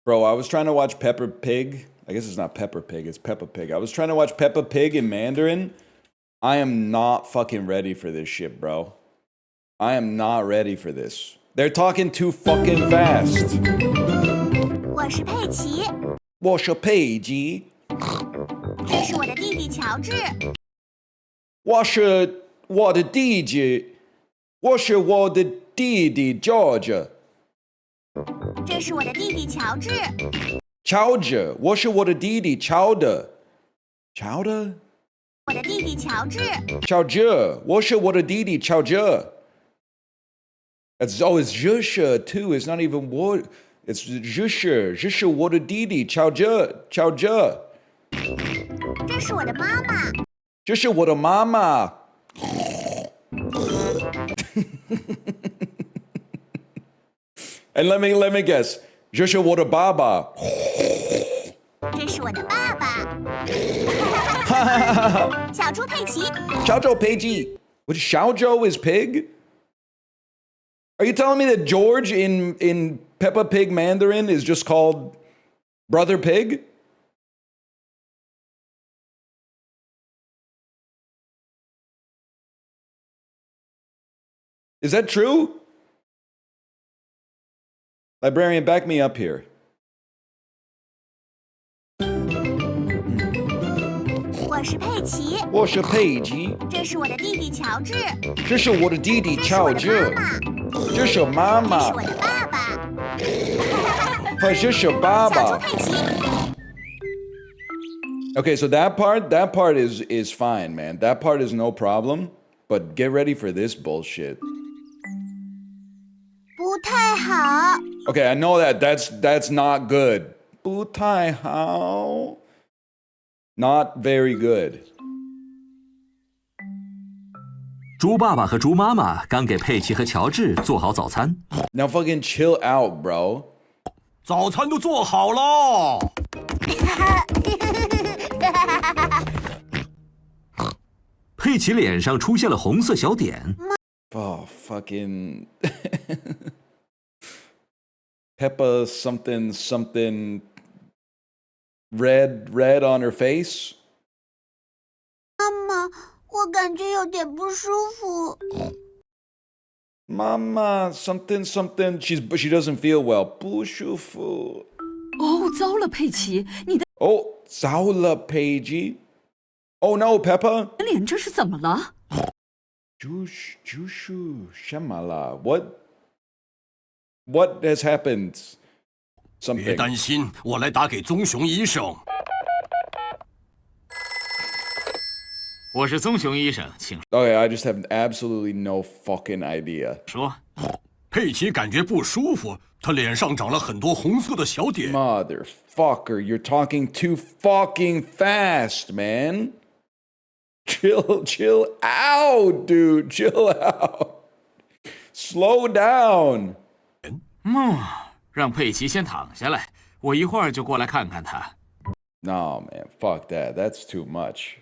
Bro, I was trying to watch Peppa Pig. I guess it's not Peppa Pig, it's Peppa Pig. I was trying to watch Peppa Pig in Mandarin. I am not fucking ready for this shit, bro. I am not ready for this. They're talking too fucking fast. 我是佩奇，我是佩吉，这是我的弟弟乔治，我是我的弟弟，我是我的弟弟 George。这是我的弟弟乔治，乔治，我是我的弟弟乔的，乔的，我的弟弟乔治，乔治，我是我的弟弟乔治。It's oh, it's Jusha too. It's not even what. It's Jusha. Jusha 我的弟弟乔治，乔治。这是我的妈妈，这是我的妈妈。And let me guess. 这是我的爸爸。这是我的爸爸，小猪佩奇，小猪佩奇。What Xiaozhou is pig? Are you telling me that George in Peppa Pig Mandarin is just called Brother Pig? Is that true? Librarian, back me up here. 我是佩奇，我是佩奇，这是我的弟弟乔治，这是我的弟弟乔治，这是妈妈，这是我的爸爸，这是爸爸。小猪佩奇。 Okay, so that part is fine, man. That part is no problem. But get ready for this bullshit. 不太好， Okay, I know that's not good. 不太好 Not very good. 猪爸爸和猪妈妈刚给佩奇和乔治做好早餐。 Now fucking chill out, bro. 早餐都做好了。佩奇脸上出现了红色小点。 Oh, fucking Peppa something red on her face. 妈妈，我感觉有点不舒服。 Mama something she doesn't feel well. 不舒服。哦，糟了，佩奇，你的 Oh, 糟了 Paige. Oh no, Peppa. 脸这是怎么了？ Jushu Shamala. What has happened? 别 Something. 担心，我来打给棕熊医生。我是棕熊医生，请 Okay, I just have absolutely no fucking idea. 说。佩奇感觉不舒服，他脸上长了很多红色的小点。 Motherfucker, you're talking too fucking fast, man. Chill out, dude. Chill out. Slow down. 让佩奇先躺下来，我一会儿就过来看看他。 No, man. Fuck that. That's too much.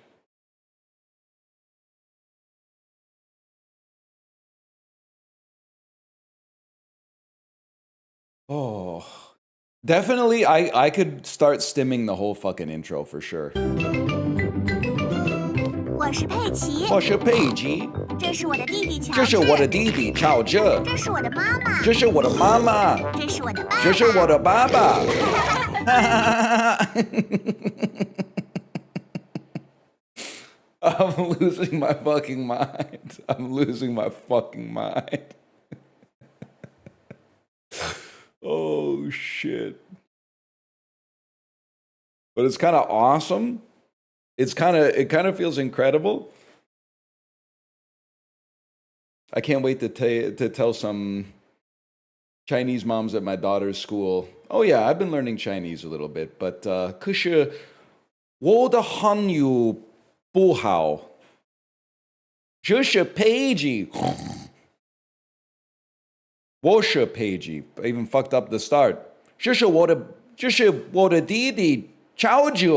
Oh, definitely. I could start stimming the whole fucking intro for sure. 我是佩奇，我是佩奇，这是我的弟弟乔治，这是我的弟弟乔治，这是我的妈妈，这是我的妈妈，这是我的爸爸，这是我的爸爸。I'm losing my fucking mind. I'm losing my fucking mind. Oh shit. But it's kind of awesome. It kind of feels incredible. I can't wait to tell some Chinese moms at my daughter's school. Oh yeah, I've been learning Chinese a little bit, but 可是我的汉语不好。这是佩奇。我是佩奇。I even fucked up the start. 这是我的弟弟乔治。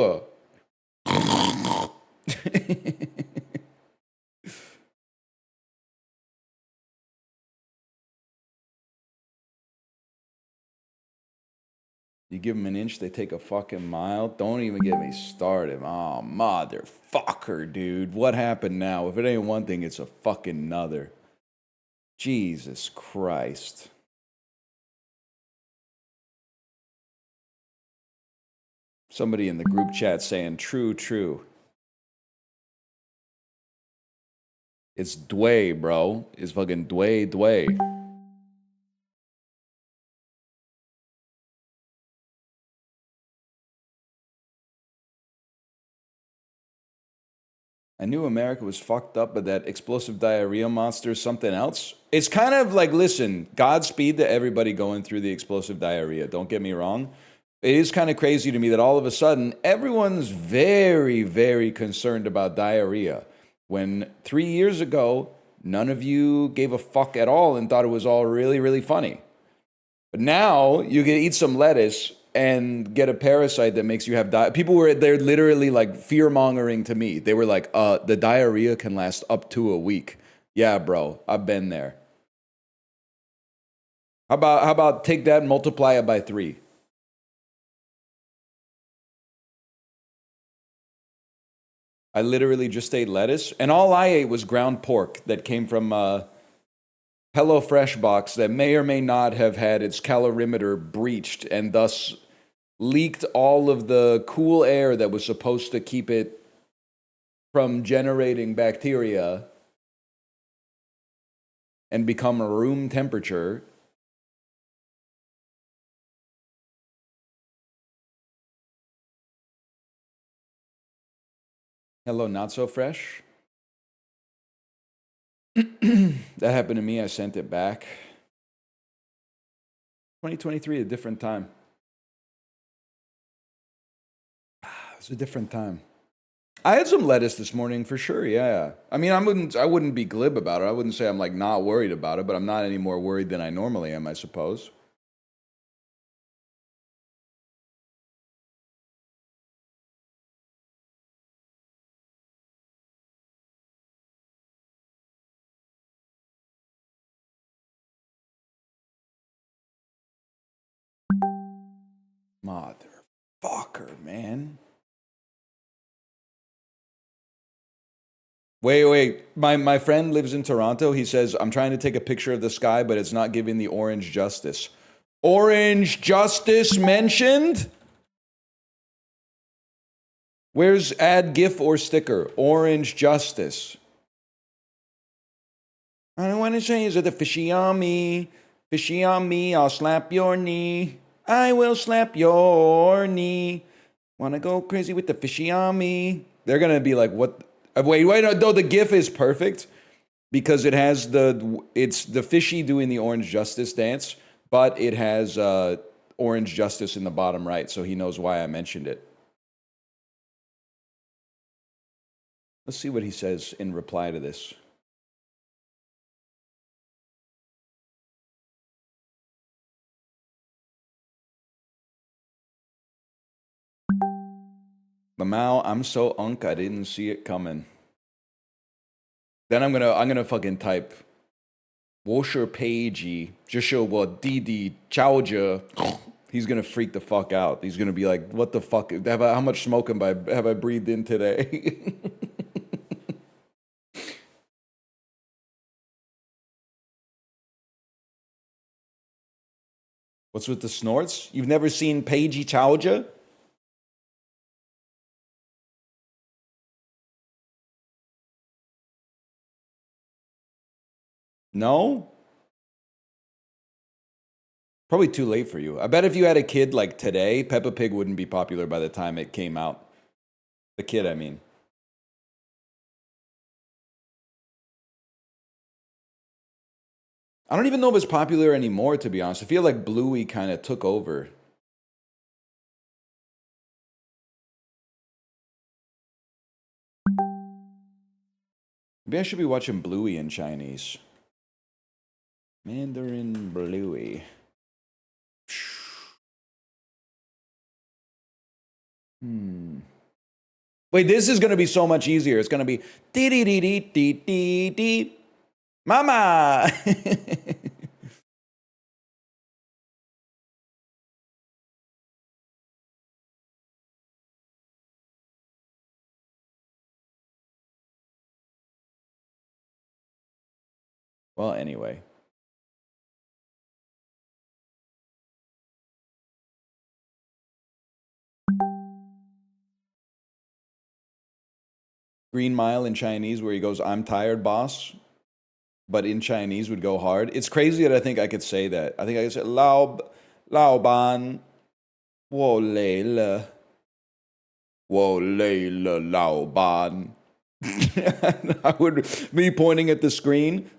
You give them an inch, they take a fucking mile. Don't even get me started. Oh, motherfucker, dude. What happened now? If it ain't one thing, it's a fucking another. Jesus Christ. Somebody in the group chat saying, true, true. It's Dway, bro. It's fucking Dway. I knew America was fucked up, but that explosive diarrhea monster is something else. It's kind of like, listen, Godspeed to everybody going through the explosive diarrhea. Don't get me wrong. It is kind of crazy to me that all of a sudden, everyone's very, very concerned about diarrhea. When 3 years ago, none of you gave a fuck at all and thought it was all really, really funny. But now, you can eat some lettuce and get a parasite that makes you have people were they're literally like fear-mongering to me. They were like, the diarrhea can last up to a week. Yeah, bro, I've been there. How about take that and multiply it by 3? I literally just ate lettuce, and all I ate was ground pork that came from HelloFresh box that may or may not have had its calorimeter breached and thus leaked all of the cool air that was supposed to keep it from generating bacteria and become room temperature. Hello, not so fresh. That happened to me. I sent it back. 2023, a different time. It's a different time. I had some lettuce this morning for sure. Yeah. I mean, I wouldn't be glib about it. I wouldn't say I'm like not worried about it, but I'm not any more worried than I normally am, I suppose. Motherfucker, man. Wait. My friend lives in Toronto. He says, I'm trying to take a picture of the sky, but it's not giving the orange justice. Orange justice mentioned? Where's add GIF or sticker? Orange justice. I don't want to say is it the fishy on me. Fishy on me, I'll slap your knee. I will slap your knee. Wanna go crazy with the fishy on me? They're gonna be like, what? Wait, no, the GIF is perfect because it has it's the fishy doing the orange justice dance, but it has orange justice in the bottom right, so he knows why I mentioned it. Let's see what he says in reply to this. Lamau, I'm so unk I didn't see it coming. Then I'm gonna fucking type 我是佩吉，这是我弟弟乔治. He's gonna freak the fuck out. He's gonna be like, what the fuck? How much smoke have I breathed in today? What's with the snorts? You've never seen Peiji Chaoja? No? Probably too late for you. I bet if you had a kid like today, Peppa Pig wouldn't be popular by the time it came out. The kid, I mean. I don't even know if it's popular anymore, to be honest. I feel like Bluey kind of took over. Maybe I should be watching Bluey in Chinese. Mandarin Bluey. Wait, this is going to be so much easier. It's going to be dee dee dee dee dee dee dee. Mama. Well, anyway. Green Mile in Chinese where he goes, I'm tired, boss. But in Chinese would go hard. It's crazy that I think I could say that. I think I could say, Lao Ban, wo lei le. Wo lei le Lao Ban. I would be pointing at the screen.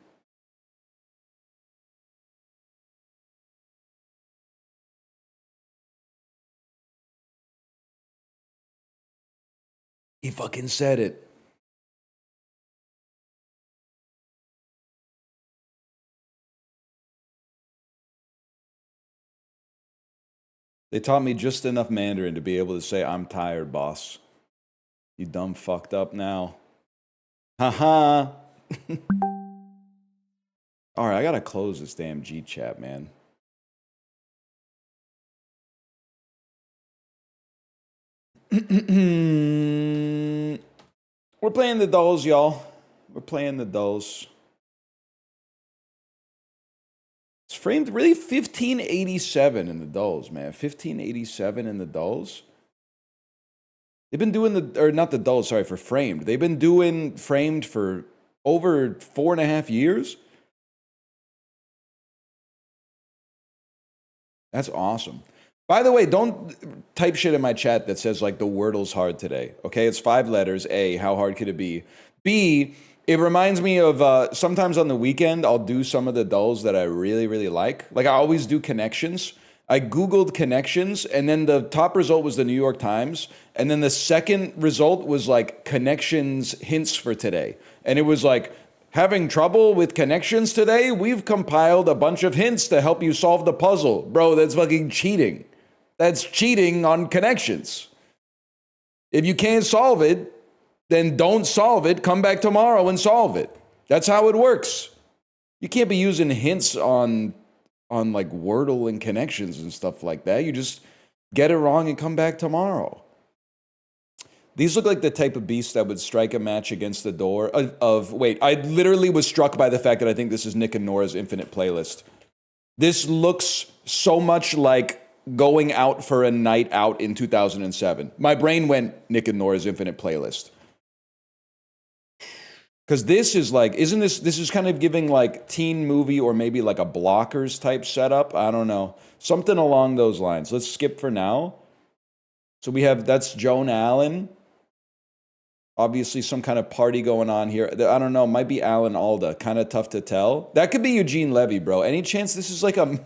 He fucking said it. They taught me just enough Mandarin to be able to say, I'm tired, boss. You dumb fucked up now. Haha. All right, I gotta close this damn G-chat, man. We're playing the dolls, y'all. We're playing the dolls. It's framed really 1587 in the dolls, man. 1587 in the dolls. They've been doing the, or not the dolls, sorry, for framed. They've been doing framed for over 4.5 years. That's awesome. By the way, don't type shit in my chat that says like the Wordle's hard today. Okay, it's 5 letters. A, how hard could it be? B, it reminds me of sometimes on the weekend I'll do some of the dolls that I really, really like. Like I always do connections. I Googled connections and then the top result was the New York Times. And then the second result was like connections hints for today. And it was like, having trouble with connections today? We've compiled a bunch of hints to help you solve the puzzle. Bro, that's fucking cheating. That's cheating on connections. If you can't solve it, then don't solve it. Come back tomorrow and solve it. That's how it works. You can't be using hints on like Wordle and connections and stuff like that. You just get it wrong and come back tomorrow. These look like the type of beast that would strike a match against the door wait, I literally was struck by the fact that I think this is Nick and Nora's Infinite Playlist. This looks so much like going out for a night out in 2007. My brain went Nick and Nora's Infinite Playlist. Because this is like, isn't this is kind of giving like teen movie or maybe like a Blockers type setup? I don't know. Something along those lines. Let's skip for now. So we have, that's Joan Allen. Obviously some kind of party going on here. I don't know, might be Alan Alda. Kind of tough to tell. That could be Eugene Levy, bro. Any chance this is like a...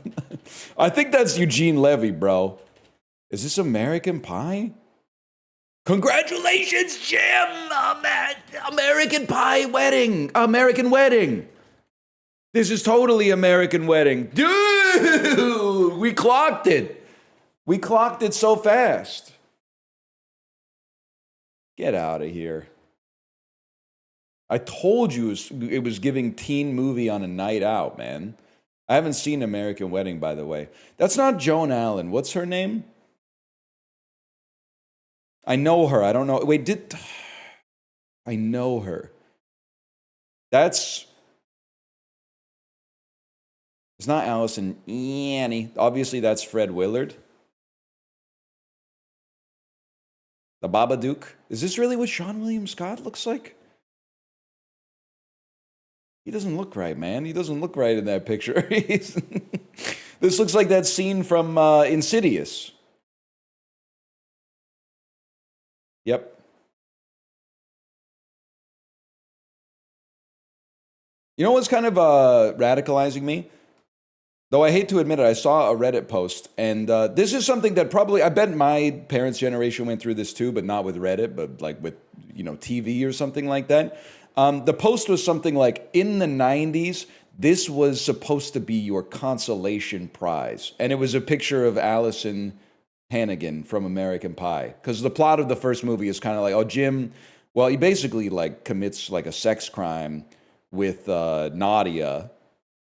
I think that's Eugene Levy, bro. Is this American Pie? Congratulations, Jim! American Pie wedding! American Wedding! This is totally American Wedding. Dude! We clocked it! We clocked it so fast. Get out of here. I told you it was giving teen movie on a night out, man. I haven't seen American Wedding, by the way. That's not Joan Allen. What's her name? I know her. I don't know. Wait, I know her. It's not Allison Annie. Obviously, that's Fred Willard. The Babadook. Is this really what Sean William Scott looks like? He doesn't look right, man. He doesn't look right in that picture. This looks like that scene from Insidious. Yep. You know what's kind of radicalizing me? Though I hate to admit it, I saw a Reddit post, and this is something that probably, I bet my parents' generation went through this too, but not with Reddit, but like with, TV or something like that. The post was something like, in the 90s, this was supposed to be your consolation prize. And it was a picture of Allison Hannigan from American Pie. Because the plot of the first movie is kind of like, oh, Jim, well, he basically like commits like a sex crime with Nadia.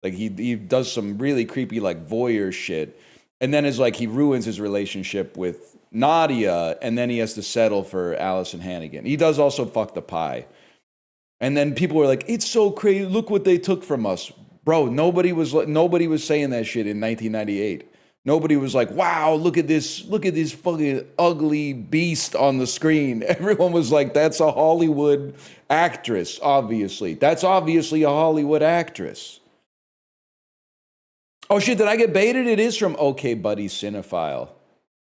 Like he does some really creepy like voyeur shit. And then it's like he ruins his relationship with Nadia, and then he has to settle for Allison Hannigan. He does also fuck the pie. And then people were like, it's so crazy, look what they took from us. Bro, nobody was saying that shit in 1998. Nobody was like, "Wow, look at this fucking ugly beast on the screen." Everyone was like, "That's a Hollywood actress, obviously. That's obviously a Hollywood actress." Oh shit, did I get baited? It is from OK Buddy Cinephile.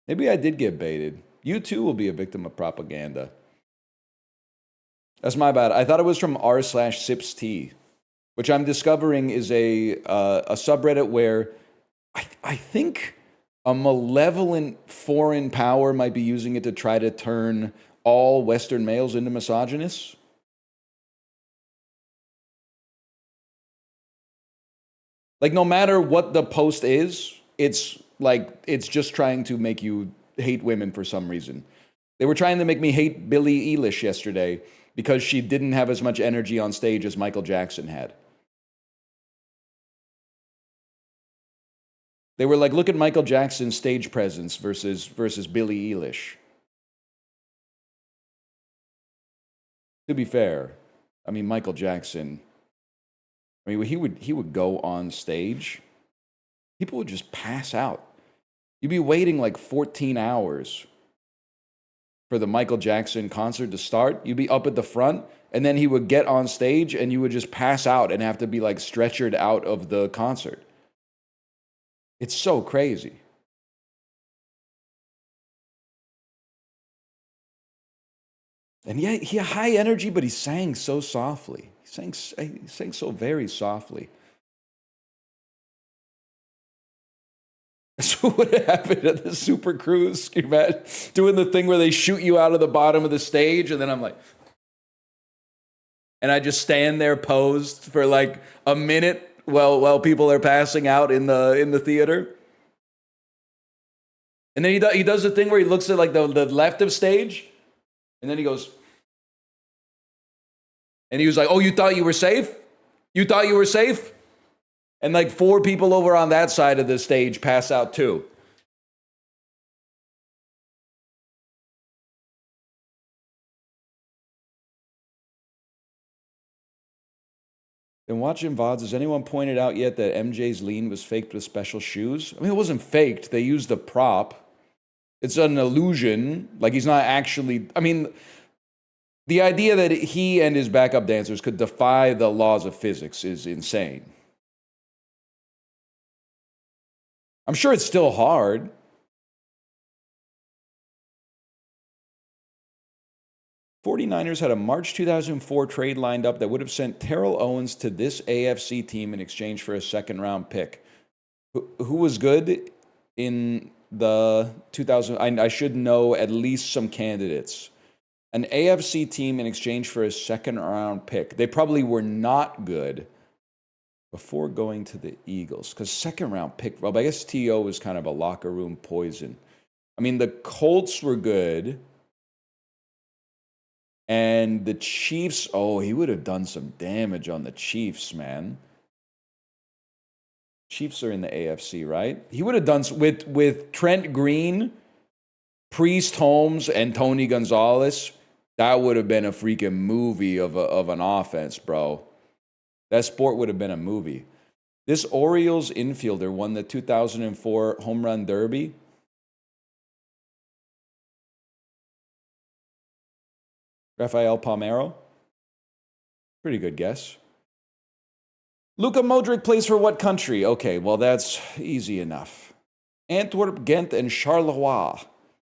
Maybe I did get baited. You too will be a victim of propaganda. That's my bad. I thought it was from r/sipsT, which I'm discovering is a subreddit where I think a malevolent foreign power might be using it to try to turn all Western males into misogynists. Like, no matter what the post is, it's just trying to make you hate women for some reason. They were trying to make me hate Billie Eilish yesterday because she didn't have as much energy on stage as Michael Jackson had. They were like, look at Michael Jackson's stage presence versus Billie Eilish. To be fair, I mean, Michael Jackson, I mean, he would go on stage, people would just pass out. You'd be waiting like 14 hours for the Michael Jackson concert to start. You'd be up at the front, and then he would get on stage, and you would just pass out and have to be like stretchered out of the concert. It's so crazy. And yet, he had high energy, but he sang so softly. He sang so very softly. That's what would happen at the Super Cruise. Can you imagine doing the thing where they shoot you out of the bottom of the stage, and then I'm like, and I just stand there posed for like a minute while people are passing out in the theater. And then he does the thing where he looks at like the left of stage, and then he goes, and he was like, "Oh, you thought you were safe? You thought you were safe?" And like 4 people over on that side of the stage pass out too. And watching VODs, has anyone pointed out yet that MJ's lean was faked with special shoes? I mean, it wasn't faked. They used a prop. It's an illusion. Like, he's not actually... I mean, the idea that he and his backup dancers could defy the laws of physics is insane. I'm sure it's still hard. '49ers had a March 2004 trade lined up that would have sent Terrell Owens to this AFC team in exchange for a second-round pick. Who was good in the 2000? I should know at least some candidates. An AFC team in exchange for a second-round pick. They probably were not good before going to the Eagles, because second-round pick, well, I guess T.O. was kind of a locker room poison. I mean, the Colts were good. And the Chiefs, oh, he would have done some damage on the Chiefs, man. Chiefs are in the AFC, right? He would have done with Trent Green, Priest Holmes, and Tony Gonzalez. That would have been a freaking movie of an offense, bro. That sport would have been a movie. This Orioles infielder won the 2004 Home Run Derby. Rafael Palmeiro. Pretty good guess. Luka Modric plays for what country? Okay, well, that's easy enough. Antwerp, Ghent, and Charleroi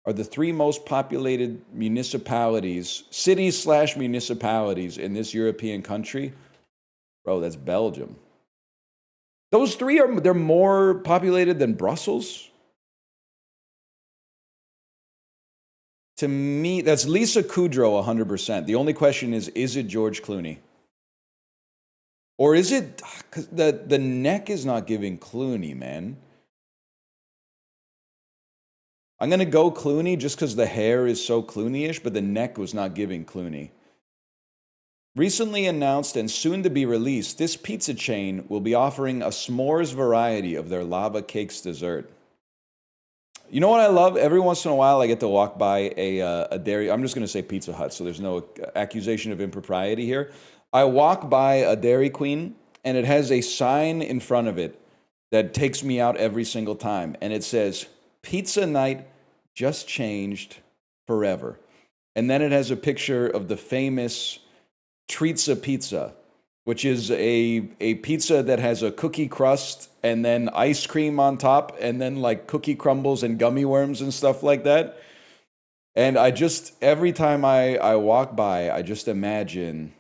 are the 3 most populated municipalities, cities/municipalities in this European country. Bro, that's Belgium. Those 3 they're more populated than Brussels? To me, that's Lisa Kudrow 100%. The only question is it George Clooney? Or is it, because the neck is not giving Clooney, man. I'm going to go Clooney just because the hair is so Clooney-ish, but the neck was not giving Clooney. Recently announced and soon to be released, this pizza chain will be offering a s'mores variety of their lava cakes dessert. You know what I love? Every once in a while, I get to walk by a dairy. I'm just going to say Pizza Hut, so there's no accusation of impropriety here. I walk by a Dairy Queen, and it has a sign in front of it that takes me out every single time. And it says, "Pizza night just changed forever." And then it has a picture of the famous Trizza pizza, which is a pizza that has a cookie crust and then ice cream on top and then like cookie crumbles and gummy worms and stuff like that. And I just, every time I walk by, I just imagine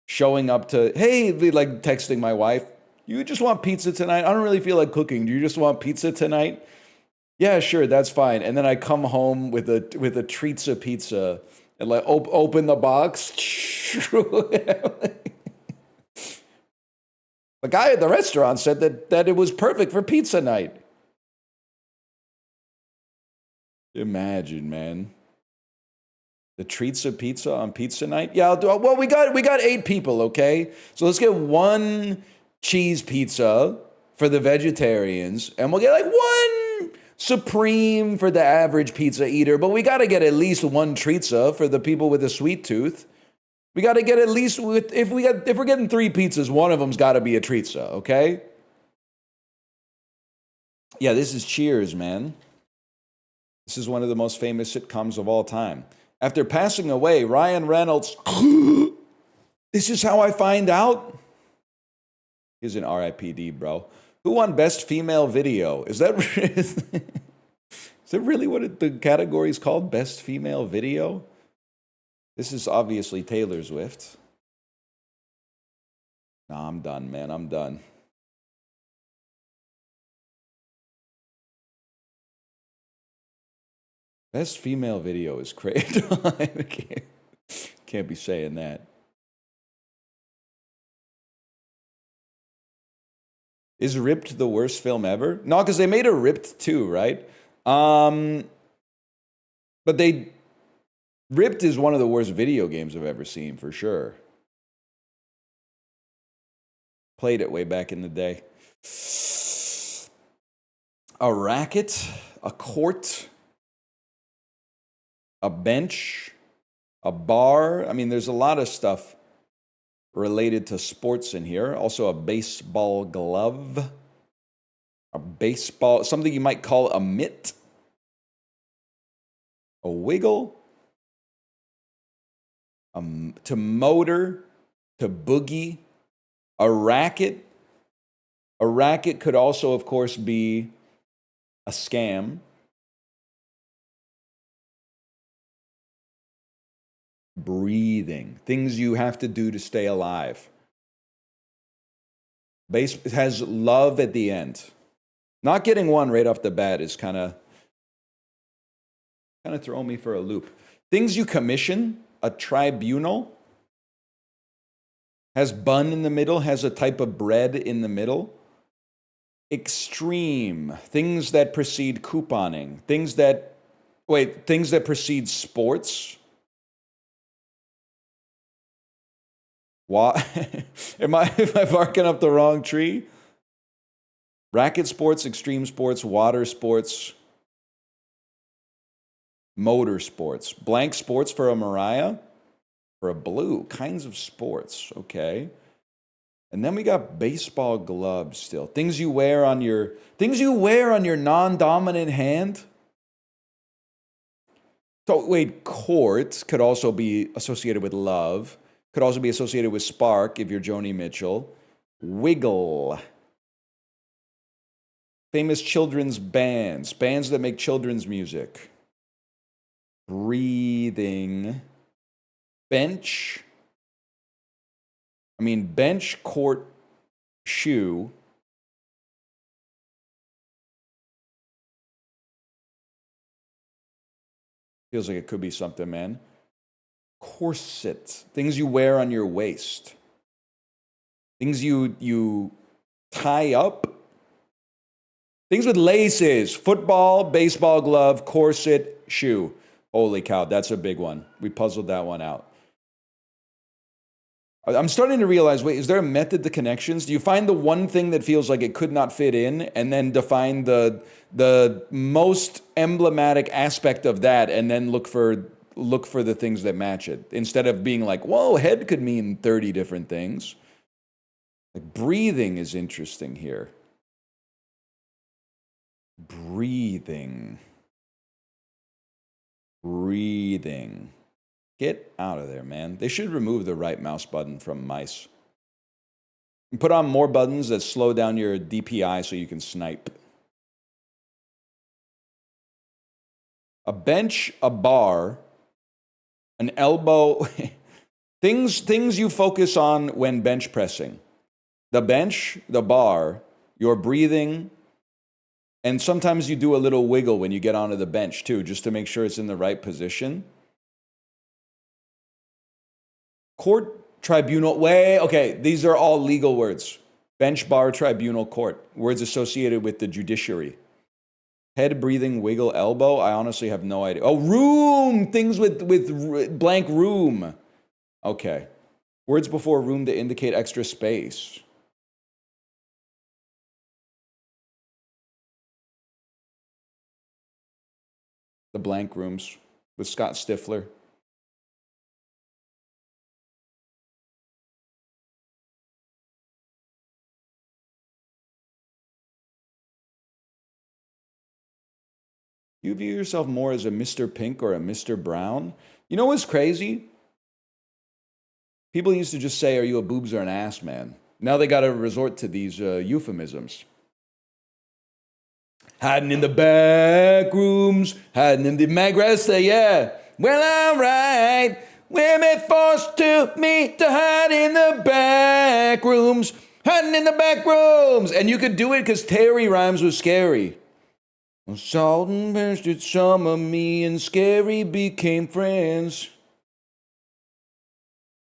showing up to, hey, like texting my wife, "You just want pizza tonight? I don't really feel like cooking. Do you just want pizza tonight?" "Yeah, sure, that's fine." And then I come home with a Trizza pizza and like open the box. The guy at the restaurant said that it was perfect for pizza night. Imagine, man. The Trizza pizza on pizza night? Yeah, I'll do it. Well, we got 8 people, okay? So let's get 1 cheese pizza for the vegetarians, and we'll get like 1 supreme for the average pizza eater, but we got to get at least 1 Trizza for the people with a sweet tooth. We got to get at least, if we're getting 3 pizzas, one of them's got to be a Trizza, okay? Yeah, this is Cheers, man. This is one of the most famous sitcoms of all time. After passing away, Ryan Reynolds, "This is how I find out." He's an RIPD, bro. Who won Best Female Video? Is that really what the category is called? Best Female Video? This is obviously Taylor Swift. Nah, I'm done, man. I'm done. Best Female Video is crazy. Can't be saying that. Is Ripped the worst film ever? No, because they made a Ripped 2, right? But Ripped is one of the worst video games I've ever seen, for sure. Played it way back in the day. A racket, a court, a bench, a bar. I mean, there's a lot of stuff related to sports in here. Also a baseball glove, something you might call a mitt, a wiggle, to motor, to boogie, a racket. A racket could also, of course, be a scam. Breathing, things you have to do to stay alive. It has love at the end. Not getting 1 right off the bat is kind of throwing me for a loop. Things you commission, a tribunal. Has bun in the middle, has a type of bread in the middle. Extreme, things that precede couponing, things that precede sports. Why? Am I barking up the wrong tree? Racket sports, extreme sports, water sports, motor sports. Blank sports for a Mariah, for a Blue. Kinds of sports, okay. And then we got baseball gloves still. Things you wear on your non-dominant hand. So wait, court could also be associated with love. Could also be associated with spark if you're Joni Mitchell. Wiggle. Famous children's bands that make children's music. Breathing. Bench. Bench, court, shoe. Feels like it could be something, man. Corset, things you wear on your waist. Things you tie up. Things with laces. Football, baseball glove, corset, shoe. Holy cow, that's a big one. We puzzled that one out. I'm starting to realize, wait, is there a method to connections? Do you find the one thing that feels like it could not fit in and then define the most emblematic aspect of that and then look for the things that match it instead of being like, whoa, head could mean 30 different things. Like breathing is interesting here. Breathing. Get out of there, man. They should remove the right mouse button from mice. And put on more buttons that slow down your DPI so you can snipe. A bench, a bar, an elbow. things you focus on when bench pressing. The bench, the bar, your breathing, and sometimes you do a little wiggle when you get onto the bench too, just to make sure it's in the right position. Court, tribunal, okay, these are all legal words. Bench, bar, tribunal, court. Words associated with the judiciary. Head, breathing, wiggle, elbow. I honestly have no idea. Oh, room! Things with blank room. Okay. Words before room to indicate extra space. The blank rooms with Scott Stifler. You view yourself more as a Mr. Pink or a Mr. Brown? You know what's crazy? People used to just say, are you a boobs or an ass man? Now they got to resort to these euphemisms. Hiding in the back rooms, hiding in the magressa, yeah. Well, alright. Women forced to me to hide in the back rooms, hiding in the back rooms. And you could do it because Terry rhymes with scary. Salt and bastard summer, me and Scary became friends.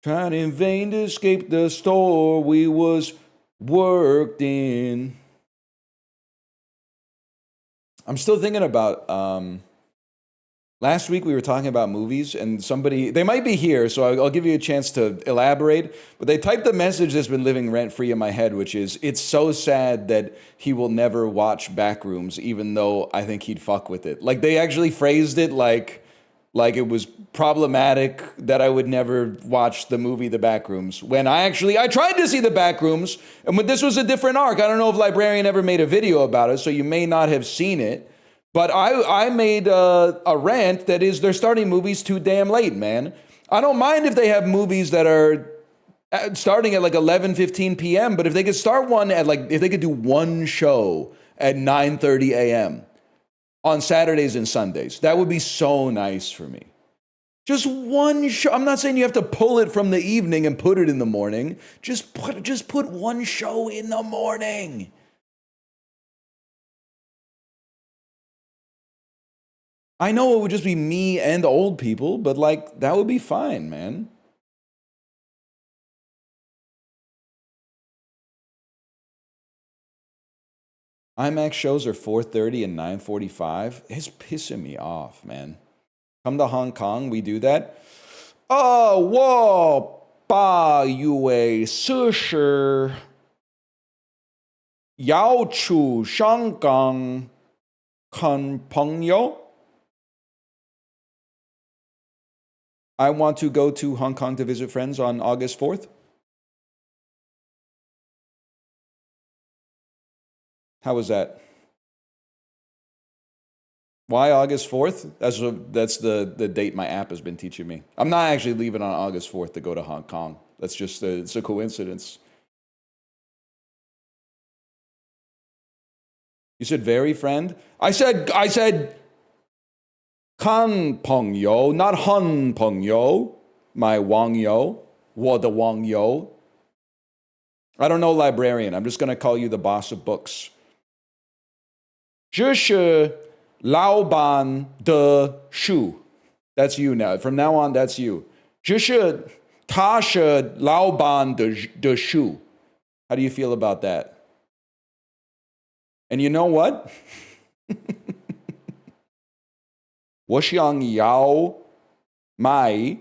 Trying in vain to escape the store we was worked in. I'm still thinking about, last week we were talking about movies and somebody, they might be here, so I'll give you a chance to elaborate, but they typed a message that's been living rent-free in my head, which is, it's so sad that he will never watch Backrooms, even though I think he'd fuck with it. Like, they actually phrased it like it was problematic that I would never watch the movie The Backrooms, when I tried to see The Backrooms, and when this was a different arc. I don't know if Librarian ever made a video about it, so you may not have seen it. But I made a rant that is, they're starting movies too damn late, man. I don't mind if they have movies that are starting at like 11:15 p.m., but if they could start one at if they could do one show at 9:30 a.m. on Saturdays and Sundays, that would be so nice for me. Just one show. I'm not saying you have to pull it from the evening and put it in the morning. Just put one show in the morning. I know it would just be me and old people, but that would be fine, man. IMAX shows are 4:30 and 9:45. It's pissing me off, man. Come to Hong Kong, we do that. Oh, 我把一位设施要去香港看朋友。I want to go to Hong Kong to visit friends on August 4th. How was that? Why August 4th? That's the date my app has been teaching me. I'm not actually leaving on August 4th to go to Hong Kong. That's just it's a coincidence. You said very friend? I said 看朋友, not 很朋友, my 网友, 我的网友. I don't know librarian. I'm just going to call you the boss of books. 这是老板的书. That's you now. From now on, that's you. 他是老板的书. How do you feel about that? And you know what? 我想要买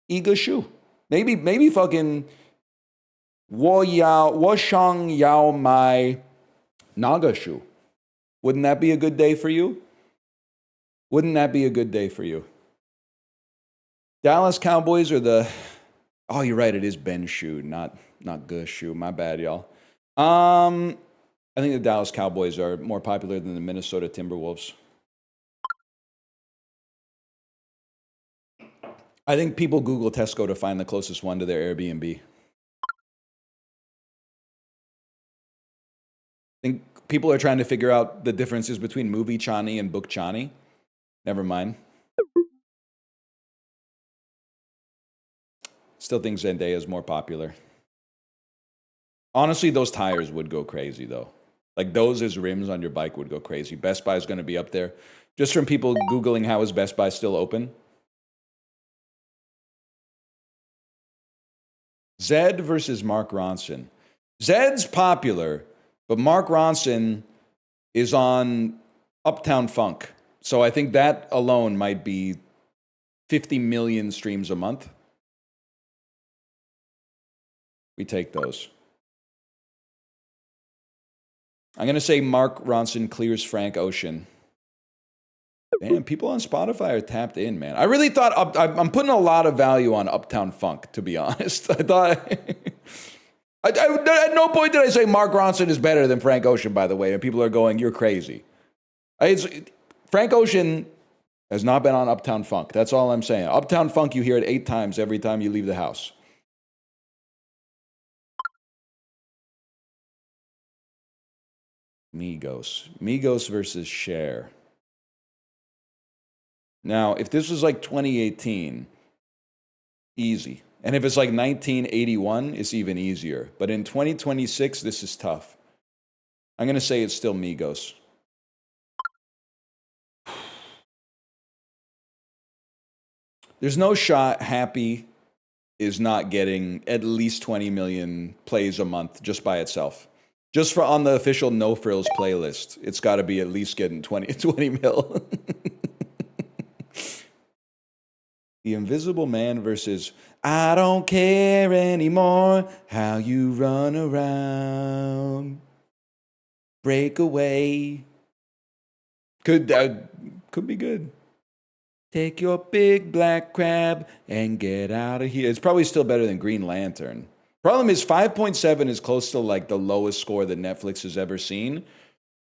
一个书. Maybe fucking 我想要买哪个书? Wouldn't that be a good day for you? Wouldn't that be a good day for you? Dallas Cowboys are Oh, you're right. It is Ben Shu, not Gus Shu. My bad, y'all. I think the Dallas Cowboys are more popular than the Minnesota Timberwolves. I think people Google Tesco to find the closest one to their Airbnb. I think people are trying to figure out the differences between movie Chani and book Chani. Never mind. Still think Zendaya is more popular. Honestly, those tires would go crazy, though. Like, those as rims on your bike would go crazy. Best Buy is going to be up there. Just from people Googling how is Best Buy still open. Zed versus Mark Ronson. Zed's popular, but Mark Ronson is on Uptown Funk. So I think that alone might be 50 million streams a month. We take those. I'm going to say Mark Ronson clears Frank Ocean. Damn, people on Spotify are tapped in, man. I really thought I'm putting a lot of value on Uptown Funk, to be honest. I thought... at no point did I say Mark Ronson is better than Frank Ocean, by the way, and people are going, you're crazy. Frank Ocean has not been on Uptown Funk. That's all I'm saying. Uptown Funk, you hear it 8 times every time you leave the house. Migos versus Cher. Now, if this was like 2018, easy. And if it's like 1981, it's even easier. But in 2026, this is tough. I'm going to say it's still Migos. There's no shot Happy is not getting at least 20 million plays a month just by itself. Just for on the official No Frills playlist, it's got to be at least getting 20 mil. The Invisible Man versus I Don't Care Anymore How You Run Around. Breakaway. Could be good. Take your big black crab and get out of here. It's probably still better than Green Lantern. Problem is 5.7 is close to like the lowest score that Netflix has ever seen.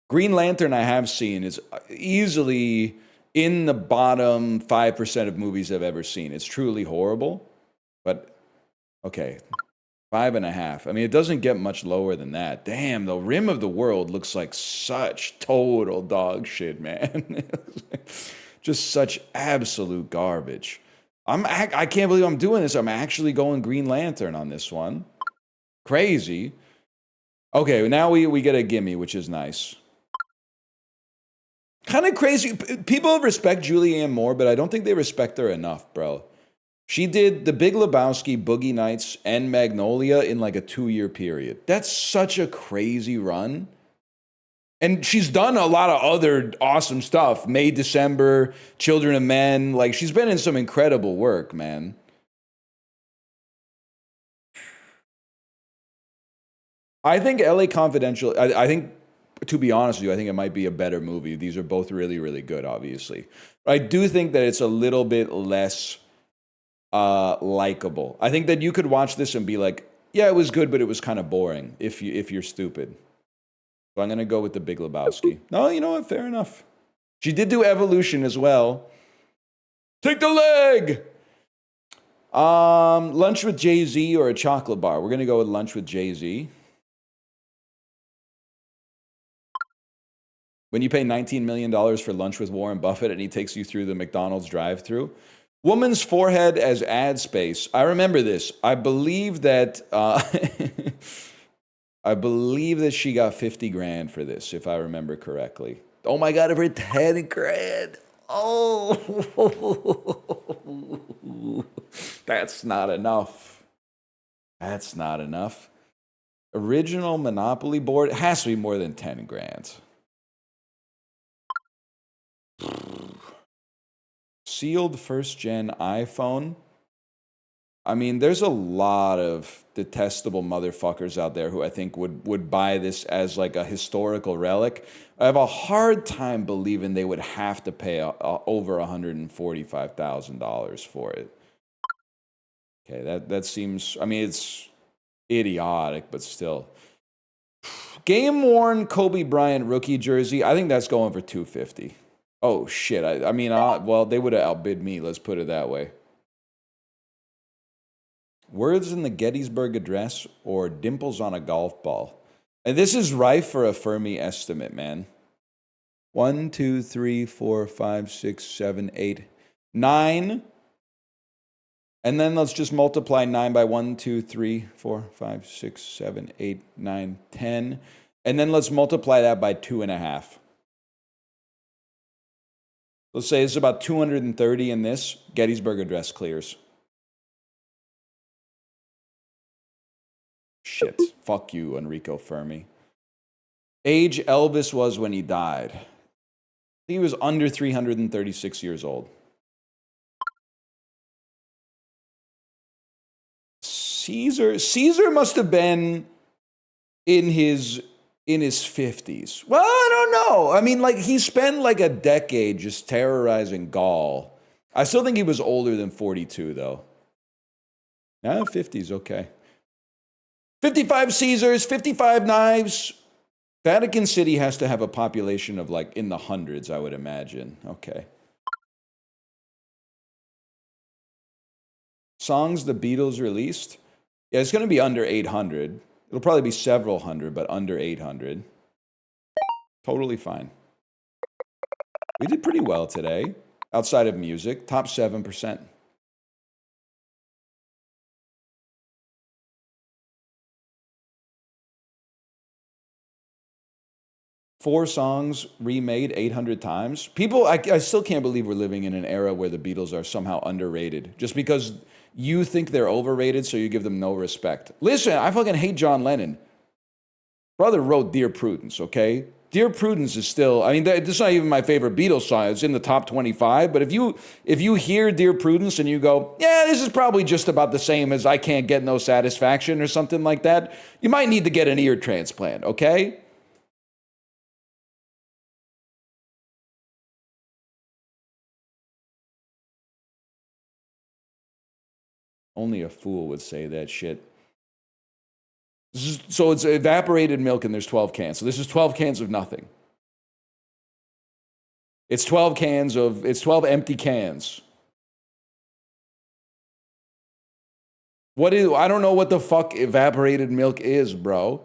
Green Lantern I have seen is easily in the bottom 5% of movies I've ever seen. It's truly horrible. But, okay, 5.5. I mean, it doesn't get much lower than that. Damn, the Rim of the World looks like such total dog shit, man. Just such absolute garbage. I can't believe I'm doing this. I'm actually going Green Lantern on this one. Crazy. Okay, now we get a gimme, which is nice. Kind of crazy. People respect Julianne Moore, but I don't think they respect her enough, bro. She did The Big Lebowski, Boogie Nights, and Magnolia in like a 2-year period. That's such a crazy run. And she's done a lot of other awesome stuff. May, December, Children of Men. Like, she's been in some incredible work, man. I think LA Confidential, I think, to be honest with you, I think it might be a better movie. These are both really, really good, obviously. But I do think that it's a little bit less likable. I think that you could watch this and be like, yeah, it was good, but it was kind of boring if you're stupid. So I'm going to go with The Big Lebowski. No, you know what? Fair enough. She did do Evolution as well. Take the leg! Lunch with Jay-Z or a chocolate bar? We're going to go with Lunch with Jay-Z. When you pay $19 million for lunch with Warren Buffett and he takes you through the McDonald's drive-thru. Woman's forehead as ad space. I remember this. I believe that... I believe that she got 50 grand for this, if I remember correctly. Oh my God, over 10 grand. Oh, that's not enough. That's not enough. Original Monopoly board, it has to be more than 10 grand. Sealed first-gen iPhone. I mean, there's a lot of detestable motherfuckers out there who I think would buy this as like a historical relic. I have a hard time believing they would have to pay over $145,000 for it. Okay, that seems, I mean, it's idiotic, but still. Game-worn Kobe Bryant rookie jersey, I think that's going for $250. Oh, shit. I mean, well, they would have outbid me, let's put it that way. Words in the Gettysburg Address or dimples on a golf ball. And this is rife for a Fermi estimate, man. 1, 2, 3, 4, 5, 6, 7, 8, 9. And then let's just multiply 9 by 1, 2, 3, 4, 5, 6, 7, 8, 9, 10. And then let's multiply that by 2.5. Let's say it's about 230 in this. Gettysburg Address clears. Shit. Fuck you, Enrico Fermi. Age Elvis was when he died. I think he was under 336 years old. Caesar must have been in his 50s. Well, I don't know. I mean, like, he spent like a decade just terrorizing Gaul. I still think he was older than 42, though. No, 50s, okay. 55 Caesars, 55 knives. Vatican City has to have a population of like in the hundreds, I would imagine. Okay. Songs the Beatles released? Yeah, it's going to be under 800. It'll probably be several hundred, but under 800. Totally fine. We did pretty well today. Outside of music, top 7%. Four songs remade 800 times. People, I still can't believe we're living in an era where the Beatles are somehow underrated. Just because you think they're overrated, so you give them no respect. Listen, I fucking hate John Lennon. Brother wrote Dear Prudence, okay? Dear Prudence is still, I mean, this is not even my favorite Beatles song. It's in the top 25. But if you hear Dear Prudence and you go, yeah, this is probably just about the same as I Can't Get No Satisfaction or something like that, you might need to get an ear transplant, okay? Only a fool would say that shit. So it's evaporated milk and there's 12 cans. So this is 12 cans of nothing. It's 12 empty cans. I don't know what the fuck evaporated milk is, bro.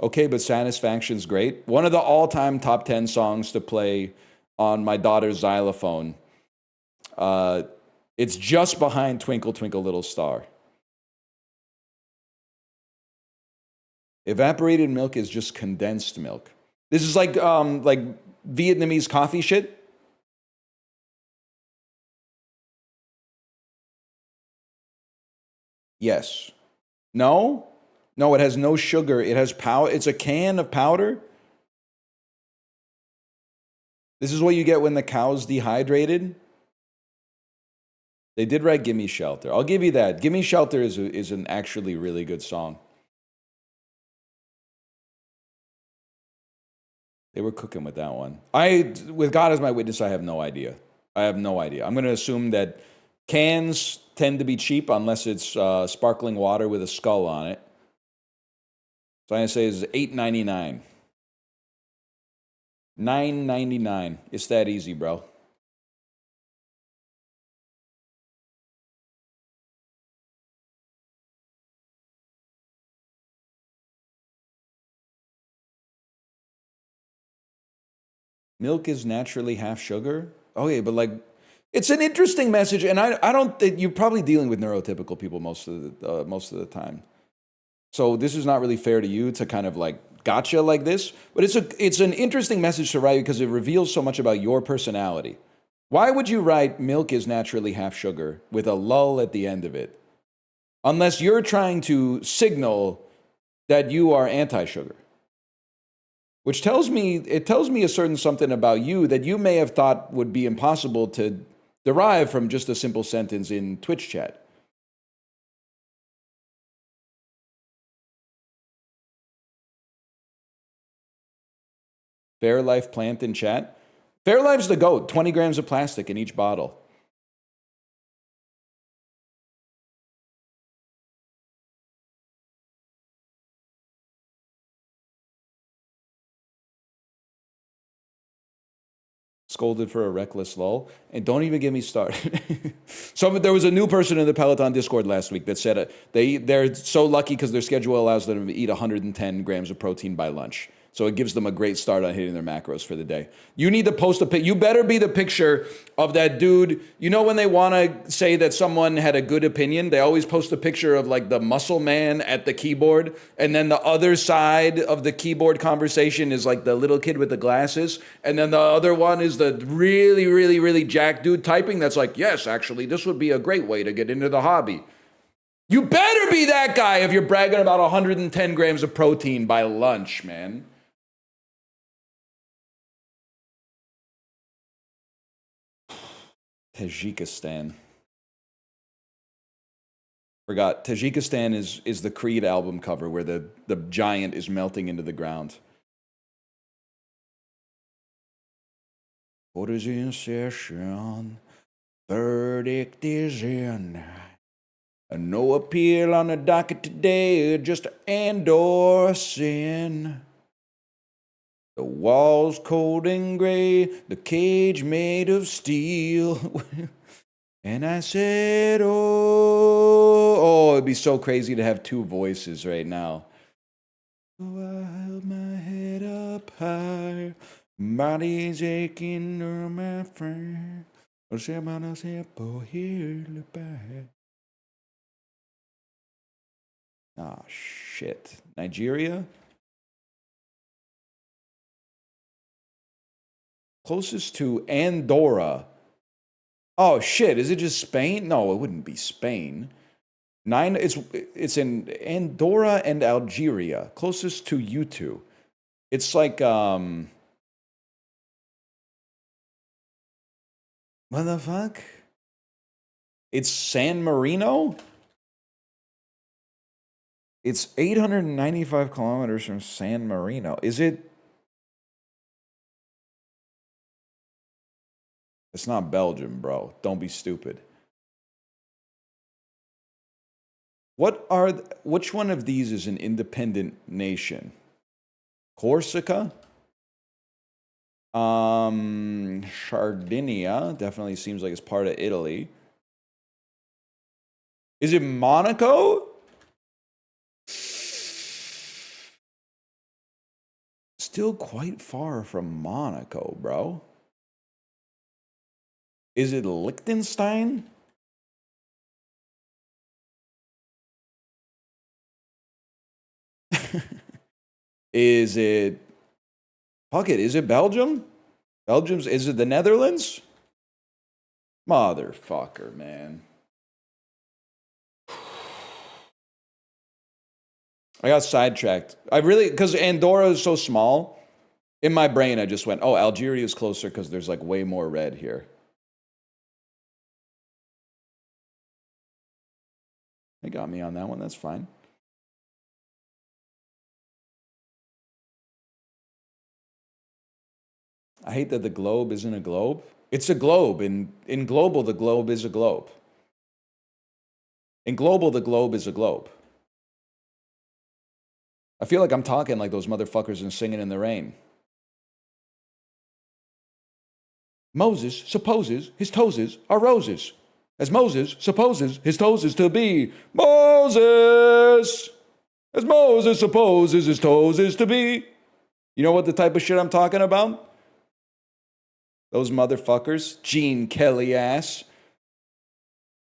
Okay, but Satisfaction's great. One of the all-time top 10 songs to play on my daughter's xylophone. It's just behind Twinkle Twinkle Little Star. Evaporated milk is just condensed milk. This is like Vietnamese coffee shit. Yes. No? No, it has no sugar. It has powder. It's a can of powder. This is what you get when the cow's dehydrated. They did write Gimme Shelter. I'll give you that. Gimme Shelter is an actually really good song. They were cooking with that one. With God as my witness, I have no idea. I have no idea. I'm going to assume that cans tend to be cheap unless it's sparkling water with a skull on it. So I'm going to say it's $8.99. $9.99. It's that easy, bro. Milk is naturally half sugar? Okay, but like, it's an interesting message, and I don't think you're probably dealing with neurotypical people most of the time. So this is not really fair to you to kind of like gotcha like this, but it's an interesting message to write because it reveals so much about your personality. Why would you write milk is naturally half sugar with a lull at the end of it? Unless you're trying to signal that you are anti-sugar. Which tells me a certain something about you that you may have thought would be impossible to derive from just a simple sentence in Twitch chat. Fairlife Plant in chat. Fairlife's the GOAT. 20 grams of plastic in each bottle. Scolded for a reckless lull. And don't even get me started. There was a new person in the Peloton Discord last week that said they're so lucky because their schedule allows them to eat 110 grams of protein by lunch. So it gives them a great start on hitting their macros for the day. You need to post a pic. You better be the picture of that dude. You know when they want to say that someone had a good opinion, they always post a picture of like the muscle man at the keyboard. And then the other side of the keyboard conversation is like the little kid with the glasses. And then the other one is the really, really, really jacked dude typing that's like, yes, actually, this would be a great way to get into the hobby. You better be that guy if you're bragging about 110 grams of protein by lunch, man. Tajikistan. Forgot. Tajikistan is the Creed album cover where the giant is melting into the ground. Court is in session. Verdict is in. No appeal on the docket today, just endorsing. The walls cold and gray, the cage made of steel. And I said, oh, it'd be so crazy to have two voices right now. So I held my head up high, body's aching through my frame. Ah, shit. Nigeria? Closest to Andorra. Oh shit, is it just Spain? No, it wouldn't be Spain. It's in Andorra and Algeria. Closest to you two. It's like what the fuck? It's San Marino? It's 895 kilometers from San Marino. Is it? It's not Belgium, bro. Don't be stupid. Which one of these is an independent nation? Corsica? Sardinia definitely seems like it's part of Italy. Is it Monaco? Still quite far from Monaco, bro. Is it Liechtenstein? Is it... Fuck it, is it Belgium? Is it the Netherlands? Motherfucker, man. I got sidetracked. Because Andorra is so small, in my brain I just went, oh, Algeria is closer because there's like way more red here. They got me on that one. That's fine. I hate that the globe isn't a globe. It's a globe. In global, the globe is a globe. In global, the globe is a globe. I feel like I'm talking like those motherfuckers in Singing in the Rain. Moses supposes his toes are roses. As Moses supposes his toes is to be Moses. As Moses supposes his toes is to be. You know what the type of shit I'm talking about? Those motherfuckers. Gene Kelly ass.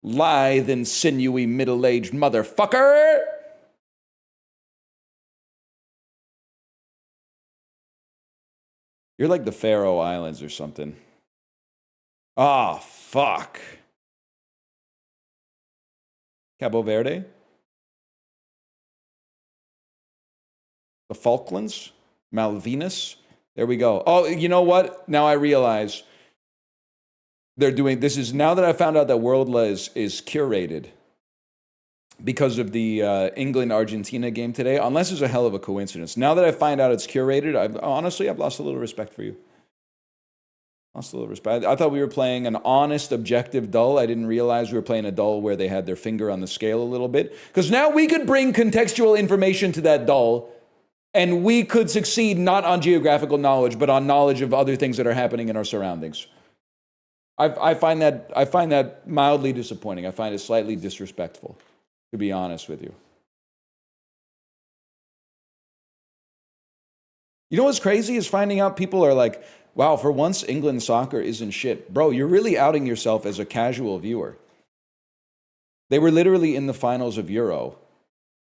Lithe and sinewy middle-aged motherfucker. You're like the Faroe Islands or something. Ah, fuck. Cabo Verde? The Falklands? Malvinas? There we go. Oh, you know what? Now I realize they're doing this is now that I found out that WorldLES is curated because of the England-Argentina game today, unless it's a hell of a coincidence. Now that I find out it's curated, I've lost a little respect for you. Lost a little respect. I thought we were playing an honest, objective dull. I didn't realize we were playing a dull where they had their finger on the scale a little bit. Because now we could bring contextual information to that dull, and we could succeed not on geographical knowledge, but on knowledge of other things that are happening in our surroundings. I find that mildly disappointing. I find it slightly disrespectful, to be honest with you. You know what's crazy is finding out people are like, wow, for once England soccer isn't shit. Bro, you're really outing yourself as a casual viewer. They were literally in the finals of Euro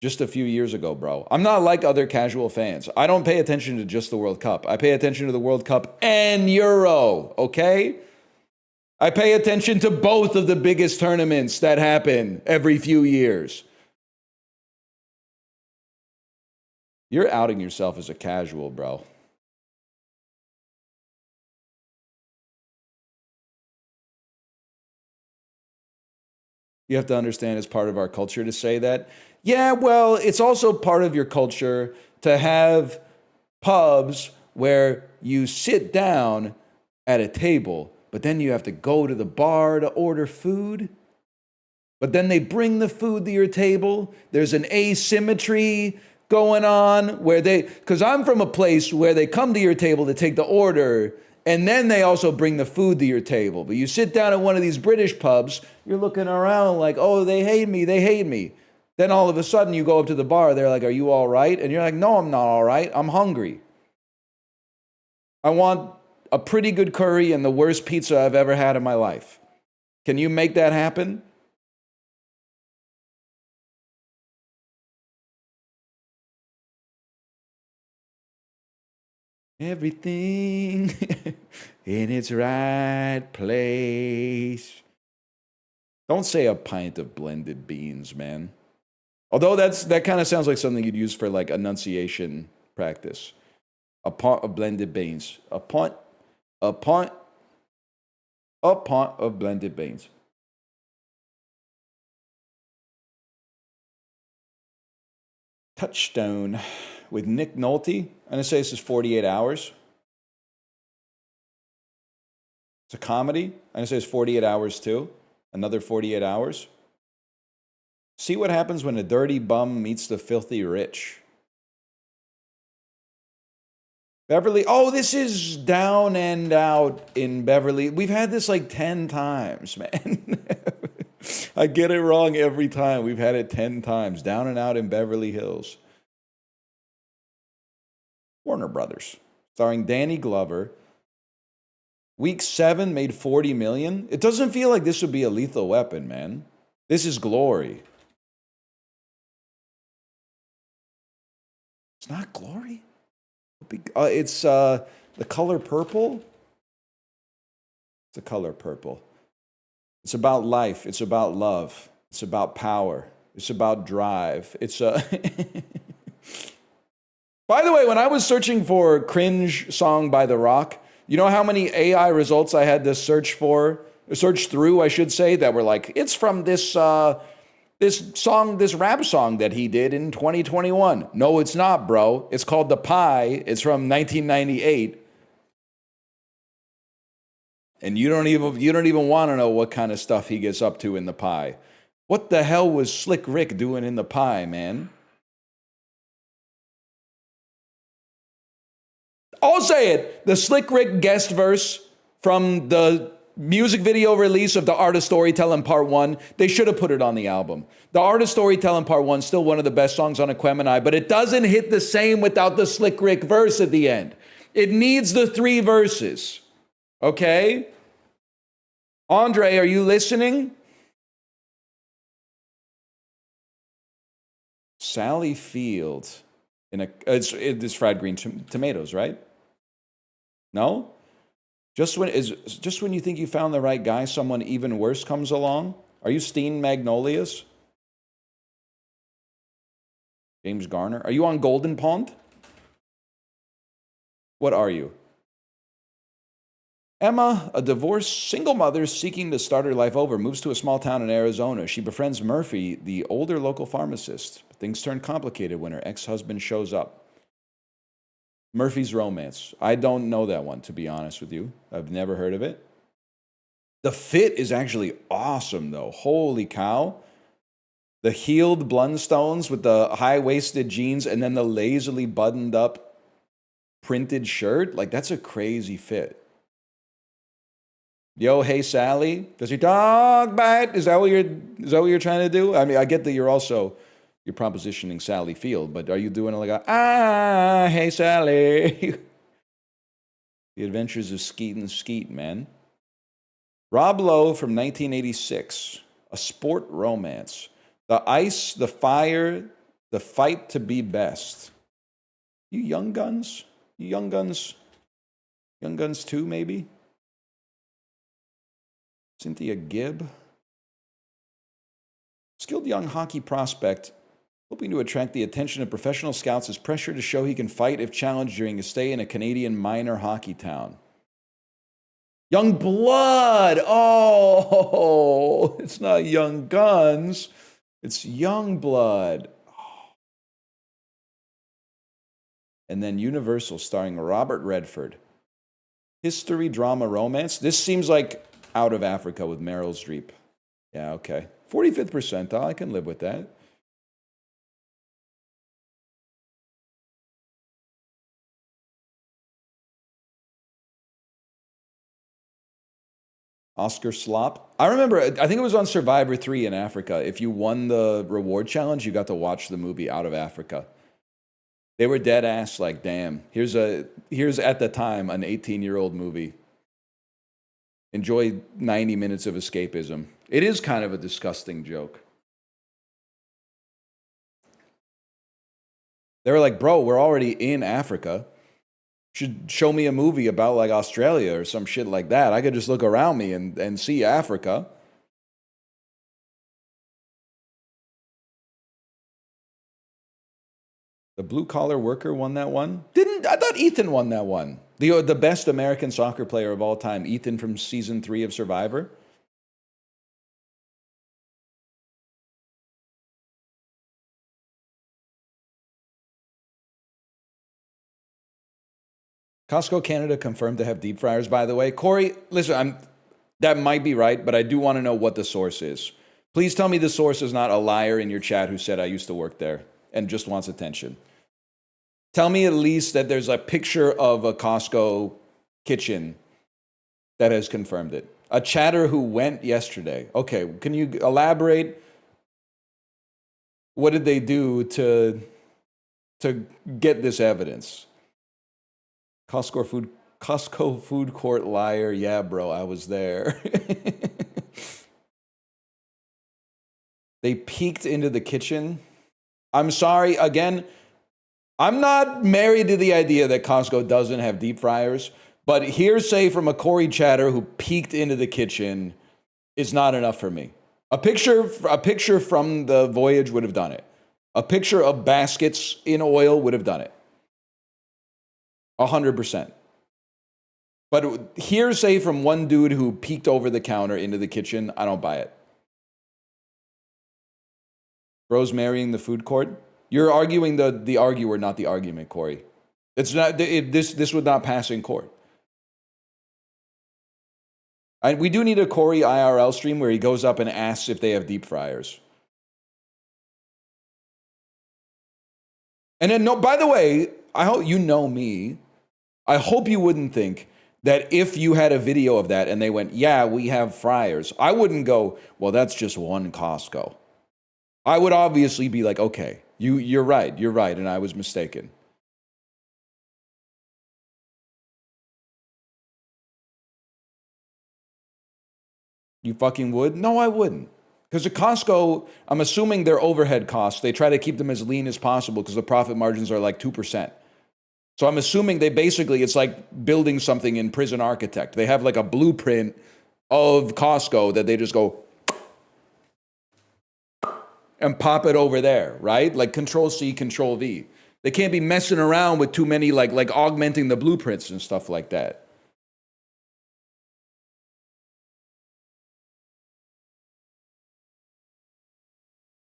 just a few years ago, bro. I'm not like other casual fans. I don't pay attention to just the World Cup. I pay attention to the World Cup and Euro, okay? I pay attention to both of the biggest tournaments that happen every few years. You're outing yourself as a casual, bro. You have to understand it's part of our culture to say that. Yeah, well, it's also part of your culture to have pubs where you sit down at a table, but then you have to go to the bar to order food. But then they bring the food to your table. There's an asymmetry going on where because I'm from a place where they come to your table to take the order, and then they also bring the food to your table. But you sit down at one of these British pubs, you're looking around like, oh, they hate me, they hate me. Then all of a sudden you go up to the bar, they're like, are you all right? And you're like, no, I'm not all right, I'm hungry. I want a pretty good curry and the worst pizza I've ever had in my life. Can you make that happen? Everything in its right place. Don't say a pint of blended beans, man. Although that kind of sounds like something you'd use for like enunciation practice. A pint of blended beans. A pint of blended beans. Touchstone with Nick Nolte. I'm going to say this is 48 hours. It's a comedy. I'm going to say it's 48 hours too. Another 48 hours. See what happens when a dirty bum meets the filthy rich. Beverly. Oh, this is Down and Out in Beverly. We've had this like 10 times, man. I get it wrong every time. We've had it 10 times. Down and Out in Beverly Hills. Warner Brothers, starring Danny Glover. Week 7 made $40 million. It doesn't feel like this would be a Lethal Weapon, man. This is Glory. It's not Glory? It's the color purple. It's the color purple. It's about life. It's about love. It's about power. It's about drive. It's a... By the way, when I was searching for cringe song by The Rock, you know how many AI results I had to search through, I should say, that were like, it's from this rap song that he did in 2021. No, it's not, bro. It's called The Pie. It's from 1998. And you don't even want to know what kind of stuff he gets up to in The Pie. What the hell was Slick Rick doing in The Pie, man? I'll say it. The Slick Rick guest verse from the music video release of The Art of Storytelling Part 1, they should have put it on the album. The Art of Storytelling Part 1 is still one of the best songs on Aquemini, but it doesn't hit the same without the Slick Rick verse at the end. It needs the 3 verses. Okay? Andre, are you listening? Sally Field. It's fried green tomatoes, right? No? Just when you think you found the right guy, someone even worse comes along? Are you Steen Magnolias? James Garner? Are you on Golden Pond? What are you? Emma, a divorced single mother seeking to start her life over, moves to a small town in Arizona. She befriends Murphy, the older local pharmacist. Things turn complicated when her ex-husband shows up. Murphy's Romance. I don't know that one, to be honest with you. I've never heard of it. The fit is actually awesome, though. Holy cow. The heeled Blundstones with the high-waisted jeans and then the lazily buttoned up printed shirt. Like, that's a crazy fit. Yo, hey Sally, does your dog bite? Is that what you're trying to do? I mean, I get that you're propositioning Sally Field, but are you doing it like hey Sally? The Adventures of Skeet and Skeet, man. Rob Lowe from 1986, a sport romance. The ice, the fire, the fight to be best. You young guns? You young guns? Young Guns 2, maybe? Cynthia Gibb. Skilled young hockey prospect, hoping to attract the attention of professional scouts is pressured to show he can fight if challenged during a stay in a Canadian minor hockey town. Young Blood! Oh, it's not Young Guns. It's Young Blood. And then Universal starring Robert Redford. History, drama, romance. This seems like Out of Africa with Meryl Streep. Yeah, okay. 45th percentile. I can live with that. Oscar Slop. I remember, I think it was on Survivor 3 in Africa. If you won the reward challenge, you got to watch the movie Out of Africa. They were dead ass like, damn, here's at the time an 18-year-old movie. Enjoy 90 minutes of escapism. It is kind of a disgusting joke. They were like, bro, we're already in Africa. Should show me a movie about like Australia or some shit like that. I could just look around me and see Africa. The blue collar worker won that one. I thought Ethan won that one. The best American soccer player of all time, Ethan from season 3 of Survivor. Costco Canada confirmed to have deep fryers, by the way. Corey, listen, that might be right, but I do want to know what the source is. Please tell me the source is not a liar in your chat who said I used to work there and just wants attention. Tell me at least that there's a picture of a Costco kitchen that has confirmed it. A chatter who went yesterday. Okay, can you elaborate? What did they do to get this evidence? Costco food court liar. Yeah, bro, I was there. They peeked into the kitchen. I'm sorry, again, I'm not married to the idea that Costco doesn't have deep fryers, but hearsay from a Corey chatter who peeked into the kitchen is not enough for me. A picture from the voyage would have done it. A picture of baskets in oil would have done it. 100%. But hearsay from one dude who peeked over the counter into the kitchen, I don't buy it. Bros marrying the food court? You're arguing the arguer, not the argument, Corey. It's not this would not pass in court. We do need a Corey IRL stream where he goes up and asks if they have deep fryers. And then, no, by the way, I hope you know me. I hope you wouldn't think that if you had a video of that and they went, yeah, we have fryers, I wouldn't go, well, that's just one Costco. I would obviously be like, okay, you're right, and I was mistaken. You fucking would? No, I wouldn't. Because at Costco, I'm assuming their overhead costs, they try to keep them as lean as possible because the profit margins are like 2%. So I'm assuming it's like building something in Prison Architect. They have like a blueprint of Costco that they just go and pop it over there, right? Like Control C, Control V. They can't be messing around with too many, like augmenting the blueprints and stuff like that.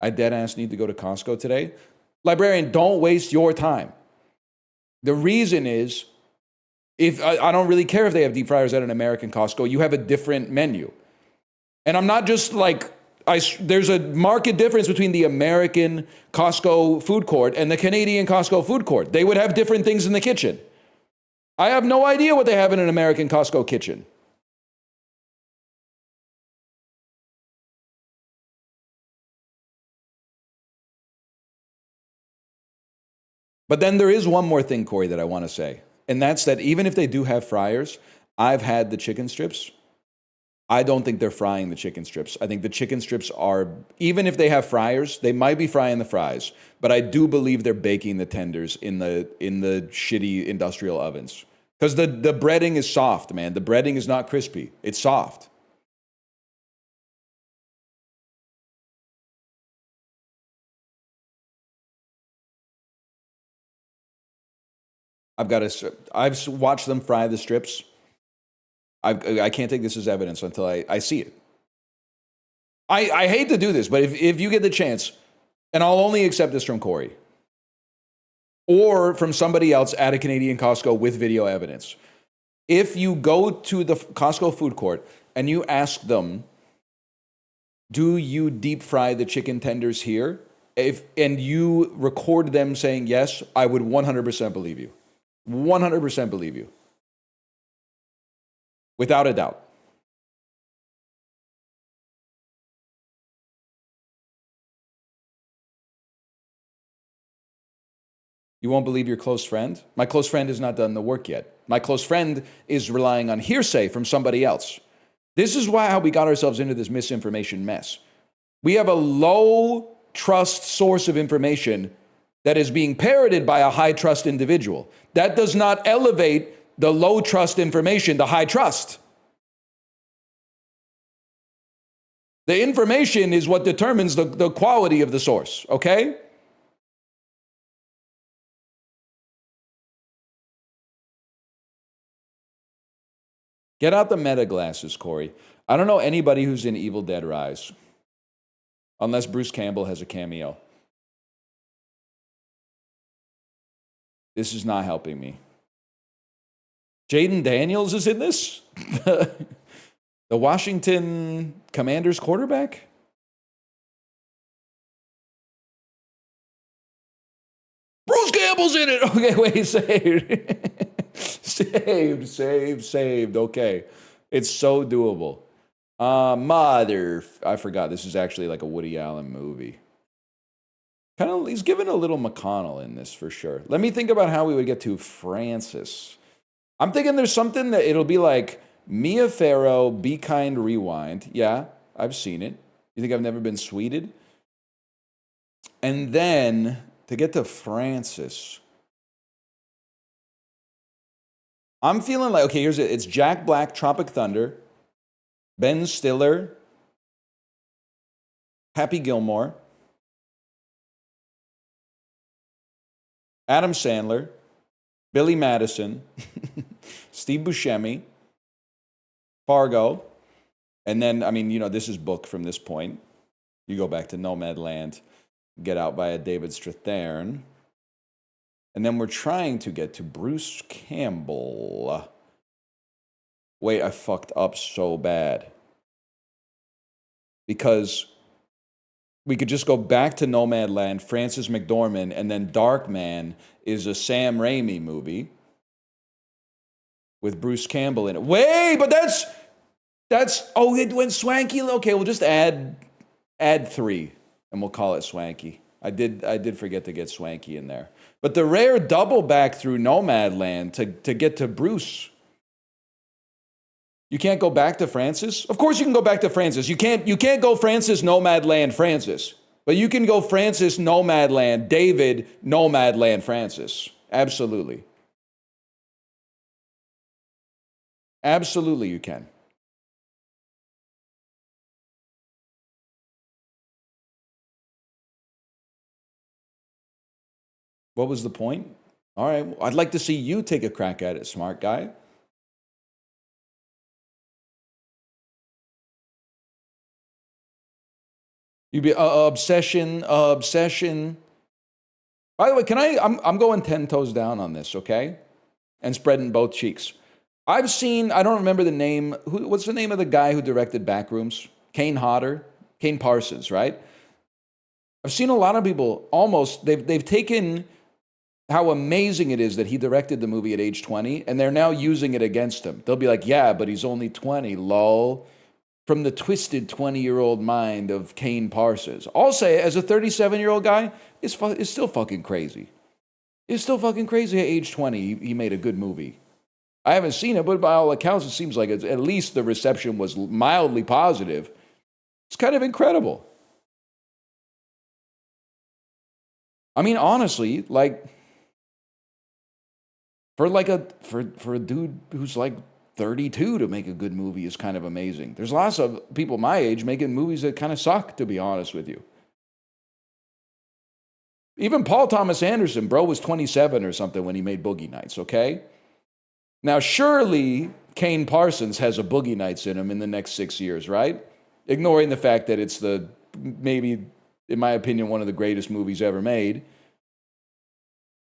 I deadass need to go to Costco today. Librarian, don't waste your time. The reason is, if I don't really care if they have deep fryers at an American Costco, you have a different menu. And I'm not just like, there's a marked difference between the American Costco food court and the Canadian Costco food court. They would have different things in the kitchen. I have no idea what they have in an American Costco kitchen. But then there is one more thing, Corey, that I want to say. And that's that even if they do have fryers, I've had the chicken strips. I don't think they're frying the chicken strips. I think the chicken strips are, even if they have fryers, they might be frying the fries. But I do believe they're baking the tenders in the shitty industrial ovens. Because the breading is soft, man. The breading is not crispy. It's soft. I've watched them fry the strips. I can't take this as evidence until I see it. I hate to do this, but if you get the chance, and I'll only accept this from Corey, or from somebody else at a Canadian Costco with video evidence. If you go to the Costco food court and you ask them, do you deep fry the chicken tenders here? And you record them saying yes, I would 100% believe you. 100% believe you. Without a doubt. You won't believe your close friend? My close friend has not done the work yet. My close friend is relying on hearsay from somebody else. This is how we got ourselves into this misinformation mess. We have a low trust source of information that is being parroted by a high trust individual. That does not elevate the low trust information to high trust. The information is what determines the quality of the source, okay? Get out the meta glasses, Corey. I don't know anybody who's in Evil Dead Rise. Unless Bruce Campbell has a cameo. This is not helping me. Jaden Daniels is in this? The Washington Commanders quarterback? Bruce Campbell's in it! Okay, wait, saved. Okay. It's so doable. I forgot. This is actually like a Woody Allen movie. He's given a little McConnell in this for sure. Let me think about how we would get to Francis. I'm thinking there's something that it'll be like Mia Farrow, Be Kind, Rewind. Yeah, I've seen it. You think I've never been sweeted? And then to get to Francis, I'm feeling like, okay, here's it. It's Jack Black, Tropic Thunder, Ben Stiller, Happy Gilmore, Adam Sandler, Billy Madison, Steve Buscemi, Fargo, and then, this is booked from this point. You go back to Nomadland, Get Out by a David Strathairn. And then we're trying to get to Bruce Campbell. Wait, I fucked up so bad. Because we could just go back to Nomadland, Frances McDormand, and then Darkman is a Sam Raimi movie with Bruce Campbell in it. Wait, but it went swanky. Okay, we'll just add 3, and we'll call it swanky. I did forget to get swanky in there. But the rare double back through Nomadland to get to Bruce. You can't go back to Francis? Of course you can go back to Francis. You can't go Francis, Nomadland, Francis. But you can go Francis, Nomadland, David, Nomadland, Francis. Absolutely. Absolutely you can. What was the point? All right, I'd like to see you take a crack at it, smart guy. You'd be obsession. By the way, I'm going 10 toes down on this, okay? And spreading both cheeks. I've seen, I don't remember the name. What's the name of the guy who directed Backrooms? Kane Parsons, right? I've seen a lot of people they've taken how amazing it is that he directed the movie at age 20, and they're now using it against him. They'll be like, yeah, but he's only 20, lol. From the twisted 20-year-old mind of Kane Parsons. I'll say, as a 37-year-old guy, it's still fucking crazy. It's still fucking crazy at age 20 he made a good movie. I haven't seen it, but by all accounts, it seems like at least the reception was mildly positive. It's kind of incredible. I mean, honestly, like, for a dude who's like 32 to make a good movie is kind of amazing. There's lots of people my age making movies that kind of suck, to be honest with you. Even Paul Thomas Anderson, bro, was 27 or something when he made Boogie Nights, okay? Now, surely Kane Parsons has a Boogie Nights in him in the next 6 years, right? Ignoring the fact that it's maybe, in my opinion, one of the greatest movies ever made.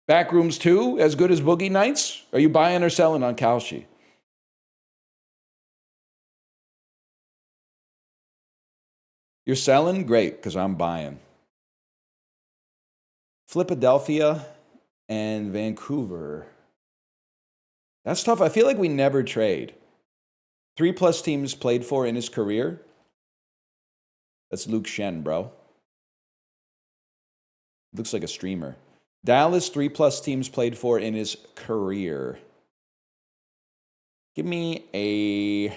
Backrooms 2, as good as Boogie Nights? Are you buying or selling on Kalshi? You're selling? Great, because I'm buying. Philadelphia and Vancouver. That's tough. I feel like we never trade. 3+ teams played for in his career. That's Luke Shen, bro. Looks like a streamer. Dallas, 3+ teams played for in his career. Give me a.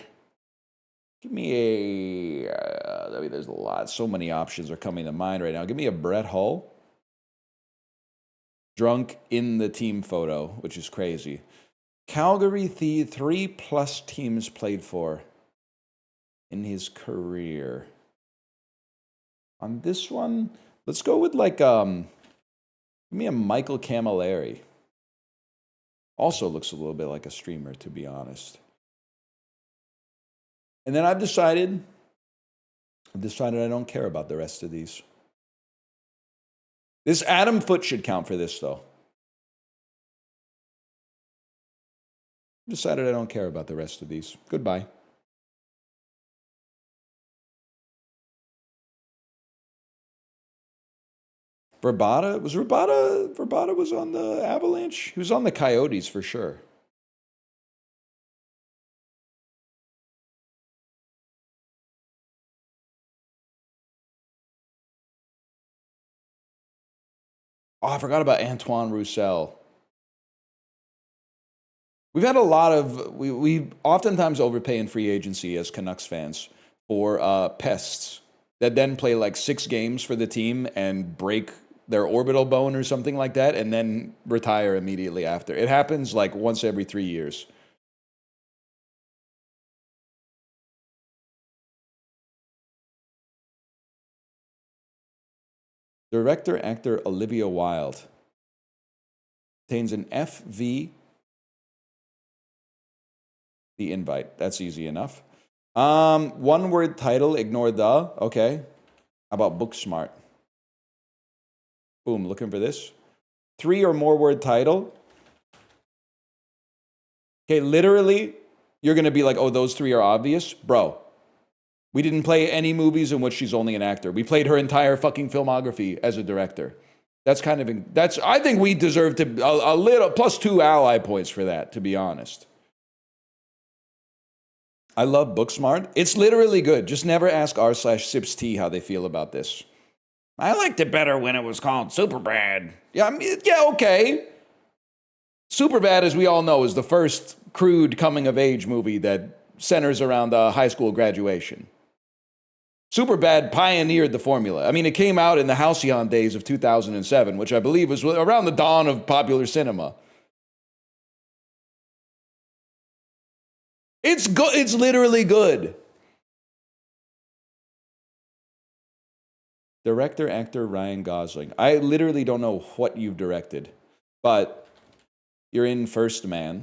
There's a lot. So many options are coming to mind right now. Give me a Brett Hull. Drunk in the team photo, which is crazy. Calgary, 3+ teams played for in his career. On this one, let's go with give me a Michael Camilleri. Also looks a little bit like a streamer, to be honest. And then I've decided I don't care about the rest of these. This Adam Foote should count for this, though. I've decided I don't care about the rest of these. Goodbye. Verbata was on the Avalanche? He was on the Coyotes for sure. Oh, I forgot about Antoine Roussel. We've had a lot of, we oftentimes overpay in free agency as Canucks fans for pests that then play like 6 games for the team and break their orbital bone or something like that and then retire immediately after. It happens like once every 3 years. Director, actor Olivia Wilde. Contains an FV. The invite. That's easy enough. One word title, ignore the. Okay. How about Booksmart? Boom, looking for this. 3 or more word title. Okay, literally, you're going to be like, oh, those 3 are obvious? Bro, we didn't play any movies in which she's only an actor. We played her entire fucking filmography as a director. That's kind of, I think we deserve to, a little, +2 ally points for that, to be honest. I love Booksmart. It's literally good. Just never ask r/SipsT how they feel about this. I liked it better when it was called Superbad. Yeah, okay. Superbad, as we all know, is the first crude coming-of-age movie that centers around high school graduation. Superbad pioneered the formula. I mean, it came out in the halcyon days of 2007, which I believe was around the dawn of popular cinema. It's good. It's literally good. Director, actor Ryan Gosling. I literally don't know what you've directed, but you're in First Man,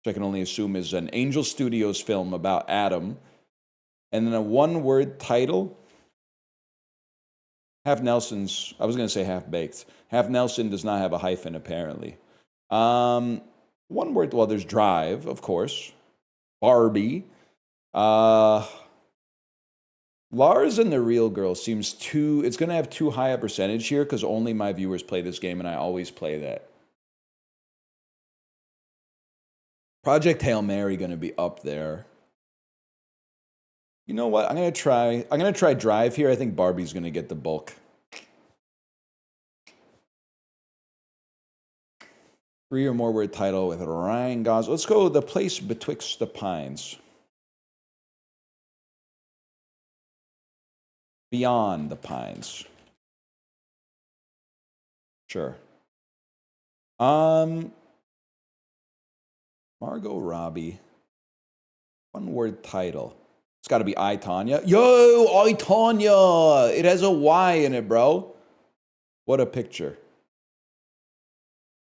which I can only assume is an Angel Studios film about Adam, and then a one-word title. Half Nelson's, I was going to say half baked. Half Nelson does not have a hyphen, apparently. One word, well, there's drive, of course. Barbie. Lars and the Real Girl seems too, it's going to have too high a percentage here because only my viewers play this game and I always play that. Project Hail Mary going to be up there. You know what? I'm going to try drive here. I think Barbie's going to get the bulk. 3 or more word title with Ryan Gosling. Let's go The Place Betwixt the Pines. Beyond the Pines. Sure. Margot Robbie. One word title. It's got to be I, Tonya. Yo, I, Tonya. It has a Y in it, bro. What a picture.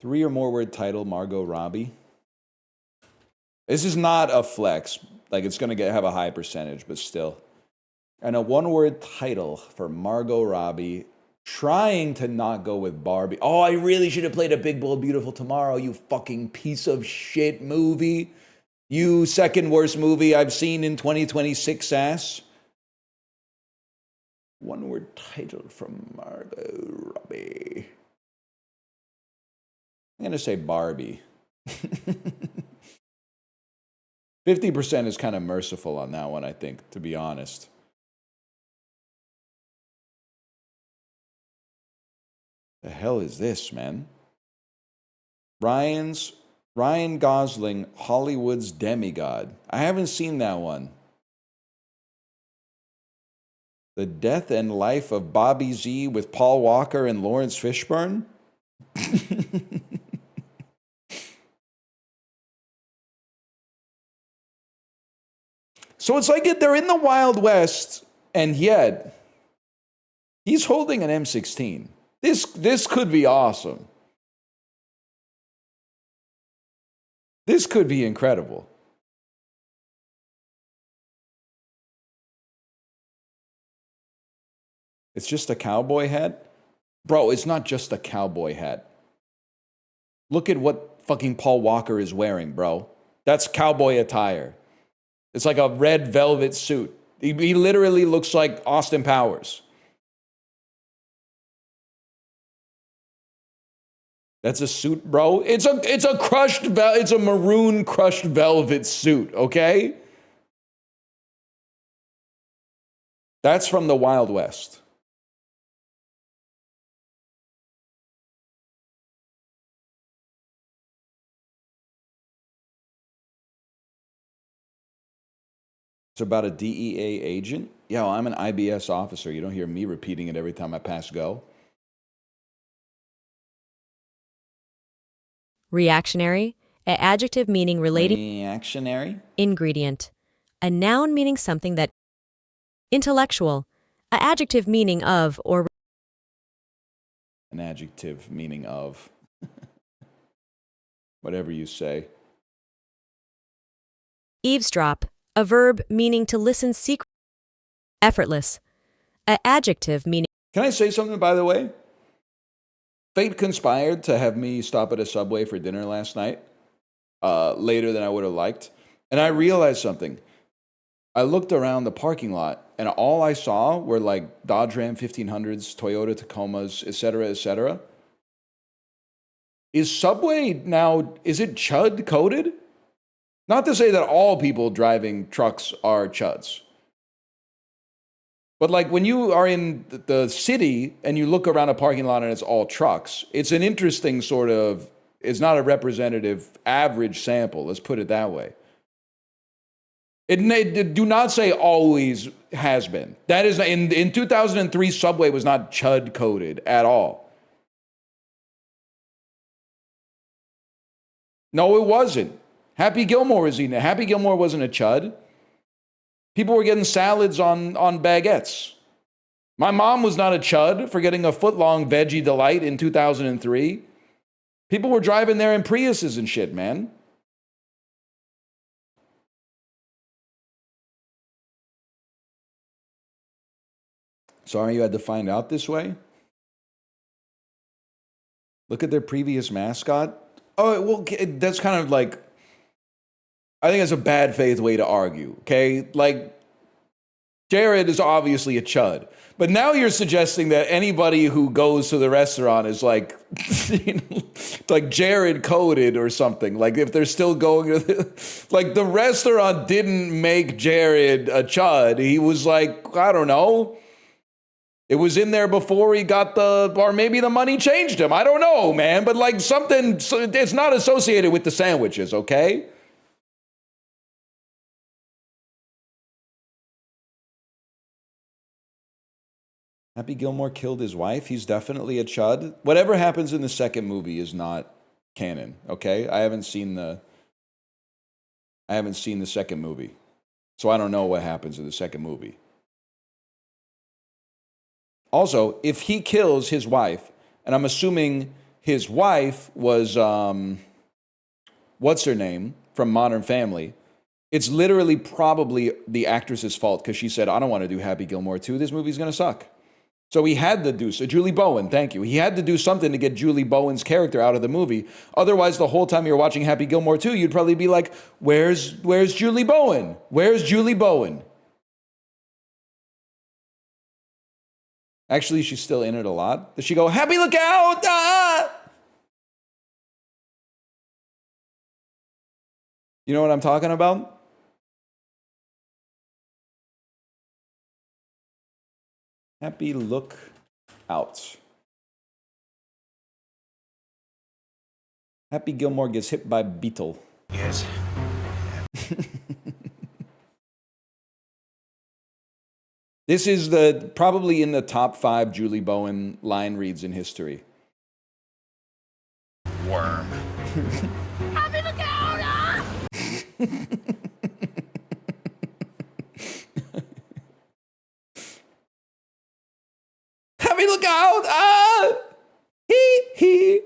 3 or more word title, Margot Robbie. This is not a flex. Like, it's going to have a high percentage, but still. And a one-word title for Margot Robbie, trying to not go with Barbie. Oh, I really should have played A Big Bold Beautiful Tomorrow, you fucking piece of shit movie. You second worst movie I've seen in 2026, ass. One-word title from Margot Robbie. I'm going to say Barbie. 50% is kind of merciful on that one, I think, to be honest. The hell is this, man? Ryan Gosling, Hollywood's Demigod. I haven't seen that one. The Death and Life of Bobby Z with Paul Walker and Lawrence Fishburne? So it's like they're in the Wild West, and yet he's holding an M16. This could be awesome. This could be incredible. It's just a cowboy hat? Bro, it's not just a cowboy hat. Look at what fucking Paul Walker is wearing, bro. That's cowboy attire. It's like a red velvet suit. He literally looks like Austin Powers. That's a suit, bro. It's a maroon crushed velvet suit, okay? That's from the Wild West. It's about a DEA agent. Yo, I'm an IBS officer. You don't hear me repeating it every time I pass go. Reactionary, an adjective meaning relating. Reactionary? Ingredient, a noun meaning something that. Intellectual, an adjective meaning of or. An adjective meaning of. Whatever you say. Eavesdrop, a verb meaning to listen secretly. Effortless, an adjective meaning. Can I say something, by the way? Fate conspired to have me stop at a Subway for dinner last night, later than I would have liked. And I realized something. I looked around the parking lot, and all I saw were like Dodge Ram 1500s, Toyota Tacomas, etc., etc. Is Subway now, is it chud coded? Not to say that all people driving trucks are chuds. But like when you are in the city and you look around a parking lot and it's all trucks, it's an interesting sort of, it's not a representative average sample, let's put it that way. It do not say always has been. That is, in 2003, Subway was not chud coded at all. No, it wasn't. Happy Gilmore was eating it. Happy Gilmore wasn't a chud. People were getting salads on baguettes. My mom was not a chud for getting a foot-long veggie delight in 2003. People were driving there in Priuses and shit, man. Sorry you had to find out this way? Look at their previous mascot. Oh, well, that's kind of like, I think that's a bad faith way to argue, okay? Like, Jared is obviously a chud. But now you're suggesting that anybody who goes to the restaurant is like, like Jared coded or something. Like if they're still going to like the restaurant didn't make Jared a chud. He was like, I don't know. It was in there before he got or maybe the money changed him. I don't know, man. But like something, it's not associated with the sandwiches, okay? Happy Gilmore killed his wife. He's definitely a chud. Whatever happens in the second movie is not canon, okay? I haven't seen the second movie. So I don't know what happens in the second movie. Also, if he kills his wife, and I'm assuming his wife was what's her name from Modern Family, it's literally probably the actress's fault because she said, I don't want to do Happy Gilmore 2. This movie's going to suck. So he had to do so. Julie Bowen, thank you. He had to do something to get Julie Bowen's character out of the movie. Otherwise, the whole time you're watching Happy Gilmore 2, you'd probably be like, where's Julie Bowen? Where's Julie Bowen? Actually, she's still in it a lot. Does she go, Happy look out? Ah! You know what I'm talking about? Happy look out. Happy Gilmore gets hit by beetle. Yes. This is probably in the top 5 Julie Bowen line reads in history. Worm. Happy look out! Ah! Happy look out! Ah! Hee.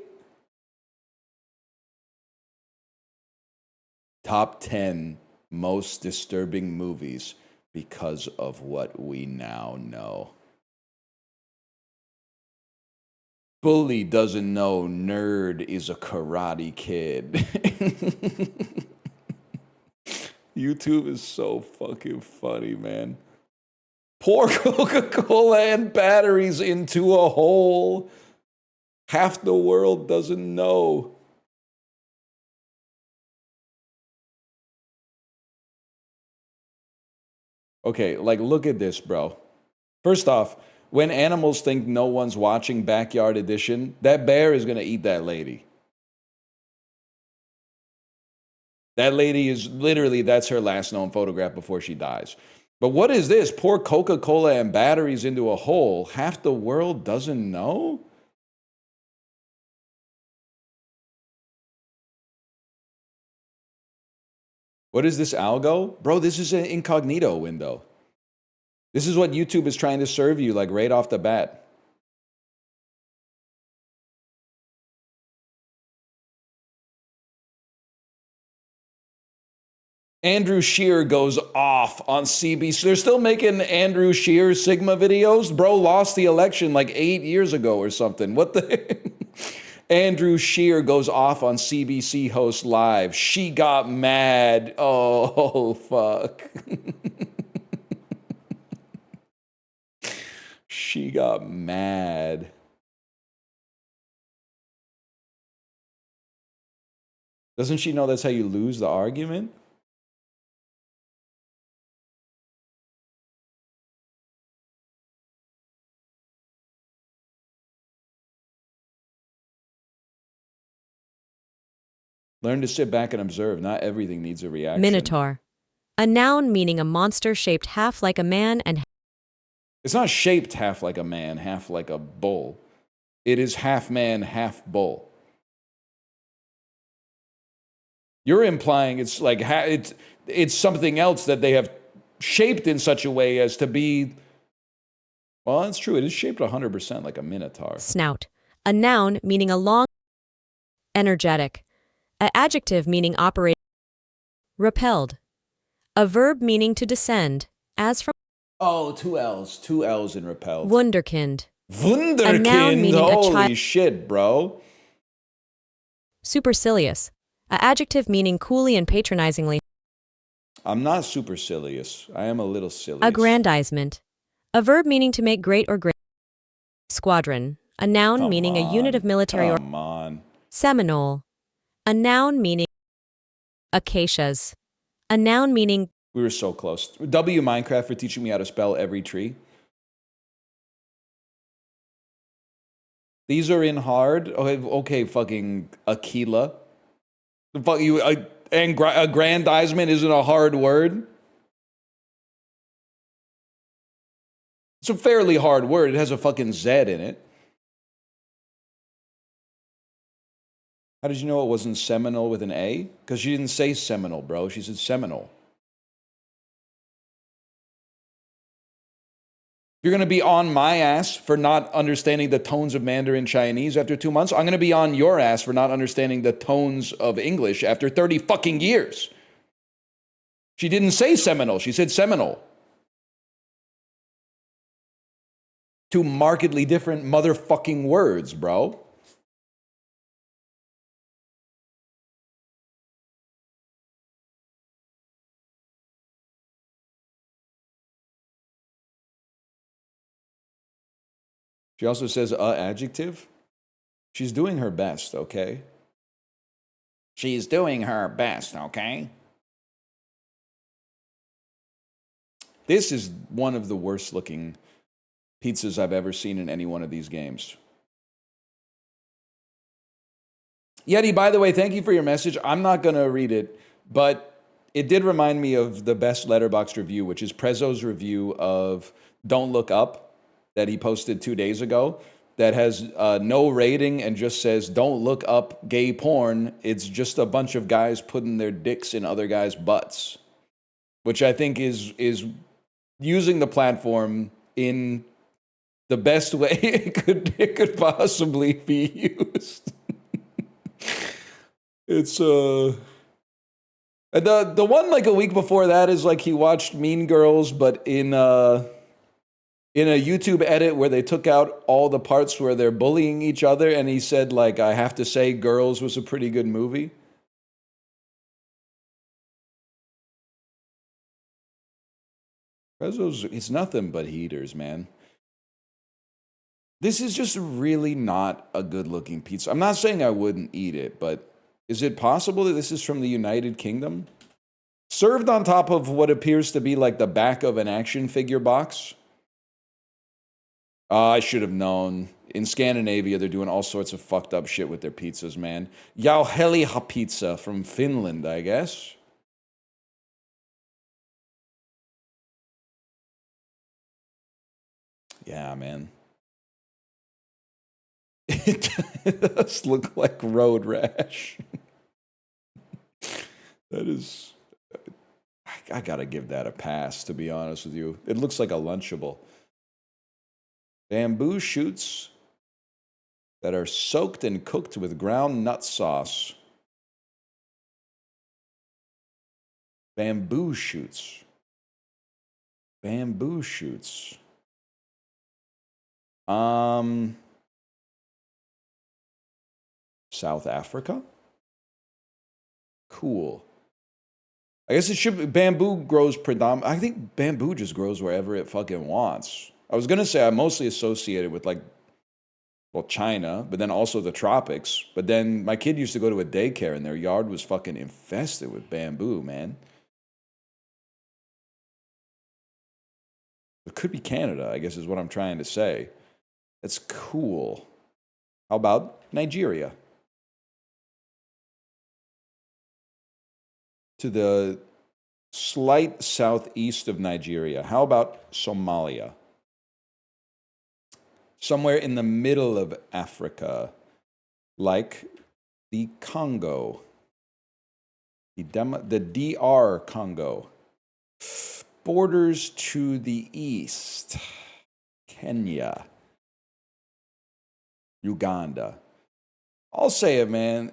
Top 10 most disturbing movies because of what we now know. Bully doesn't know nerd is a karate kid. YouTube is so fucking funny, man. Pour Coca-Cola and batteries into a hole. Half the world doesn't know. Okay, like, look at this, bro. First off, when animals think no one's watching Backyard Edition, that bear is going to eat that lady. That lady is literally, that's her last known photograph before she dies. But what is this? Pour Coca-Cola and batteries into a hole. Half the world doesn't know? What is this algo? Bro, this is an incognito window. This is what YouTube is trying to serve you, like right off the bat. Andrew Scheer goes off on CBC. They're still making Andrew Scheer Sigma videos. Bro lost the election like 8 years ago or something. What the... Andrew Scheer goes off on CBC host live. She got mad. Oh, fuck. She got mad. Doesn't she know that's how you lose the argument? Learn to sit back and observe. Not everything needs a reaction. Minotaur. A noun meaning a monster shaped half like a man and It's not shaped half like a man, half like a bull. It is half man, half bull. You're implying it's like it's something else that they have shaped in such a way as to be. Well, that's true. It is shaped 100% like a minotaur. snout. A noun meaning a long, energetic. An adjective meaning operate. Repelled. A verb meaning to descend, as from. Oh, two L's in repelled. Wunderkind. Wunderkind. A noun meaning a Holy child. shit, bro. Supercilious. A adjective meaning coolly and patronizingly. I'm not supercilious. I am a little silly. Aggrandizement. A verb meaning to make great or great. Squadron. A noun meaning a unit of military or. Come on. Seminole. A noun meaning. Acacias. A noun meaning. We were so close. W Minecraft for teaching me how to spell every tree. These are in hard. Okay, fucking Aquila. The fuck you. Aggrandizement isn't a hard word. It's a fairly hard word. It has a fucking Z in it. How did you know it wasn't Seminole with an A? Because she didn't say Seminole, bro. She said Seminole. You're going to be on my ass for not understanding the tones of Mandarin Chinese after 2 months. I'm going to be on your ass for not understanding the tones of English after 30 fucking years. She didn't say Seminole. She said Seminole. Two markedly different motherfucking words, bro. She also says adjective. She's doing her best, okay? She's doing her best, okay? This is one of the worst looking pizzas I've ever seen in any one of these games. Yeti, by the way, thank you for your message. I'm not going to read it, but it did remind me of the best Letterboxd review, which is Prezzo's review of Don't Look Up that he posted 2 days ago that has no rating and just says, don't look up gay porn. It's just a bunch of guys putting their dicks in other guys' butts, which I think is using the platform in the best way it could possibly be used. It's and the one like a week before that is like he watched Mean Girls, but in a YouTube edit where they took out all the parts where they're bullying each other, and he said like, I have to say Girls was a pretty good movie. It's nothing but heaters, man. This is just really not a good-looking pizza. I'm not saying I wouldn't eat it, but is it possible that this is from the United Kingdom? Served on top of what appears to be like the back of an action figure box. I should have known. In Scandinavia, they're doing all sorts of fucked up shit with their pizzas, man. Jauheliha pizza from Finland, I guess. Yeah, man. It does look like road rash. That is... I gotta give that a pass, to be honest with you. It looks like a Lunchable. Bamboo shoots that are soaked and cooked with ground nut sauce. Bamboo shoots. Bamboo shoots. South Africa? Cool. I guess it should be, bamboo grows predominantly. I think bamboo just grows wherever it fucking wants. I was going to say I'm mostly associated with like, well, China, but then also the tropics. But then my kid used to go to a daycare and their yard was fucking infested with bamboo, man. It could be Canada, I guess is what I'm trying to say. That's cool. How about Nigeria? To the slight southeast of Nigeria. How about Somalia? Somewhere in the middle of Africa, like the Congo, the DR Congo. Borders to the east, Kenya, Uganda. I'll say it, man.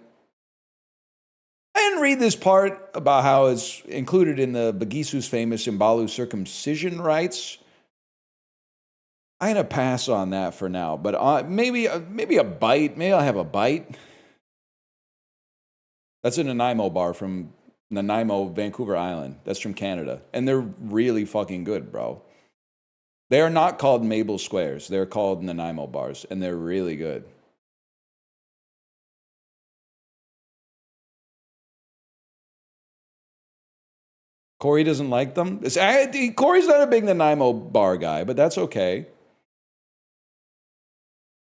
I didn't read this part about how it's included in the Bagisu's famous Imbalu circumcision rites, I'm gonna pass on that for now, but maybe a bite. Maybe I'll have a bite. That's a Nanaimo bar from Nanaimo, Vancouver Island. That's from Canada, and they're really fucking good, bro. They are not called Mabel Squares. They're called Nanaimo bars, and they're really good. Corey doesn't like them. Corey's not a big Nanaimo bar guy, but that's okay.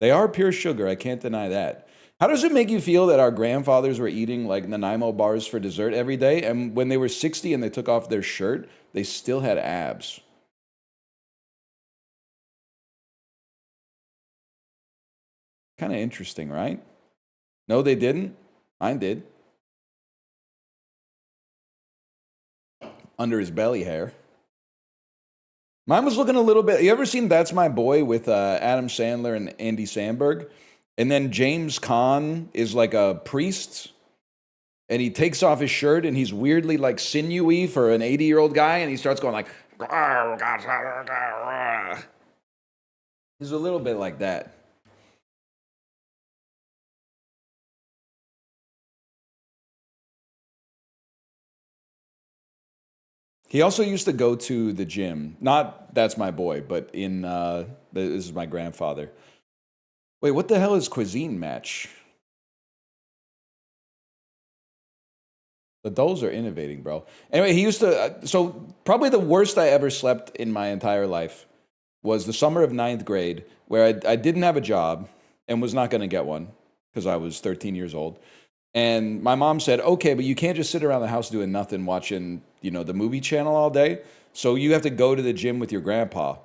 They are pure sugar. I can't deny that. How does it make you feel that our grandfathers were eating like Nanaimo bars for dessert every day, and when they were 60 and they took off their shirt, they still had abs? Kind of interesting, right? No, they didn't. Mine did. Under his belly hair. Mine was looking a little bit. You ever seen That's My Boy with Adam Sandler and Andy Samberg? And then James Caan is like a priest, and he takes off his shirt, and he's weirdly like sinewy for an 80-year-old guy, and he starts going like, he's a little bit like that. He also used to go to the gym. Not That's My Boy, but in this is my grandfather. Wait, what the hell is cuisine match? The dolls are innovating, bro. Anyway, he used to. So probably the worst I ever slept in my entire life was the summer of 9th grade, where I didn't have a job and was not going to get one because I was 13 years old. And my mom said, okay, but you can't just sit around the house doing nothing, watching, the movie channel all day. So you have to go to the gym with your grandpa.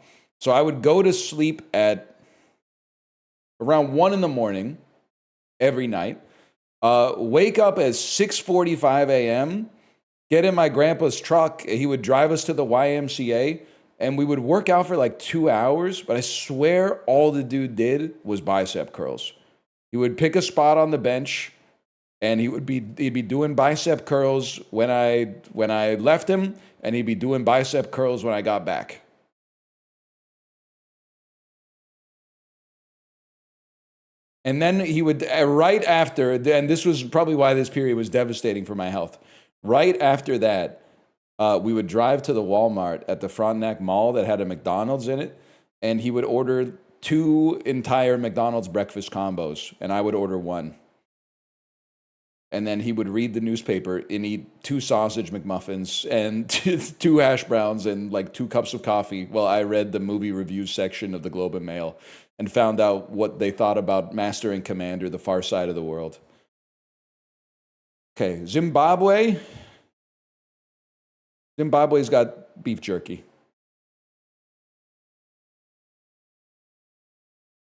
So I would go to sleep at around 1 in the morning every night, wake up at 6:45 a.m., get in my grandpa's truck. He would drive us to the YMCA, and we would work out for like 2 hours. But I swear all the dude did was bicep curls. He would pick a spot on the bench, and he'd be doing bicep curls when I left him, and he'd be doing bicep curls when I got back. And then he would, right after, and this was probably why this period was devastating for my health. Right after that, we would drive to the Walmart at the Frontenac Mall that had a McDonald's in it, and he would order 2 entire McDonald's breakfast combos, and I would order 1. And then he would read the newspaper and eat 2 sausage McMuffins and 2 hash browns and like 2 cups of coffee while I read the movie reviews section of the Globe and Mail and found out what they thought about Master and Commander, The Far Side of the World. Okay, Zimbabwe. Zimbabwe's got beef jerky.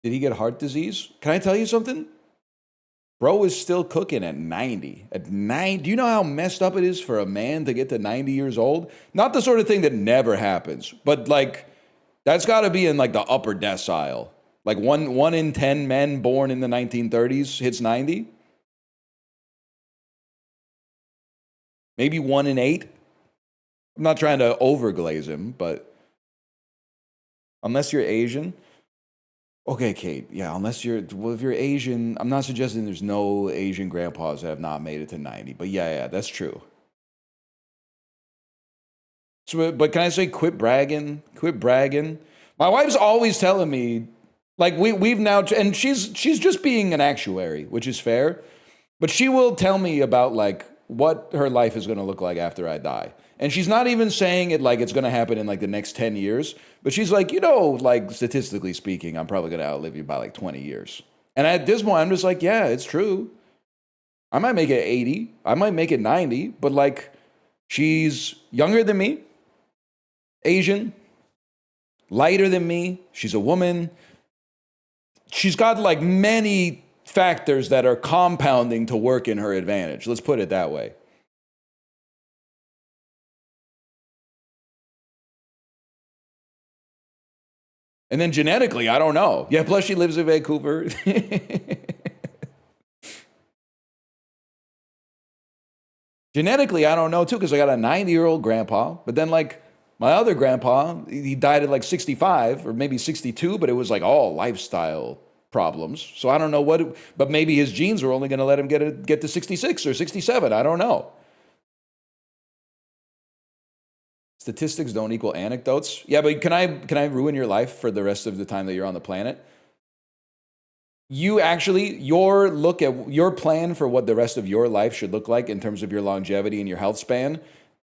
Did he get heart disease? Can I tell you something? Bro is still cooking at 90. At 9, do you know how messed up it is for a man to get to 90 years old? Not the sort of thing that never happens, but like that's got to be in like the upper decile. Like one in 10 men born in the 1930s hits 90. Maybe 1 in 8. I'm not trying to overglaze him, but unless you're Asian. Okay, Kate. Yeah, if you're Asian, I'm not suggesting there's no Asian grandpas that have not made it to 90. But yeah, that's true. So, but can I say quit bragging? Quit bragging. My wife's always telling me, like we've now, and she's just being an actuary, which is fair. But she will tell me about like what her life is going to look like after I die. And she's not even saying it like it's going to happen in like the next 10 years. But she's like, like statistically speaking, I'm probably going to outlive you by like 20 years. And at this point, I'm just like, yeah, it's true. I might make it 80. I might make it 90. But like, she's younger than me, Asian, lighter than me. She's a woman. She's got like many factors that are compounding to work in her advantage. Let's put it that way. And then genetically, I don't know. Yeah, plus she lives in Vancouver. Genetically, I don't know too, because I got a 90-year-old grandpa. But then, like, My other grandpa, he died at like 65 or maybe 62, but it was like all lifestyle problems. So I don't know what, but maybe his genes were only going to let him get to 66 or 67. I don't know. Statistics don't equal anecdotes. Yeah, but can I ruin your life for the rest of the time that you're on the planet? You actually, your plan for what the rest of your life should look like in terms of your longevity and your health span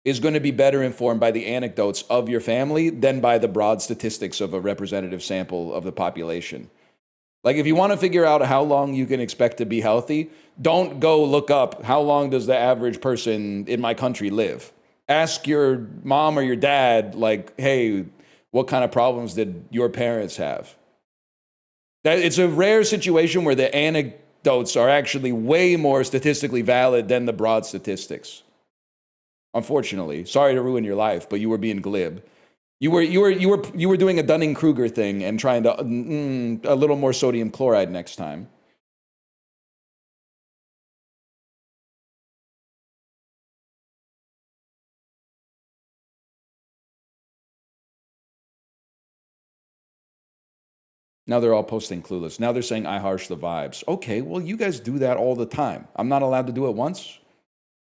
is going to be better informed by the anecdotes of your family than by the broad statistics of a representative sample of the population. Like, if you want to figure out how long you can expect to be healthy, don't go look up how long does the average person in my country live. Ask your mom or your dad, like, hey, what kind of problems did your parents have? It's a rare situation where the anecdotes are actually way more statistically valid than the broad statistics. Unfortunately, sorry to ruin your life, but you were being glib. You were doing a Dunning-Kruger thing and trying to a little more sodium chloride next time. Now they're all posting clueless. Now they're saying I harsh the vibes. Okay, well, you guys do that all the time. I'm not allowed to do it once.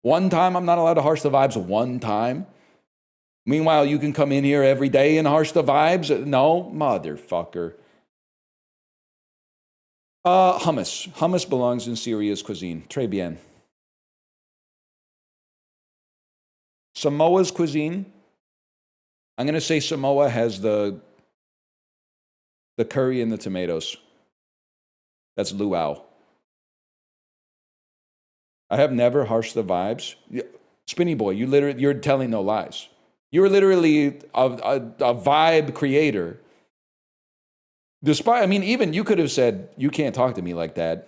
One time, I'm not allowed to harsh the vibes one time. Meanwhile, you can come in here every day and harsh the vibes. No, motherfucker. Hummus. Hummus belongs in Syria's cuisine. Très bien. Samoa's cuisine. I'm going to say Samoa has the curry and the tomatoes. That's luau. I have never harshed the vibes. Spinny boy, you're telling no lies. You're literally a vibe creator. Despite, I mean, even you could have said, you can't talk to me like that.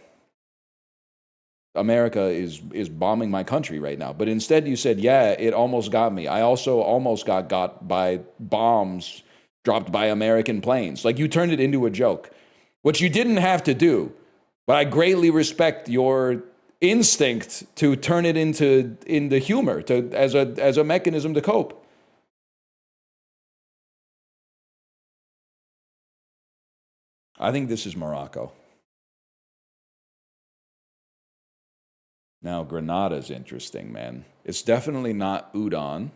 America is bombing my country right now. But instead you said, yeah, it almost got me. I also almost got by bombs dropped by American planes. Like, you turned it into a joke, which you didn't have to do. But I greatly respect your instinct to turn it into humor, as a mechanism to cope. I think this is Morocco. Now, Grenada's interesting, man. It's definitely not udon.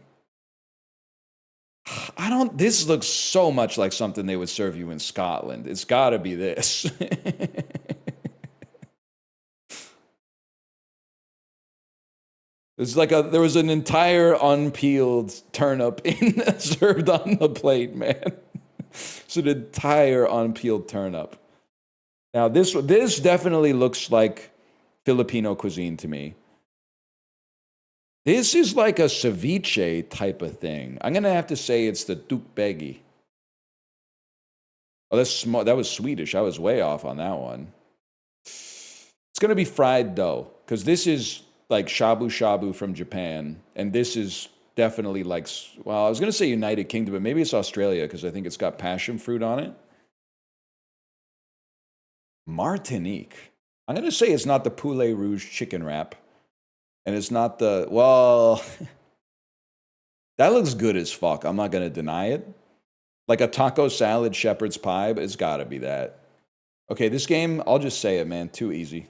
This looks so much like something they would serve you in Scotland. It's got to be this. It's like there was an entire unpeeled turnip served on the plate, man. It's an entire unpeeled turnip. Now, this definitely looks like Filipino cuisine to me. This is like a ceviche type of thing. I'm going to have to say it's the tukbegi. Oh, that was Swedish. I was way off on that one. It's going to be fried dough, because this is like shabu shabu from Japan, and this is definitely like, well, I was going to say United Kingdom, but maybe it's Australia, because I think it's got passion fruit on it. Martinique. I'm going to say it's not the poulet rouge chicken wrap. And it's not well, that looks good as fuck. I'm not going to deny it. Like a taco salad shepherd's pie, but it's got to be that. Okay, this game, I'll just say it, man. Too easy.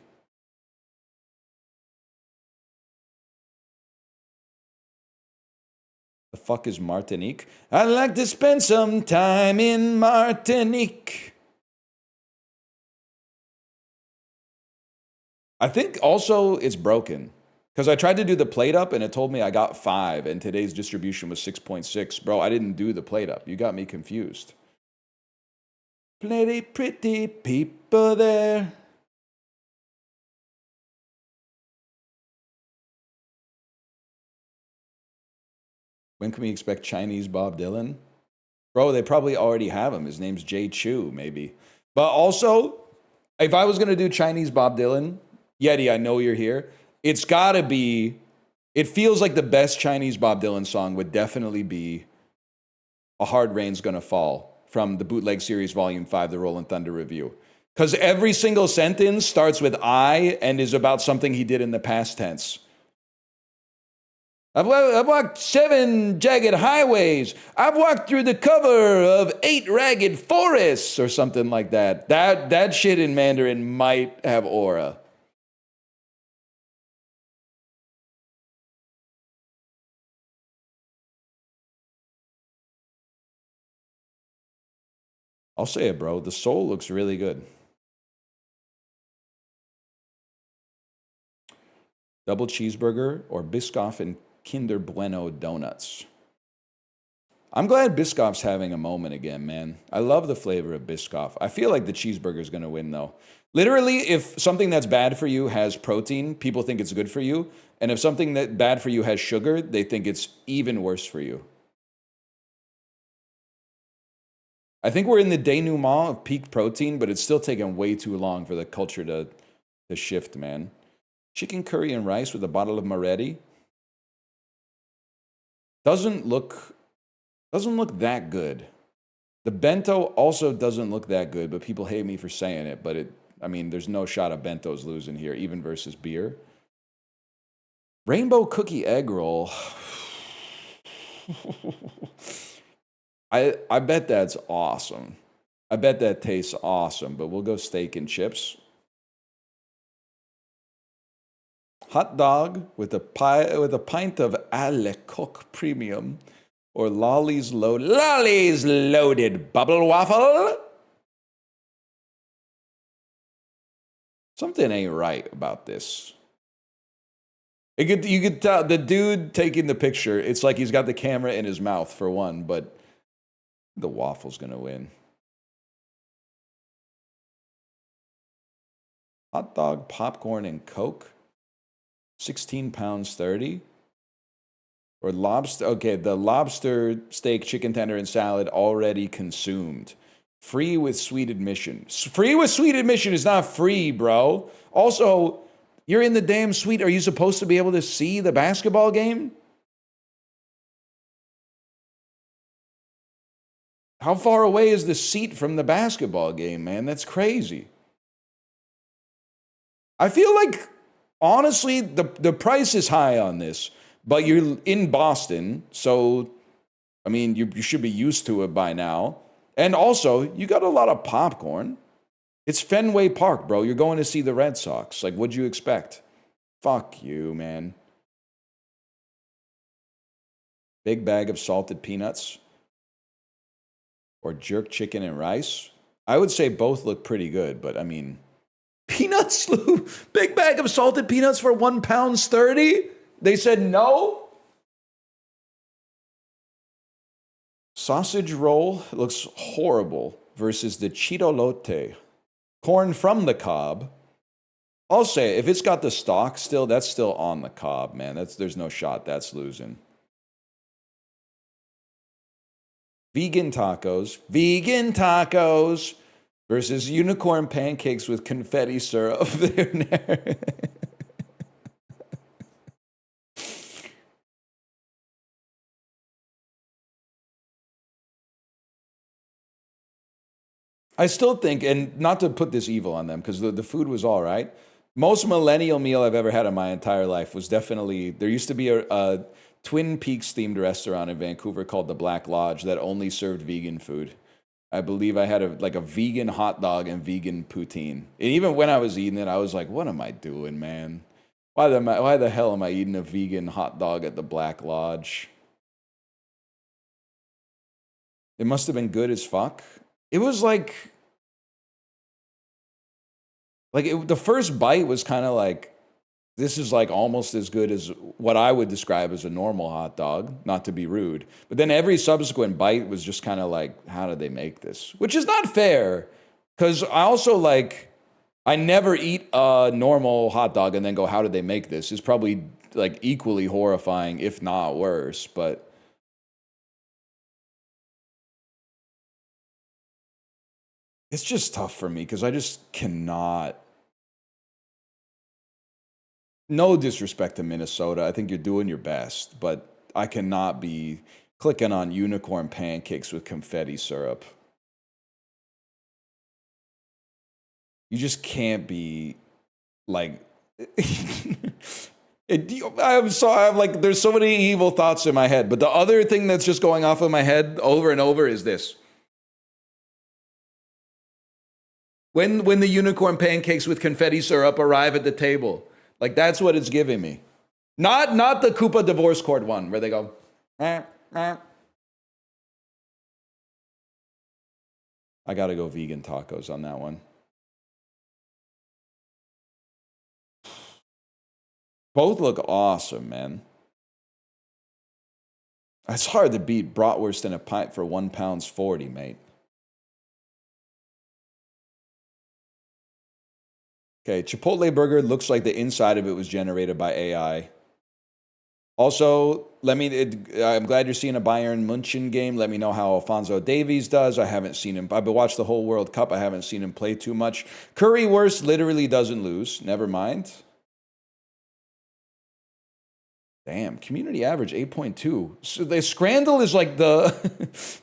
The fuck is Martinique? I'd like to spend some time in Martinique. I think also it's broken. Because I tried to do the plate up and it told me I got 5 and today's distribution was 6.6. Bro, I didn't do the plate up. You got me confused. Pretty people there. When can we expect Chinese Bob Dylan? Bro, they probably already have him. His name's Jay Chu, maybe. But also, if I was going to do Chinese Bob Dylan, Yeti, I know you're here. It's got to be, it feels like the best Chinese Bob Dylan song would definitely be A Hard Rain's Gonna Fall from the Bootleg Series Volume 5, the Rolling Thunder Review. Because every single sentence starts with I and is about something he did in the past tense. I've walked 7 jagged highways. I've walked through the cover of 8 ragged forests or something like that. That shit in Mandarin might have aura. I'll say it, bro. The sole looks really good. Double cheeseburger or Biscoff and Kinder Bueno donuts. I'm glad Biscoff's having a moment again, man. I love the flavor of Biscoff. I feel like the cheeseburger is going to win, though. Literally, if something that's bad for you has protein, people think it's good for you. And if something that's bad for you has sugar, they think it's even worse for you. I think we're in the denouement of peak protein, but it's still taking way too long for the culture to shift, man. Chicken curry and rice with a bottle of Moretti. Doesn't look that good. The bento also doesn't look that good, but people hate me for saying it. But I mean, there's no shot of bentos losing here, even versus beer. Rainbow cookie egg roll. I bet that's awesome. I bet that tastes awesome, but we'll go steak and chips. Hot dog with a pint of a le coq premium or Lolly's loaded bubble waffle. Something ain't right about this. You could tell the dude taking the picture, it's like he's got the camera in his mouth for one, but the waffle's gonna win. Hot dog, popcorn, and Coke. 16 pounds 30. Or lobster. Okay, the lobster, steak, chicken tender, and salad already consumed. Free with sweet admission. Free with sweet admission is not free, bro. Also, you're in the damn suite. Are you supposed to be able to see the basketball game? How far away is the seat from the basketball game, man? That's crazy. I feel like, honestly, the price is high on this, but you're in Boston, so, I mean, you should be used to it by now. And also, you got a lot of popcorn. It's Fenway Park, bro. You're going to see the Red Sox. Like, what'd you expect? Fuck you, man. Big bag of salted peanuts. Or jerk chicken and rice. I would say both look pretty good, but I mean, peanuts, Lou. Big bag of salted peanuts for £1.30. They said no. Sausage roll looks horrible versus the chitolote. Corn from the cob. I'll say, if it's got the stalk still, that's still on the cob, man. There's no shot that's losing. Vegan tacos versus unicorn pancakes with confetti syrup. I still think, and not to put this evil on them, because the food was all right. Most millennial meal I've ever had in my entire life was definitely, there used to be a Twin Peaks themed restaurant in Vancouver called the Black Lodge that only served vegan food. I believe I had a vegan hot dog and vegan poutine. And even when I was eating it, I was like, what am I doing, man? Why the hell am I eating a vegan hot dog at the Black Lodge? It must have been good as fuck. It was the first bite was kind of like, this is like almost as good as what I would describe as a normal hot dog, not to be rude. But then every subsequent bite was just kind of like, how did they make this? Which is not fair, because I also I never eat a normal hot dog and then go, how did they make this? It's probably like equally horrifying, if not worse. But it's just tough for me because I just cannot. No disrespect to Minnesota. I think you're doing your best, but I cannot be clicking on unicorn pancakes with confetti syrup. You just can't be like, I'm sorry. I have like, there's so many evil thoughts in my head. But the other thing that's just going off in my head over and over is this. When the unicorn pancakes with confetti syrup arrive at the table, like that's what it's giving me. Not the Koopa divorce court one where they go, eh, eh. I gotta go vegan tacos on that one. Both look awesome, man. It's hard to beat bratwurst in a pint for £1.40, mate. Okay, Chipotle burger looks like the inside of it was generated by AI. Also, I'm glad you're seeing a Bayern München game. Let me know how Alphonso Davies does. I haven't seen him. I've watched the whole World Cup. I haven't seen him play too much. Currywurst literally doesn't lose. Never mind. Damn, community average 8.2. So the Scrandle is like the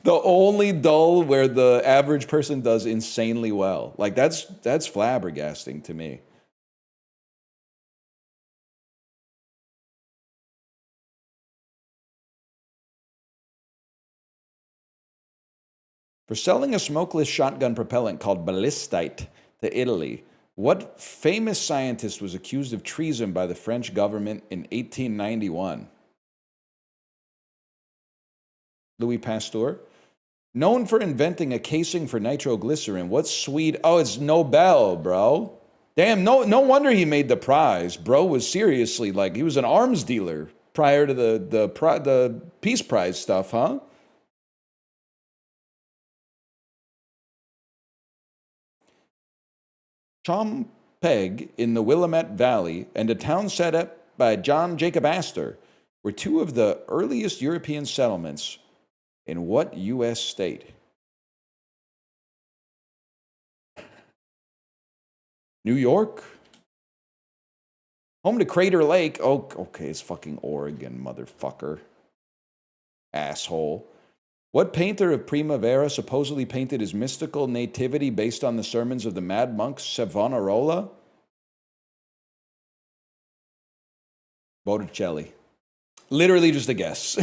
only dull where the average person does insanely well. Like that's flabbergasting to me. For selling a smokeless shotgun propellant called ballistite to Italy, what famous scientist was accused of treason by the French government in 1891? Louis Pasteur. Known for inventing a casing for nitroglycerin, what Swede... Oh, it's Nobel, bro. Damn, no wonder he made the prize. Bro was seriously, like, he was an arms dealer prior to the Peace Prize stuff, huh? Champeg in the Willamette Valley and a town set up by John Jacob Astor were two of the earliest European settlements in what U.S. state? New York? Home to Crater Lake. Oh, okay, it's fucking Oregon, motherfucker. Asshole. What painter of Primavera supposedly painted his mystical nativity based on the sermons of the mad monk Savonarola? Botticelli. Literally just a guess.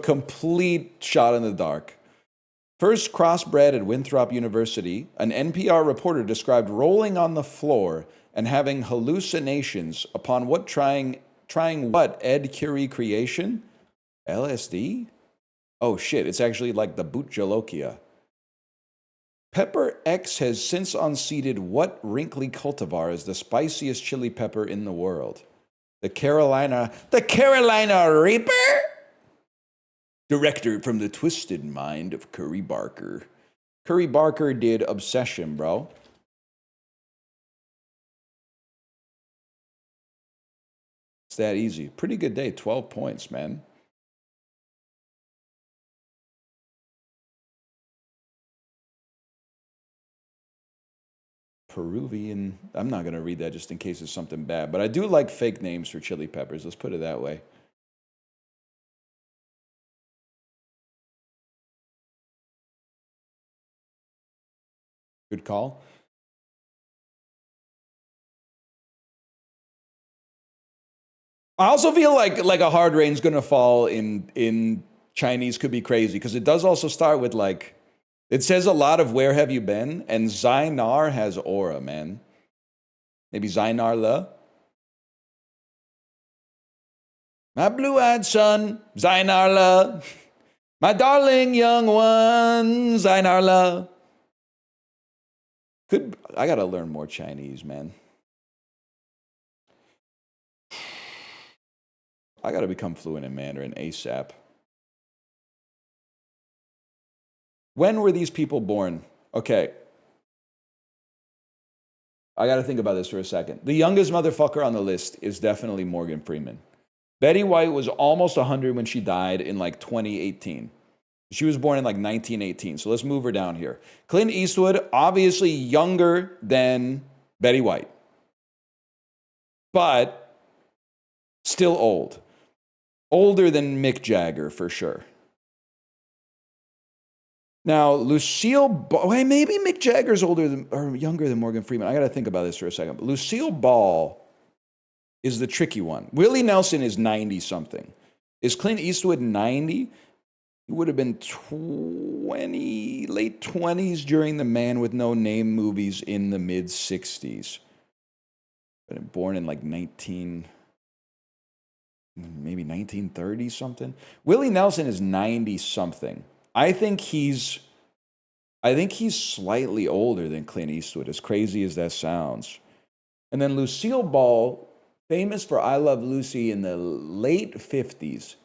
Complete shot in the dark. First crossbred at Winthrop University, an NPR reporter described rolling on the floor and having hallucinations upon what trying what Ed Curie creation? LSD? Oh shit, it's actually like the Butjalokia. Pepper X has since unseated what wrinkly cultivar is the spiciest chili pepper in the world? The Carolina Reaper? Director from the twisted mind of Curry Barker. Curry Barker did Obsession, bro. It's that easy. Pretty good day. 12 points, man. Peruvian. I'm not going to read that just in case it's something bad. But I do like fake names for chili peppers. Let's put it that way. Good call. I also feel like a hard rain's gonna fall in Chinese could be crazy because it does also start with like it says a lot of where have you been, and Zainar has aura, man. Maybe Zainar Le. My blue-eyed son, Zainar Le. My darling young one, Zainar Le. I gotta learn more Chinese, man. I gotta become fluent in Mandarin ASAP. When were these people born? Okay. I gotta think about this for a second. The youngest motherfucker on the list is definitely Morgan Freeman. Betty White was almost 100 when she died in like 2018. She was born in like 1918, so let's move her down here. Clint Eastwood, obviously younger than Betty White, but still old. Older than Mick Jagger, for sure. Now, wait, maybe Mick Jagger's older than or younger than Morgan Freeman. I got to think about this for a second. But Lucille Ball is the tricky one. Willie Nelson is 90-something. Is Clint Eastwood 90? He would have been 20, late 20s during the Man with No Name movies in the mid-60s. Born in like maybe 1930 something. Willie Nelson is 90-something. I think he's slightly older than Clint Eastwood, as crazy as that sounds. And then Lucille Ball, famous for I Love Lucy in the late 50s.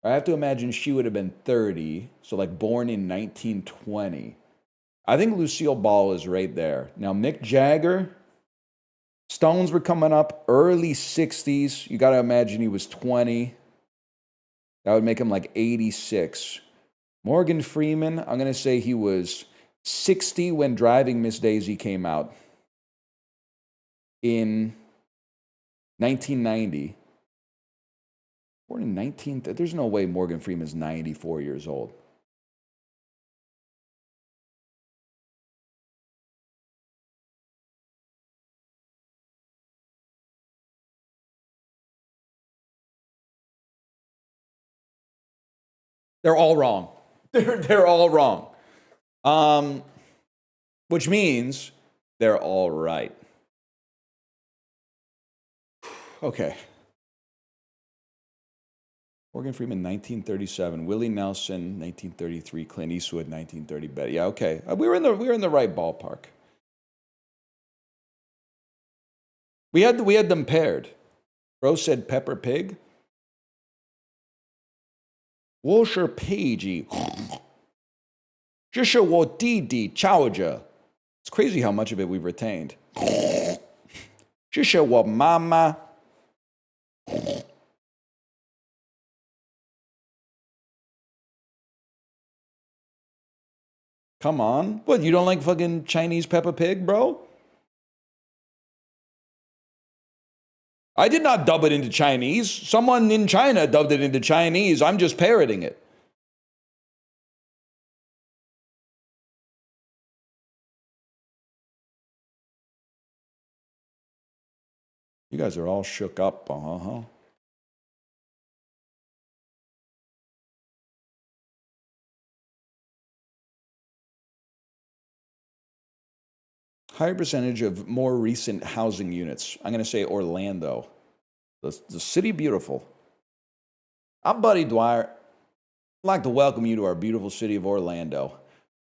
I have to imagine she would have been 30, so like born in 1920. I think Lucille Ball is right there. Now, Mick Jagger, Stones were coming up, early 60s. You got to imagine he was 20. That would make him like 86. Morgan Freeman, I'm going to say he was 60 when Driving Miss Daisy came out in 1990. Born in there's no way Morgan Freeman's 94 years old. They're all wrong. They're all wrong. Which means they're all right. Okay. Morgan Freeman, 1937. Willie Nelson, 1933. Clint Eastwood, 1930. Yeah, okay. We were in the right ballpark. We had them paired. Bro said Pepper Pig. 我是佩吉，这是我弟弟乔治。It's crazy how much of it we've retained. 这是我妈妈。Come on. What, you don't like fucking Chinese Peppa Pig, bro? I did not dub it into Chinese. Someone in China dubbed it into Chinese. I'm just parroting it. You guys are all shook up, huh? Higher percentage of more recent housing units. I'm going to say Orlando. The city beautiful. I'm Buddy Dwyer. I'd like to welcome you to our beautiful city of Orlando.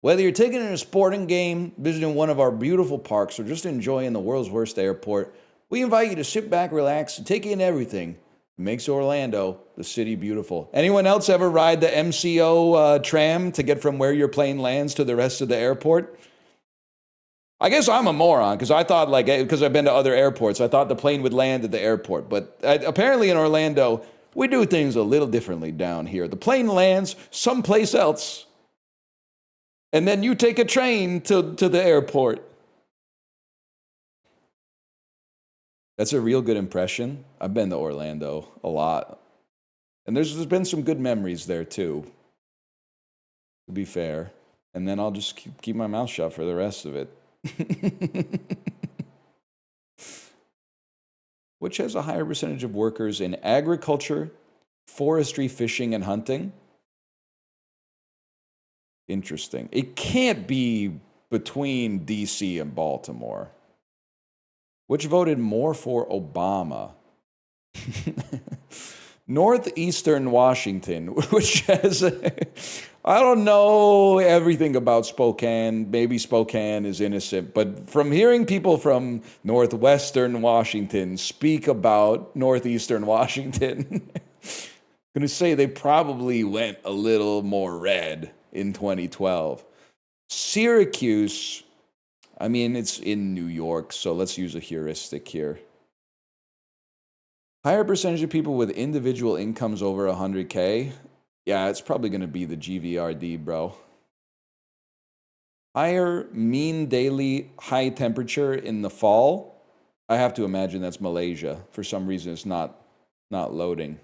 Whether you're taking in a sporting game, visiting one of our beautiful parks, or just enjoying the world's worst airport, we invite you to sit back, relax, and take in everything that makes Orlando the city beautiful. Anyone else ever ride the MCO tram to get from where your plane lands to the rest of the airport? I guess I'm a moron because I thought, because I've been to other airports, I thought the plane would land at the airport. But apparently in Orlando, we do things a little differently down here. The plane lands someplace else, and then you take a train to the airport. That's a real good impression. I've been to Orlando a lot. And there's been some good memories there, too, to be fair. And then I'll just keep my mouth shut for the rest of it. Which has a higher percentage of workers in agriculture, forestry, fishing, and hunting? Interesting. It can't be between D.C. and Baltimore. Which voted more for Obama? Northeastern Washington, which has, I don't know everything about Spokane. Maybe Spokane is innocent, but from hearing people from Northwestern Washington speak about Northeastern Washington, I'm going to say they probably went a little more red in 2012. Syracuse, I mean, it's in New York, so let's use a heuristic here. Higher percentage of people with individual incomes over 100K. Yeah, it's probably going to be the GVRD, bro. Higher mean daily high temperature in the fall. I have to imagine that's Malaysia. For some reason, it's not loading.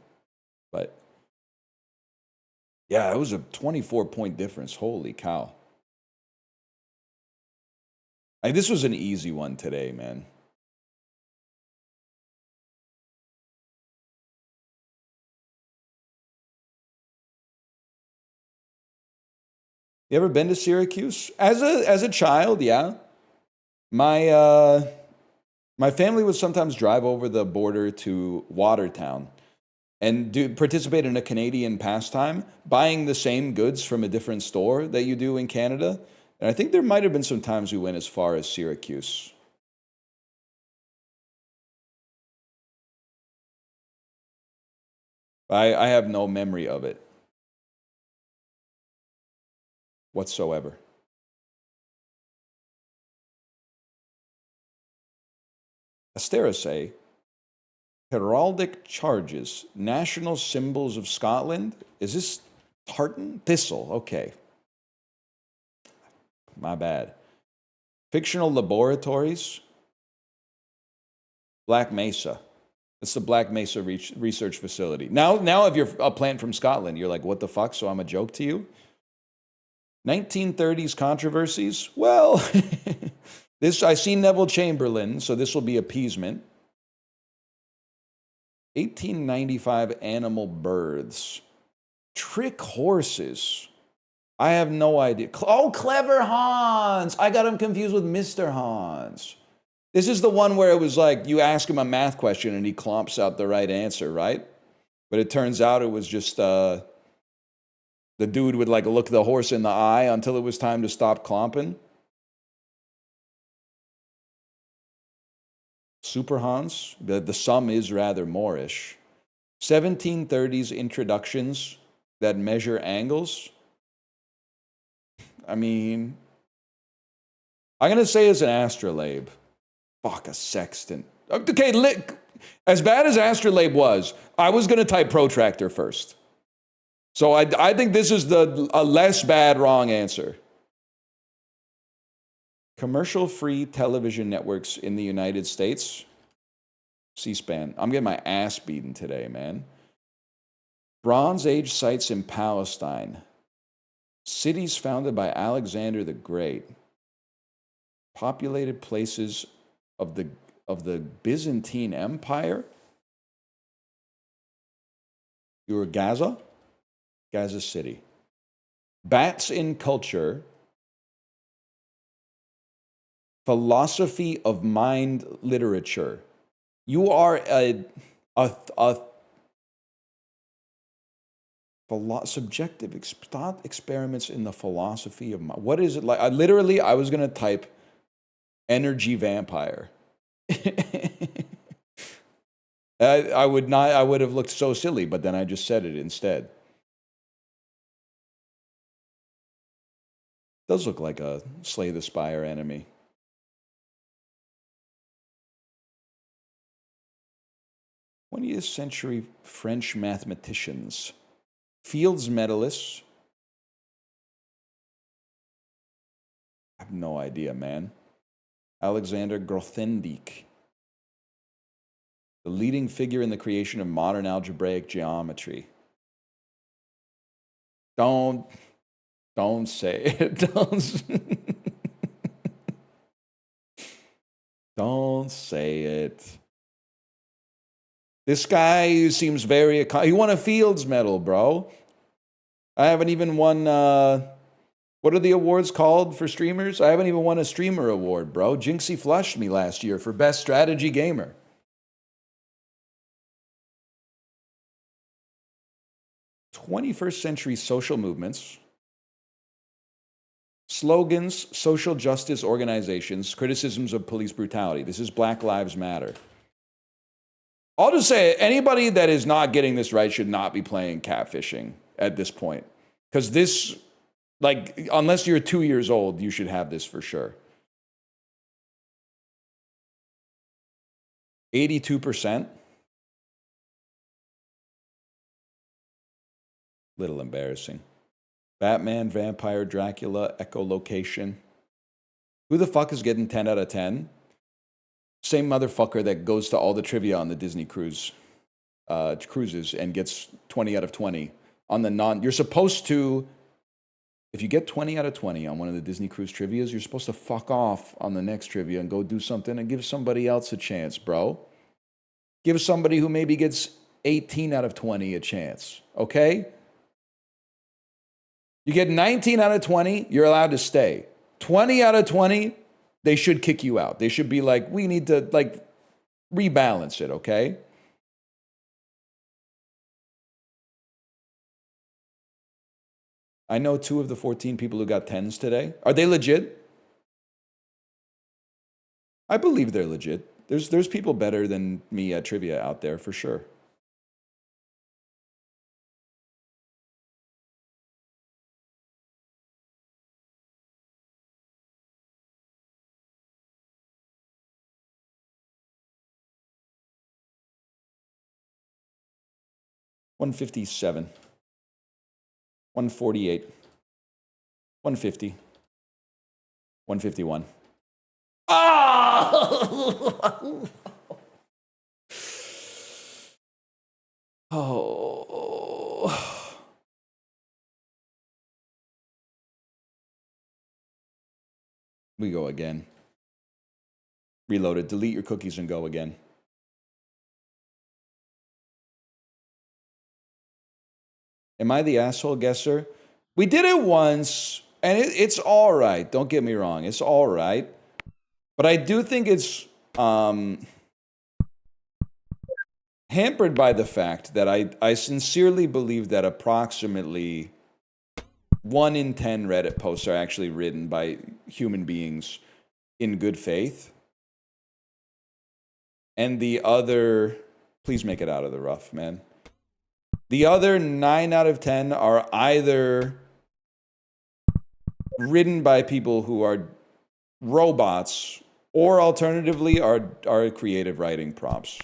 But yeah, it was a 24-point difference. Holy cow. This was an easy one today, man. You ever been to Syracuse? As a child, yeah. My family would sometimes drive over the border to Watertown and participate in a Canadian pastime, buying the same goods from a different store that you do in Canada. And I think there might have been some times we went as far as Syracuse. I have no memory of it whatsoever. Asterose, heraldic charges, national symbols of Scotland. Is this tartan? Thistle, okay. My bad. Fictional laboratories. Black Mesa. It's the Black Mesa Research Facility. Now, if you're a plant from Scotland, you're like, what the fuck? So I'm a joke to you? 1930s controversies? Well, I see Neville Chamberlain, so this will be appeasement. 1895 animal births. Trick horses. I have no idea. Oh, Clever Hans. I got him confused with Mr. Hans. This is the one where it was like you ask him a math question and he clomps out the right answer, right? But it turns out it was just the dude would like look the horse in the eye until it was time to stop clomping. Super Hans. The sum is rather Moorish. 1730s introductions that measure angles. I mean, I'm going to say it's an astrolabe. Fuck, a sextant. Okay, as bad as astrolabe was, I was going to type protractor first. So I think this is a less bad wrong answer. Commercial-free television networks in the United States. C-SPAN. I'm getting my ass beaten today, man. Bronze Age sites in Palestine. Cities founded by Alexander the Great. Populated places of the Byzantine Empire. You were Gaza? Gaza City. Bats in culture. Philosophy of mind literature. You are subjective thought experiments in the philosophy of mind. What is it like? I was going to type energy vampire. I would have looked so silly, but then I just said it instead. Does look like a Slay the Spire enemy. 20th century French mathematicians. Fields medalists. I have no idea, man. Alexander Grothendieck. The leading figure in the creation of modern algebraic geometry. Don't say it. Don't say it. This guy seems very... He won a Fields Medal, bro. I haven't even won... what are the awards called for streamers? I haven't even won a streamer award, bro. Jinxie flushed me last year for Best Strategy Gamer. '21st century social movements. Slogans, social justice organizations, criticisms of police brutality. This is Black Lives Matter. I'll just say, anybody that is not getting this right should not be playing catfishing at this point. Because this, like, unless you're 2 years old, you should have this for sure. 82%. Little embarrassing. Batman, Vampire, Dracula, Echolocation. Who the fuck is getting 10 out of 10? Same motherfucker that goes to all the trivia on the Disney cruises and gets 20 out of 20 on the non... You're supposed to if you get 20 out of 20 on one of the Disney Cruise trivias, you're supposed to fuck off on the next trivia and go do something and give somebody else a chance, bro. Give somebody who maybe gets 18 out of 20 a chance, okay? You get 19 out of 20, you're allowed to stay. 20 out of 20, they should kick you out. They should be like, we need to like rebalance it, okay? I know 2 of the 14 people who got 10s today. Are they legit? I believe they're legit. There's people better than me at trivia out there for sure. $157, $148, $150, $151. Oh! Oh. We go again. Reload it. Delete your cookies and go again. Am I the asshole guesser? We did it once, and it's all right. Don't get me wrong. It's all right. But I do think it's hampered by the fact that I sincerely believe that approximately 1 in 10 Reddit posts are actually written by human beings in good faith. And the other, please make it out of the rough, man. The other 9 out of 10 are either written by people who are robots or alternatively are creative writing prompts.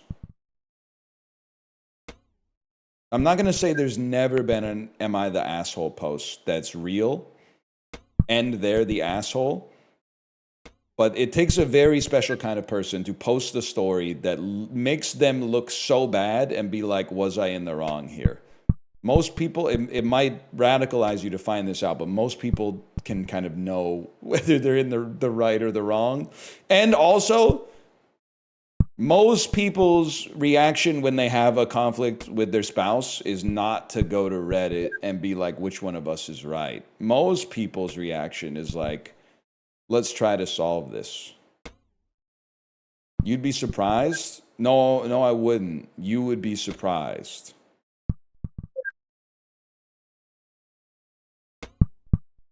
I'm not going to say there's never been an Am I the Asshole post that's real and they're the asshole. But it takes a very special kind of person to post a story that makes them look so bad and be like, was I in the wrong here? Most people, it might radicalize you to find this out, but most people can kind of know whether they're in the right or the wrong. And also, most people's reaction when they have a conflict with their spouse is not to go to Reddit and be like, which one of us is right? Most people's reaction is like, let's try to solve this. You'd be surprised? No, I wouldn't. You would be surprised.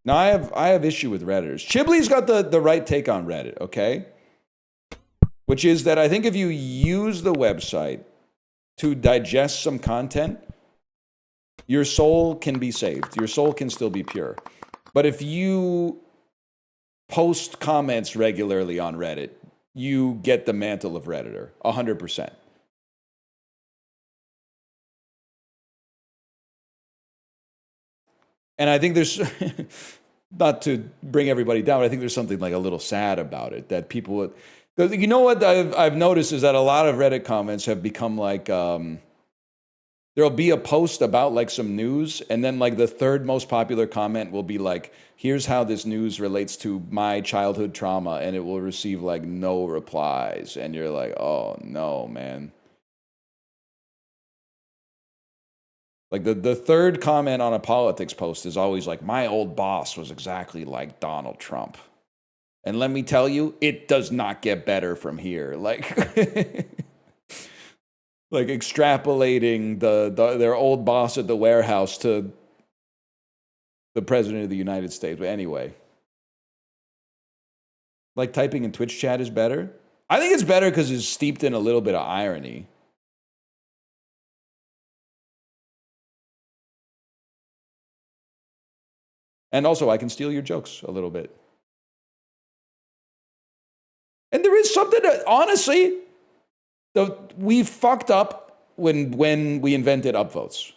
Now, I have issue with Redditors. Chibley's got the right take on Reddit, okay? Which is that I think if you use the website to digest some content, your soul can be saved. Your soul can still be pure. But if you post comments regularly on Reddit, you get the mantle of Redditor, 100%. And I think there's, not to bring everybody down, but I think there's something like a little sad about it, that people, you know what I've noticed is that a lot of Reddit comments have become like, there'll be a post about like some news, and then like the third most popular comment will be like, here's how this news relates to my childhood trauma, and it will receive like no replies. And you're like, oh no, man. Like the third comment on a politics post is always like, my old boss was exactly like Donald Trump. And let me tell you, it does not get better from here. Like, like extrapolating their old boss at the warehouse to the president of the United States. But anyway, like typing in Twitch chat is better. I think it's better because it's steeped in a little bit of irony. And also, I can steal your jokes a little bit. And there is something that, honestly, we fucked up when we invented upvotes.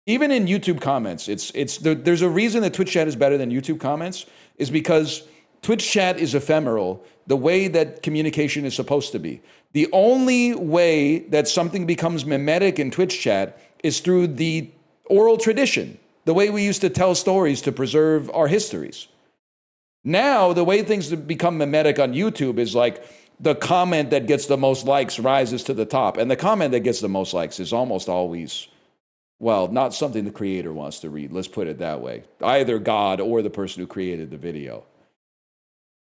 Even in YouTube comments, there's a reason that Twitch chat is better than YouTube comments, is because Twitch chat is ephemeral, the way that communication is supposed to be. The only way that something becomes mimetic in Twitch chat is through the oral tradition. the way we used to tell stories to preserve our histories. Now, the way things have become mimetic on YouTube is like the comment that gets the most likes rises to the top. And the comment that gets the most likes is almost always, well, not something the creator wants to read. Let's put it that way. Either God or the person who created the video.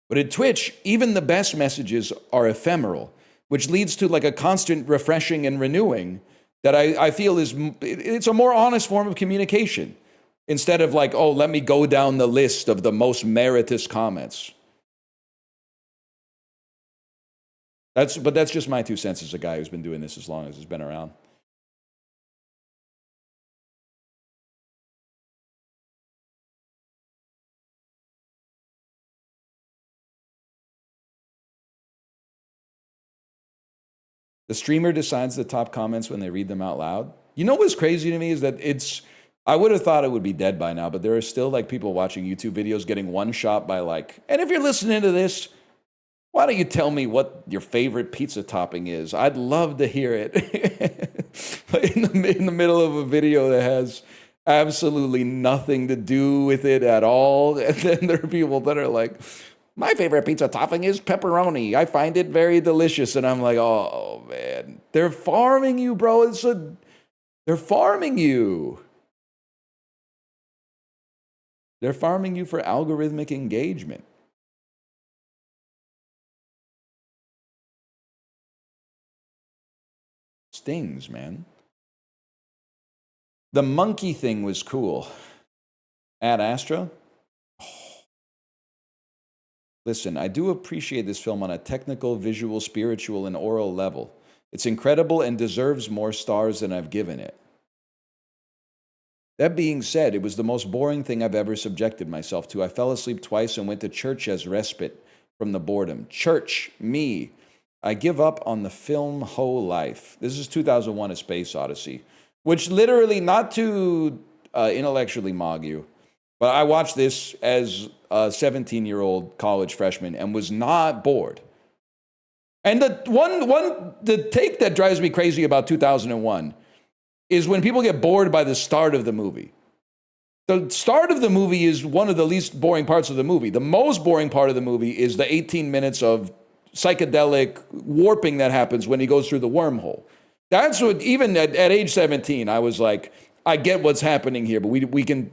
But in Twitch, even the best messages are ephemeral, which leads to like a constant refreshing and renewing that I feel it's a more honest form of communication instead of like, oh, let me go down the list of the most meritorious comments. But that's just my 2 cents as a guy who's been doing this as long as he's been around. The streamer decides the top comments when they read them out loud. You know what's crazy to me is that I would have thought it would be dead by now, but there are still like people watching YouTube videos getting one shot by like, and if you're listening to this, why don't you tell me what your favorite pizza topping is? I'd love to hear it. in the middle of a video that has absolutely nothing to do with it at all. And then there are people that are like, my favorite pizza topping is pepperoni. I find it very delicious. And I'm like, oh, man. They're farming you, bro. They're farming you. They're farming you for algorithmic engagement. Stings, man. The monkey thing was cool. Ad Astra? Listen, I do appreciate this film on a technical, visual, spiritual, and oral level. It's incredible and deserves more stars than I've given it. That being said, it was the most boring thing I've ever subjected myself to. I fell asleep twice and went to church as respite from the boredom. Church, me. I give up on the film whole life. This is 2001: A Space Odyssey, which literally, not to intellectually mog you, but I watched this as a 17-year-old college freshman and was not bored. And the take that drives me crazy about 2001 is when people get bored by the start of the movie. The start of the movie is one of the least boring parts of the movie. The most boring part of the movie is the 18 minutes of psychedelic warping that happens when he goes through the wormhole. That's what, even at age 17, I was like, I get what's happening here, but we can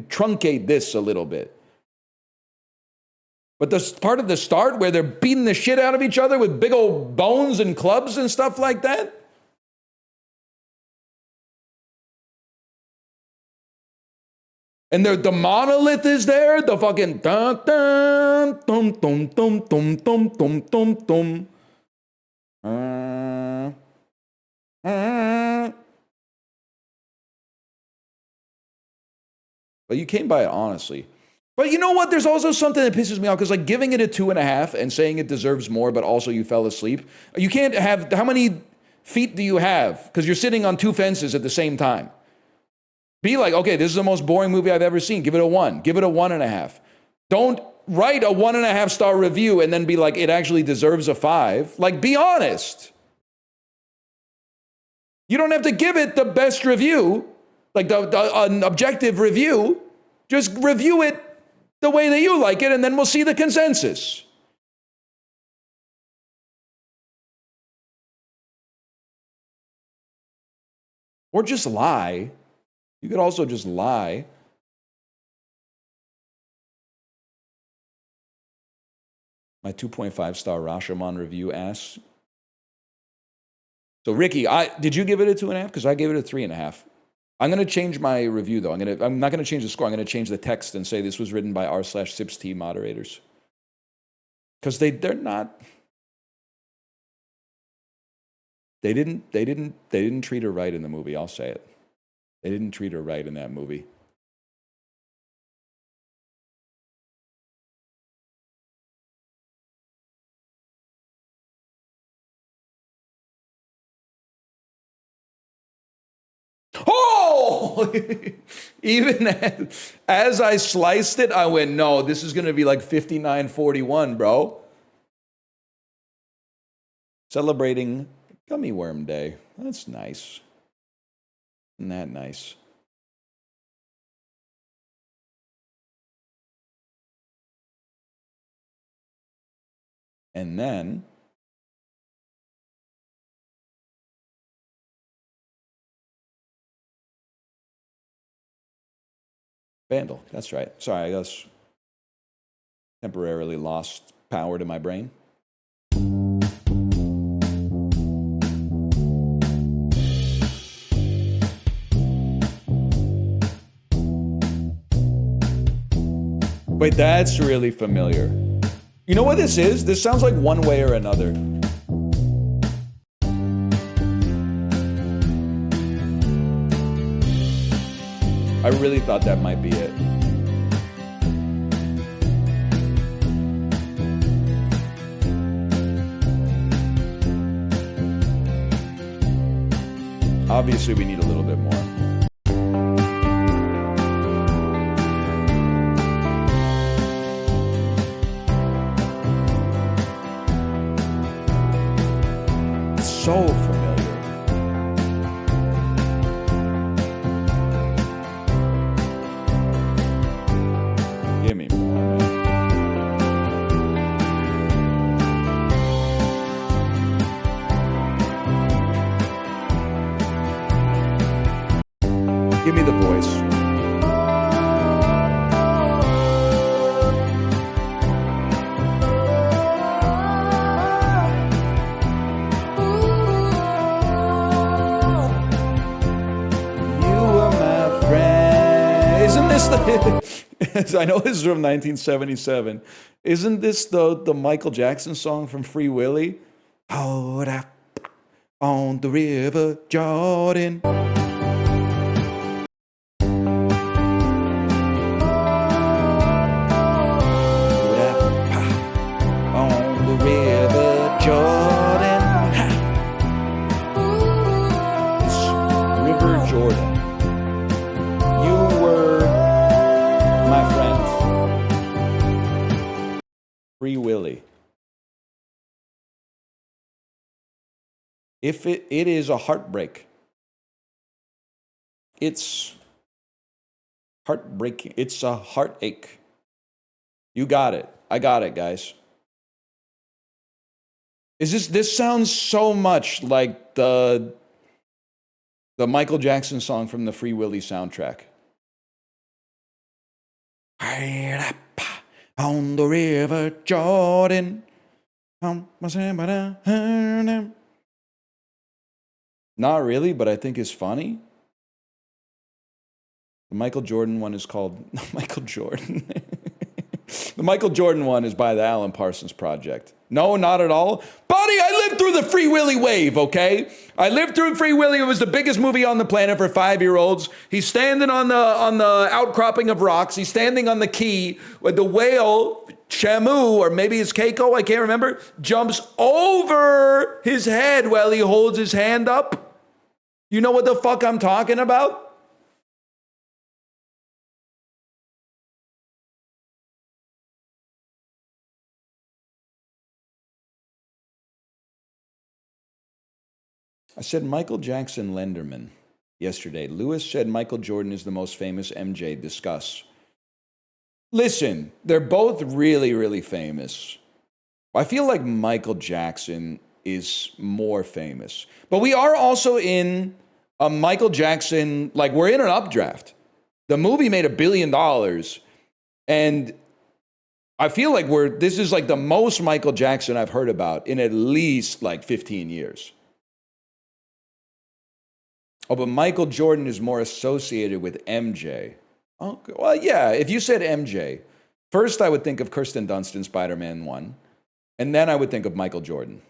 truncate this a little bit. But the part of the start where they're beating the shit out of each other with big old bones and clubs and stuff like that. And the monolith is there, the fucking dun dun dum dum dum dum dum dum dum dum. But you came by it honestly. But you know what? There's also something that pisses me off, because like giving it a 2.5 and saying it deserves more, but also you fell asleep. You can't have, how many feet do you have? Because you're sitting on 2 fences at the same time. Be like, okay, this is the most boring movie I've ever seen. Give it a 1. Give it a 1.5. Don't write a 1.5 star review and then be like, it actually deserves a 5. Like, be honest. You don't have to give it the best review, like an objective review. Just review it the way that you like it, and then we'll see the consensus. Or just lie. You could also just lie. My 2.5 star Rashomon review asks. So Ricky, did you give it a 2.5? Because I gave it a 3.5. I'm going to change my review though. I'm not going to change the score. I'm going to change the text and say this was written by r/SipsT moderators. Because they didn't treat her right in the movie. I'll say it. They didn't treat her right in that movie. Oh! Even as I sliced it, I went, no, this is going to be like 59-41, bro. Celebrating Gummy Worm Day. That's nice. Isn't that nice? And then Vandal. That's right. Sorry, I guess temporarily lost power to my brain. Wait, that's really familiar. You know what this is? This sounds like One Way or Another. I really thought that might be it. Obviously, we need a little bit more. So familiar. Give me more, man. Give me the voice. I know this is from 1977. Isn't this the Michael Jackson song from Free Willy? Hold up on the river Jordan. Hold up on the river Jordan. It's River Jordan. You were my friends. Free Willy. If it is a heartbreak. It's heartbreaking. It's a heartache. You got it. I got it, guys. This sounds so much like the Michael Jackson song from the Free Willy soundtrack. On the river Jordan. Not really, but I think it's funny. The Michael Jordan one is called Michael Jordan. The Michael Jordan one is by the Alan Parsons Project. No, not at all. Buddy, I lived through the Free Willy wave, okay? I lived through Free Willy. It was the biggest movie on the planet for 5-year-olds. He's standing on the outcropping of rocks. He's standing on the quay with the whale, Shamu, or maybe it's Keiko, I can't remember, jumps over his head while he holds his hand up. You know what the fuck I'm talking about? I said Michael Jackson Lenderman yesterday. Lewis said Michael Jordan is the most famous MJ. Discuss. Listen, they're both really, really famous. I feel like Michael Jackson is more famous. But we are also in a Michael Jackson, like we're in an updraft. The movie made $1 billion. And I feel like this is like the most Michael Jackson I've heard about in at least like 15 years. Oh, but Michael Jordan is more associated with MJ. Oh, well, yeah, if you said MJ, first I would think of Kirsten Dunst in Spider-Man 1, and then I would think of Michael Jordan.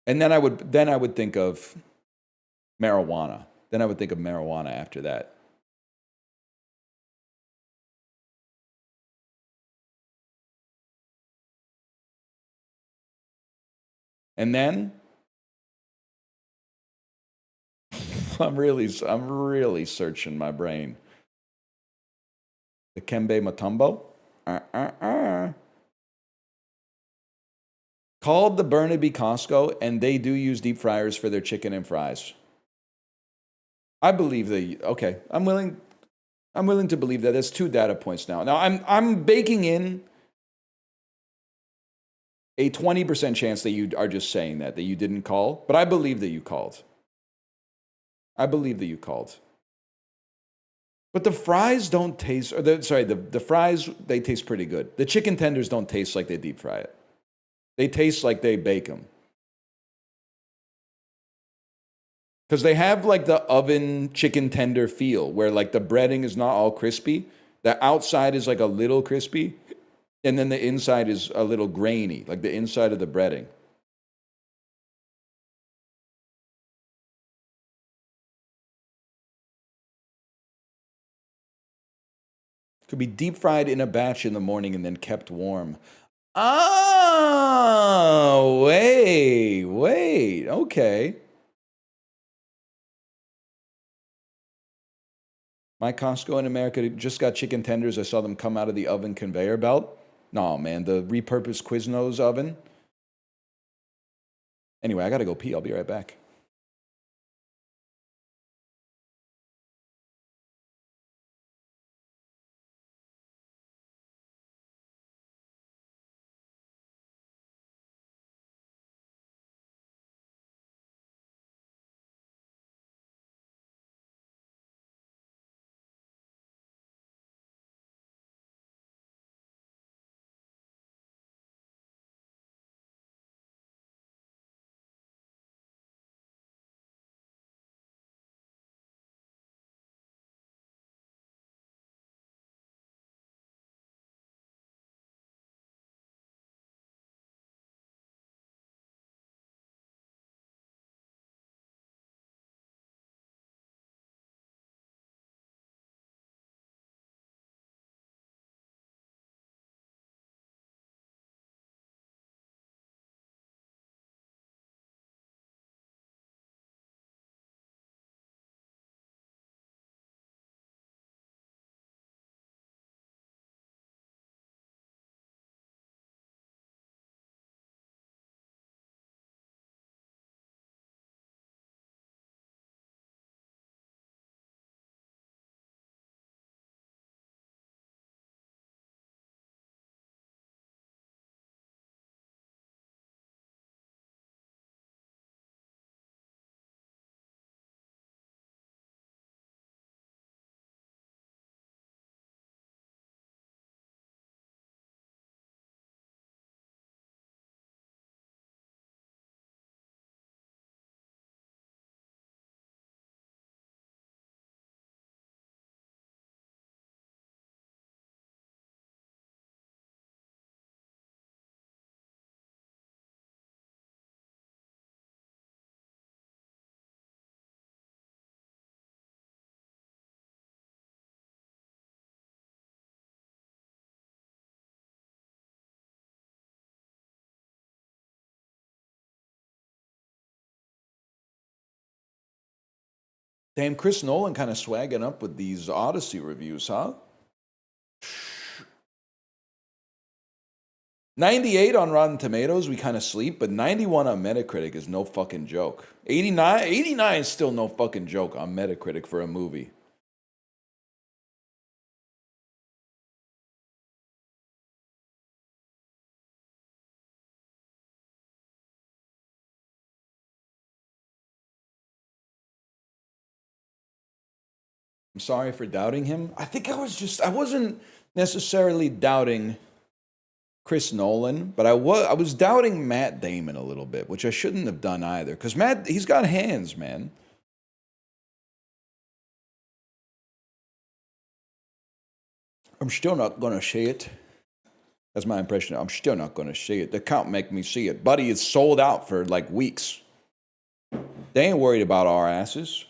And then I would think of marijuana. Then I would think of marijuana after that. And then I'm really searching my brain. The Kembe Mutombo? Called the Burnaby Costco, and they do use deep fryers for their chicken and fries. I believe okay, I'm willing I'm willing to believe that. That's 2 data points now. Now I'm baking in a 20% chance that you are just saying that you didn't call, but I believe that you called. I believe that you called. But the fries don't taste, or the fries, they taste pretty good. The chicken tenders don't taste like they deep fry it. They taste like they bake them. Because they have like the oven chicken tender feel, where like the breading is not all crispy. The outside is like a little crispy, and then the inside is a little grainy, like the inside of the breading. Could be deep fried in a batch in the morning and then kept warm. Oh, wait, okay. My Costco in America just got chicken tenders. I saw them come out of the oven conveyor belt. No, man, the repurposed Quiznos oven. Anyway, I gotta go pee. I'll be right back. Damn, Chris Nolan kind of swagging up with these Odyssey reviews, huh? 98 on Rotten Tomatoes, we kind of sleep, but 91 on Metacritic is no fucking joke. 89 is still no fucking joke on Metacritic for a movie. I'm sorry for doubting him. I think I wasn't necessarily doubting Chris Nolan, but I was doubting Matt Damon a little bit, which I shouldn't have done either. Because he's got hands, man. I'm still not gonna see it. That's my impression. I'm still not gonna see it. They can't make me see it. Buddy, it's sold out for like weeks. They ain't worried about our asses.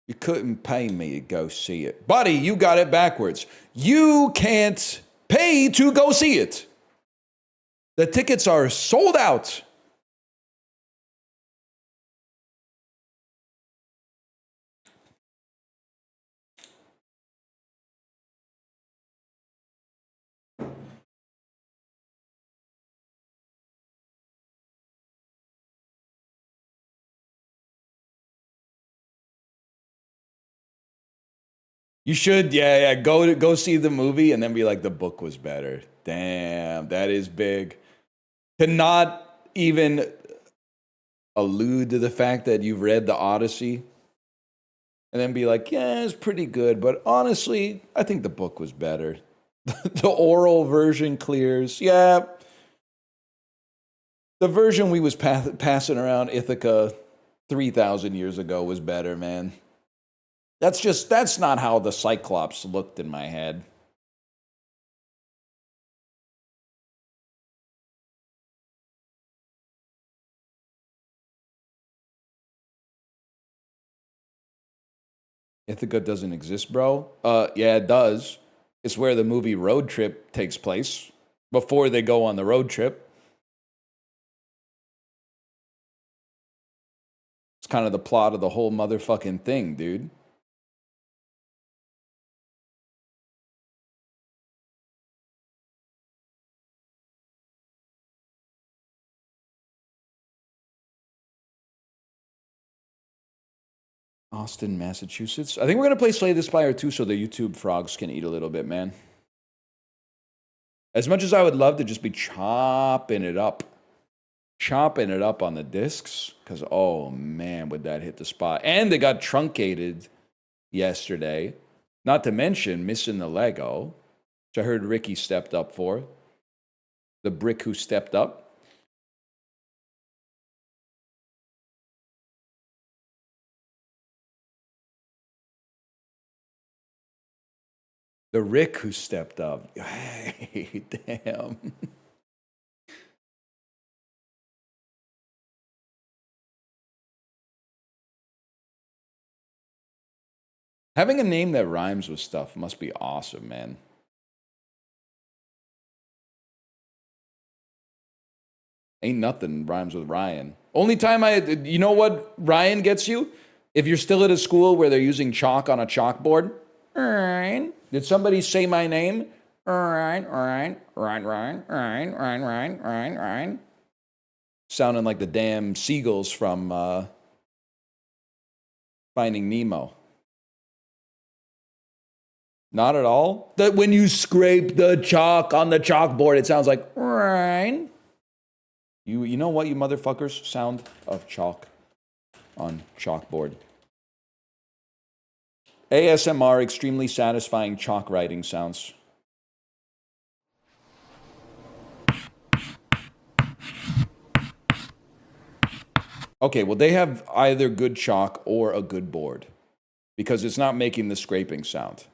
You couldn't pay me to go see it. Buddy, you got it backwards. You can't pay to go see it. The tickets are sold out. You should, yeah. Go see the movie and then be like, the book was better. Damn, that is big. To not even allude to the fact that you've read the Odyssey and then be like, yeah, it's pretty good, but honestly, I think the book was better. The oral version clears. Yeah. The version we was passing around Ithaca 3,000 years ago was better, man. That's not how the Cyclops looked in my head. Ithaca doesn't exist, bro. Yeah, it does. It's where the movie Road Trip takes place before they go on the road trip. It's kind of the plot of the whole motherfucking thing, dude. Austin, Massachusetts. I think we're going to play Slay the Spire too so the YouTube frogs can eat a little bit, man. As much as I would love to just be chopping it up on the discs, because, oh, man, would that hit the spot. And they got truncated yesterday. Not to mention missing the Lego, which I heard Ricky stepped up for. The brick who stepped up. The Rick who stepped up. Hey, damn. Having a name that rhymes with stuff must be awesome, man. Ain't nothing rhymes with Ryan. Only time you know what Ryan gets you? If you're still at a school where they're using chalk on a chalkboard. Ryan. Did somebody say my name? Ryan. Sounding like the damn seagulls from Finding Nemo. Not at all? That when you scrape the chalk on the chalkboard, it sounds like Ryan. You know what, you motherfuckers? Sound of chalk on chalkboard. ASMR, extremely satisfying chalk writing sounds. Okay, well, they have either good chalk or a good board because it's not making the scraping sound.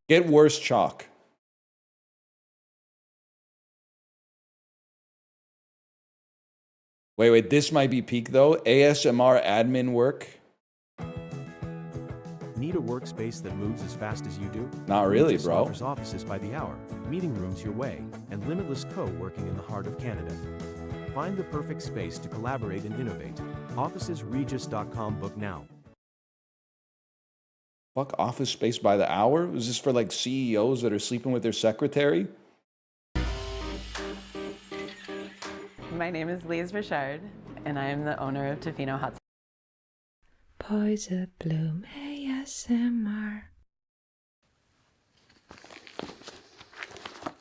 Get worse chalk. Wait, this might be peak though. ASMR admin work. Need a workspace that moves as fast as you do? Not really, Regis bro. offers offices by the hour, meeting rooms your way, and limitless co-working in the heart of Canada. Find the perfect space to collaborate and innovate. Officesregis.com. Book now. Fuck, office space by the hour? Is this for like CEOs that are sleeping with their secretary? My name is Lise Richard, and I am the owner of Tofino Hot. Poison Bloom ASMR.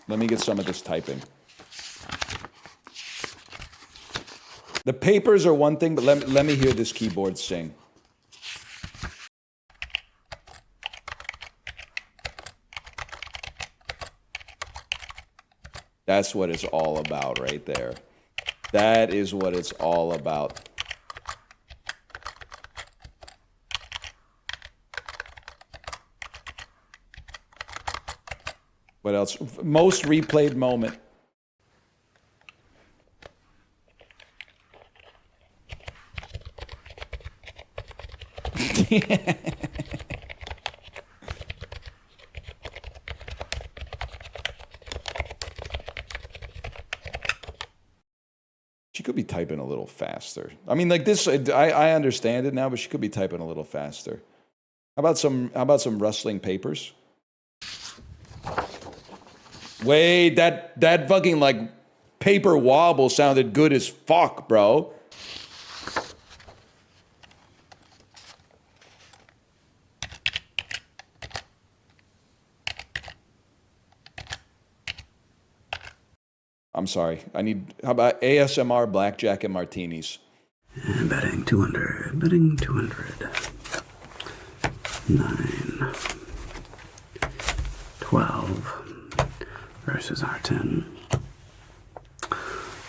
Let me get some of this typing. The papers are one thing, but let me hear this keyboard sing. That's what it's all about right there. That is what it's all about. What else? Most replayed moment. She could be typing a little faster. I mean, like this, I understand it now, but she could be typing a little faster. How about some rustling papers? Wait, that fucking like paper wobble sounded good as fuck, bro. I'm sorry. How about ASMR blackjack and martinis? Betting 200. Betting 200. 9. 12. Versus R10.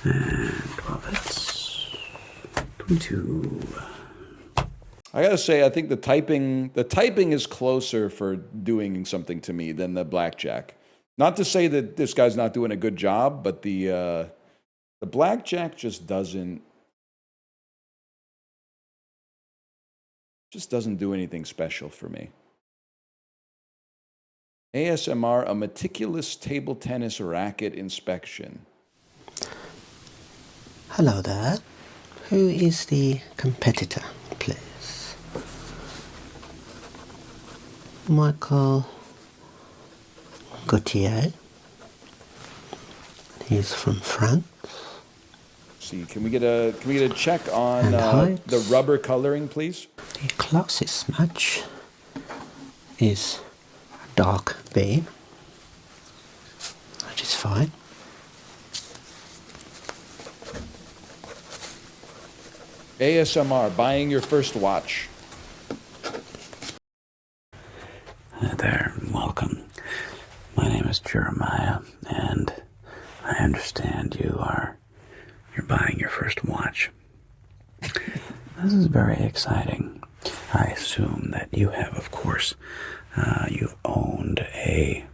And 12 hits. 22. I gotta say, I think the typing is closer for doing something to me than the blackjack. Not to say that this guy's not doing a good job, but the blackjack just doesn't do anything special for me. ASMR, a meticulous table tennis racket inspection. Hello there. Who is the competitor, please? Michael Gauthier. He's from France. See, can we get a check on the rubber coloring, please? The closest match is dark bay, which is fine. ASMR, buying your first watch. Hi there, welcome. My name is Jeremiah, and I understand you're buying your first watch. This is very exciting. I assume that you have, of course, you've owned a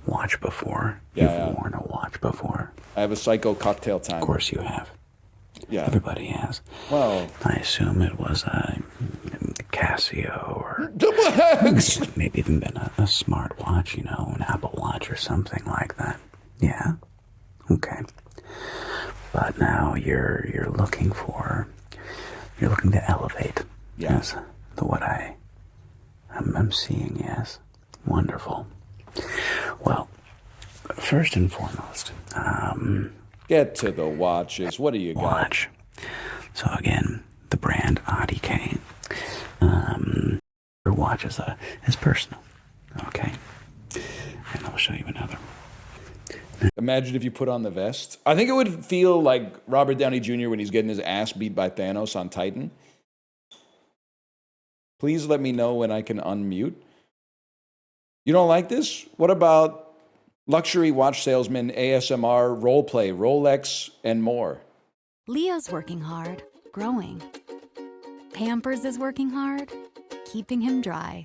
watch before. Yeah, you've worn a watch before. I have a Psycho cocktail time. Of course you have. Yeah. Everybody has. Well, I assume it was a Casio or maybe even been a smartwatch, you know, an Apple Watch or something like that. Yeah? Okay. But now you're looking to elevate. Yes. What I'm seeing, yes. Wonderful. Well, first and foremost, get to the watches. What do you got? Watch. So again, the brand ADK. Your watch is personal. Okay. And I'll show you another. Imagine if you put on the vest. I think it would feel like Robert Downey Jr. when he's getting his ass beat by Thanos on Titan. Please let me know when I can unmute. You don't like this? What about luxury watch salesman, ASMR, roleplay, Rolex, and more? Leo's working hard, growing. Pampers is working hard, keeping him dry.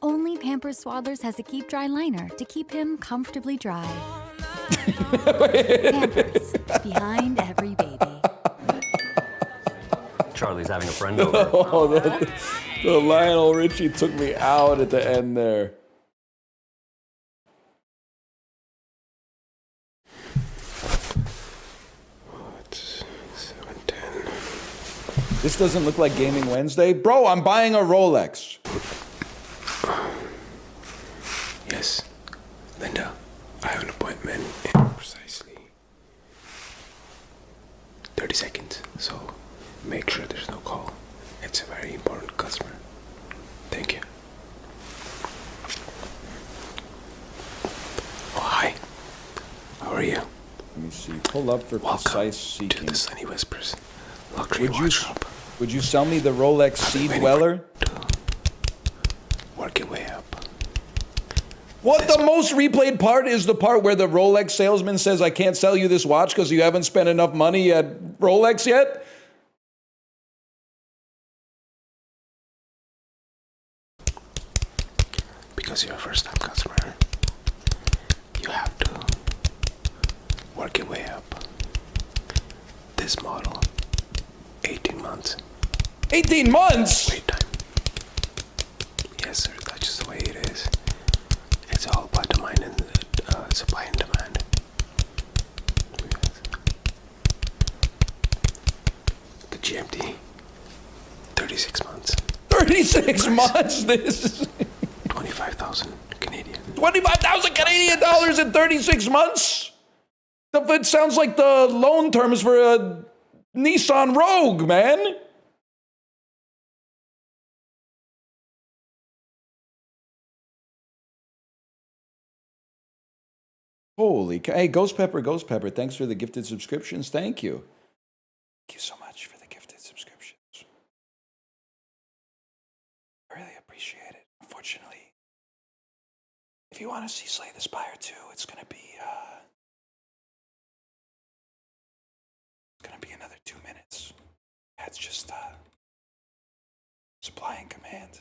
Only Pampers Swaddlers has a Keep Dry liner to keep him comfortably dry. Pampers, behind every baby. Charlie's having a friend over. Oh, the Lionel Richie took me out at the end there. This doesn't look like Gaming Wednesday. Bro, I'm buying a Rolex. Yes, Linda, I have an appointment in precisely 30 seconds, so make sure there's no call. It's a very important customer. Thank you. Oh, hi. How are you? Let me see. Pull up for precise seeking. To the Sunny Whispers luxury wardrobe. Would you sell me the Rolex Sea Dweller? Work your way up. What? The most replayed part is the part where the Rolex salesman says, I can't sell you this watch because you haven't spent enough money at Rolex yet? Because you're a first-time customer, you have to work your way up. This model, 18 months. 18 months? Wait time. Yes, sir. That's just the way it is. It's all about demand and supply and demand. The GMT, 36 months. 36 months? This is 25,000 Canadian. $25,000 Canadian dollars in 36 months? It sounds like the loan terms for a Nissan Rogue, man. Holy cow. Hey, Ghost Pepper, thanks for the gifted subscriptions. Thank you. Thank you so much for the gifted subscriptions. I really appreciate it. Unfortunately, if you want to see Slay the Spire 2, it's gonna be another 2 minutes. That's just supply and command.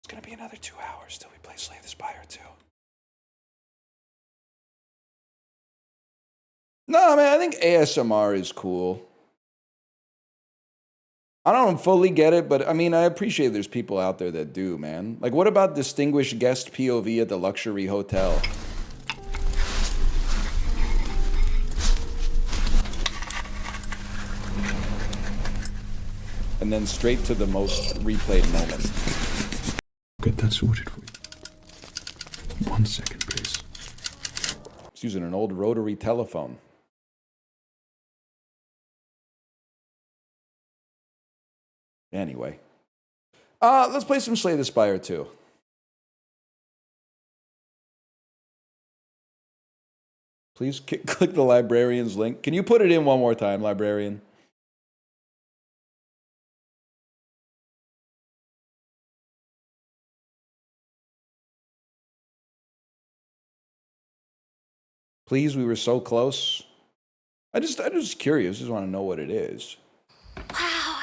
It's gonna be another 2 hours till we play Slay the Spire 2. No, man, I think ASMR is cool. I don't fully get it, but I mean, I appreciate there's people out there that do, man. Like, what about distinguished guest POV at the luxury hotel? And then straight to the most replayed moment. Get that sorted for you. 1 second, please. He's using an old rotary telephone. Anyway. Let's play some Slay the Spire 2. Please click the librarian's link. Can you put it in one more time, librarian? Please, we were so close. I'm just curious. Just want to know what it is. Wow,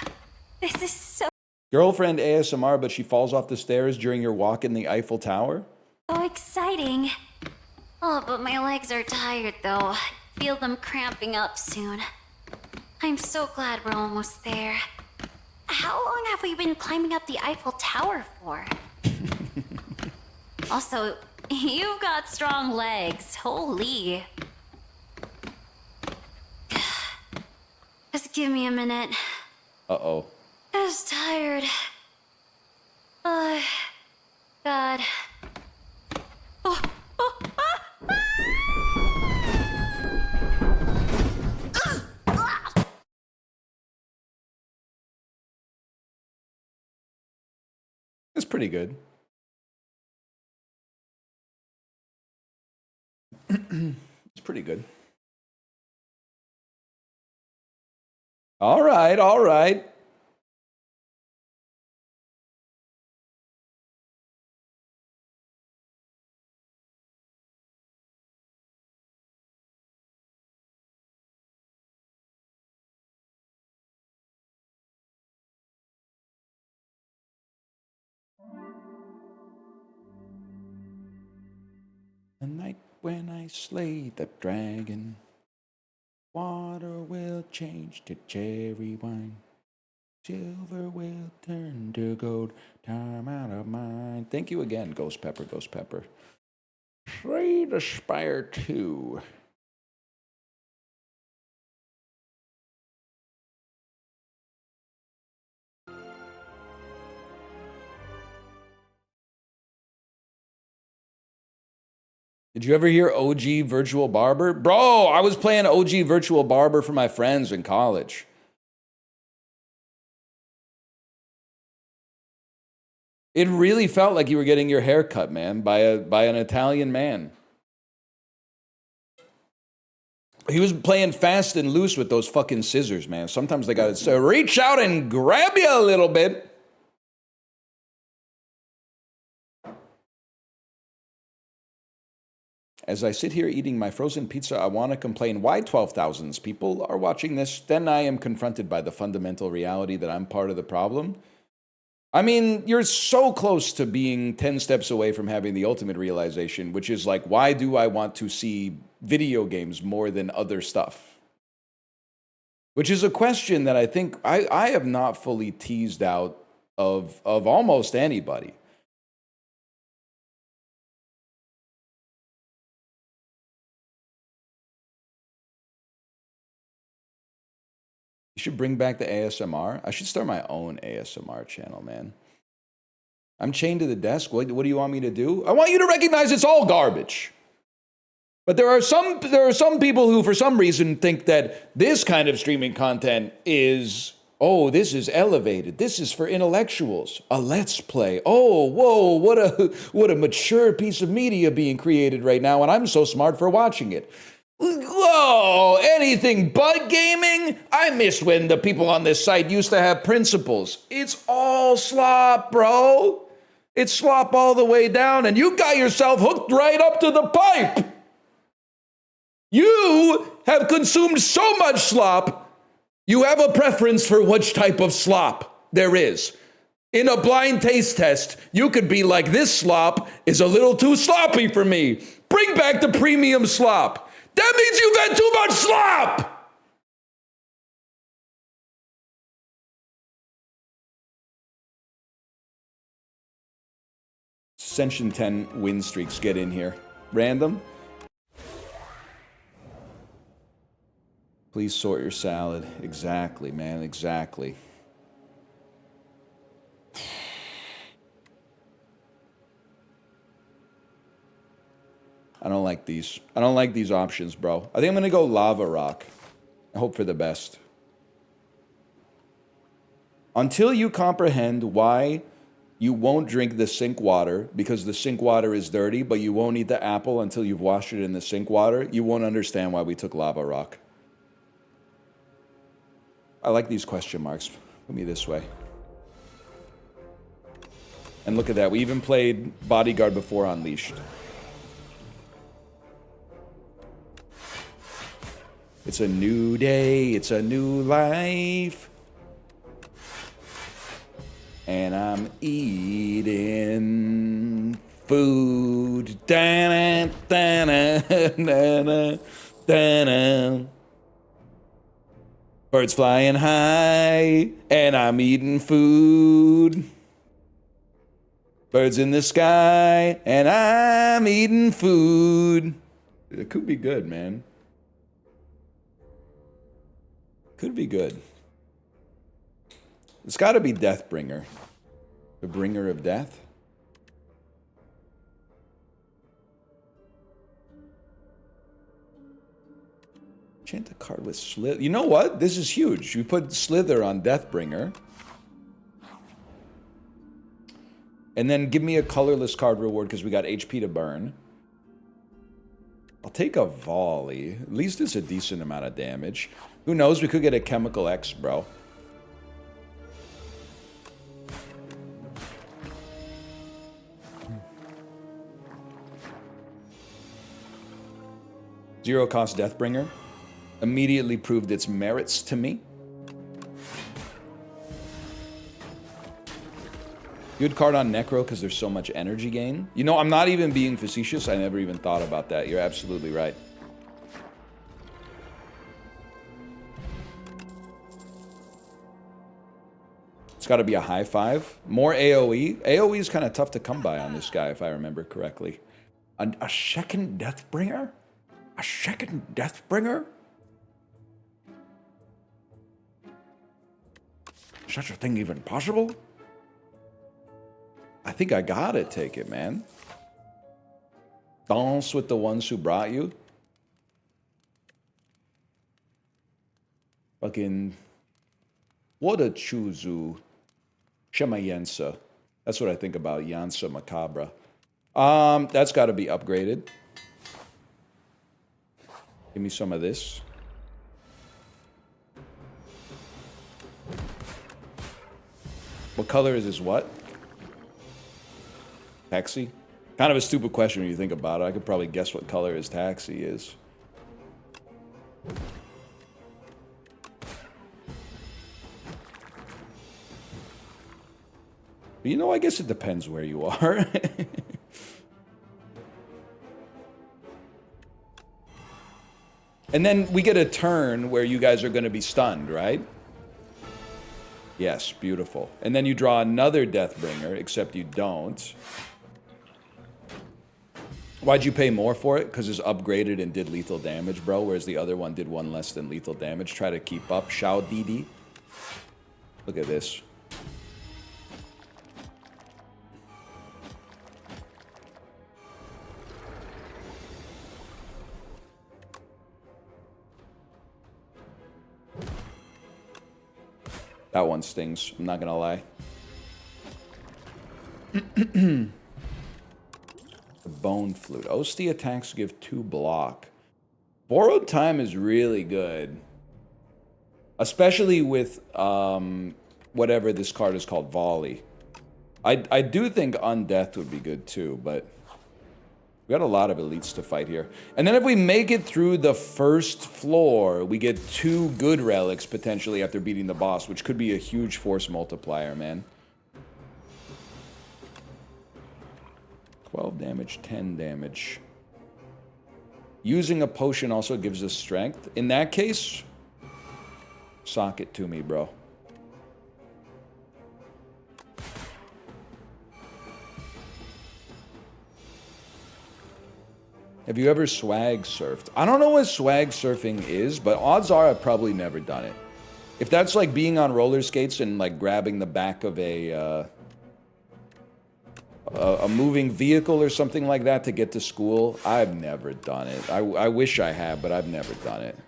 this is so Girlfriend ASMR, but she falls off the stairs during your walk in the Eiffel Tower? exciting. Oh, but my legs are tired though. Feel them cramping up soon. I'm so glad we're almost there. How long have we been climbing up the Eiffel Tower for? Also, you've got strong legs. Holy. Just give me a minute. Uh-oh. I'm just tired. Oh, God. Oh, oh, ah, ah! It's pretty good. It's pretty good. All right, all right. The night when I slay the dragon, water will change to cherry wine. Silver will turn to gold, time out of mind. Thank you again, Ghost Pepper, Ghost Pepper. Slay the Spire 2. Did you ever hear OG Virtual Barber? Bro, I was playing OG Virtual Barber for my friends in college. It really felt like you were getting your hair cut, man, by an Italian man. He was playing fast and loose with those fucking scissors, man. Sometimes they gotta reach out and grab you a little bit. As I sit here eating my frozen pizza, I want to complain why 12,000 people are watching this. Then I am confronted by the fundamental reality that I'm part of the problem. I mean, you're so close to being 10 steps away from having the ultimate realization, which is like, why do I want to see video games more than other stuff? Which is a question that I think I have not fully teased out of almost anybody. You should bring back the ASMR. I should start my own ASMR channel, man. I'm chained to the desk. What do you want me to do? I want you to recognize it's all garbage. But there are some people who, for some reason, think that this kind of streaming content is, oh, this is elevated. This is for intellectuals. A let's play. Oh, whoa, what a mature piece of media being created right now, and I'm so smart for watching it. Whoa, anything but gaming? I miss when the people on this site used to have principles. It's all slop, bro. It's slop all the way down, and you got yourself hooked right up to the pipe. You have consumed so much slop, you have a preference for which type of slop there is. In a blind taste test, you could be like, this slop is a little too sloppy for me. Bring back the premium slop. That means you've had too much slop! Ascension 10 win streaks get in here. Random. Please sort your salad. Exactly, man, exactly. I don't like these. I don't like these options, bro. I think I'm gonna go lava rock. I hope for the best. Until you comprehend why you won't drink the sink water because the sink water is dirty, but you won't eat the apple until you've washed it in the sink water, you won't understand why we took lava rock. I like these question marks. Put me this way. And look at that. We even played Bodyguard before Unleashed. It's a new day. It's a new life. And I'm eating food. Da-na, da-na, da-na, da-na. Birds flying high, and I'm eating food. Birds in the sky, and I'm eating food. It could be good, man. Could be good. It's got to be Deathbringer. The bringer of death. Enchant the card with Slither. You know what? This is huge. We put Slither on Deathbringer. And then give me a colorless card reward because we got HP to burn. I'll take a volley. At least it's a decent amount of damage. Who knows? We could get a Chemical X, bro. Zero cost Deathbringer. Immediately proved its merits to me. Good card on Necro because there's so much energy gain. You know, I'm not even being facetious. I never even thought about that. You're absolutely right. It's got to be a high five. More AoE. AoE is kind of tough to come by on this guy, if I remember correctly. A second Deathbringer? A second Deathbringer? Such a thing even possible? I think I gotta take it, man. Dance with the ones who brought you. Fucking... What a chuzu. Shema Yensa. That's what I think about Yansa Macabra. That's gotta be upgraded. Give me some of this. What color is this what? Taxi? Kind of a stupid question when you think about it. I could probably guess what color his taxi is. But you know, I guess it depends where you are. And then we get a turn where you guys are going to be stunned, right? Yes, beautiful. And then you draw another Deathbringer, except you don't. Why'd you pay more for it? Because it's upgraded and did lethal damage, bro, whereas the other one did one less than lethal damage. Try to keep up. Shao Didi. Look at this. That one stings, I'm not gonna lie. The Bone Flute. Osti attacks give 2 block. Borrowed Time is really good. Especially with whatever this card is called, Volley. I do think Undeath would be good too, but we got a lot of elites to fight here. And then if we make it through the first floor, we get 2 good relics potentially after beating the boss, which could be a huge force multiplier, man. 12 damage, 10 damage. Using a potion also gives us strength. In that case, sock it to me, bro. Have you ever swag surfed? I don't know what swag surfing is, but odds are I've probably never done it. If that's like being on roller skates and like grabbing the back of a moving vehicle or something like that to get to school, I've never done it. I wish I had, but I've never done it.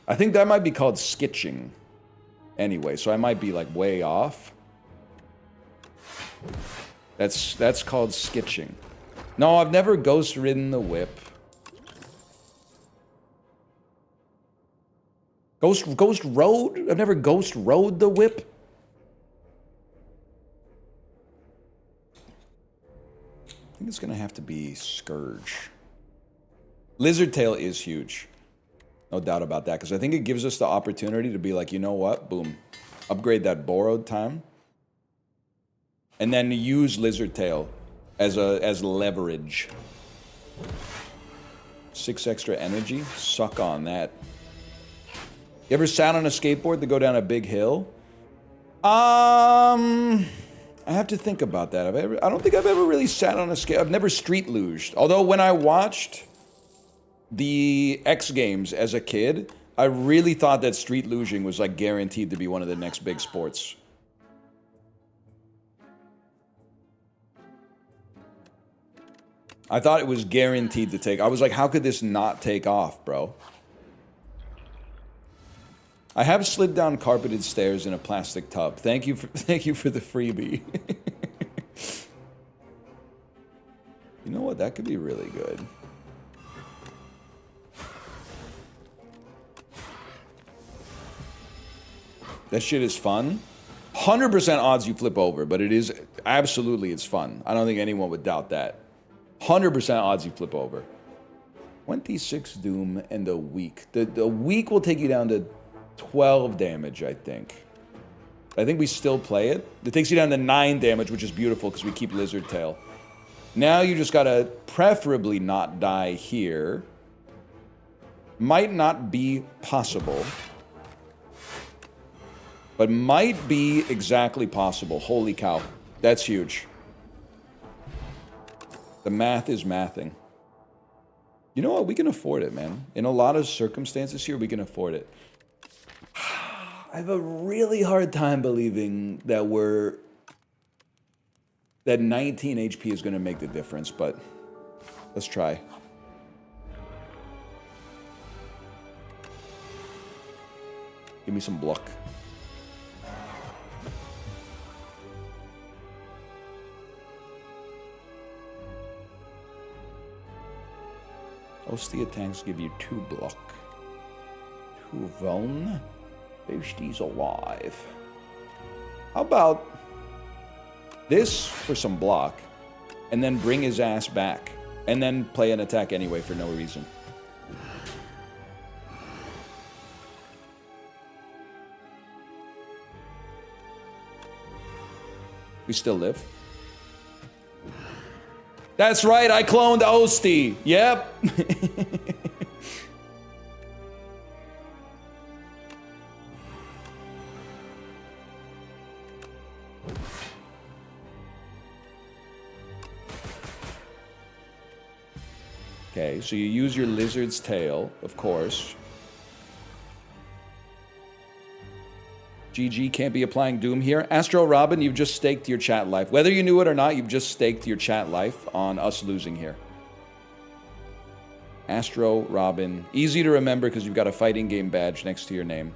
I think that might be called skitching. Anyway, so I might be like way off. That's called skitching. No, I've never ghost ridden the whip. Ghost rode? I've never ghost rode the whip. I think it's gonna have to be Scourge. Lizard Tail is huge. No doubt about that, because I think it gives us the opportunity to be like, you know what? Boom. Upgrade that Borrowed Time. And then use Lizard Tail as leverage. 6 extra energy. Suck on that. You ever sat on a skateboard to go down a big hill? I have to think about that. I don't think I've ever really sat on a skate. I've never street luged. Although when I watched the X Games as a kid, I really thought that street luging was like guaranteed to be one of the next big sports. I thought it was guaranteed to take. I was like, how could this not take off, bro? I have slid down carpeted stairs in a plastic tub. Thank you for the freebie. You know what? That could be really good. That shit is fun. 100% odds you flip over, but it is absolutely, it's fun. I don't think anyone would doubt that. 100% odds you flip over. 26 Doom and a weak. The weak will take you down to 12 damage, I think. I think we still play it. It takes you down to 9 damage, which is beautiful because we keep Lizard Tail. Now you just gotta preferably not die here. Might not be possible. But might be exactly possible. Holy cow. That's huge. The math is mathing. You know what? We can afford it, man. In a lot of circumstances here, we can afford it. I have a really hard time believing that that 19 HP is going to make the difference, but let's try. Give me some block. Ostia tanks give you 2 block. 2 Vone. Boosties alive. How about this for some block, and then bring his ass back, and then play an attack anyway for no reason. We still live. That's right, I cloned Osti. Yep. Okay, so you use your Lizard's Tail, of course. GG can't be applying Doom here. Astro Robin, you've just staked your chat life. Whether you knew it or not, you've just staked your chat life on us losing here. Astro Robin. Easy to remember because you've got a fighting game badge next to your name.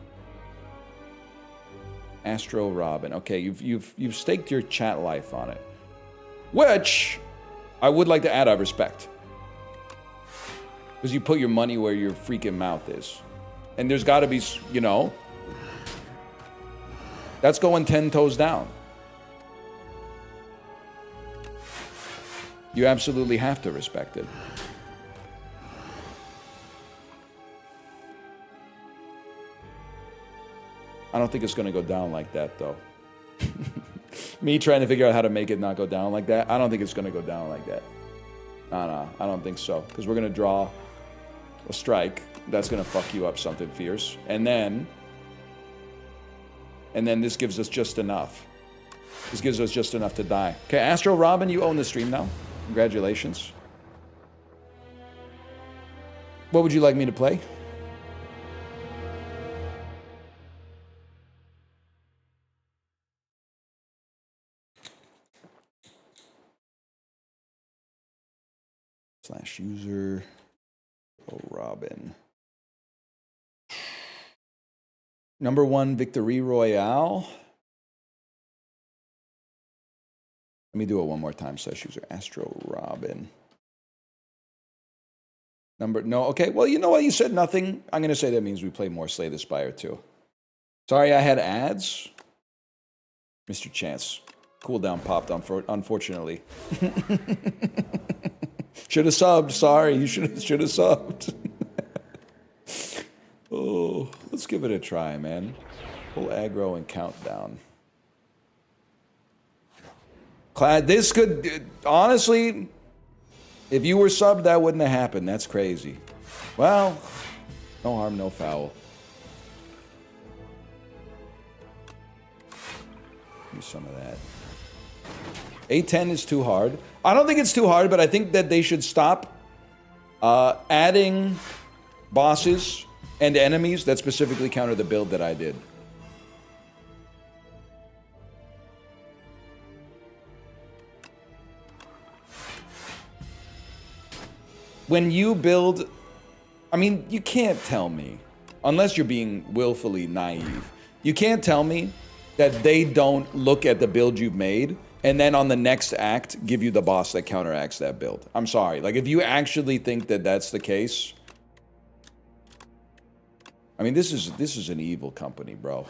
Astro Robin. Okay, you've staked your chat life on it. Which I would like to add, I respect. Because you put your money where your freaking mouth is. And there's got to be, you know, that's going 10 toes down. You absolutely have to respect it. I don't think it's going to go down like that, though. Me trying to figure out how to make it not go down like that, I don't think it's going to go down like that. No, I don't think so. Because we're going to draw a strike. That's going to fuck you up something fierce. And then this gives us just enough. This gives us just enough to die. Okay, Astro Robin, you own the stream now. Congratulations. What would you like me to play? / user. Oh, Robin. Number 1 Victory Royale. Let me do it one more time. / user Astro Robin. No, okay. Well, you know what? You said nothing. I'm going to say that means we play more Slay the Spire too. Sorry, I had ads. Mr. Chance. Cooldown popped, unfortunately. Should have subbed. Sorry, you should have subbed. Oh, let's give it a try, man. Full aggro and countdown. This could, honestly, if you were subbed, that wouldn't have happened. That's crazy. Well, no harm, no foul. Give me some of that. A10 is too hard. I don't think it's too hard, but I think that they should stop adding bosses and enemies that specifically counter the build that I did. When you build, I mean, you can't tell me, unless you're being willfully naive, you can't tell me that they don't look at the build you've made and then on the next act give you the boss that counteracts that build. I'm sorry. Like, if you actually think that that's the case, I mean, this is an evil company, bro.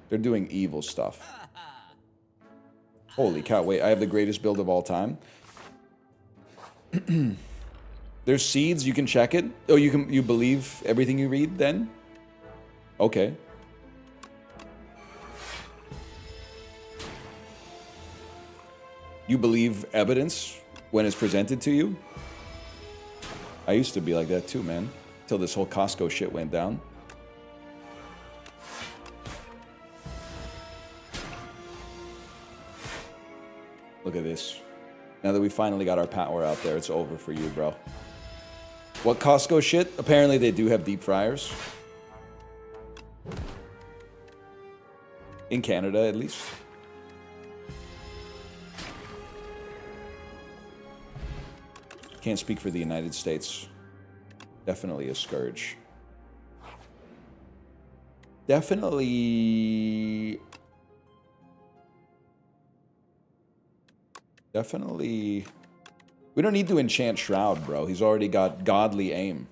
They're doing evil stuff. Holy cow, wait, I have the greatest build of all time. There's seeds, you can check it. Oh, you believe everything you read then? Okay. You believe evidence when it's presented to you? I used to be like that too, man. Until this whole Costco shit went down. Look at this. Now that we finally got our power out there, it's over for you, bro. What Costco shit? Apparently they do have deep fryers. In Canada, at least. Can't speak for the United States. Definitely a scourge. Definitely... We don't need to enchant Shroud, bro. He's already got godly aim.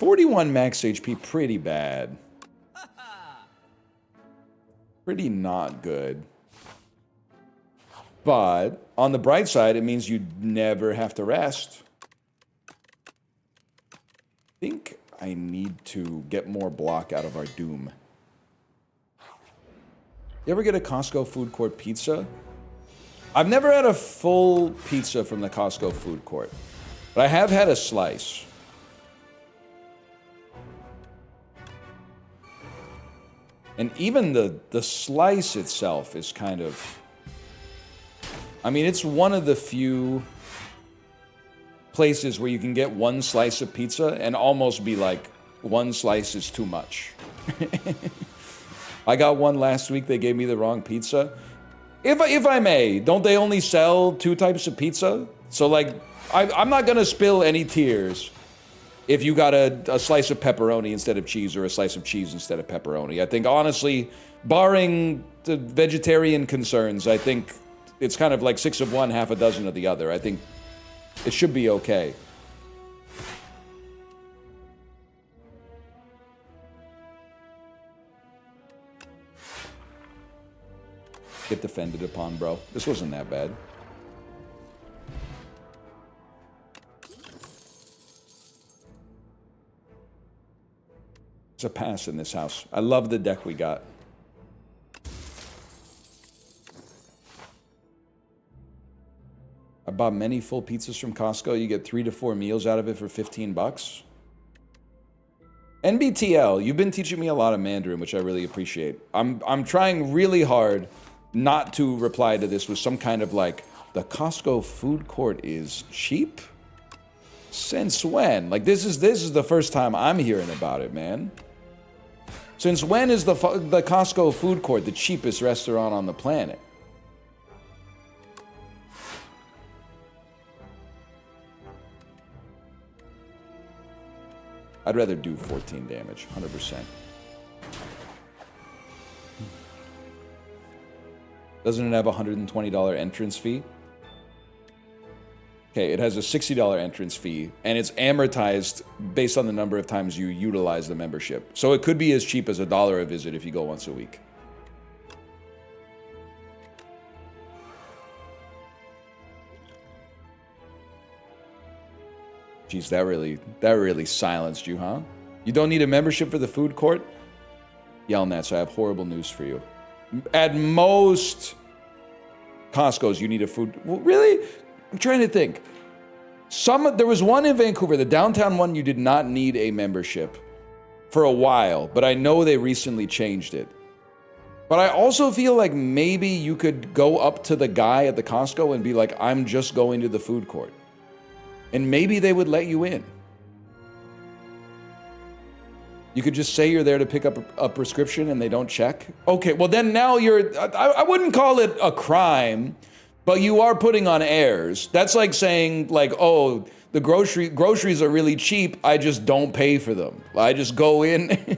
$41 max HP, pretty bad. Pretty not good. But on the bright side, it means you never have to rest. I think I need to get more block out of our Doom. You ever get a Costco food court pizza? I've never had a full pizza from the Costco food court, but I have had a slice. And even the slice itself is kind of... I mean, it's one of the few places where you can get one slice of pizza and almost be like, one slice is too much. I got one last week, they gave me the wrong pizza. If I may, don't they only sell 2 types of pizza? So, like, I'm not gonna spill any tears. if you got a slice of pepperoni instead of cheese or a slice of cheese instead of pepperoni. I think, honestly, barring the vegetarian concerns, I think it's kind of like 6 of one, half a dozen of the other. I think it should be okay. Get defended upon, bro. This wasn't that bad. It's a pass in this house. I love the deck we got. I bought many full pizzas from Costco. You get 3 to 4 meals out of it for 15 bucks. NBTL, you've been teaching me a lot of Mandarin, which I really appreciate. I'm trying really hard not to reply to this with some kind of like, the Costco food court is cheap? Since when? Like, this is the first time I'm hearing about it, man. Since when is the Costco food court the cheapest restaurant on the planet? I'd rather do 14 damage, 100%. Doesn't it have a $120 entrance fee? Okay, it has a $60 entrance fee, and it's amortized based on the number of times you utilize the membership. So it could be as cheap as $1 a visit if you go once a week. Jeez, that really silenced you, huh? You don't need a membership for the food court? Yelnats, I have horrible news for you. At most Costco's, you need a food... Well, really? I'm trying to think. There was one in Vancouver, the downtown one, you did not need a membership for a while, but I know they recently changed it. But I also feel like maybe you could go up to the guy at the Costco and be like, I'm just going to the food court. And maybe they would let you in. You could just say you're there to pick up a prescription and they don't check. Okay, well then now I wouldn't call it a crime, but you are putting on airs. That's like saying, like, oh, the groceries are really cheap, I just don't pay for them. I just go in.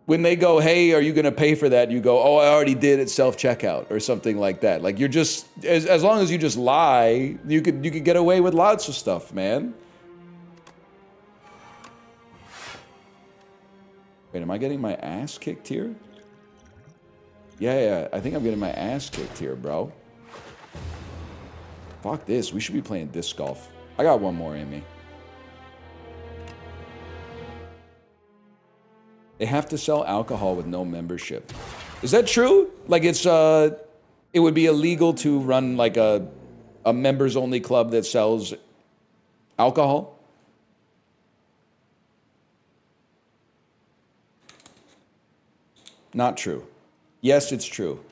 When they go, hey, are you gonna pay for that? You go, oh, I already did at self-checkout or something like that. Like, you're just, as long as you just lie, you could get away with lots of stuff, man. Wait, am I getting my ass kicked here? Yeah, I think I'm getting my ass kicked here, bro. Fuck this, we should be playing disc golf. I got one more in me. They have to sell alcohol with no membership. Is that true? Like, it would be illegal to run like a members-only club that sells alcohol? Not true. Yes, it's true.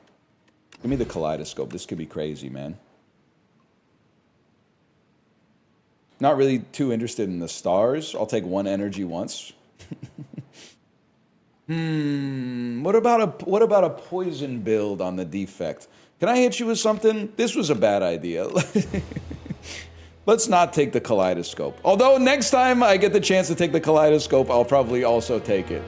Give me the kaleidoscope. This could be crazy, man. Not really too interested in the stars. I'll take one energy once. What about a poison build on the defect? Can I hit you with something? This was a bad idea. Let's not take the kaleidoscope. Although next time I get the chance to take the kaleidoscope, I'll probably also take it.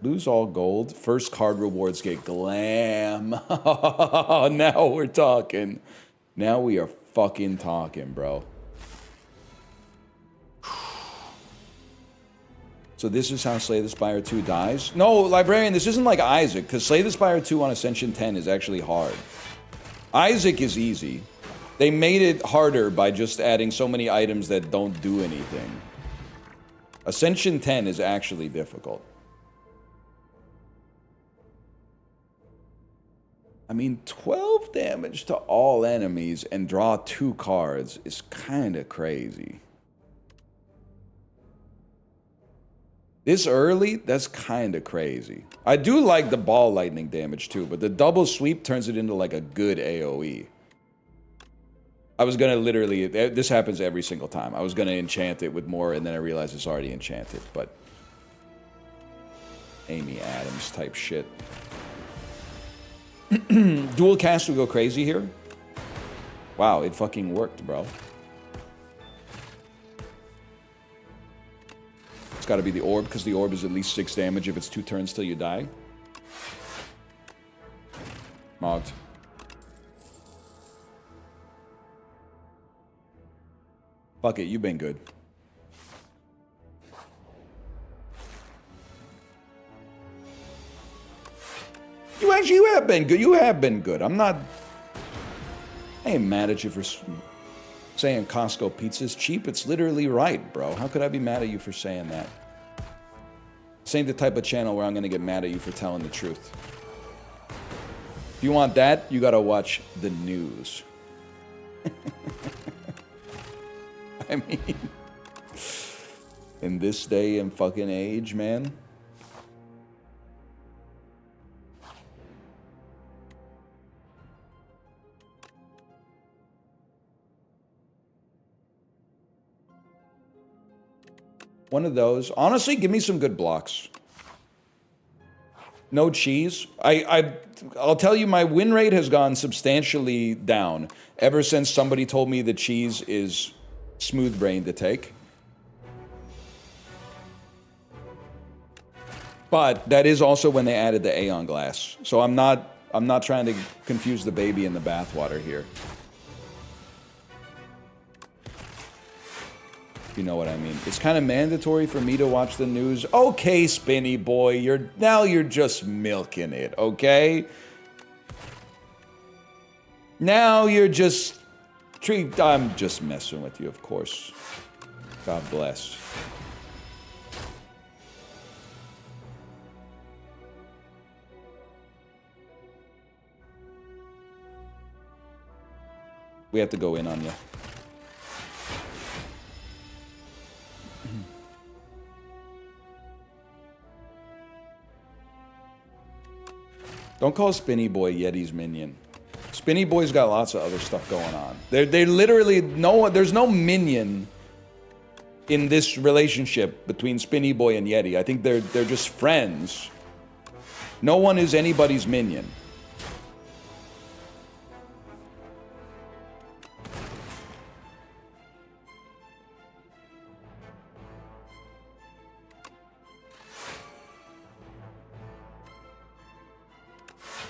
Lose all gold. First card rewards get glam. Now we're talking. Now we are fucking talking, bro. So this is how Slay the Spire 2 dies? No, Librarian, this isn't like Isaac, because Slay the Spire 2 on Ascension 10 is actually hard. Isaac is easy. They made it harder by just adding so many items that don't do anything. Ascension 10 is actually difficult. I mean, 12 damage to all enemies and draw 2 cards is kind of crazy. This early, that's kind of crazy. I do like the ball lightning damage too, but the double sweep turns it into like a good AoE. I was gonna literally, this happens every single time. I was gonna enchant it with more and then I realized it's already enchanted, but Amy Adams type shit. Dual cast would go crazy here. Wow, it fucking worked, bro. It's got to be the orb, because the orb is at least 6 damage if it's 2 turns till you die. Mogged. Fuck it, you've been good. You have been good. You have been good. I ain't mad at you for saying Costco pizza's cheap. It's literally right, bro. How could I be mad at you for saying that? This ain't the type of channel where I'm gonna get mad at you for telling the truth. If you want that, you gotta watch the news. I mean, in this day and fucking age, man. One of those. Honestly, give me some good blocks. No cheese. I'll tell you, my win rate has gone substantially down ever since somebody told me the cheese is smooth brain to take. But that is also when they added the Aeon glass. So I'm not trying to confuse the baby in the bathwater here. You know what I mean. It's kind of mandatory for me to watch the news. Okay, Spinny boy, you're just milking it, okay? Now you're just I'm just messing with you, of course. God bless. We have to go in on you. Don't call Spinny Boy Yeti's minion. Spinny Boy's got lots of other stuff going on. They literally there's no minion in this relationship between Spinny Boy and Yeti. I think they're just friends. No one is anybody's minion.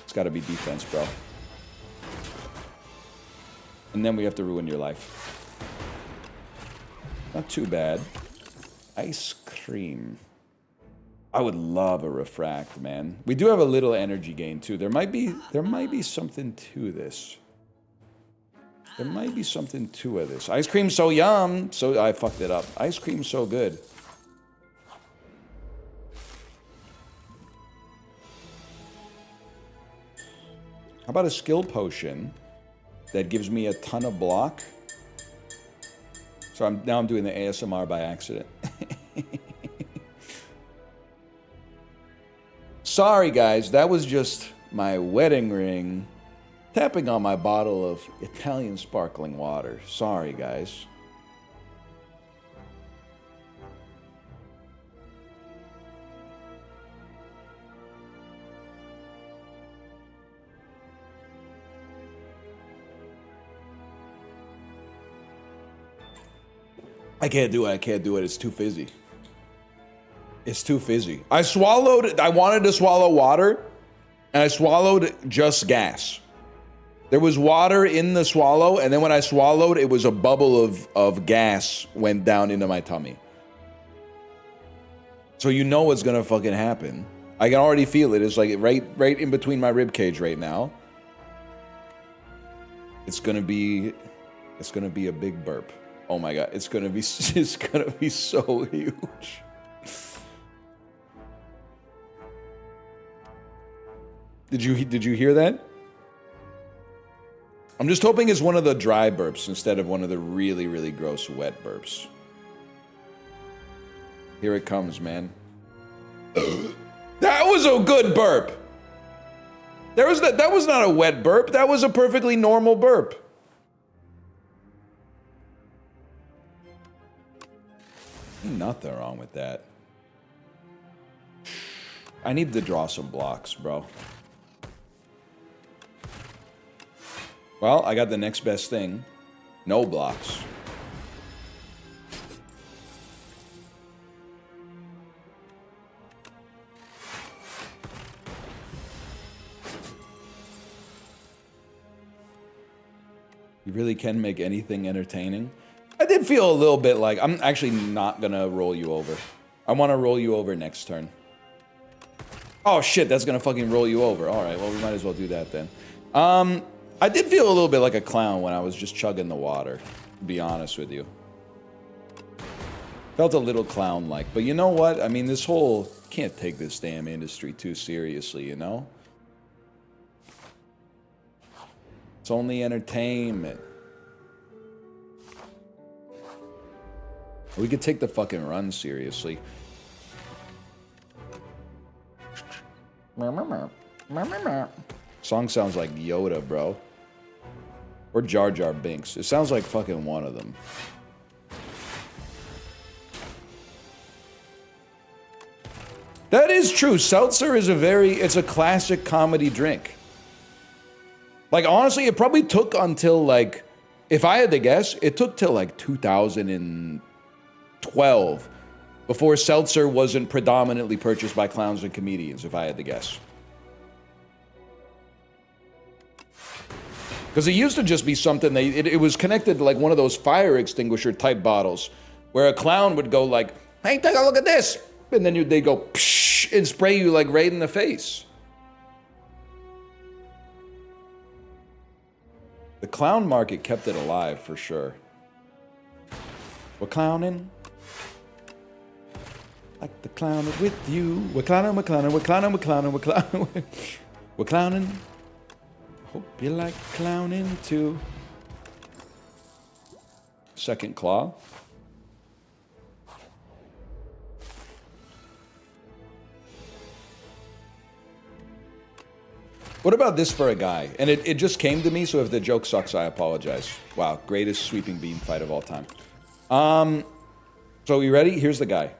It's got to be defense, bro. And then we have to ruin your life. Not too bad. Ice cream. I would love a refract, man. We do have a little energy gain too. There might be something to this. There might be something to this. Ice cream's so yum. So I fucked it up. Ice cream's so good. How about a skill potion that gives me a ton of block? So now I'm doing the ASMR by accident. Sorry guys, that was just my wedding ring tapping on my bottle of Italian sparkling water. Sorry guys. I can't do it. It's too fizzy. It's too fizzy. I wanted to swallow water, and I swallowed just gas. There was water in the swallow, and then when I swallowed, it was a bubble of gas went down into my tummy. So you know what's gonna fucking happen. I can already feel it. It's like right in between my rib cage right now. It's gonna be a big burp. Oh my god, it's gonna be so huge. Did you hear that? I'm just hoping it's one of the dry burps instead of one of the really, really gross wet burps. Here it comes, man. That was a good burp. That was not a wet burp. That was a perfectly normal burp. Nothing wrong with that. I need to draw some blocks, bro. Well, I got the next best thing. No blocks. You really can make anything entertaining. I did feel a little bit like I'm actually not gonna roll you over. I want to roll you over next turn. Oh shit, that's gonna fucking roll you over. All right, well we might as well do that then. I did feel a little bit like a clown when I was just chugging the water, to be honest with you. Felt a little clown-like, but you know what? I mean, this whole can't take this damn industry too seriously, you know? It's only entertainment. We could take the fucking run seriously. Song sounds like Yoda, bro. Or Jar Jar Binks. It sounds like fucking one of them. That is true. Seltzer is it's a classic comedy drink. Like, honestly, it probably took until, like, if I had to guess, it took till, like, 2012 before seltzer wasn't predominantly purchased by clowns and comedians, if I had to guess. Because it used to just be something, it was connected to, like, one of those fire extinguisher type bottles, where a clown would go, like, hey, take a look at this! And then they'd go, psh, and spray you, like, right in the face. The clown market kept it alive, for sure. We're clowning. Like the clown with you. We're clowning, we're clowning, we're clowning, we're clowning, we're clowning. We're clowning. Hope you like clowning, too. Second claw. What about this for a guy? And it just came to me, so if the joke sucks, I apologize. Wow, greatest sweeping beam fight of all time. So you ready? Here's the guy.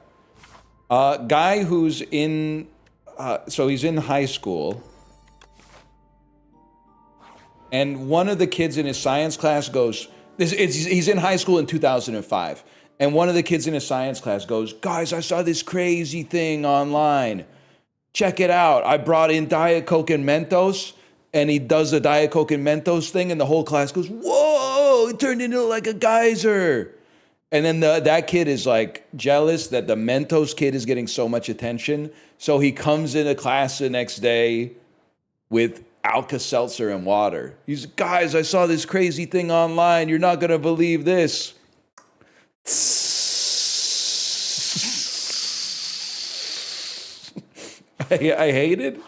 Guy who's in... so he's in high school. And one of the kids in his science class goes... He's in high school in 2005. And one of the kids in his science class goes, guys, I saw this crazy thing online. Check it out. I brought in Diet Coke and Mentos, and he does the Diet Coke and Mentos thing, and the whole class goes, whoa, it turned into like a geyser. And then that kid is like jealous that the Mentos kid is getting so much attention. So he comes into class the next day with Alka-Seltzer and water. He's, guys, I saw this crazy thing online. You're not going to believe this. I hate it.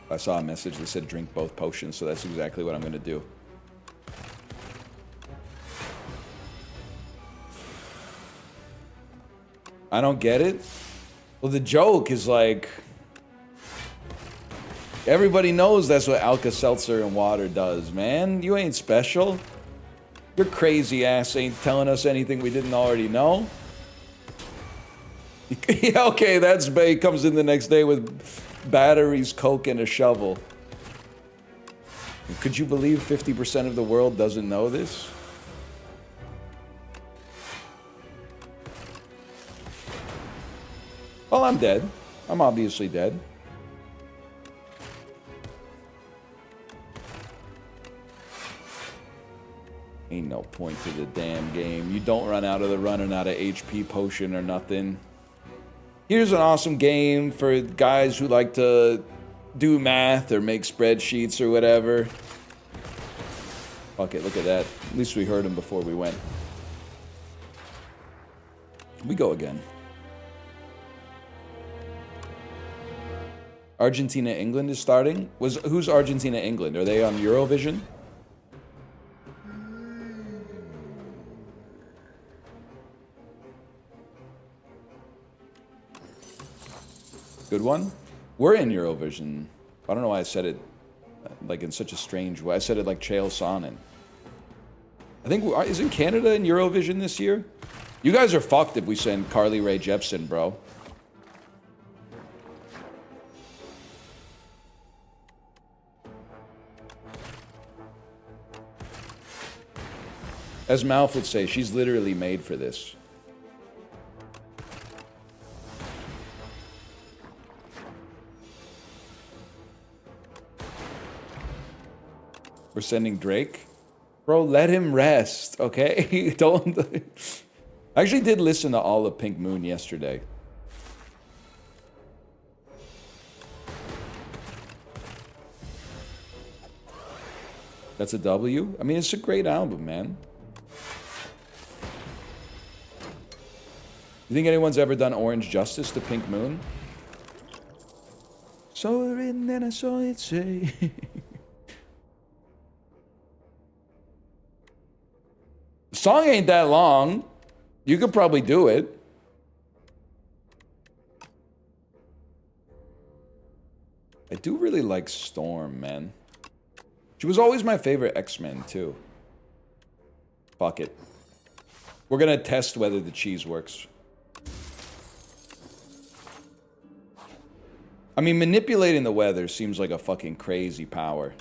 I saw a message that said drink both potions, so that's exactly what I'm going to do. I don't get it. Well, the joke is like... everybody knows that's what Alka-Seltzer and water does, man. You ain't special. Your crazy ass ain't telling us anything we didn't already know. Yeah, okay, that's Bay comes in the next day with batteries, Coke, and a shovel. Could you believe 50% of the world doesn't know this? Well, I'm dead. I'm obviously dead. Ain't no point to the damn game. You don't run out of the running out of HP potion or nothing. Here's an awesome game for guys who like to do math or make spreadsheets or whatever. Fuck it, look at that. At least we heard him before we went. We go again. Argentina, England is starting. Who's Argentina, England? Are they on Eurovision? Good one. We're in Eurovision. I don't know why I said it like in such a strange way. I said it like Chael Sonnen. I think isn't Canada in Eurovision this year? You guys are fucked if we send Carly Rae Jepsen, bro. As Malf would say, she's literally made for this. We're sending Drake? Bro, let him rest, okay? Don't... I actually did listen to all of Pink Moon yesterday. That's a W? I mean, it's a great album, man. You think anyone's ever done Orange justice to Pink Moon? Saw it written and I saw it say. The song ain't that long. You could probably do it. I do really like Storm, man. She was always my favorite X-Men, too. Fuck it. We're gonna test whether the cheese works. I mean, manipulating the weather seems like a fucking crazy power.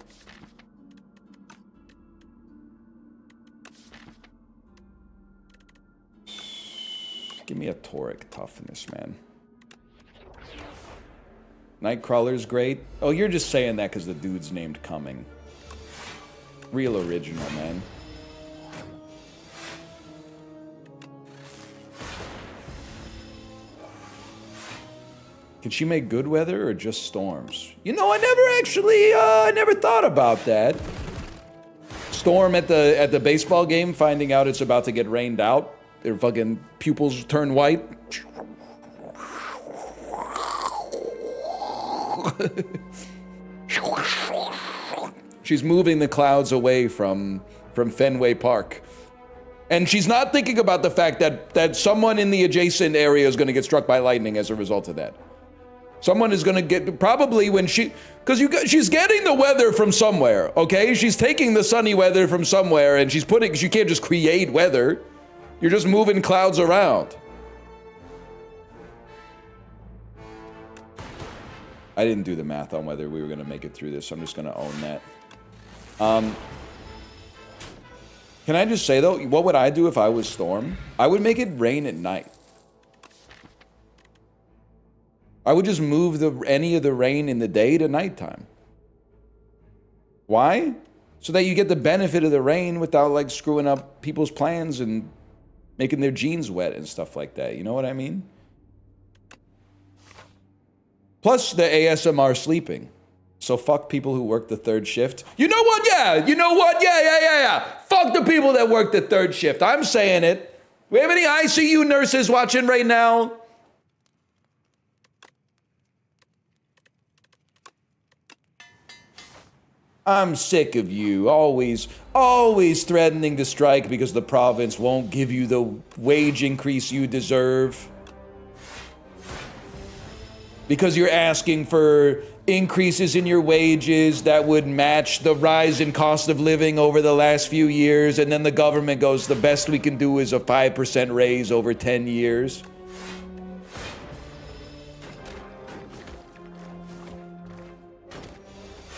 Give me a toric toughness, man. Nightcrawler's great. Oh, you're just saying that because the dude's named Cumming. Real original, man. Can she make good weather or just storms? You know, I never thought about that. Storm at the baseball game, finding out it's about to get rained out. Their fucking pupils turn white. She's moving the clouds away from Fenway Park. And she's not thinking about the fact that someone in the adjacent area is going to get struck by lightning as a result of that. Someone is going to get, probably when she's getting the weather from somewhere, okay? She's taking the sunny weather from somewhere and she's putting, she can't just create weather. You're just moving clouds around. I didn't do the math on whether we were going to make it through this, so I'm just going to own that. Can I just say, though, what would I do if I was Storm? I would make it rain at night. I would just move any of the rain in the day to nighttime. Why? So that you get the benefit of the rain without, like, screwing up people's plans and making their jeans wet and stuff like that. You know what I mean? Plus the ASMR sleeping. So fuck people who work the third shift. You know what? Yeah. You know what? Yeah. Fuck the people that work the third shift. I'm saying it. We have any ICU nurses watching right now? I'm sick of you always threatening to strike because the province won't give you the wage increase you deserve. Because you're asking for increases in your wages that would match the rise in cost of living over the last few years, and then the government goes, the best we can do is a 5% raise over 10 years.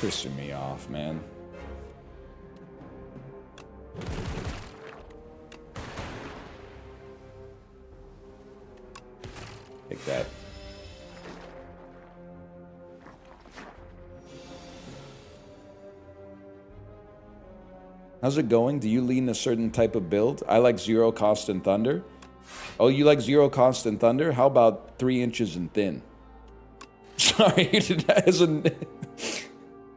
Pissing me off, man. Take that. How's it going? Do you lean a certain type of build? I like zero cost and thunder. Oh, you like zero cost and thunder? How about 3 inches and thin? Sorry,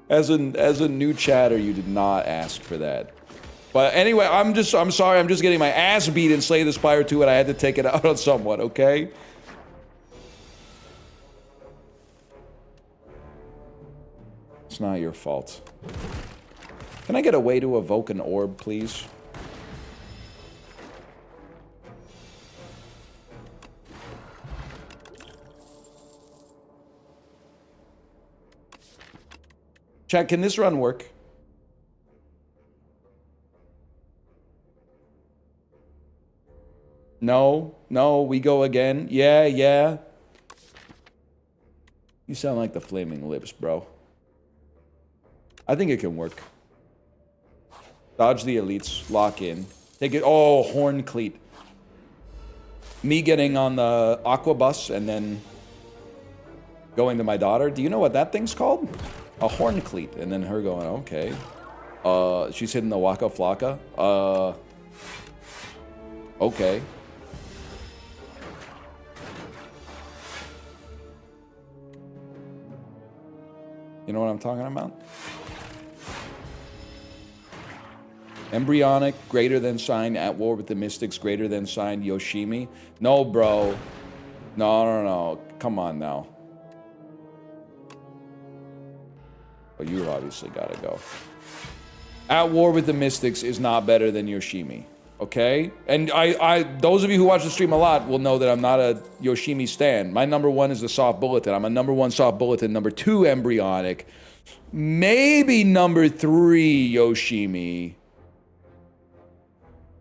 as a new chatter, you did not ask for that. But anyway, I'm sorry, I'm just getting my ass beat in Slay the Spire 2 and I had to take it out on someone, okay? It's not your fault. Can I get a way to evoke an orb, please? Chat, can this run work? No, no, we go again. Yeah, yeah. You sound like the Flaming Lips, bro. I think it can work. Dodge the elites. Lock in. Take it. Oh, Horn Cleat. Me getting on the Aqua Bus and then going to my daughter. Do you know what that thing's called? A Horn Cleat. And then her going, okay. She's hitting the Waka Flocka. Okay. You know what I'm talking about? Embryonic, greater than sign, at war with the Mystics, greater than sign, Yoshimi. No, bro. No. Come on now. Oh, you obviously gotta go. At war with the Mystics is not better than Yoshimi. Okay? And those of you who watch the stream a lot will know that I'm not a Yoshimi stan. My number one is the Soft Bulletin. I'm a number one Soft Bulletin, number two Embryonic. Maybe number three Yoshimi.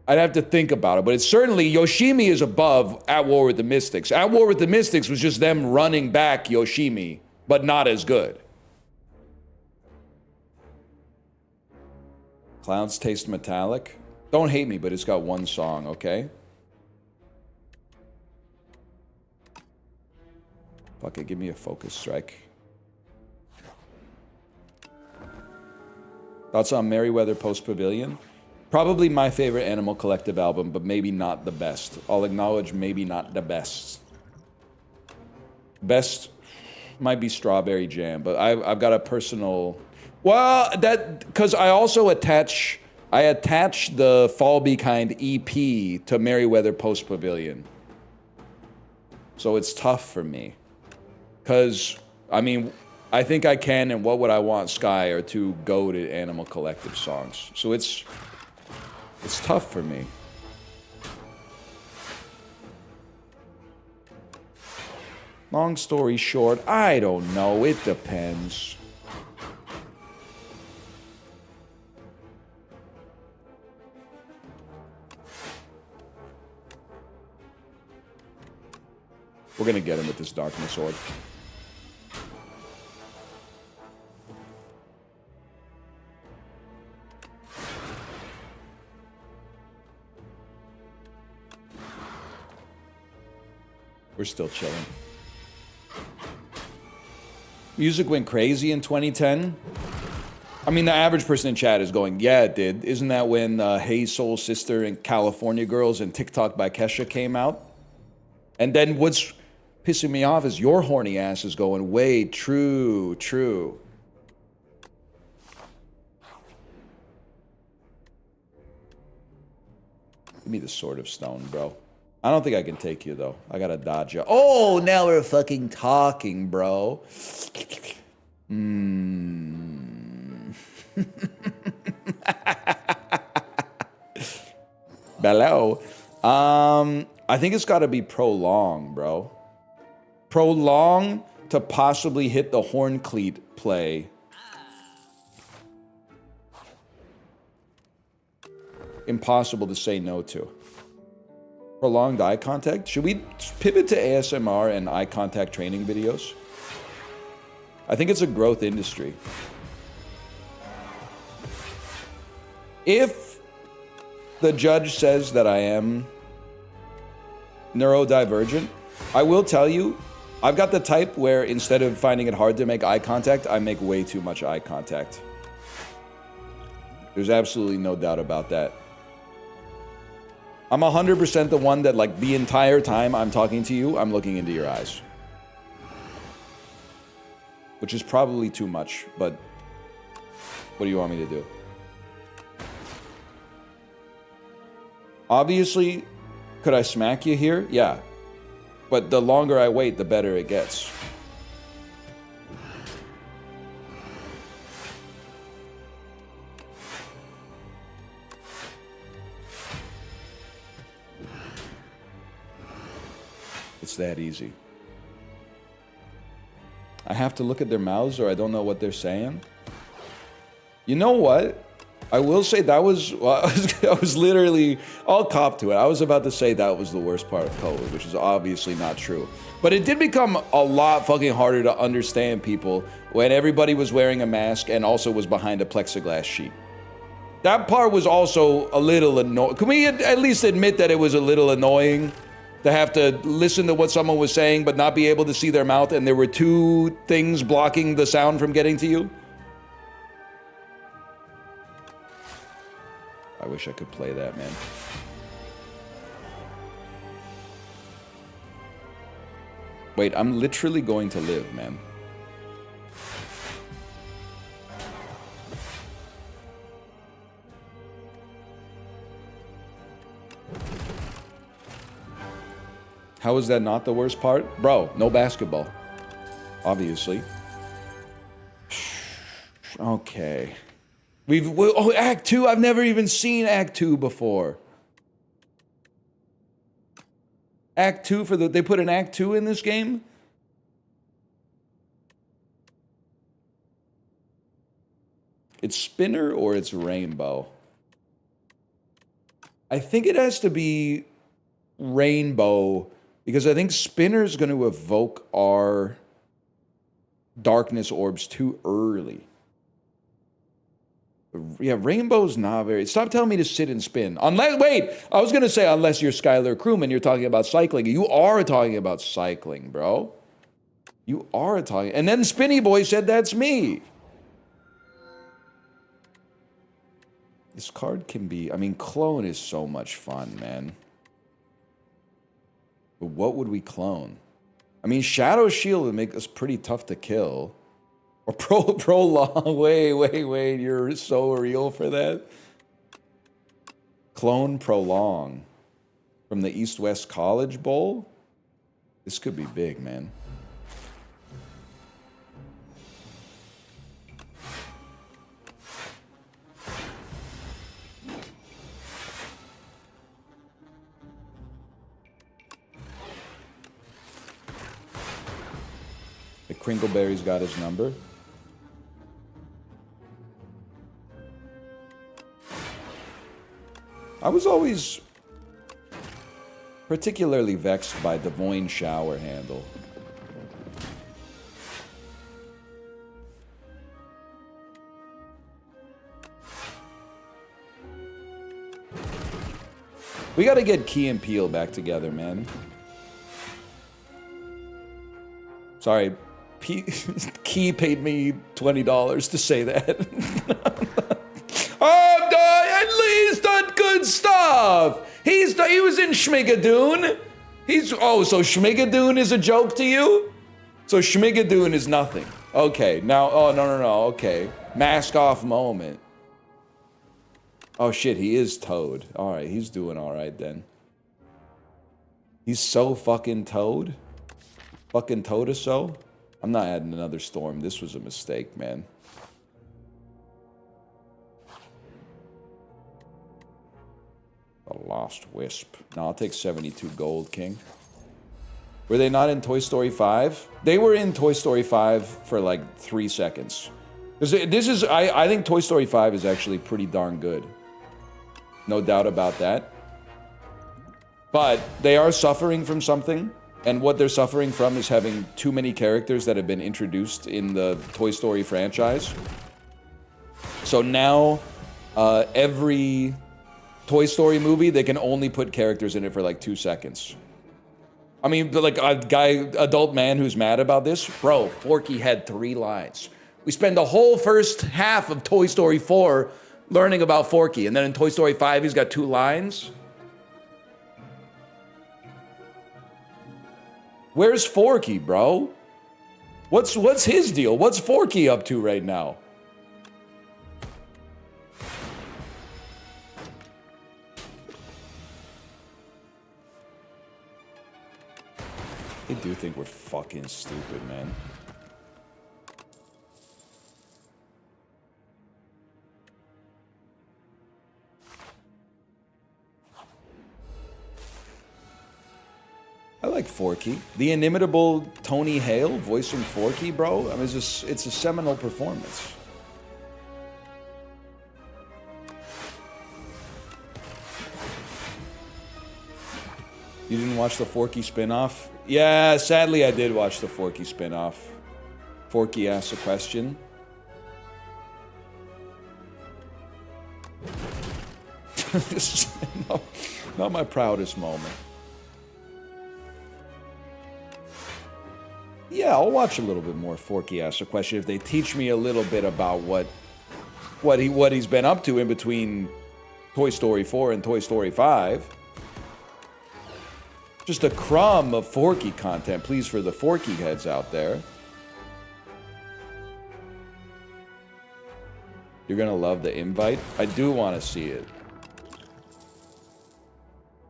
I'd have to think about it, but it's certainly, Yoshimi is above At War with the Mystics. At War with the Mystics was just them running back Yoshimi, but not as good. Clouds Taste Metallic. Don't hate me, but it's got one song, okay? Fuck it, give me a focus strike. Thoughts on Merryweather Post Pavilion? Probably my favorite Animal Collective album, but maybe not the best. I'll acknowledge maybe not the best. Best might be Strawberry Jam, but I've got a personal... Well, because I also attach the Fall Be Kind EP to Merryweather Post Pavilion. So it's tough for me. Because, I mean, I Think I Can and What Would I Want Sky are two goated Animal Collective songs. So it's tough for me. Long story short, I don't know. It depends. We're gonna get him with this Darkness Sword. We're still chilling. Music went crazy in 2010. I mean, the average person in chat is going, yeah, it did. Isn't that when Hey Soul Sister and California Girls and TikTok by Kesha came out? And then what's pissing me off is your horny ass is going, wait, true. Give me the Sword of Stone, bro. I don't think I can take you, though. I gotta dodge you. Oh, now we're fucking talking, bro. Bello. I think it's gotta be Prolong, bro. Prolong to possibly hit the Horn Cleat play. Impossible to say no to. Prolonged eye contact? Should we pivot to ASMR and eye contact training videos? I think it's a growth industry. If the judge says that I am neurodivergent, I will tell you, I've got the type where instead of finding it hard to make eye contact, I make way too much eye contact. There's absolutely no doubt about that. I'm 100% the one that, like, the entire time I'm talking to you, I'm looking into your eyes. Which is probably too much, but what do you want me to do? Obviously, could I smack you here? Yeah. But the longer I wait, the better it gets. It's that easy. I have to look at their mouths or I don't know what they're saying. You know what? I will say that was, well, I was literally, I'll cop to it. I was about to say that was the worst part of COVID, which is obviously not true. But it did become a lot fucking harder to understand people when everybody was wearing a mask and also was behind a plexiglass sheet. That part was also a little annoying. Can we at least admit that it was a little annoying to have to listen to what someone was saying but not be able to see their mouth and there were two things blocking the sound from getting to you? I wish I could play that, man. Wait, I'm literally going to live, man. How is that not the worst part? Bro, no basketball. Obviously. Okay. Oh, Act 2, I've never even seen Act 2 before. Act 2 for they put an Act 2 in this game? It's Spinner or it's Rainbow? I think it has to be Rainbow because I think Spinner's going to evoke our darkness orbs too early. Yeah, Rainbow's not very... Stop telling me to sit and spin. Unless... Wait! I was going to say, unless you're Skylar Crewman, you're talking about cycling. You are talking about cycling, bro. You are talking... And then Spinny Boy said that's me. This card can be... I mean, clone is so much fun, man. But what would we clone? I mean, Shadow Shield would make us pretty tough to kill. Or prolong. Wait. You're so real for that? Clone Prolong. From the East-West College Bowl? This could be big, man. The Crinkleberry's got his number. I was always particularly vexed by the Voin shower handle. We gotta get Key and Peele back together, man. Sorry, Key paid me $20 to say that. At least done good stuff. He was in Schmigadoon. So Schmigadoon is a joke to you? So Schmigadoon is nothing. Okay, now, oh, no, okay. Mask off moment. Oh shit, he is Toad. Alright, he's doing alright then. He's so fucking Toad. Fucking Toad-a-so. I'm not adding another storm. This was a mistake, man. The Lost Wisp. No, I'll take 72 gold, King. Were they not in Toy Story 5? They were in Toy Story 5 for like 3 seconds. I think Toy Story 5 is actually pretty darn good. No doubt about that. But they are suffering from something. And what they're suffering from is having too many characters that have been introduced in the Toy Story franchise. So now, every Toy Story movie, they can only put characters in it for like 2 seconds. I mean, like a adult man who's mad about this, bro, Forky had 3 lines. We spend the whole first half of Toy Story 4 learning about Forky, and then in Toy Story 5, he's got 2 lines. Where's Forky, bro? What's his deal? What's Forky up to right now? I do think we're fucking stupid, man. I like Forky. The inimitable Tony Hale voicing Forky, bro. I mean, it's a seminal performance. You didn't watch the Forky spinoff? Yeah, sadly I did watch the Forky spinoff. Forky asked a question. This is not my proudest moment. Yeah, I'll watch a little bit more Forky ask a question if they teach me a little bit about what he's been up to in between Toy Story 4 and Toy Story 5. Just a crumb of Forky content, please, for the Forky heads out there. You're gonna love the invite. I do want to see it.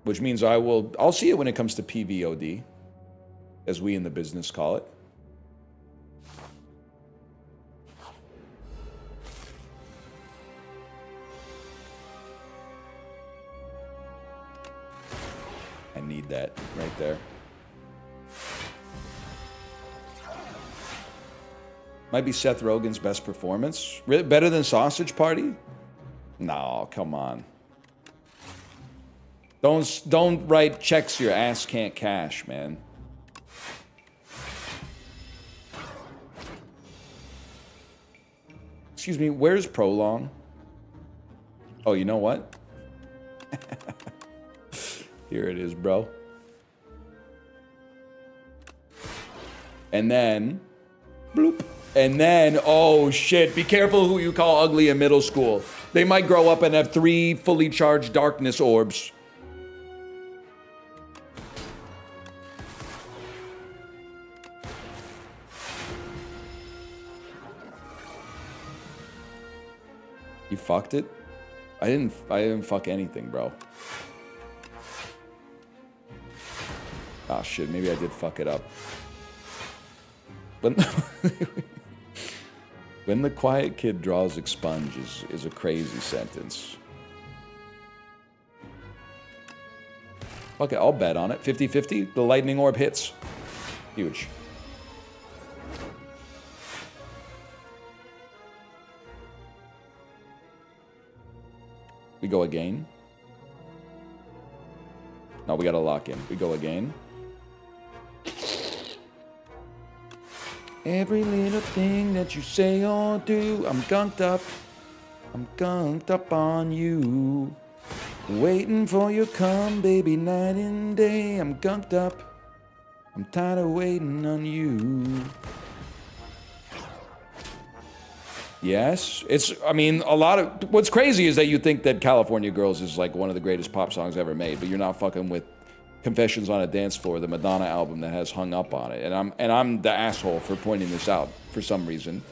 Which means I'll see it when it comes to PVOD, as we in the business call it. I need that right there. Might be Seth Rogen's best performance. Better than Sausage Party? No, come on. Don't write checks your ass can't cash, man. Excuse me, where's Prolong? Oh, you know what? Here it is, bro. And then, bloop. And then, oh shit, be careful who you call ugly in middle school. They might grow up and have 3 fully charged darkness orbs. You fucked it? I didn't fuck anything, bro. Ah, shit, maybe I did fuck it up. But when the quiet kid draws expunge is a crazy sentence. Okay, I'll bet on it. 50-50, the lightning orb hits. Huge. We go again. No, we gotta lock in. We go again. Every little thing that you say or do, I'm gunked up. I'm gunked up on you. Waiting for you come, baby, night and day. I'm gunked up. I'm tired of waiting on you. Yes, I mean, what's crazy is that you think that California Girls is like one of the greatest pop songs ever made, but you're not fucking with Confessions on a Dance Floor, the Madonna album that has Hung Up on it. And I'm the asshole for pointing this out for some reason.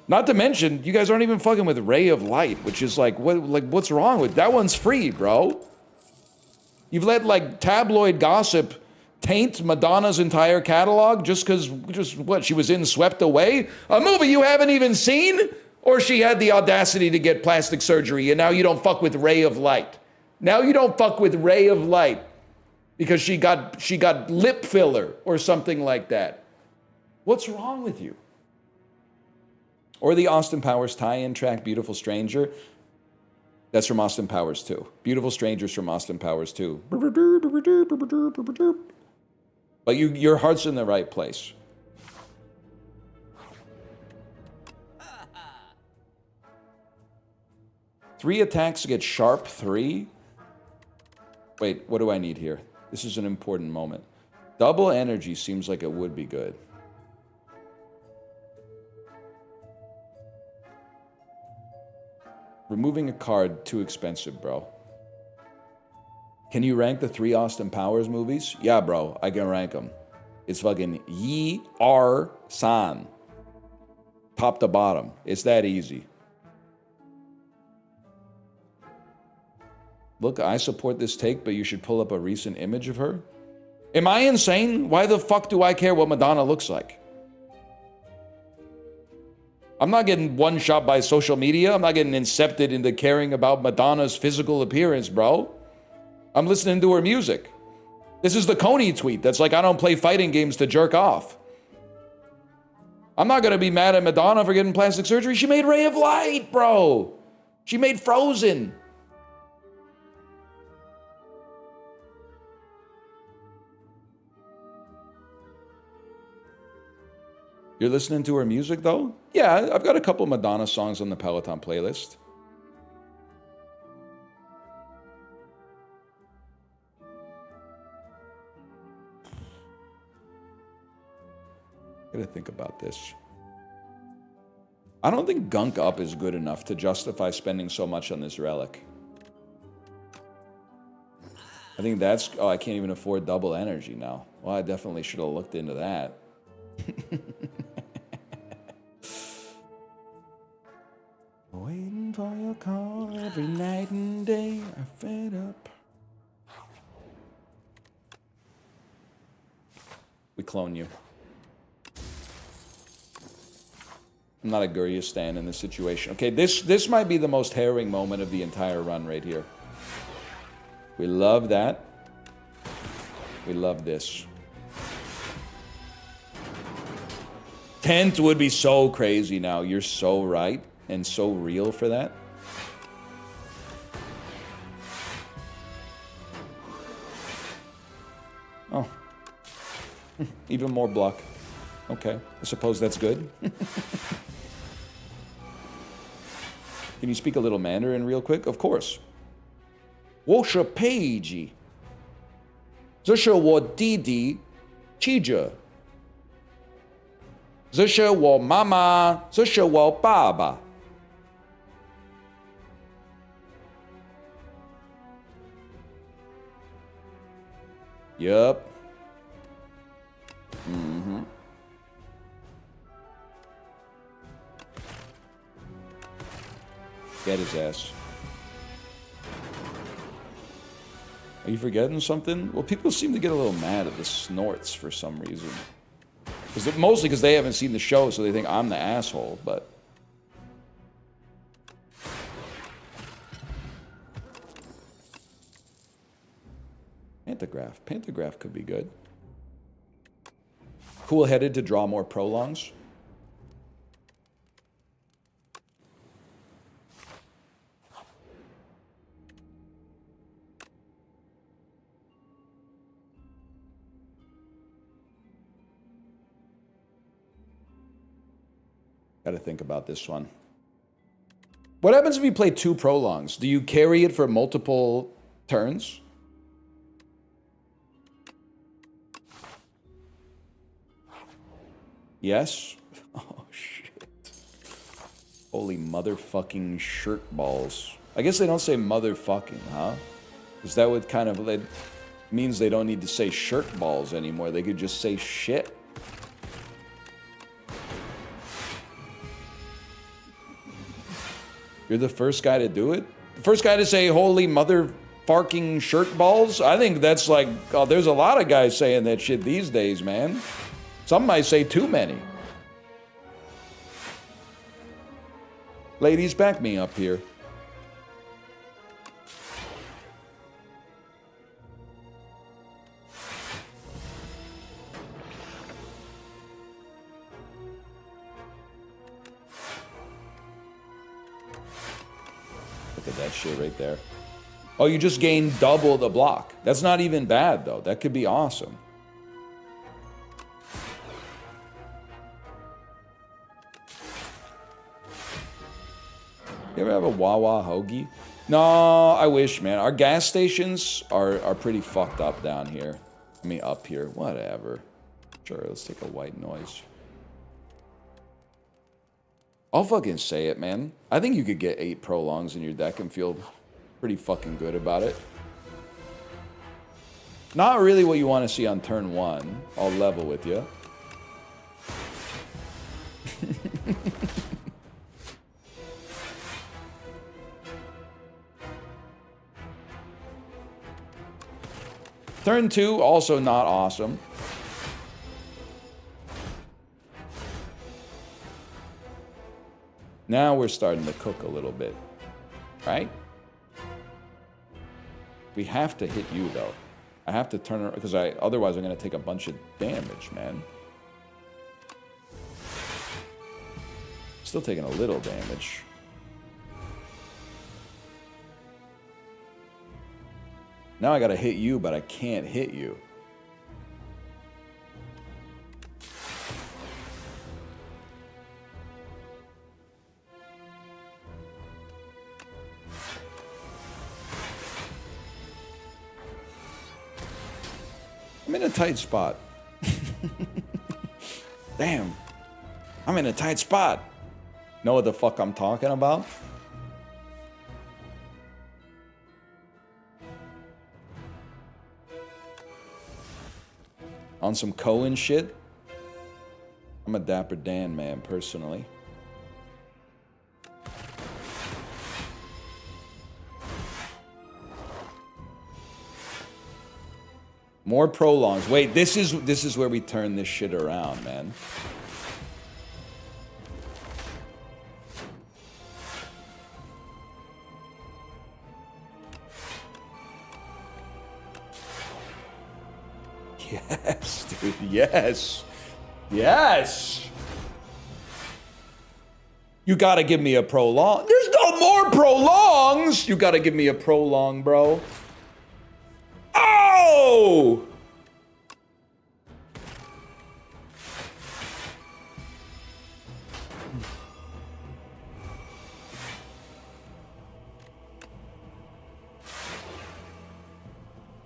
Not to mention, you guys aren't even fucking with Ray of Light, which is what's wrong with that one's free, bro. You've let like tabloid gossip taint Madonna's entire catalog just what, she was in Swept Away? A movie you haven't even seen? Or she had the audacity to get plastic surgery and now you don't fuck with Ray of Light. Now you don't fuck with Ray of Light because she got lip filler or something like that. What's wrong with you? Or the Austin Powers tie-in track, Beautiful Stranger. That's from Austin Powers 2. Beautiful Stranger's from Austin Powers 2. But your heart's in the right place. Three attacks to get sharp 3? Wait, what do I need here? This is an important moment. Double energy seems like it would be good. Removing a card, too expensive, bro. Can you rank the 3 Austin Powers movies? Yeah, bro, I can rank them. It's fucking Yi R San. Top to bottom. It's that easy. Look, I support this take, but you should pull up a recent image of her. Am I insane? Why the fuck do I care what Madonna looks like? I'm not getting one shot by social media. I'm not getting incepted into caring about Madonna's physical appearance, bro. I'm listening to her music. This is the Coney tweet that's like, I don't play fighting games to jerk off. I'm not gonna be mad at Madonna for getting plastic surgery. She made Ray of Light, bro. She made Frozen. You're listening to her music, though? Yeah, I've got a couple Madonna songs on the Peloton playlist. Gotta think about this. I don't think Gunk Up is good enough to justify spending so much on this relic. I think that's... Oh, I can't even afford double energy now. Well, I definitely should have looked into that. Waiting for your call every night and day. I'm fed up. We clone you. I'm not a Gurya stan in this situation. Okay, this might be the most harrowing moment of the entire run right here. We love that. We love this. 10th would be so crazy now. You're so right and so real for that. Oh. Even more block. Okay, I suppose that's good. Can you speak a little Mandarin real quick? Of course. 我是佩吉，这是我弟弟记者，这是我妈妈，这是我爸爸。Yup. Mm-hmm. Get his ass. Are you forgetting something? Well, people seem to get a little mad at the snorts for some reason. Mostly because they haven't seen the show, so they think I'm the asshole, but... Pantograph. Pantograph could be good. Cool-headed to draw more prolongs. Gotta think about this one. What happens if you play 2 prolongs? Do you carry it for multiple turns? Yes? Oh, shit. Holy motherfucking shirt balls. I guess they don't say motherfucking, huh? Because that would kind of... It means they don't need to say shirt balls anymore. They could just say shit. You're the first guy to do it? The first guy to say holy motherfucking shirt balls? I think that's like... Oh, there's a lot of guys saying that shit these days, man. Some might say too many. Ladies, back me up here. Look at that shit right there. Oh, you just gained double the block. That's not even bad, though. That could be awesome. You ever have a Wawa hoagie? No, I wish, man. Our gas stations are pretty fucked up down here. I mean, up here. Whatever. Sure, let's take a white noise. I'll fucking say it, man. I think you could get 8 prolongs in your deck and feel pretty fucking good about it. Not really what you want to see on turn 1. I'll level with you. Turn 2, also not awesome. Now we're starting to cook a little bit, right? We have to hit you, though. I have to turn around, because otherwise I'm going to take a bunch of damage, man. Still taking a little damage. Now I gotta hit you, but I can't hit you. I'm in a tight spot. Damn. I'm in a tight spot. Know what the fuck I'm talking about? On some Cohen shit? I'm a Dapper Dan man, personally. More prolongs. Wait, this is where we turn this shit around, man. Yes, dude. Yes. Yes. You gotta give me a prolong. There's no more prolongs. You gotta give me a prolong, bro. Oh!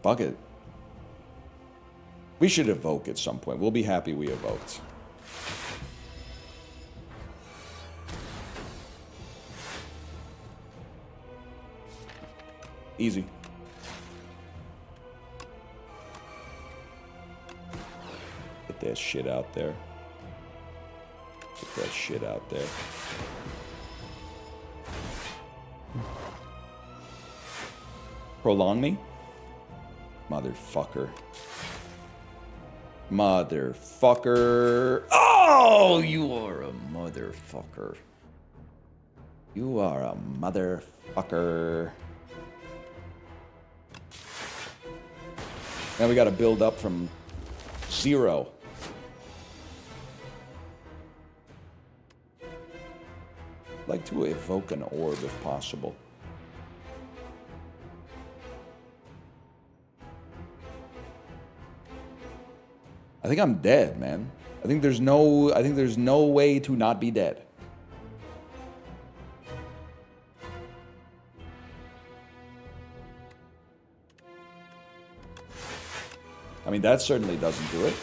Fuck it. We should evoke at some point. We'll be happy we evoked. Easy. Get that shit out there. Get that shit out there. Prolong me? Motherfucker. Motherfucker. Oh, you are a motherfucker. You are a motherfucker. Now we gotta build up from 0. I'd like to evoke an orb if possible. I think I'm dead, man. I think there's no way to not be dead. I mean, that certainly doesn't do it.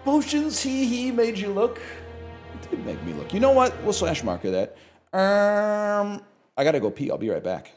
Potions, he made you look. It did make me look. You know what? We'll slash marker that. I gotta go pee. I'll be right back.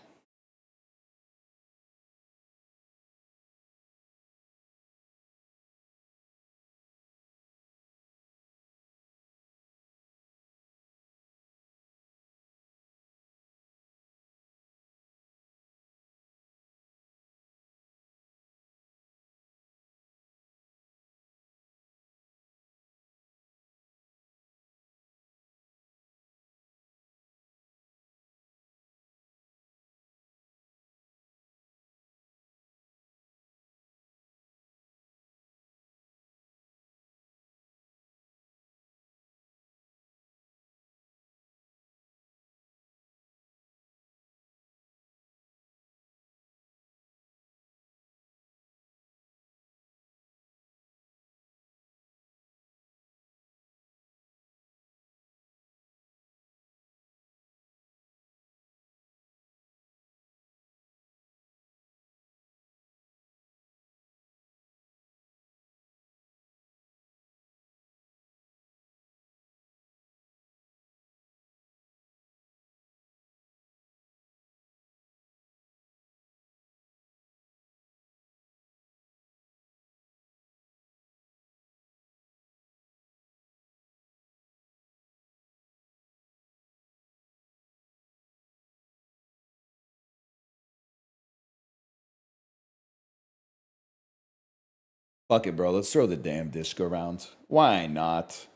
Fuck it, bro. Let's throw the damn disc around. Why not?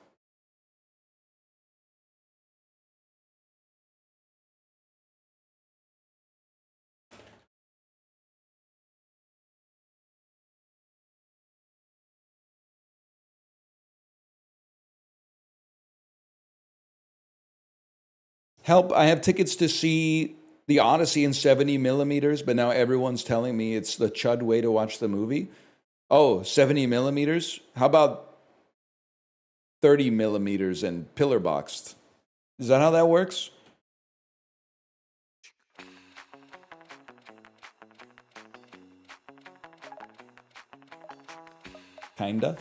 Help, I have tickets to see The Odyssey in 70 millimeters, but now everyone's telling me it's the chud way to watch the movie. Oh, 70 millimeters? How about 30 millimeters and pillar boxed? Is that how that works? Kinda.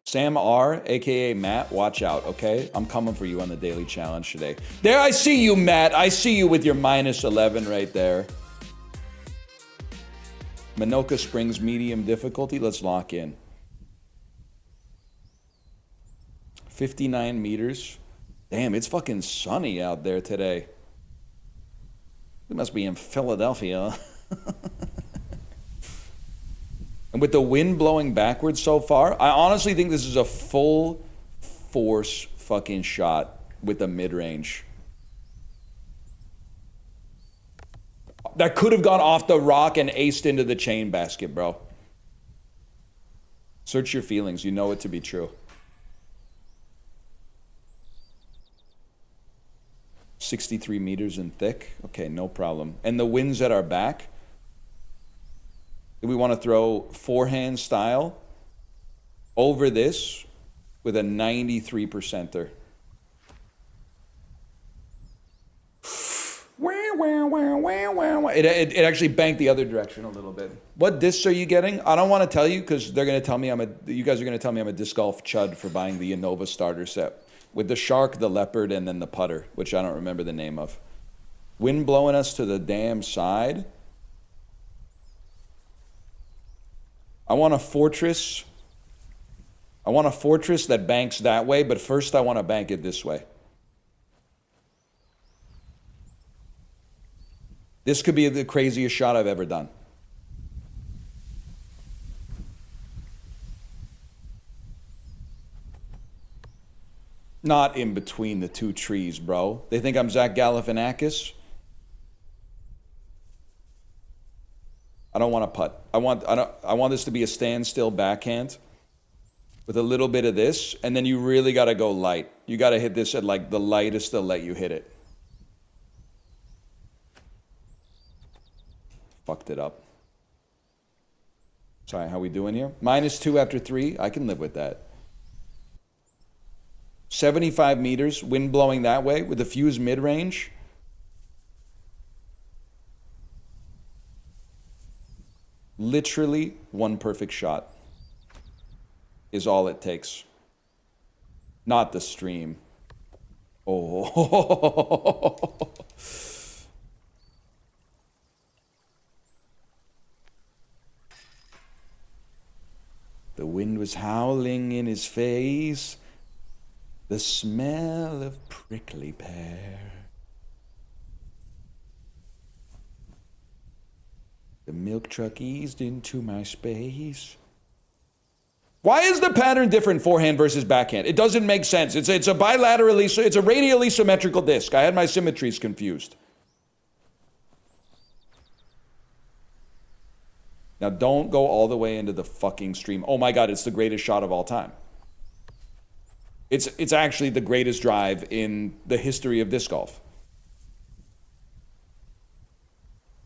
Sam R, aka Matt, watch out, okay? I'm coming for you on the daily challenge today. There, I see you, Matt. I see you with your -11 right there. Minoka Springs medium difficulty. Let's lock in. 59 meters. Damn, it's fucking sunny out there today. It must be in Philadelphia. And with the wind blowing backwards so far, I honestly think this is a full force fucking shot with the mid-range. That could have gone off the rock and aced into the chain basket, bro. Search your feelings. You know it to be true. 63 meters in thick. Okay, no problem. And the winds at our back. We want to throw forehand style over this with a 93%er. It actually banked the other direction a little bit. What discs are you getting? I don't want to tell you because they're going to tell me you guys are going to tell me I'm a disc golf chud for buying the Innova starter set with the shark, the leopard, and then the putter, which I don't remember the name of. Wind blowing us to the damn side. I want a fortress. I want a fortress that banks that way, but first I want to bank it this way. This could be the craziest shot I've ever done. Not in between the two trees, bro. They think I'm Zach Galifianakis. I don't want to putt. I want this to be a standstill backhand with a little bit of this, and then you really got to go light. You got to hit this at like the lightest they'll let you hit it. Fucked it up. Sorry, how we doing here? -2 after 3. I can live with that. 75 meters, wind blowing that way with a fuse mid-range. Literally one perfect shot is all it takes. Not the stream. Oh. The wind was howling in his face. The smell of prickly pear. The milk truck eased into my space. Why is the pattern different forehand versus backhand? It doesn't make sense. It's a bilaterally, it's a radially symmetrical disc. I had my symmetries confused. Now don't go all the way into the fucking stream. Oh my God, it's the greatest shot of all time. It's actually the greatest drive in the history of disc golf.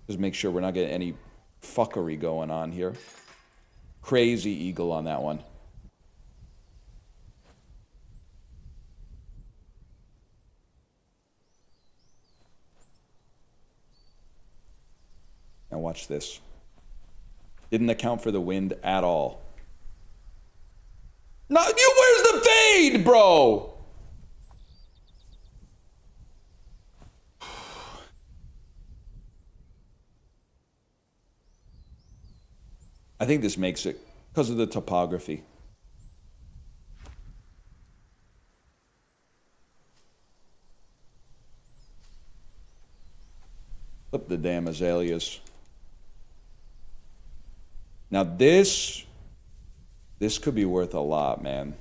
Just make sure we're not getting any fuckery going on here. Crazy eagle on that one. Now watch this. Didn't account for the wind at all. No, where's the fade, bro? I think this makes it because of the topography. Flip the damn azaleas. Now this could be worth a lot, man.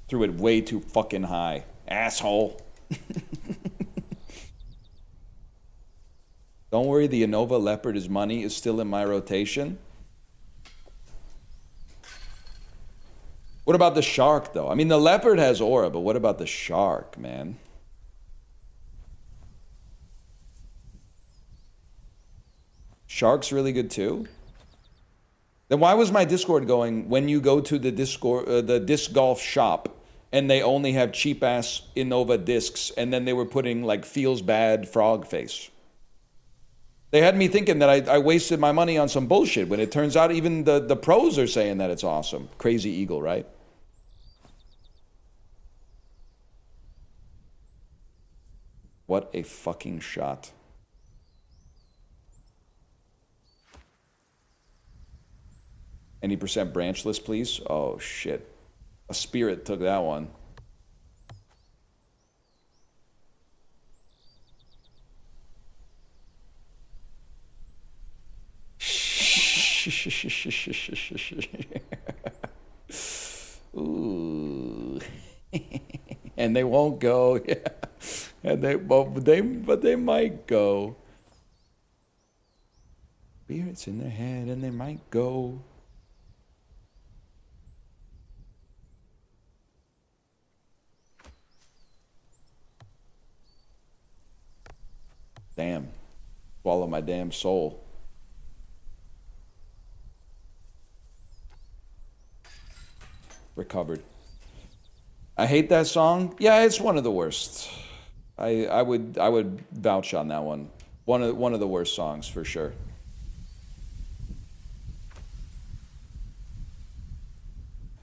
Threw it way too fucking high. Asshole. Don't worry, the Innova Leopard is money is still in my rotation. What about the shark, though? I mean, the leopard has aura, but what about the shark, man? Shark's really good, too? Then why was my Discord going when you go to the disc golf shop and they only have cheap-ass Innova discs, and then they were putting, like, feels bad frog face? They had me thinking that I wasted my money on some bullshit when it turns out even the pros are saying that it's awesome. Crazy Eagle, right? What a fucking shot. Any percent branchless, please? Oh, shit. A spirit took that one. Ooh. And they won't go. Yeah. And but they might go. Spirits in their head and they might go. Damn. Swallow my damn soul. Recovered. I hate that song. Yeah, it's one of the worst. I would vouch on that one. One of the worst songs for sure.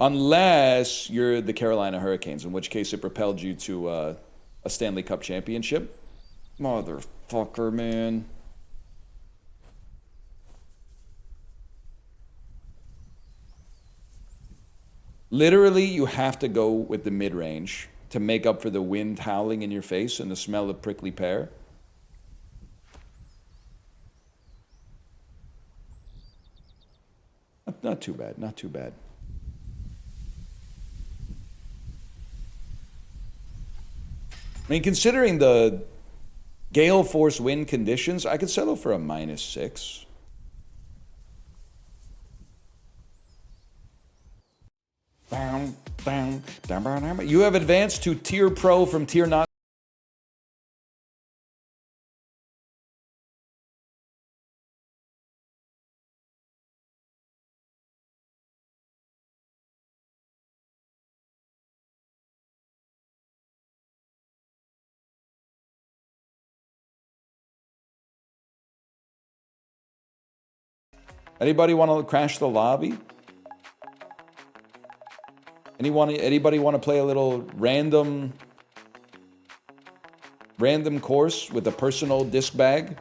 Unless you're the Carolina Hurricanes, in which case it propelled you to a Stanley Cup championship. Motherfucker, man. Literally, you have to go with the mid-range to make up for the wind howling in your face and the smell of prickly pear. Not too bad, not too bad. I mean, considering the gale force wind conditions, I could settle for a -6. You have advanced to tier pro from tier not. Anybody want to crash the lobby? Anybody want to play a little random course with a personal disc bag?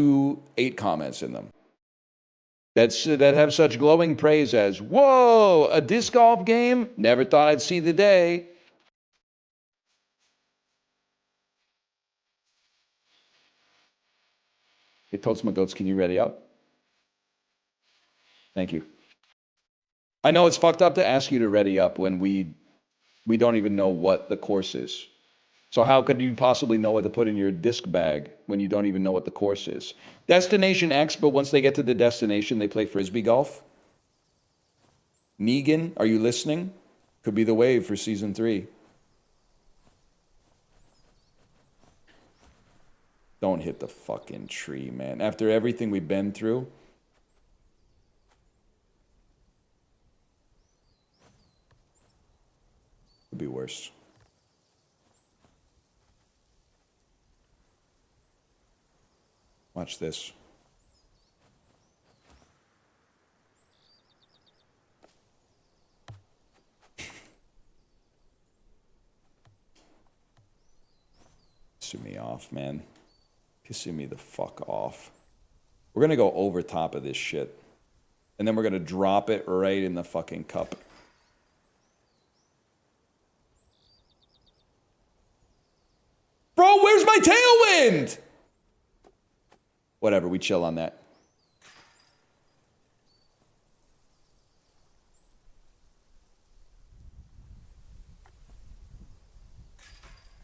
to 8 comments in them that have such glowing praise as, whoa, a disc golf game? Never thought I'd see the day. Hey, Toadsma Goats, can you ready up? Thank you. I know it's fucked up to ask you to ready up when we don't even know what the course is. So how could you possibly know what to put in your disc bag when you don't even know what the course is? Destination X, but once they get to the destination, they play Frisbee golf. Negan, are you listening? Could be the wave for season 3. Don't hit the fucking tree, man. After everything we've been through. Could be worse. Watch this. Pissing me off, man. Pissing me the fuck off. We're gonna go over top of this shit. And then we're gonna drop it right in the fucking cup. Bro, where's my tailwind? Whatever, we chill on that.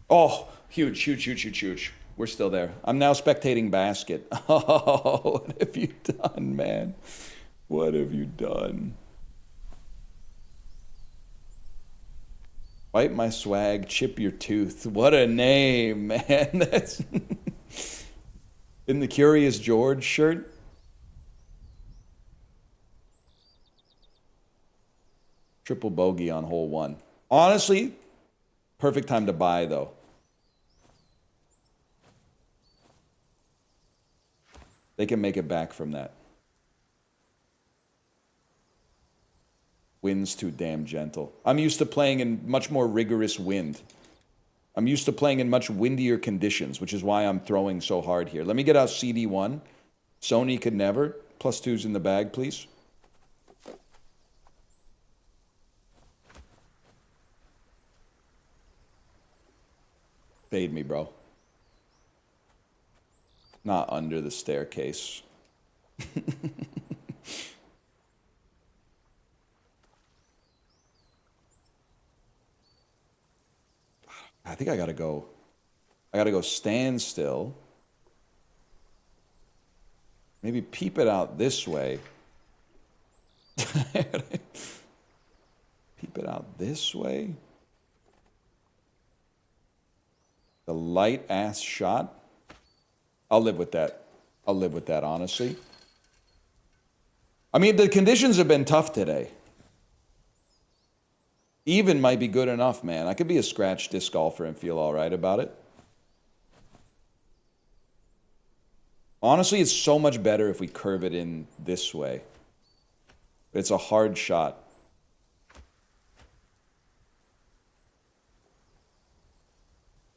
Oh, huge, huge, huge, huge, huge. We're still there. I'm now spectating basket. Oh, what have you done, man? What have you done? Wipe my swag, chip your tooth. What a name, man. That's in the Curious George shirt. Triple bogey on hole one. Honestly, perfect time to buy, though. They can make it back from that. Wind's too damn gentle. I'm used to playing in much more rigorous wind. I'm used to playing in much windier conditions, which is why I'm throwing so hard here. Let me get out CD1. Sony could never. +2s in the bag, please. Fade me, bro. Not under the staircase. I think I gotta go. I gotta go stand still. Maybe peep it out this way. Peep it out this way. The light ass shot. I'll live with that. I'll live with that, honestly. I mean, the conditions have been tough today. Even might be good enough, man. I could be a scratch disc golfer and feel all right about it. Honestly, it's so much better if we curve it in this way. It's a hard shot.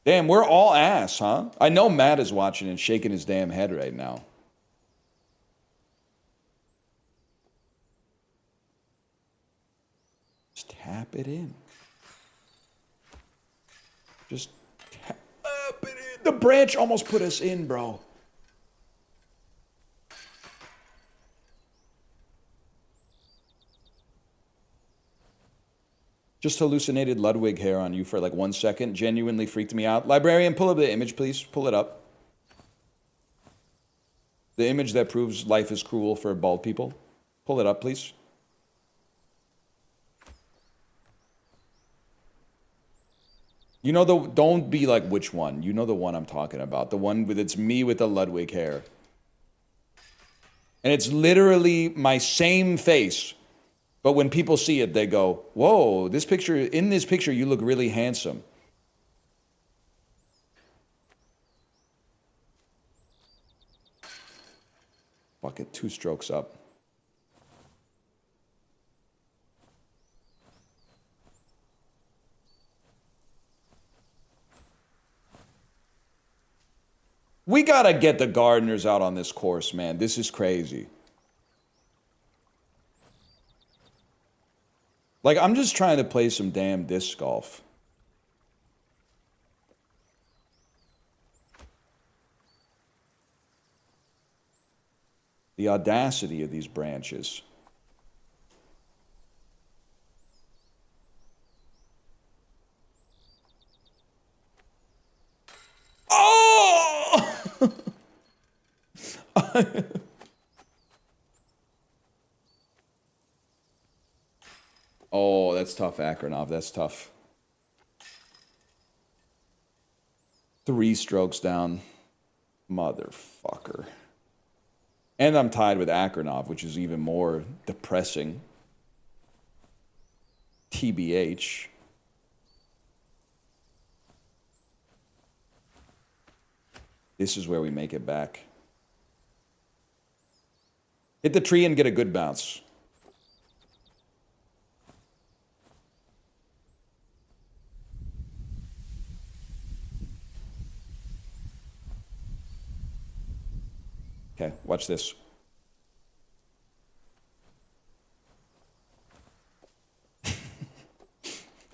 Damn, we're all ass, huh? I know Matt is watching and shaking his damn head right now. Just tap it in. Just tap it in. The branch almost put us in, bro. Just hallucinated Ludwig hair on you for like 1 second. Genuinely freaked me out. Librarian, pull up the image, please. Pull it up. The image that proves life is cruel for bald people. Pull it up, please. You know the, don't be like, which one? You know the one I'm talking about. The one with, it's me with the Ludwig hair. And it's literally my same face. But when people see it, they go, whoa, this picture, in this picture, you look really handsome. Fuck it, 2 strokes up. We gotta get the gardeners out on this course, man. This is crazy. Like, I'm just trying to play some damn disc golf. The audacity of these branches. Oh! Oh, that's tough, Akronov. That's tough. 3 strokes down. Motherfucker. And I'm tied with Akronov, which is even more depressing. TBH. This is where we make it back. Hit the tree and get a good bounce. Okay, watch this.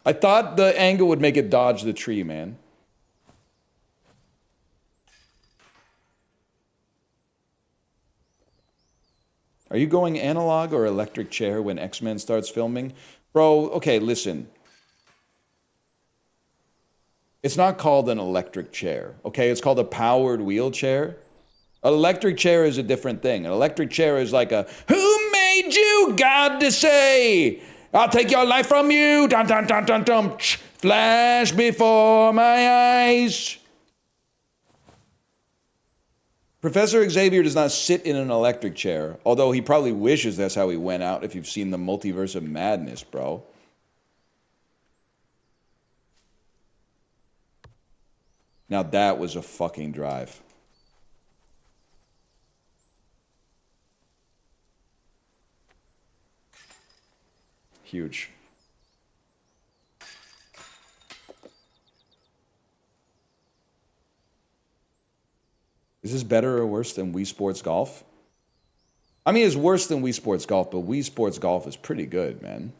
I thought the angle would make it dodge the tree, man. Are you going analog or electric chair when X-Men starts filming? Bro, okay, listen. It's not called an electric chair, okay? It's called a powered wheelchair. An electric chair is a different thing. An electric chair is like a, who made you, God, to say, I'll take your life from you, dun dun dun dun dun, flash before my eyes. Professor Xavier does not sit in an electric chair, although he probably wishes that's how he went out if you've seen the Multiverse of Madness, bro. Now that was a fucking drive. Huge. Is this better or worse than Wii Sports Golf? I mean, it's worse than Wii Sports Golf, but Wii Sports Golf is pretty good, man.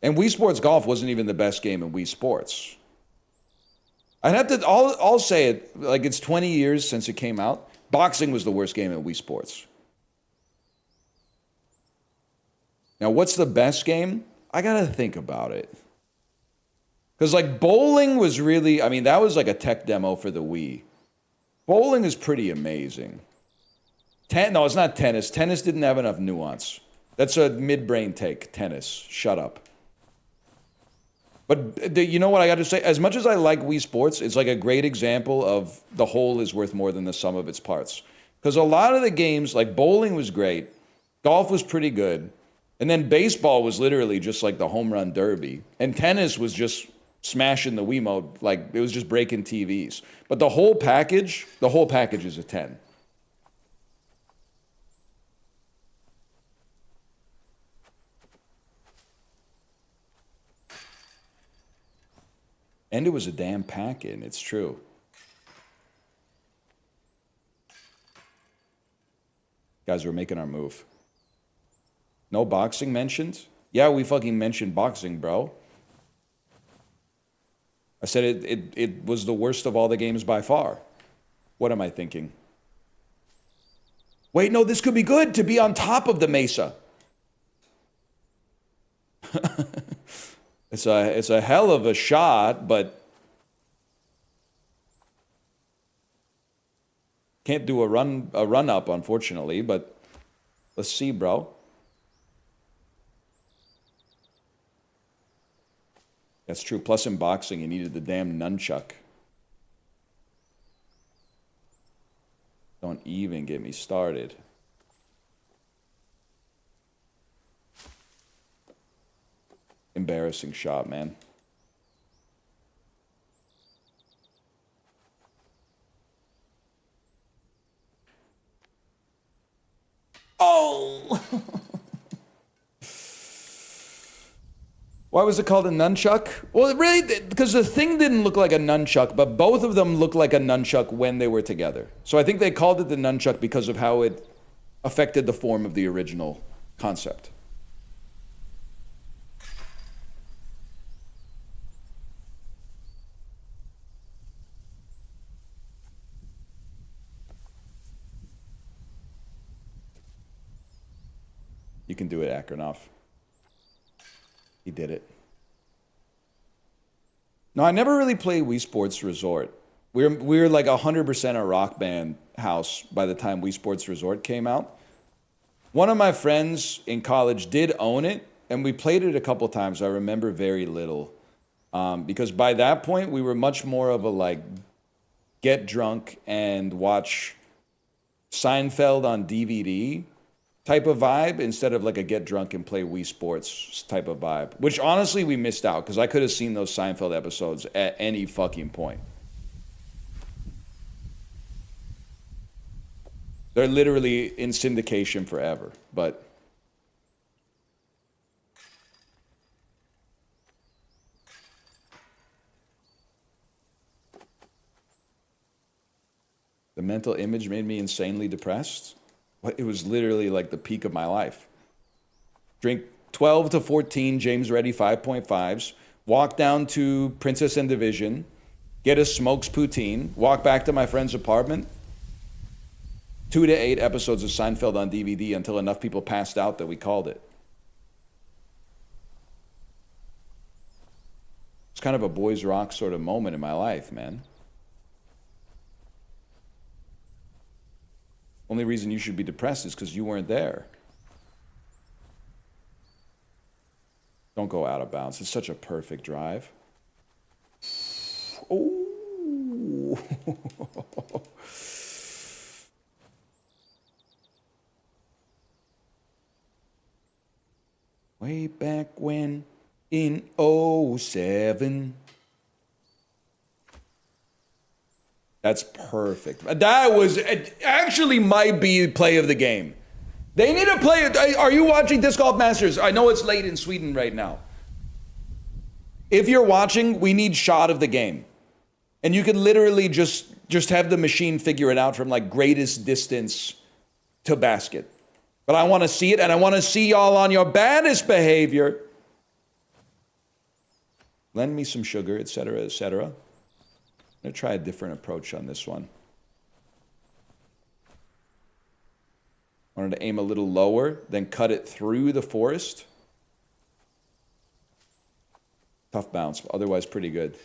And Wii Sports Golf wasn't even the best game in Wii Sports. I'd have to, I'll say it, like it's 20 years since it came out. Boxing was the worst game in Wii Sports. Now, what's the best game? I gotta think about it. Because, like, bowling was really, I mean, that was like a tech demo for the Wii. Bowling is pretty amazing. No, it's not tennis. Tennis didn't have enough nuance. That's a mid-brain take, tennis. Shut up. But you know what I got to say? As much as I like Wii Sports, it's like a great example of the whole is worth more than the sum of its parts. Because a lot of the games, like bowling was great, golf was pretty good, and then baseball was literally just like the home run derby, and tennis was just smashing the Wiimote, like it was just breaking TVs. But the whole package is a 10. And it was a damn pack-in, it's true. Guys, we're making our move. No boxing mentioned? Yeah, we fucking mentioned boxing, bro. I said it was the worst of all the games by far. What am I thinking? Wait, no, this could be good to be on top of the mesa. It's a hell of a shot, but can't do a run up, unfortunately, but let's see, bro. That's true. Plus in boxing, you needed the damn nunchuck. Don't even get me started. Embarrassing shot, man. Oh! Why was it called a nunchuck? Well, it really, because the thing didn't look like a nunchuck, but both of them looked like a nunchuck when they were together. So I think they called it the nunchuck because of how it affected the form of the original concept. You can do it, Akronov. He did it. No, I never really played Wii Sports Resort. We were like 100% a Rock Band house by the time Wii Sports Resort came out. One of my friends in college did own it, and we played it a couple times. I remember very little. Because by that point, we were much more of a like get drunk and watch Seinfeld on DVD type of vibe instead of like a get drunk and play Wii Sports type of vibe, which honestly we missed out because I could have seen those Seinfeld episodes at any fucking point. They're literally in syndication forever, but the mental image made me insanely depressed. It was literally like the peak of my life. Drink 12 to 14 James Ready 5.5s, walk down to Princess and Division, get a smokes poutine, walk back to my friend's apartment, 2 to 8 episodes of Seinfeld on DVD until enough people passed out that we called it. It's kind of a boys rock sort of moment in my life, man. Only reason you should be depressed is because you weren't there. Don't go out of bounds. It's such a perfect drive. Oh. Way back when in 07. That's perfect. That was actually might be play of the game. They need to play it. Are you watching Disc Golf Masters? I know it's late in Sweden right now. If you're watching, we need shot of the game. And you could literally just have the machine figure it out from like greatest distance to basket. But I want to see it, and I want to see y'all on your baddest behavior. Lend me some sugar, etc., etc. I'm going to try a different approach on this one. Wanted to aim a little lower, then cut it through the forest. Tough bounce, but otherwise pretty good.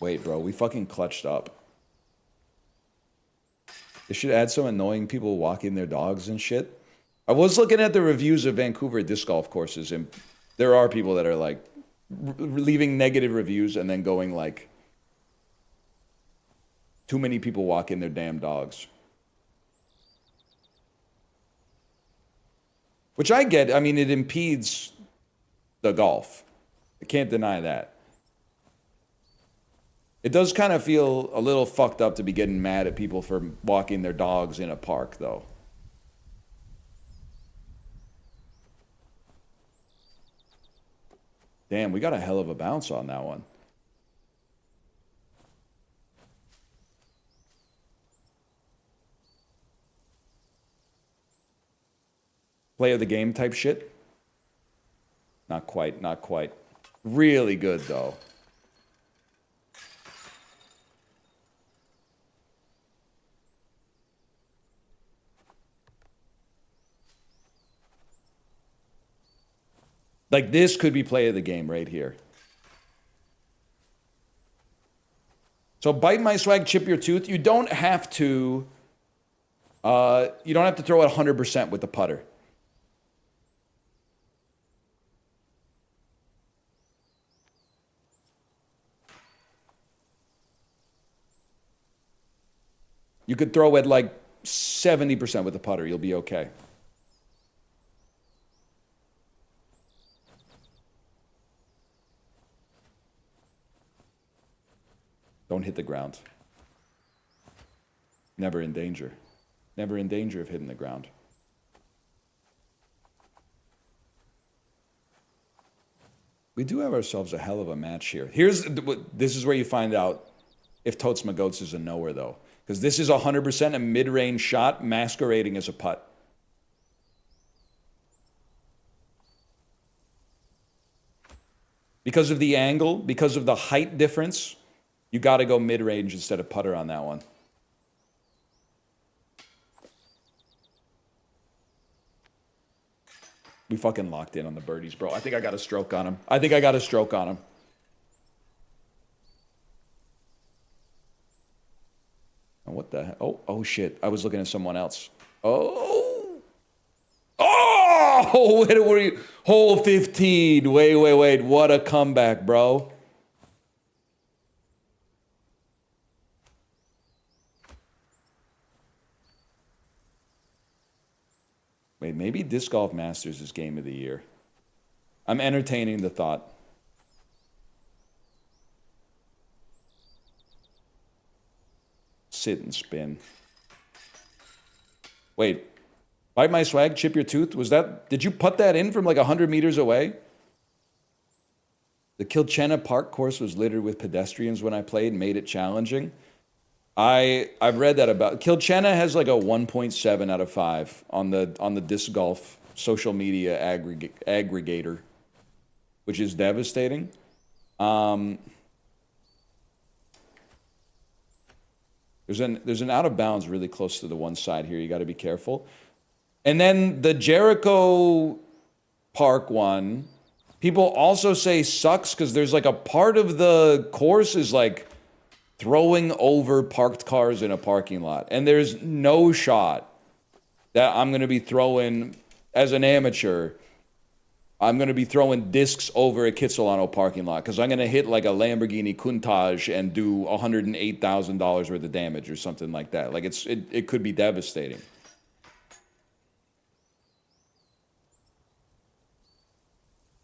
Wait, bro, we fucking clutched up. They should add some annoying people walking their dogs and shit. I was looking at the reviews of Vancouver disc golf courses, and there are people that are like leaving negative reviews and then going like, too many people walking their damn dogs. Which I get. I mean, it impedes the golf. I can't deny that. It does kind of feel a little fucked up to be getting mad at people for walking their dogs in a park, though. Damn, we got a hell of a bounce on that one. Play of the game type shit? Not quite, not quite. Really good, though. Like, this could be play of the game right here. So bite my swag, chip your tooth. You don't have to throw it 100% with the putter. You could throw it like 70% with the putter. You'll be okay. Don't hit the ground. Never in danger. Never in danger of hitting the ground. We do have ourselves a hell of a match here. This is where you find out if Totes My Goats is a knower, though. Because this is 100% a mid-range shot masquerading as a putt. Because of the angle, because of the height difference, you got to go mid-range instead of putter on that one. We fucking locked in on the birdies, bro. I think I got a stroke on him. What the hell? Oh shit. I was looking at someone else. Oh! Oh, wait, were you? Hole 15. Wait. What a comeback, bro. Wait, maybe Disc Golf Masters is game of the year. I'm entertaining the thought. Sit and spin. Wait. Bite my swag, chip your tooth? Was that... Did you put that in from like 100 meters away? The Kilchenna Park course was littered with pedestrians when I played and made it challenging. I've read that about... Kilchenna has like a 1.7 out of 5 on the disc golf social media aggregator, which is devastating. There's an out of bounds really close to the one side here. You got to be careful. And then the Jericho Park one, people also say sucks because there's like a part of the course is like throwing over parked cars in a parking lot. And there's no shot that I'm going to be throwing, as an amateur, I'm going to be throwing discs over a Kitsilano parking lot because I'm going to hit like a Lamborghini Countach and do $108,000 worth of damage or something like that. Like it could be devastating.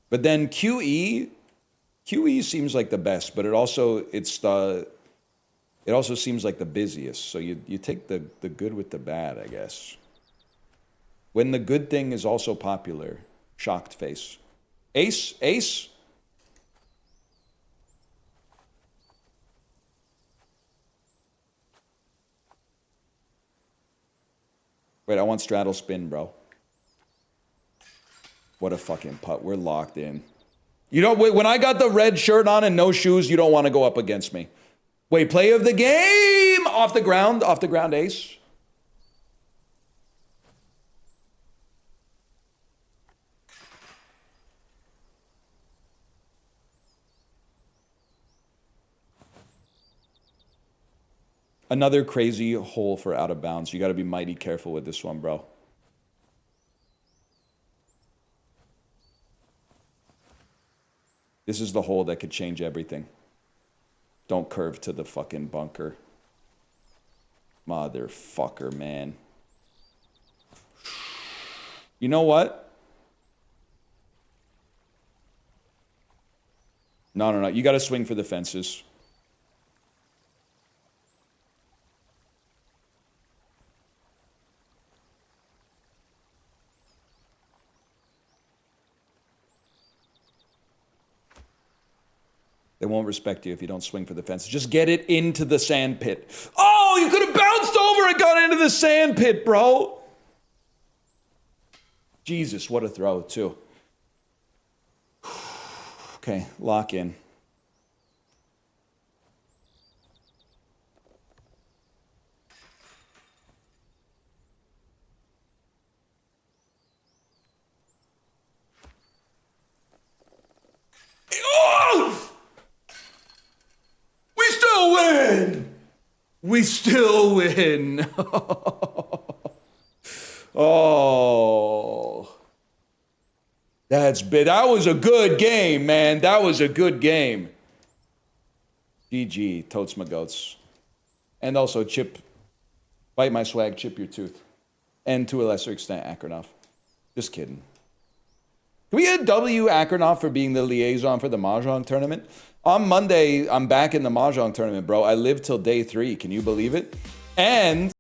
But then QE seems like the best, but it also seems like the busiest. So you take the good with the bad, I guess. When the good thing is also popular. Shocked face. Ace? Wait, I want straddle spin, bro. What a fucking putt. We're locked in. You know, wait, when I got the red shirt on and no shoes, you don't want to go up against me. Wait, play of the game! Off the ground, ace. Another crazy hole for out of bounds. You got to be mighty careful with this one, bro. This is the hole that could change everything. Don't curve to the fucking bunker. Motherfucker, man. You know what? No. You got to swing for the fences. They won't respect you if you don't swing for the fence. Just get it into the sand pit. Oh, you could have bounced over and got into the sand pit, bro. Jesus, what a throw, too. Okay, lock in. Oh! We still win. Oh. That's big. That was a good game, man. That was a good game. GG, totes my goats. And also bite my swag, chip your tooth. And to a lesser extent, Akranoff. Just kidding. Can we get a W Akranoff for being the liaison for the Mahjong tournament? On Monday, I'm back in the Mahjong tournament, bro. I lived till day 3. Can you believe it? And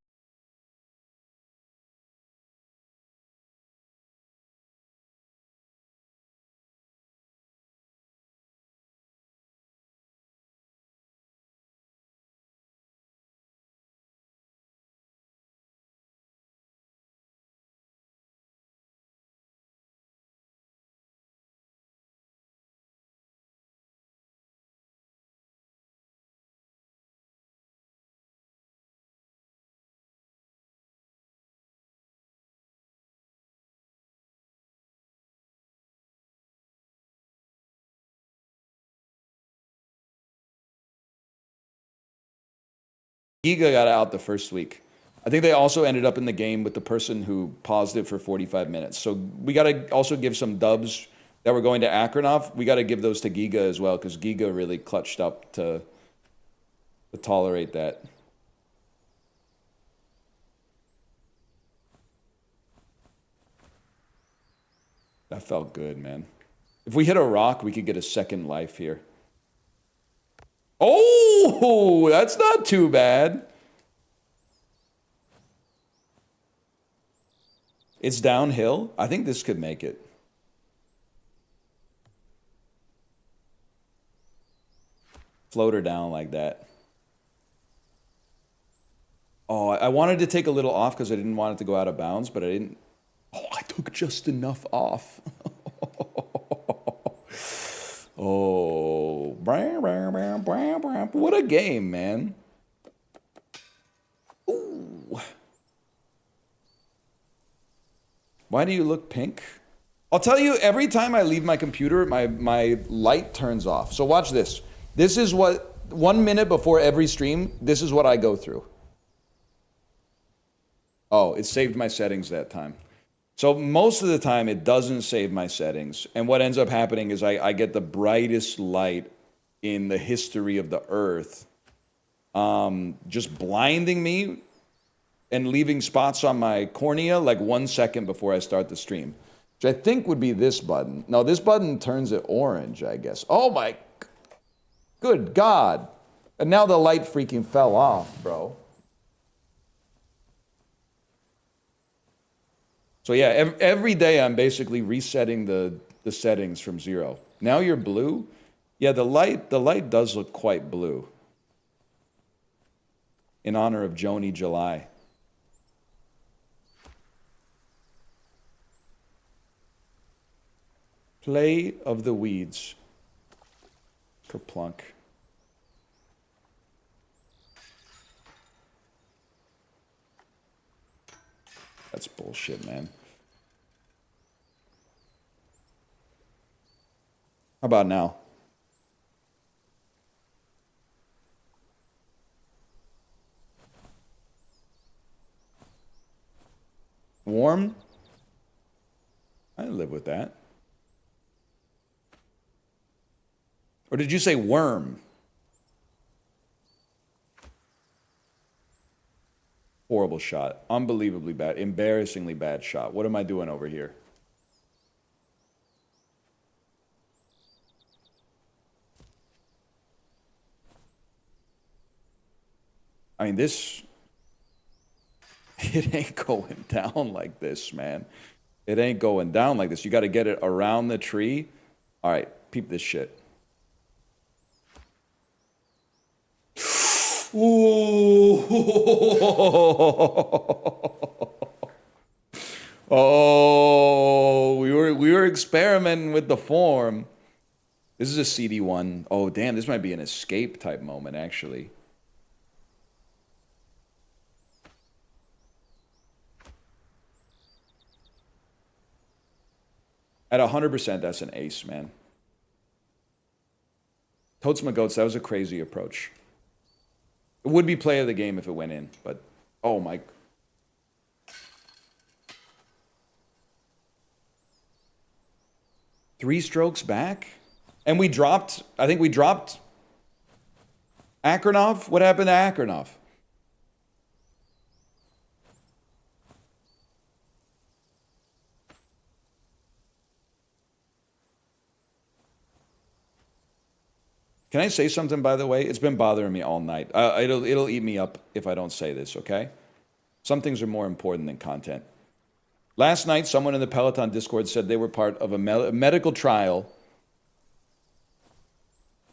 Giga got out the first week. I think they also ended up in the game with the person who paused it for 45 minutes. So we got to also give some dubs that were going to Akronov. We got to give those to Giga as well, because Giga really clutched up to tolerate that. That felt good, man. If we hit a rock, we could get a second life here. Oh, that's not too bad. It's downhill. I think this could make it. Float her down like that. Oh, I wanted to take a little off because I didn't want it to go out of bounds, but I didn't. Oh, I took just enough off. Oh, what a game, man. Ooh. Why do you look pink? I'll tell you, every time I leave my computer, my light turns off. So watch this. This is what, 1 minute before every stream, this is what I go through. Oh, it saved my settings that time. So most of the time, it doesn't save my settings. And what ends up happening is I get the brightest light in the history of the Earth, just blinding me and leaving spots on my cornea like 1 second before I start the stream, which I think would be this button. No, this button turns it orange, I guess. Oh my, good God. And now the light freaking fell off, bro. So yeah, every day I'm basically resetting the settings from 0. Now you're blue. Yeah, the light does look quite blue. In honor of Joni July. Play of the Weeds. Kerplunk. That's bullshit, man. How about now? Warm? I live with that. Or did you say worm? Horrible shot. Unbelievably bad. Embarrassingly bad shot. What am I doing over here? I mean, this... It ain't going down like this, man. It ain't going down like this. You got to get it around the tree. All right, peep this shit. Ooh. Oh, we were experimenting with the form. This is a CD1. Oh, damn, this might be an escape type moment, actually. At 100%, that's an ace, man. Totes my goats, that was a crazy approach. It would be play of the game if it went in, but oh my. Three strokes back? And we dropped, I think we dropped Akronov? What happened to Akronov? Can I say something, by the way? It's been bothering me all night. It'll eat me up if I don't say this, okay? Some things are more important than content. Last night, someone in the Peloton Discord said they were part of a medical trial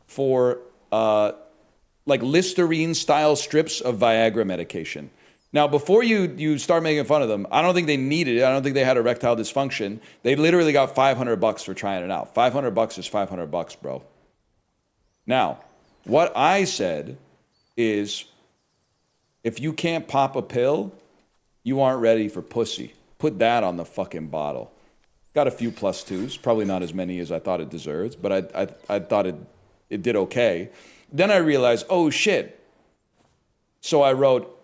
for like Listerine-style strips of Viagra medication. Now, before you start making fun of them, I don't think they needed it. I don't think they had erectile dysfunction. They literally got $500 for trying it out. $500 is $500, bro. Now, what I said is, if you can't pop a pill, you aren't ready for pussy. Put that on the fucking bottle. Got a few +2s, probably not as many as I thought it deserves, but I thought it did okay. Then I realized, oh shit. So I wrote,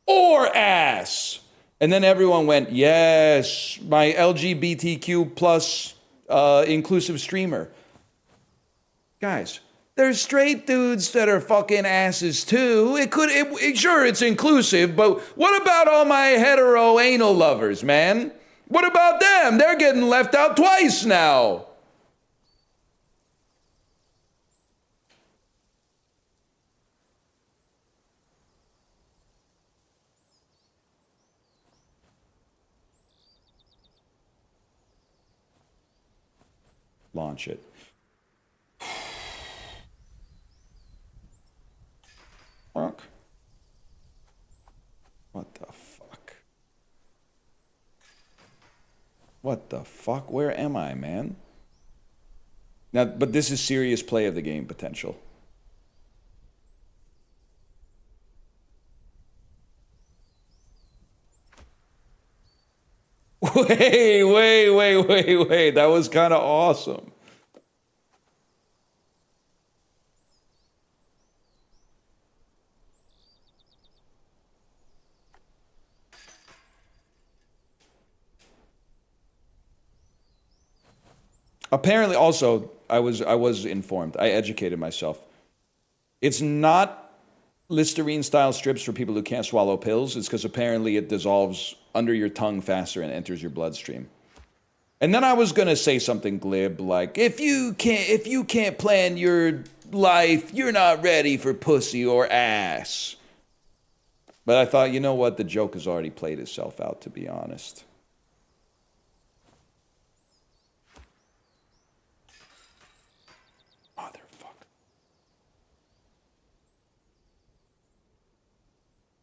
or ass. And then everyone went, yes, my LGBTQ plus inclusive streamer. Guys, there's straight dudes that are fucking asses too. Sure, it's inclusive, but what about all my hetero anal lovers, man? What about them? They're getting left out twice now. Launch it. Fuck. What the fuck? What the fuck? Where am I, man? Now, but this is serious play of the game potential. Wait. That was kind of awesome. Apparently, also, I was informed. I educated myself. It's not Listerine-style strips for people who can't swallow pills. It's because apparently it dissolves under your tongue faster and enters your bloodstream. And then I was gonna say something glib like, if you can't plan your life, you're not ready for pussy or ass. But I thought, you know what? The joke has already played itself out, to be honest.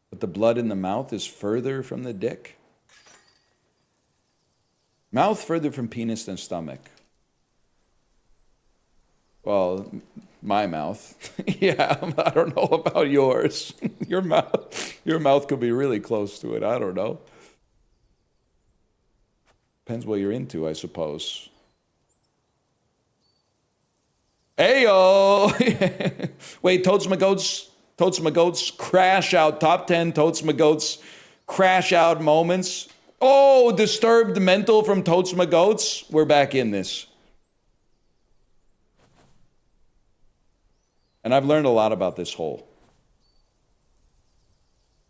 But the blood in the mouth is further from the dick. Mouth further from penis than stomach. Well, my mouth. Yeah, I don't know about yours. Your mouth could be really close to it. I don't know. Depends what you're into, I suppose. Ayo! Wait, Totes My Goats crash out. Top 10 Totes My Goats crash out moments. Oh, disturbed mental from Totes My Goats. We're back in this. And I've learned a lot about this hole.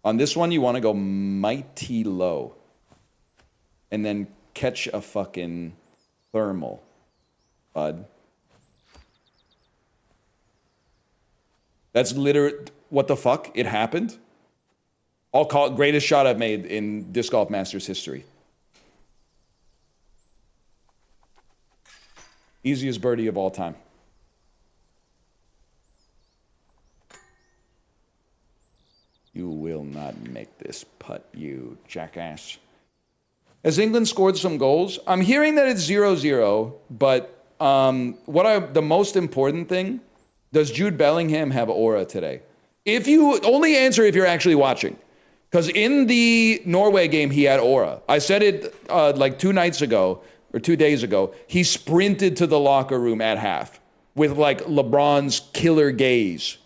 On this one, you want to go mighty low. And then catch a fucking thermal, bud. That's literally, what the fuck? It happened? I'll call it greatest shot I've made in Disc Golf Masters history. Easiest birdie of all time. You will not make this putt, you jackass. Has England scored some goals? I'm hearing that it's 0-0, but the most important thing, does Jude Bellingham have aura today? If you only answer if you're actually watching. Because in the Norway game, he had aura. I said it like 2 nights ago, or 2 days ago. He sprinted to the locker room at half with like LeBron's killer gaze.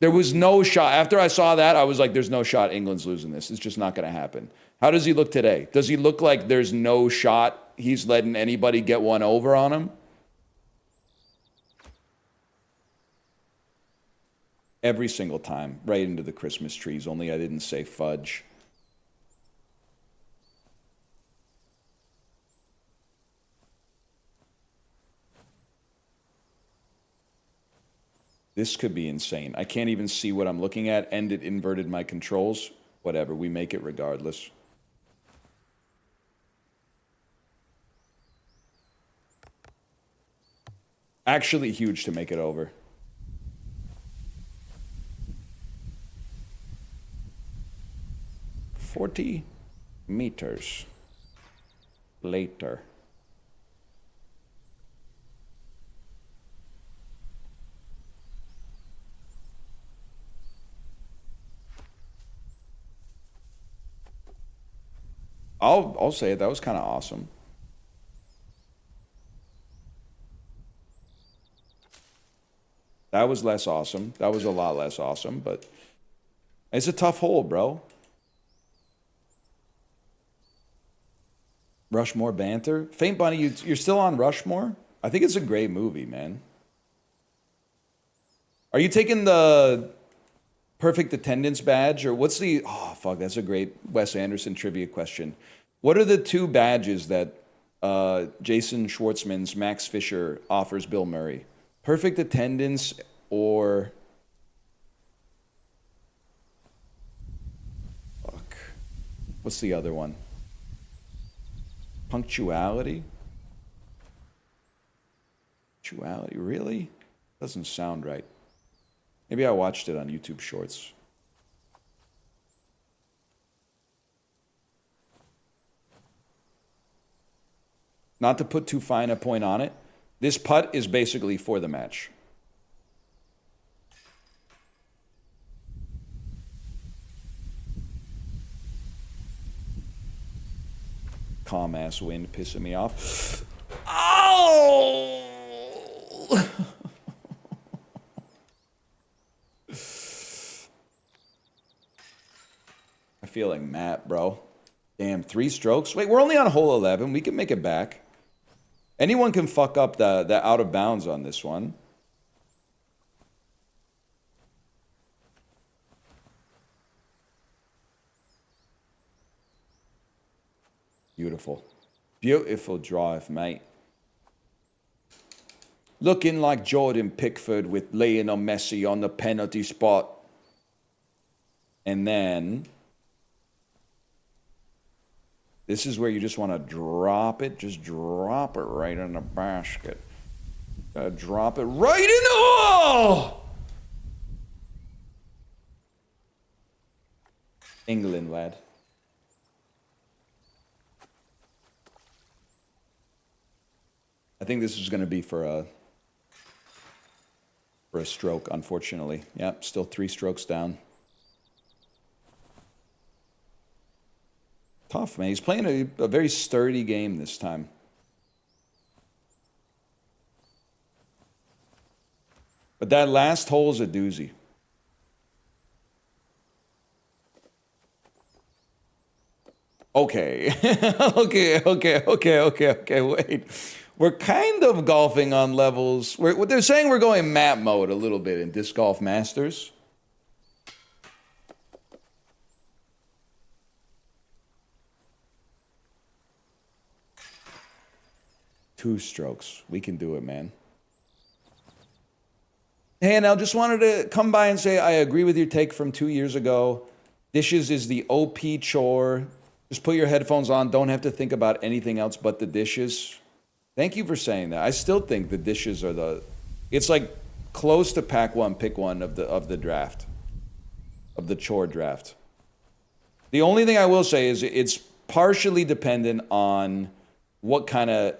There was no shot. After I saw that, I was like, there's no shot England's losing this. It's just not going to happen. How does he look today? Does he look like there's no shot he's letting anybody get one over on him? Every single time, right into the Christmas trees, only I didn't say fudge. This could be insane. I can't even see what I'm looking at, and it inverted my controls. Whatever, we make it regardless. Actually huge to make it over. "40 meters later." I'll say it. That was kind of awesome. That was less awesome. That was a lot less awesome, but it's a tough hole, bro. Rushmore banter. Faint Bunny, you're still on Rushmore? I think it's a great movie, man. Are you taking the perfect attendance badge, or what's the... Oh, fuck, that's a great Wes Anderson trivia question. What are the 2 badges that Jason Schwartzman's Max Fisher offers Bill Murray? Perfect attendance or... Fuck. What's the other one? Punctuality? Punctuality, really? Doesn't sound right. Maybe I watched it on YouTube Shorts. Not to put too fine a point on it, this putt is basically for the match. Calm ass wind pissing me off. Oh! I feel like Matt, bro. Damn, 3 strokes? Wait, we're only on hole 11. We can make it back. Anyone can fuck up the out of bounds on this one. Beautiful. Beautiful drive, mate. Looking like Jordan Pickford with Lionel Messi on the penalty spot. And then... This is where you just want to drop it. Just drop it right in the basket. Drop it right in the... Oh! England, lad. I think this is going to be for a stroke, unfortunately. Yep, still 3 strokes down. Tough, man. He's playing a very sturdy game this time. But that last hole is a doozy. Okay. Okay, wait. We're kind of golfing on levels. What they're saying, we're going map mode a little bit in Disc Golf Masters. Two strokes. We can do it, man. Hey, and I just wanted to come by and say I agree with your take from 2 years ago. Dishes is the OP chore. Just put your headphones on. Don't have to think about anything else but the dishes. Thank you for saying that. I still think the dishes are the... It's like close to pack one, pick one of the draft. Of the chore draft. The only thing I will say is it's partially dependent on what kind of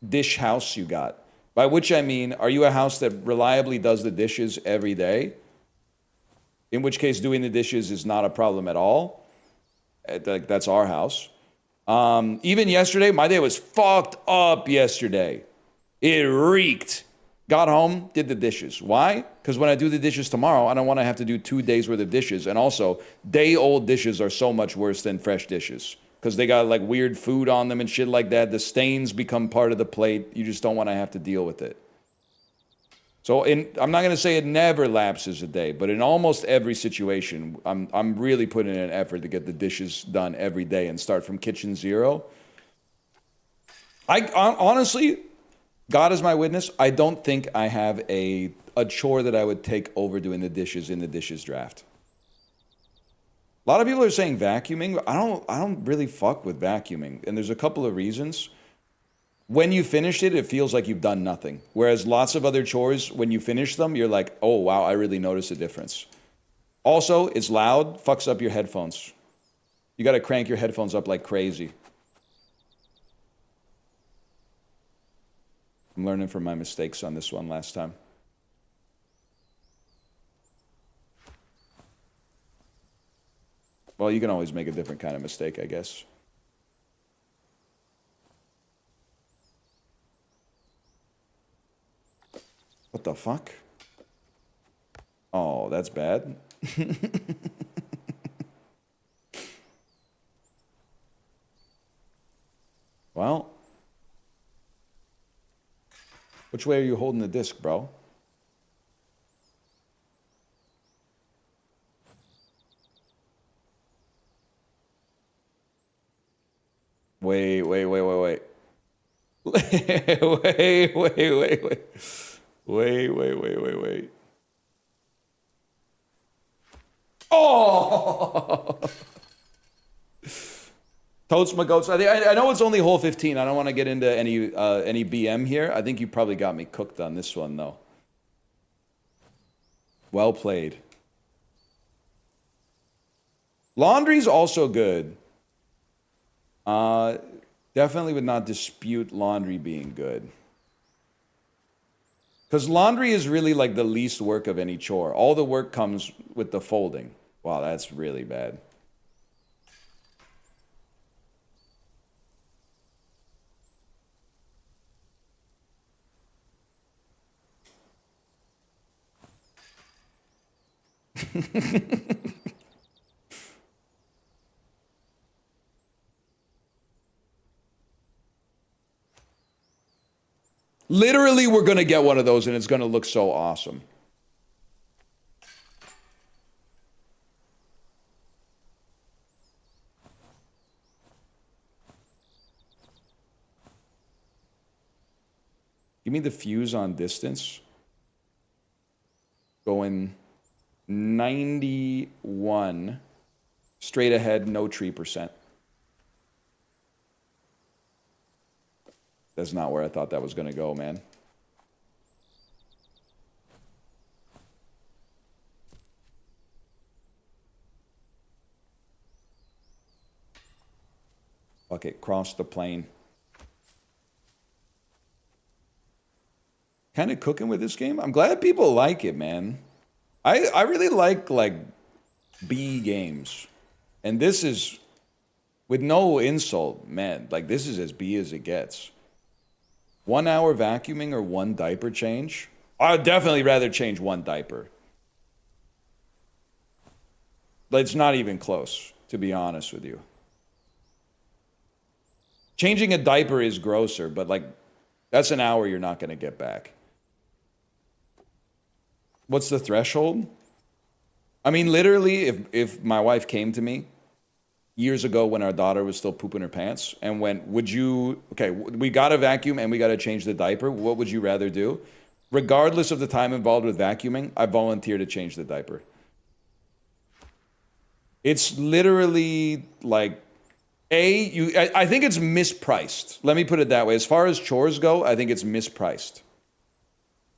dish house you got. By which I mean, are you a house that reliably does the dishes every day? In which case doing the dishes is not a problem at all. That's our house. Even yesterday, my day was fucked up yesterday. It reeked. Got home, did the dishes. Why? Because when I do the dishes tomorrow, I don't want to have to do 2 days worth of dishes. And also, day-old dishes are so much worse than fresh dishes. Because they got like weird food on them and shit like that. The stains become part of the plate. You just don't want to have to deal with it. So I'm not going to say it never lapses a day, but in almost every situation, I'm really putting in an effort to get the dishes done every day and start from kitchen zero. I honestly, God is my witness, I don't think I have a chore that I would take over doing the dishes in the dishes draft. A lot of people are saying vacuuming. I don't really fuck with vacuuming, and there's a couple of reasons. When you finish it, it feels like you've done nothing. Whereas lots of other chores, when you finish them, you're like, oh, wow, I really noticed a difference. Also, it's loud, fucks up your headphones. You got to crank your headphones up like crazy. I'm learning from my mistakes on this one last time. Well, you can always make a different kind of mistake, I guess. What the fuck? Oh, that's bad. Well, which way are you holding the disc, bro? Wait. Wait. Oh! Totes my goats. I know it's only hole 15. I don't want to get into any BM here. I think you probably got me cooked on this one, though. Well played. Laundry's also good. Definitely would not dispute laundry being good. Because laundry is really like the least work of any chore. All the work comes with the folding. Wow, that's really bad. Literally, we're going to get one of those and it's going to look so awesome. Give me the fuse on distance. Going 91. Straight ahead, no tree percent. That's not where I thought that was going to go, man. Fuck it, cross the plane. Kind of cooking with this game. I'm glad people like it, man. I really like B games. And this is, with no insult, man, like this is as B as it gets. 1 hour vacuuming or 1 diaper change? I'd definitely rather change 1 diaper. It's not even close, to be honest with you. Changing a diaper is grosser, but like, that's an hour you're not going to get back. What's the threshold? I mean, literally, if my wife came to me years ago when our daughter was still pooping her pants and went, would you, okay, we got to vacuum and we got to change the diaper. What would you rather do? Regardless of the time involved with vacuuming, I volunteer to change the diaper. It's literally like, I think it's mispriced. Let me put it that way. As far as chores go, I think it's mispriced.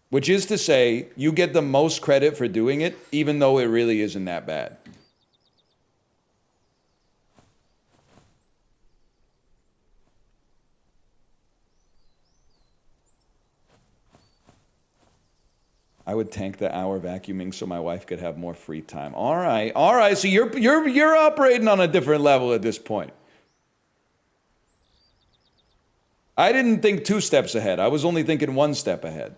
Which is to say, you get the most credit for doing it, even though it really isn't that bad. I would tank the hour vacuuming so my wife could have more free time. All right. So you're operating on a different level at this point. I didn't think 2 steps ahead. I was only thinking 1 step ahead.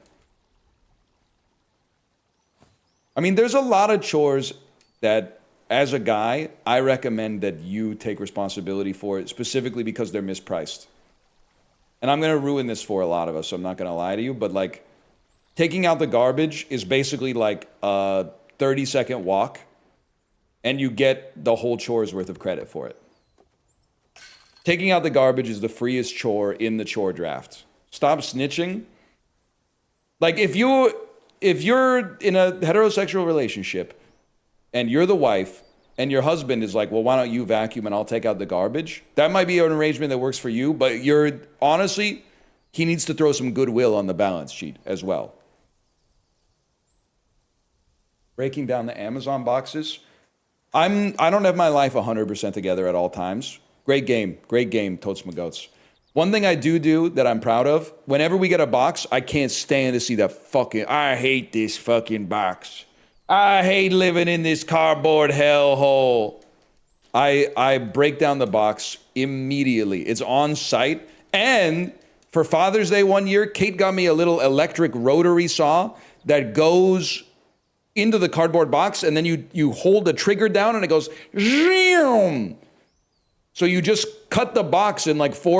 I mean, there's a lot of chores that, as a guy, I recommend that you take responsibility for it, specifically because they're mispriced. And I'm going to ruin this for a lot of us, so I'm not going to lie to you, but like, taking out the garbage is basically like a 30-second walk, and you get the whole chore's worth of credit for it. Taking out the garbage is the freest chore in the chore draft. Stop snitching. Like, if you're in a heterosexual relationship and you're the wife and your husband is like, well, why don't you vacuum and I'll take out the garbage? That might be an arrangement that works for you, but honestly, he needs to throw some goodwill on the balance sheet as well. Breaking down the Amazon boxes. I don't have my life 100% together at all times. Great game, Totes My Goats. One thing I do that I'm proud of, whenever we get a box, I can't stand to see that I hate this fucking box. I hate living in this cardboard hellhole. I break down the box immediately. It's on site. And for Father's Day one year, Kate got me a little electric rotary saw that goes into the cardboard box, and then you hold the trigger down and it goes, zoom. So you just cut the box in like 4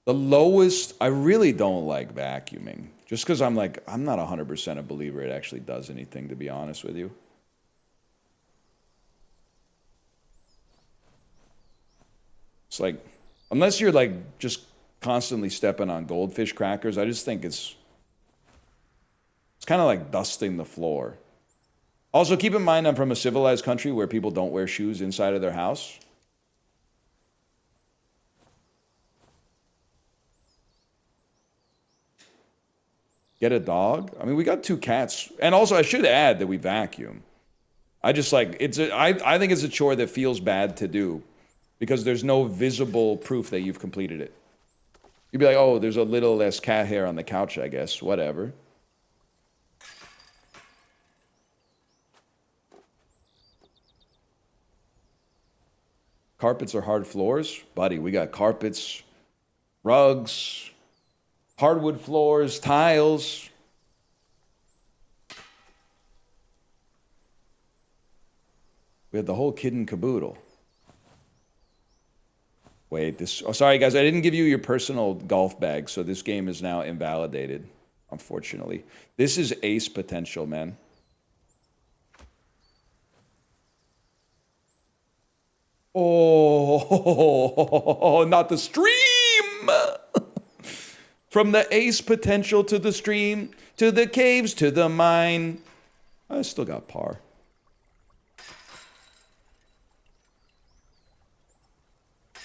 The lowest, I really don't like vacuuming. Just because I'm not 100% a believer it actually does anything, to be honest with you. It's like, unless you're like just constantly stepping on goldfish crackers, I just think it's kind of like dusting the floor. Also, keep in mind I'm from a civilized country where people don't wear shoes inside of their house. Get a dog? I mean, we got 2 cats. And also, I should add that we vacuum. I just like, I think it's a chore that feels bad to do because there's no visible proof that you've completed it. You'd be like, oh, there's a little less cat hair on the couch, I guess. Whatever. Carpets or hard floors? Buddy, we got carpets, rugs, hardwood floors, tiles. We had the whole kid and caboodle. Wait, oh, sorry guys, I didn't give you your personal golf bag, so this game is now invalidated, unfortunately. This is ace potential, man. Oh, not the stream! From the ace potential to the stream, to the caves, to the mine. I still got par.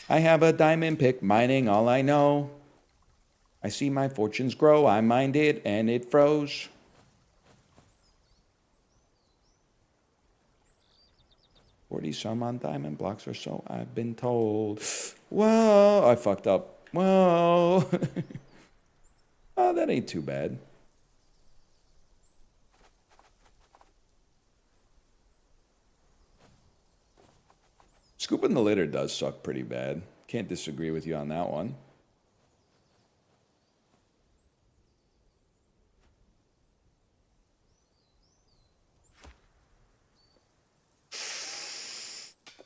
I have a diamond pick, mining all I know. I see my fortunes grow, I mined it, and it froze. $40-some on diamond blocks or so, I've been told. Whoa, I fucked up. Whoa. Oh, that ain't too bad. Scooping the litter does suck pretty bad. Can't disagree with you on that one.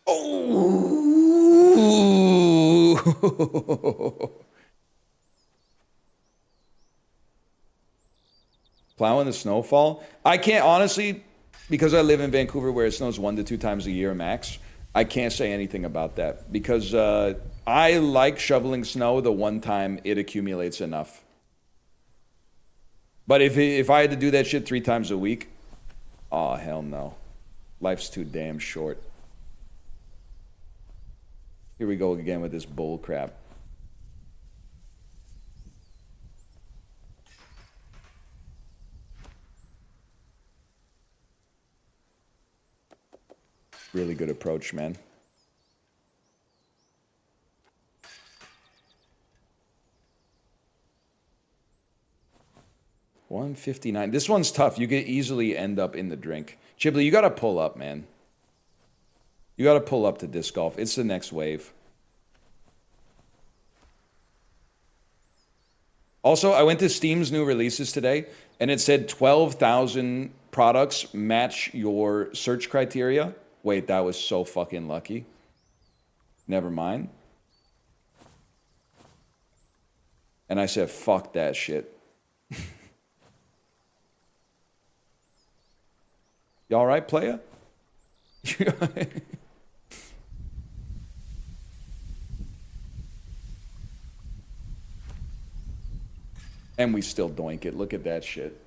Oh! Plowing the snowfall? I can't, honestly, because I live in Vancouver where it snows 1 to 2 times a year max, I can't say anything about that because I like shoveling snow the one time it accumulates enough. But if I had to do that shit 3 times a week, oh, hell no. Life's too damn short. Here we go again with this bull crap. Really good approach, man. $159. This one's tough. You could easily end up in the drink. Chibley, you got to pull up, man. You got to pull up to disc golf. It's the next wave. Also, I went to Steam's new releases today, and it said 12,000 products match your search criteria. Wait, that was so fucking lucky. Never mind. And I said, fuck that shit. You all right, playa? And we still doink it. Look at that shit.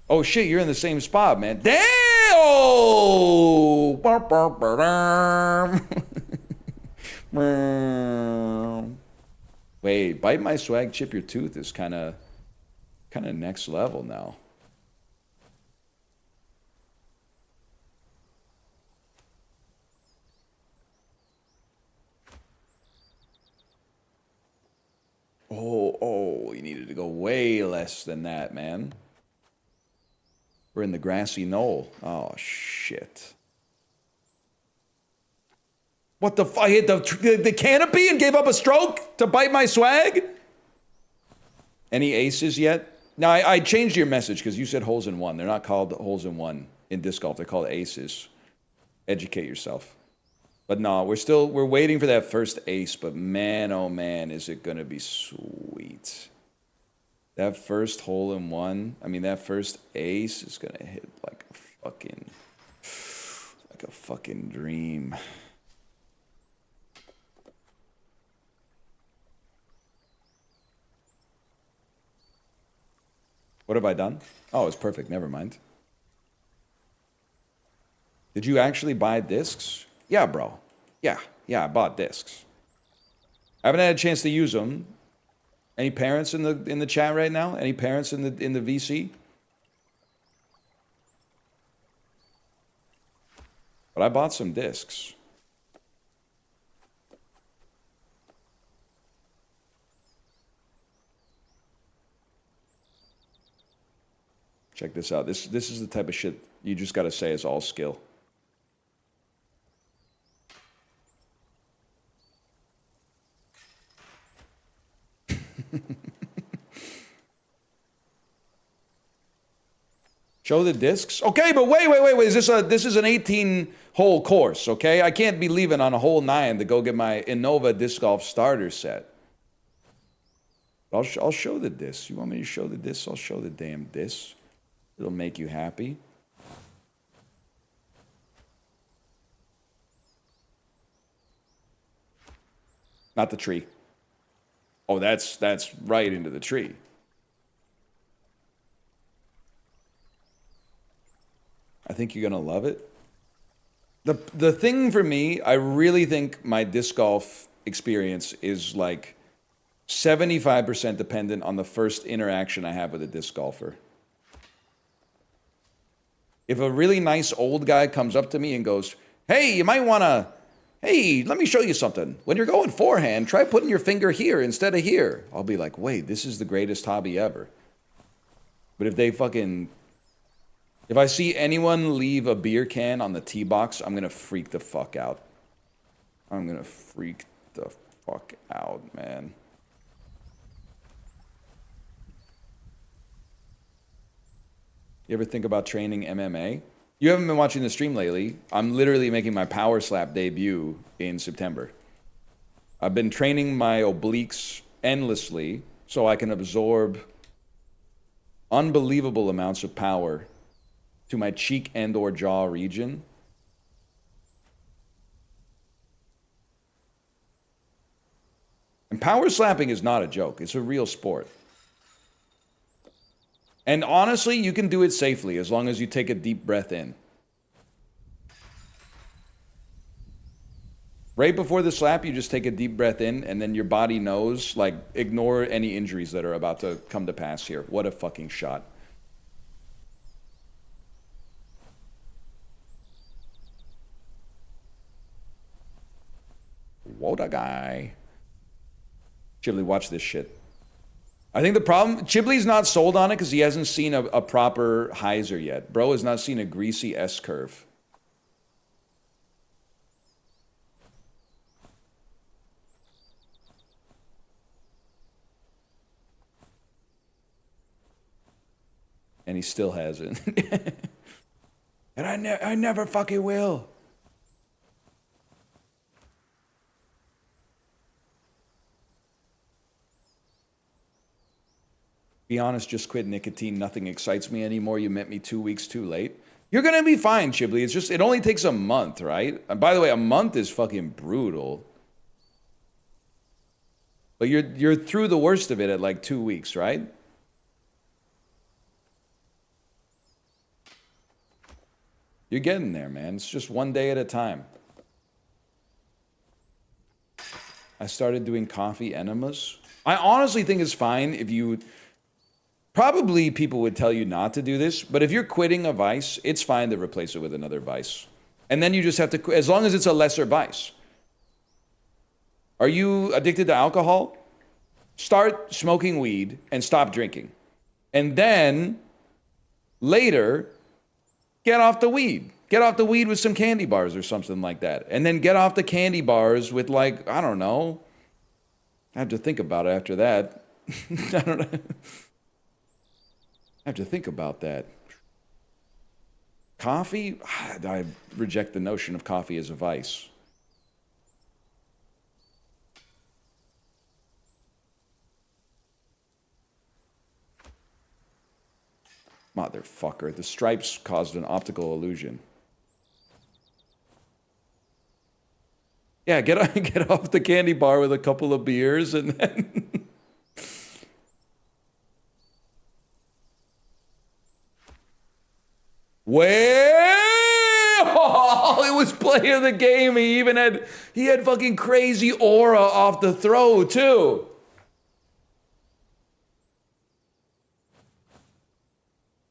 Oh shit, you're in the same spot, man. Damn! Oh! Wait, bite my swag, chip your tooth is kind of next level now. Oh, you needed to go way less than that, man. We're in the grassy knoll. Oh, shit. What the fuck? I hit the canopy and gave up a stroke to bite my swag? Any aces yet? Now, I changed your message because you said holes in one. They're not called holes in one in disc golf. They're called aces. Educate yourself. But no, we're waiting for that first ace, but man, oh man, is it gonna be sweet. That first hole in one, I mean that first ace is gonna hit like a fucking dream. What have I done? Oh, it's perfect, never mind. Did you actually buy discs? Yeah, bro. Yeah, I bought discs. I haven't had a chance to use them. Any parents in the chat right now? Any parents in the VC? But I bought some discs. Check this out. This is the type of shit you just gotta say is all skill. Show the discs. Okay, but wait. This is an 18-hole course, okay? I can't be leaving on a hole 9 to go get my Innova disc golf starter set. I'll show the discs. You want me to show the discs? I'll show the damn discs. It'll make you happy. Not the tree. Oh, that's right into the tree. I think you're gonna love it. The thing for me, I really think my disc golf experience is like 75% dependent on the first interaction I have with a disc golfer. If a really nice old guy comes up to me and goes, hey, you might wanna, hey, let me show you something. When you're going forehand, try putting your finger here instead of here. I'll be like, wait, this is the greatest hobby ever. But if I see anyone leave a beer can on the tee box, I'm gonna freak the fuck out. I'm gonna freak the fuck out, man. You ever think about training MMA? You haven't been watching the stream lately. I'm literally making my power slap debut in September. I've been training my obliques endlessly so I can absorb unbelievable amounts of power to my cheek and or jaw region. And power slapping is not a joke. It's a real sport. And honestly, you can do it safely as long as you take a deep breath in. Right before the slap, you just take a deep breath in, and then your body knows, like, ignore any injuries that are about to come to pass here. What a fucking shot. What a guy. Chibli, watch this shit. I think the problem, Chibli's not sold on it because he hasn't seen a proper hyzer yet. Bro has not seen a greasy S-curve. And he still hasn't. And I never fucking will. Be honest, just quit nicotine. Nothing excites me anymore. You met me 2 weeks too late. You're going to be fine, Chibli. It's just, it only takes a month, right? And by the way, a month is fucking brutal. But you're through the worst of it at like 2 weeks, right? You're getting there, man. It's just one day at a time. I started doing coffee enemas. I honestly think it's fine if you... Probably people would tell you not to do this, but if you're quitting a vice, it's fine to replace it with another vice. And then you just have to, as long as it's a lesser vice. Are you addicted to alcohol? Start smoking weed and stop drinking. And then, later, get off the weed. Get off the weed with some candy bars or something like that. And then get off the candy bars with, like, I don't know. I have to think about it after that. I don't know. I have to think about that. Coffee? I reject the notion of coffee as a vice. Motherfucker. The stripes caused an optical illusion. Yeah, get off the candy bar with a couple of beers and then... Oh, it was play of the game. He had fucking crazy aura off the throw too.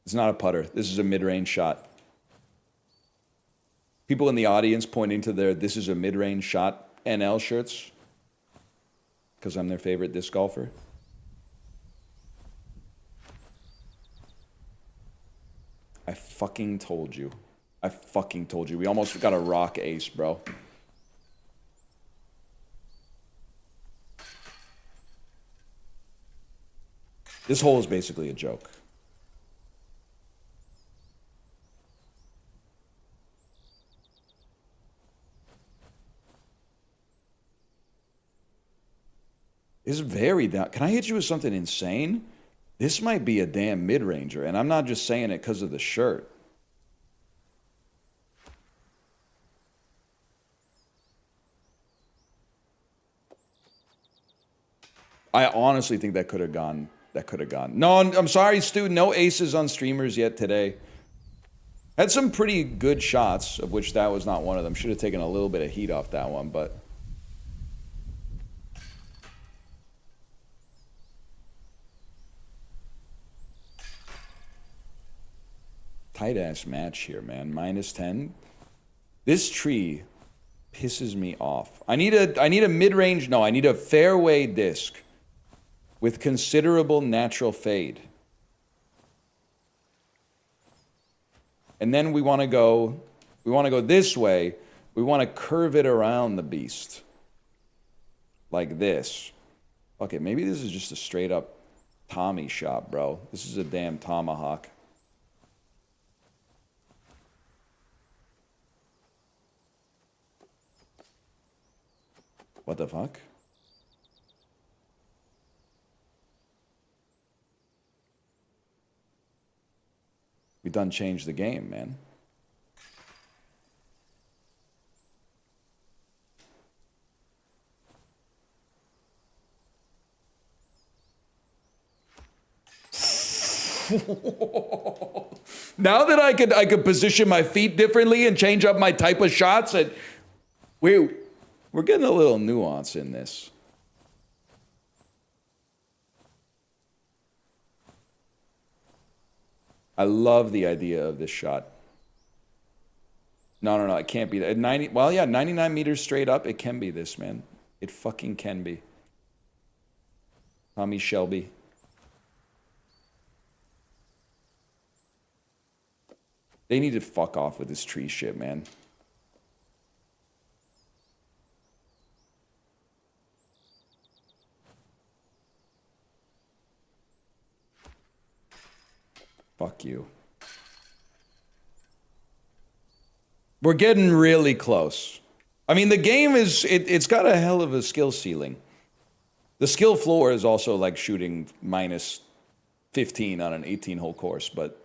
It's not a putter. This is a mid-range shot. People in the audience pointing to their "this is a mid-range shot" NL shirts because I'm their favorite disc golfer. I fucking told you. I fucking told you. We almost got a rock ace, bro. This hole is basically a joke. This is very down. Can I hit you with something insane? This might be a damn mid-ranger, and I'm not just saying it because of the shirt. I honestly think that could have gone. That could have gone. No, I'm sorry, Stu. No aces on streamers yet today. Had some pretty good shots, of which that was not one of them. Should have taken a little bit of heat off that one, but... Tight-ass match here, man. -10. This tree pisses me off. I need a mid-range... No, I need a fairway disc with considerable natural fade. And then we want to go this way. We want to curve it around the beast. Like this. Fuck it, maybe this is just a straight up Tommy shot, bro. This is a damn tomahawk. What the fuck? We done changed the game, man. Now that I could position my feet differently and change up my type of shots, and we're getting a little nuance in this. I love the idea of this shot. No, it can't be that. 90, well, yeah, 99 meters straight up, it can be this, man. It fucking can be. Tommy Shelby. They need to fuck off with this tree shit, man. Fuck you. We're getting really close. I mean, the game is, it's got a hell of a skill ceiling. The skill floor is also like shooting -15 on an 18-hole course, but...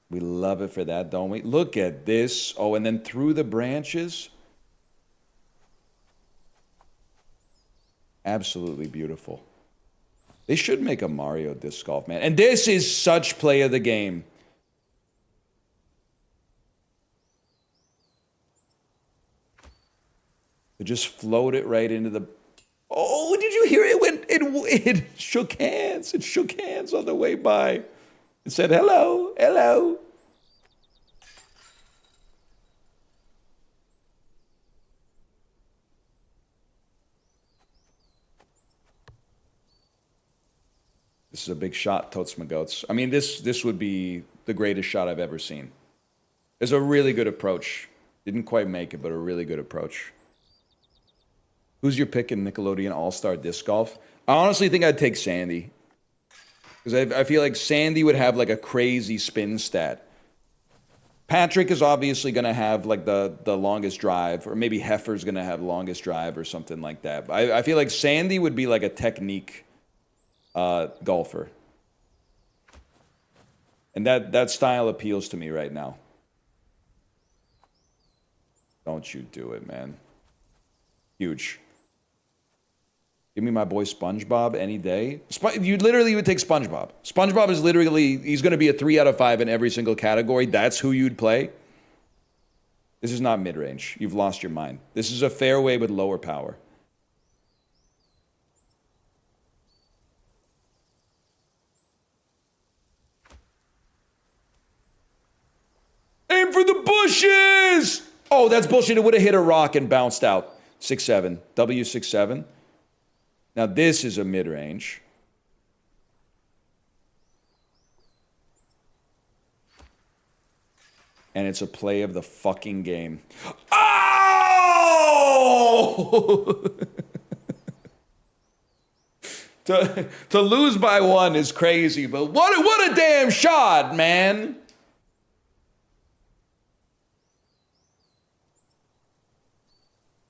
We love it for that, don't we? Look at this. Oh, and then through the branches... Absolutely beautiful. They should make a Mario disc golf, man. And this is such play of the game. To just float it right into the... Oh, did you hear it? It shook hands. It shook hands on the way by. It said, hello, hello. This is a big shot, Totes My Goats. I mean, this would be the greatest shot I've ever seen. It's a really good approach. Didn't quite make it, but a really good approach. Who's your pick in Nickelodeon All-Star Disc Golf? I honestly think I'd take Sandy. Because I feel like Sandy would have like a crazy spin stat. Patrick is obviously going to have like the longest drive, or maybe Heifer's going to have the longest drive or something like that. But I feel like Sandy would be like a technique golfer. And that style appeals to me right now. Don't you do it, man. Huge. Give me my boy SpongeBob any day. You literally would take SpongeBob. SpongeBob is literally, he's going to be a 3 out of 5 in every single category. That's who you'd play. This is not mid-range. You've lost your mind. This is a fairway with lower power. Aim for the bushes! Oh, that's bullshit. It would have hit a rock and bounced out. 6-7. W6-7. Now this is a mid-range. And it's a play of the fucking game. Oh! to lose by 1 is crazy, but what a damn shot, man!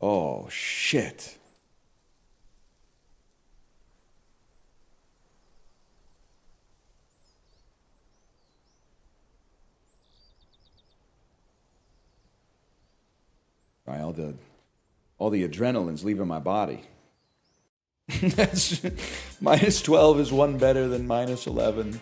Oh, shit. Right, all the adrenaline's leaving my body. That's -12 is 1 better than -11.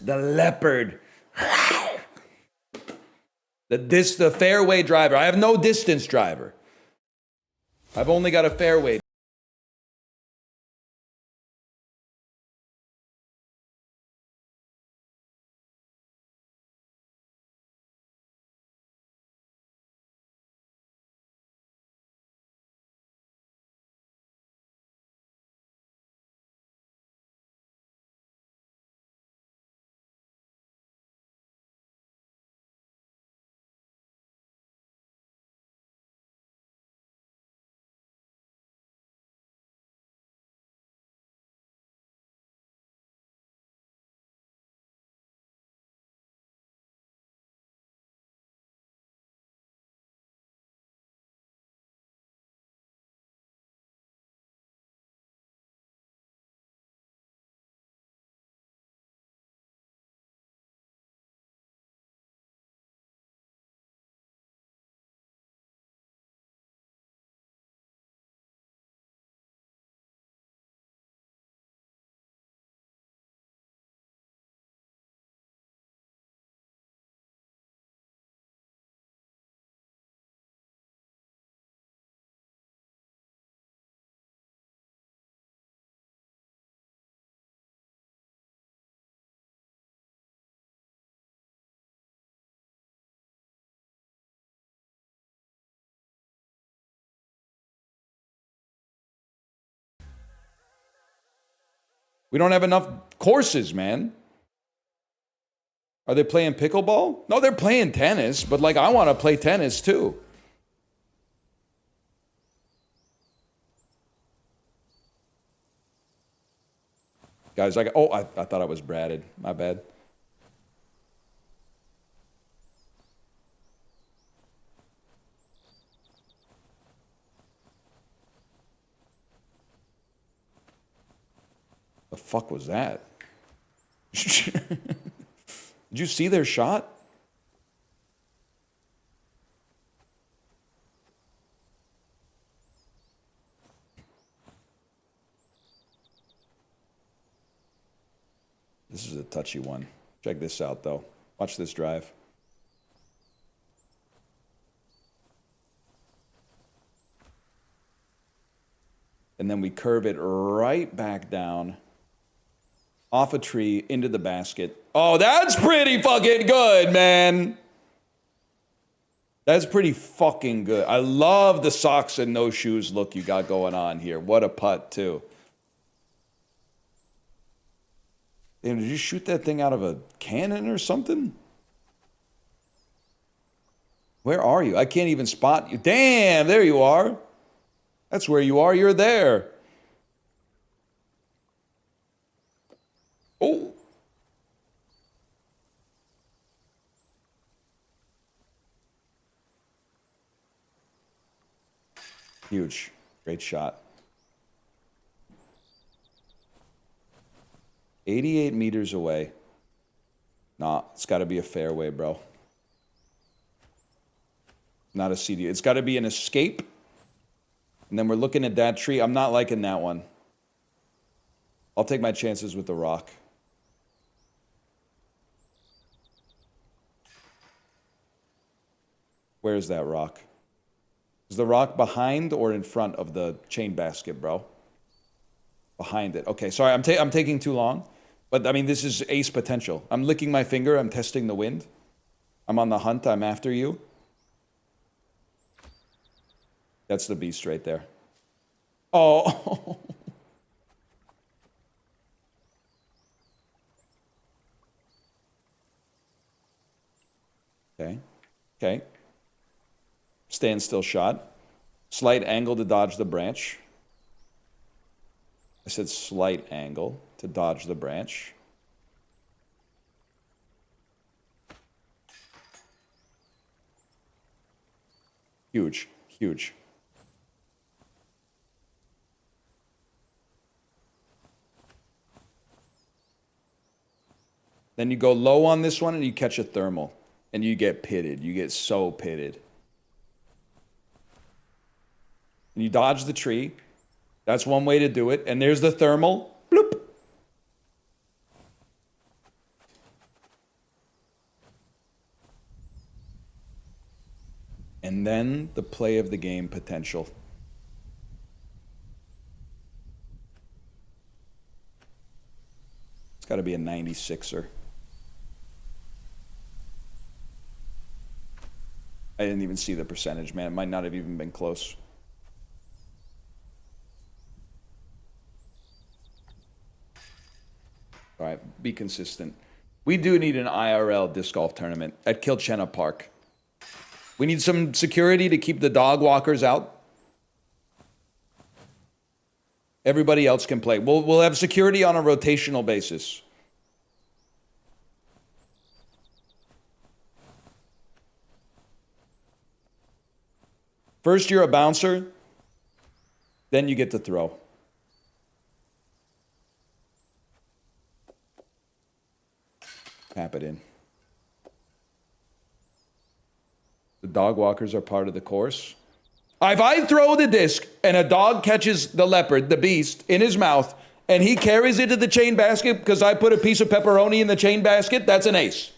The leopard. The fairway driver. I have no distance driver. I've only got a fairway. We don't have enough courses, man. Are they playing pickleball? No, they're playing tennis, but like I want to play tennis too. Guys, I thought I was bratted. My bad. The fuck was that? Did you see their shot? This is a touchy one. Check this out, though. Watch this drive. And then we curve it right back down, off a tree, into the basket. Oh, that's pretty fucking good, man. That's pretty fucking good. I love the socks and no shoes look you got going on here. What a putt, too. Damn, did you shoot that thing out of a cannon or something? Where are you? I can't even spot you. Damn, there you are. That's where you are. You're there. Oh. Huge. Great shot. 88 meters away. Nah, it's got to be a fairway, bro. Not a CD. It's got to be an escape. And then we're looking at that tree. I'm not liking that one. I'll take my chances with the rock. Where is that rock? Is the rock behind or in front of the chain basket, bro? Behind it. Okay, sorry, I'm taking too long. But, I mean, this is ace potential. I'm licking my finger. I'm testing the wind. I'm on the hunt. I'm after you. That's the beast right there. Oh. Okay. Okay. Standstill shot. Slight angle to dodge the branch. I said slight angle to dodge the branch. Huge, huge. Then you go low on this one and you catch a thermal. And you get pitted. You get so pitted. And you dodge the tree. That's one way to do it. And there's the thermal. Bloop. And then the play of the game potential. It's got to be a 96er. I didn't even see the percentage, man. It might not have even been close. All right, be consistent. We do need an IRL disc golf tournament at Kilchenna Park. We need some security to keep the dog walkers out. Everybody else can play. We'll have security on a rotational basis. First, you're a bouncer. Then you get to throw. Tap it in. The dog walkers are part of the course. If I throw the disc and a dog catches the leopard, the beast, in his mouth, and he carries it to the chain basket because I put a piece of pepperoni in the chain basket, that's an ace.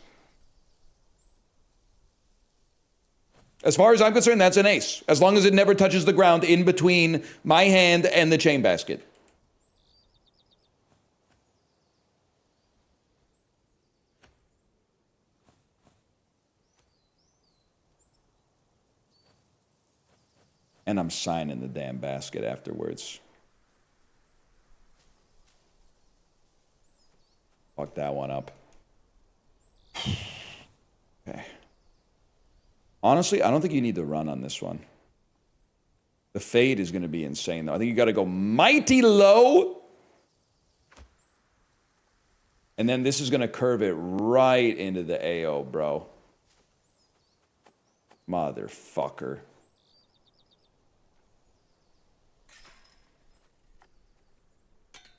As far as I'm concerned, that's an ace. As long as it never touches the ground in between my hand and the chain basket. And I'm signing the damn basket afterwards. Fuck that one up. Okay. Honestly, I don't think you need to run on this one. The fade is going to be insane, though. I think you got to go mighty low. And then this is going to curve it right into the AO, bro. Motherfucker.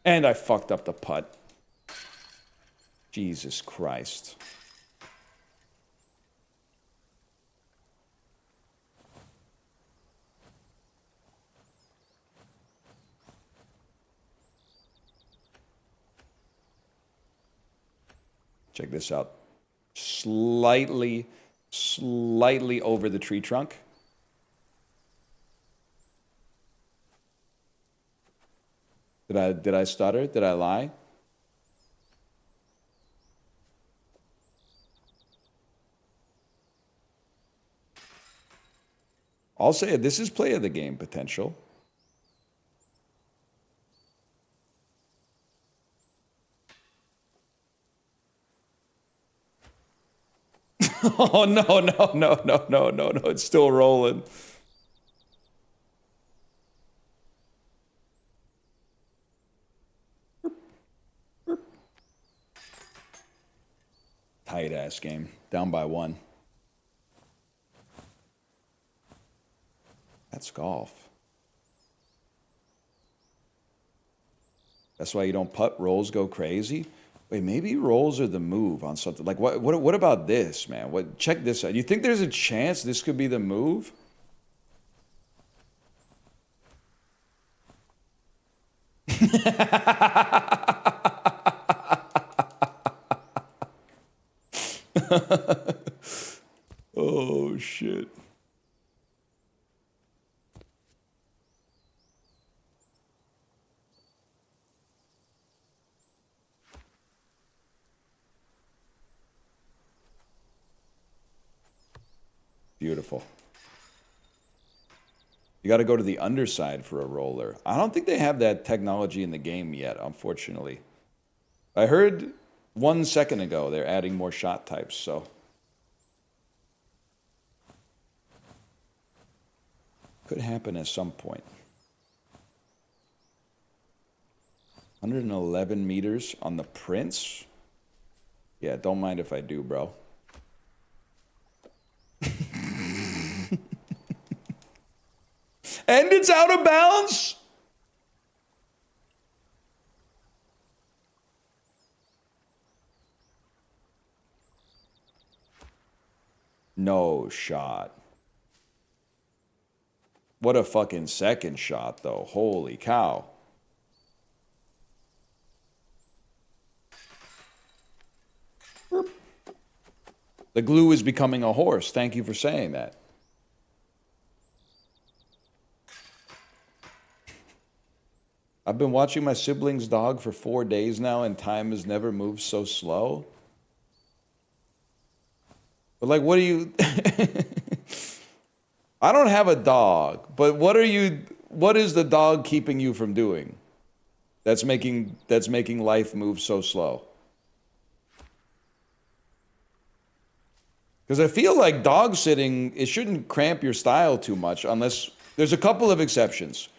And I fucked up the putt. Jesus Christ. Check this out. Slightly over the tree trunk. Did I stutter? Did I lie? I'll say it. This is play of the game potential. Oh, no. It's still rolling. Tight ass game. Down by 1. That's golf. That's why you don't putt. Rolls go crazy. Wait, maybe rolls are the move on something. Like, what about this, man? Check this out. You think there's a chance this could be the move? Oh, shit. Beautiful. You got to go to the underside for a roller. I don't think they have that technology in the game yet, unfortunately. I heard 1 second ago they're adding more shot types, so. Could happen at some point. 111 meters on the Prince? Yeah, don't mind if I do, bro. And it's out of bounds? No shot. What a fucking second shot, though. Holy cow. The glue is becoming a horse. Thank you for saying that. I've been watching my sibling's dog for 4 days now, and time has never moved so slow. But like, what do you... I don't have a dog, but what is the dog keeping you from doing? That's making life move so slow. Because I feel like dog sitting, it shouldn't cramp your style too much unless there's a couple of exceptions.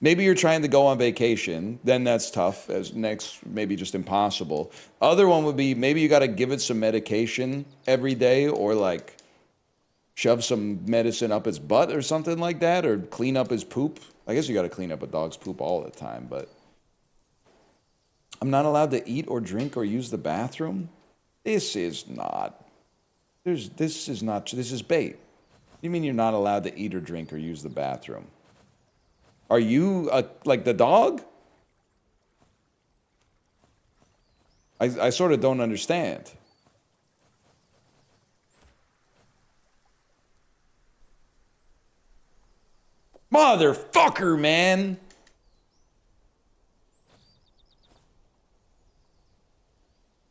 Maybe you're trying to go on vacation, then that's tough, as next, maybe just impossible. Other one would be maybe you got to give it some medication every day, or like shove some medicine up its butt or something like that, or clean up his poop. I guess you got to clean up a dog's poop all the time, but I'm not allowed to eat or drink or use the bathroom? This is not. This is bait. You mean you're not allowed to eat or drink or use the bathroom? Are you like the dog? I sort of don't understand. Motherfucker, man.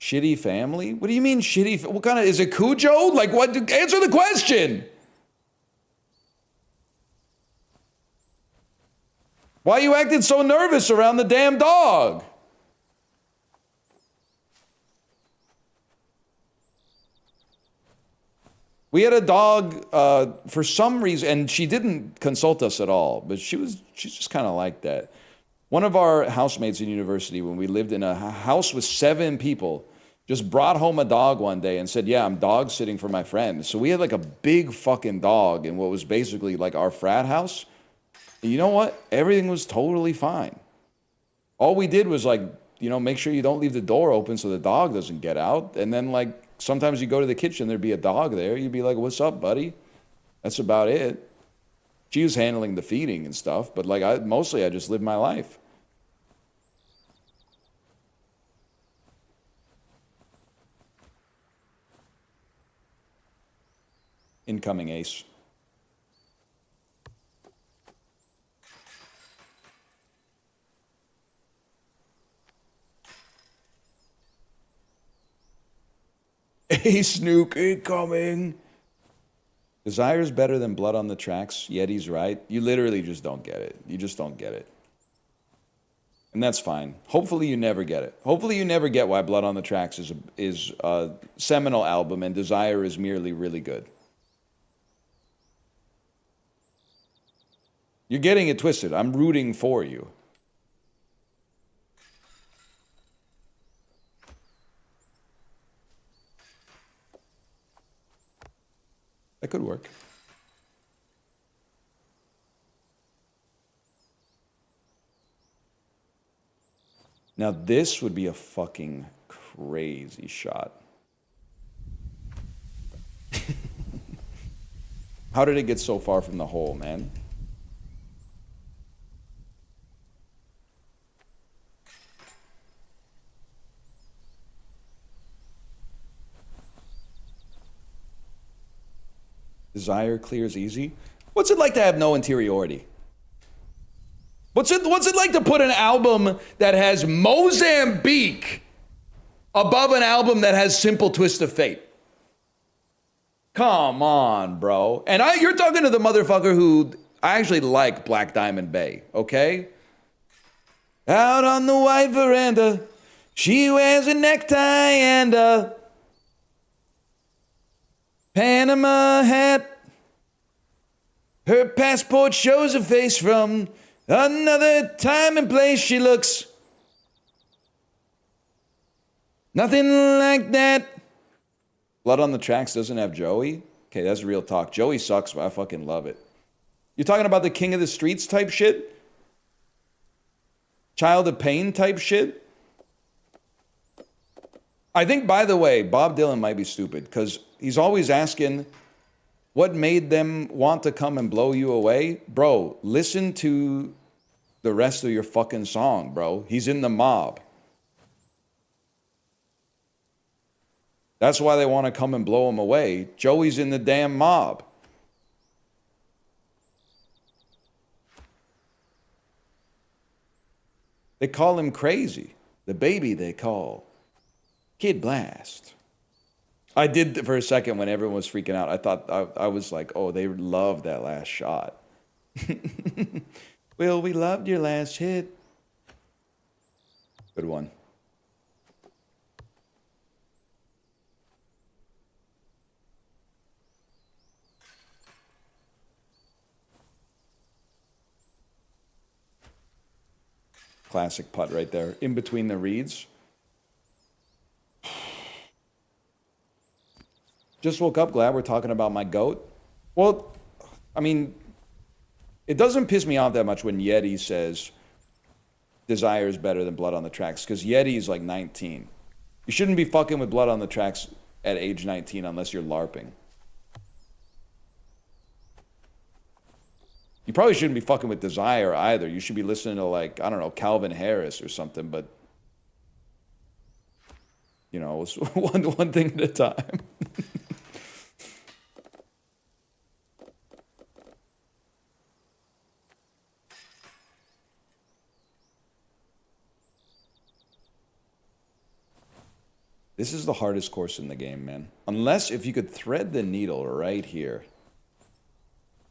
Shitty family? What do you mean shitty? What kind of, is it Cujo? Like what? Answer the question. Why are you acting so nervous around the damn dog? We had a dog for some reason, and she didn't consult us at all, but she's just kind of like that. One of our housemates in university, when we lived in a house with 7 people, just brought home a dog one day and said, yeah, I'm dog sitting for my friend. So we had like a big fucking dog in what was basically like our frat house. And you know what? Everything was totally fine. All we did was like, you know, make sure you don't leave the door open so the dog doesn't get out. And then like sometimes you go to the kitchen, there'd be a dog there. You'd be like, what's up, buddy? That's about it. She was handling the feeding and stuff, but like mostly I just lived my life. Incoming ace. Ace Nuke incoming. Desire's better than Blood on the Tracks. Yeti's right. You literally just don't get it. You just don't get it. And that's fine. Hopefully you never get it. Hopefully you never get why Blood on the Tracks is a seminal album and Desire is merely really good. You're getting it twisted. I'm rooting for you. That could work. Now this would be a fucking crazy shot. How did it get so far from the hole, man? Desire clears easy. What's it like to have no interiority? What's it like to put an album that has Mozambique above an album that has Simple Twist of Fate? Come on, bro. And you're talking to the motherfucker who I actually like Black Diamond Bay, okay? Out on the white veranda, she wears a necktie and a Panama hat. Her passport shows her face from another time and place. She looks nothing like that. Blood on the Tracks doesn't have Joey? Okay, that's real talk. Joey sucks, but I fucking love it. You're talking about the King of the Streets type shit? Child of Pain type shit? I think, by the way, Bob Dylan might be stupid because he's always asking what made them want to come and blow you away. Bro, listen to the rest of your fucking song, bro. He's in the mob. That's why they want to come and blow him away. Joey's in the damn mob. They call him crazy. The baby they call Kid Blast. I did for a second when everyone was freaking out. I thought I was like, oh, they loved that last shot. Well, we loved your last hit. Good one. Classic putt right there. In between the reeds. Just woke up, glad we're talking about my goat. Well, I mean, it doesn't piss me off that much when Yeti says Desire is better than Blood on the Tracks, because Yeti is like 19. You shouldn't be fucking with Blood on the Tracks at age 19 unless you're LARPing. You probably shouldn't be fucking with Desire either. You should be listening to, like, I don't know, Calvin Harris or something, but, you know, it's one thing at a time. This is the hardest course in the game, man. Unless if you could thread the needle right here.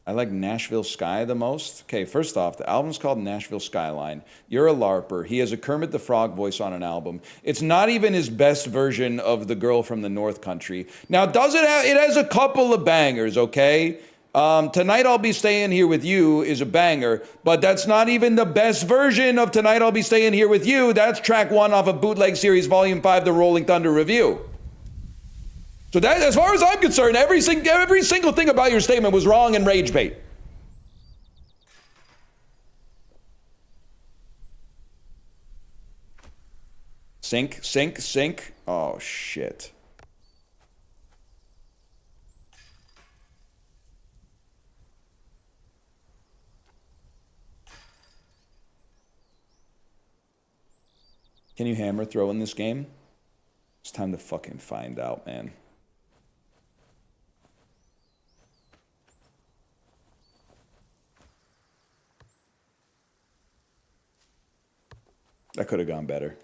I like Nashville Sky the most. Okay, first off, the album's called Nashville Skyline. You're a LARPer. He has a Kermit the Frog voice on an album. It's not even his best version of the girl from the North Country. Now, does it have, it has a couple of bangers, okay? Tonight I'll Be Staying Here With You is a banger, but that's not even the best version of Tonight I'll Be Staying Here With You. That's track 1 off of Bootleg Series Volume 5, The Rolling Thunder Review. So that, as far as I'm concerned, every single thing about your statement was wrong and rage bait. Sync, sync, sync. Oh, shit. Can you hammer throw in this game? It's time to fucking find out, man. That could have gone better.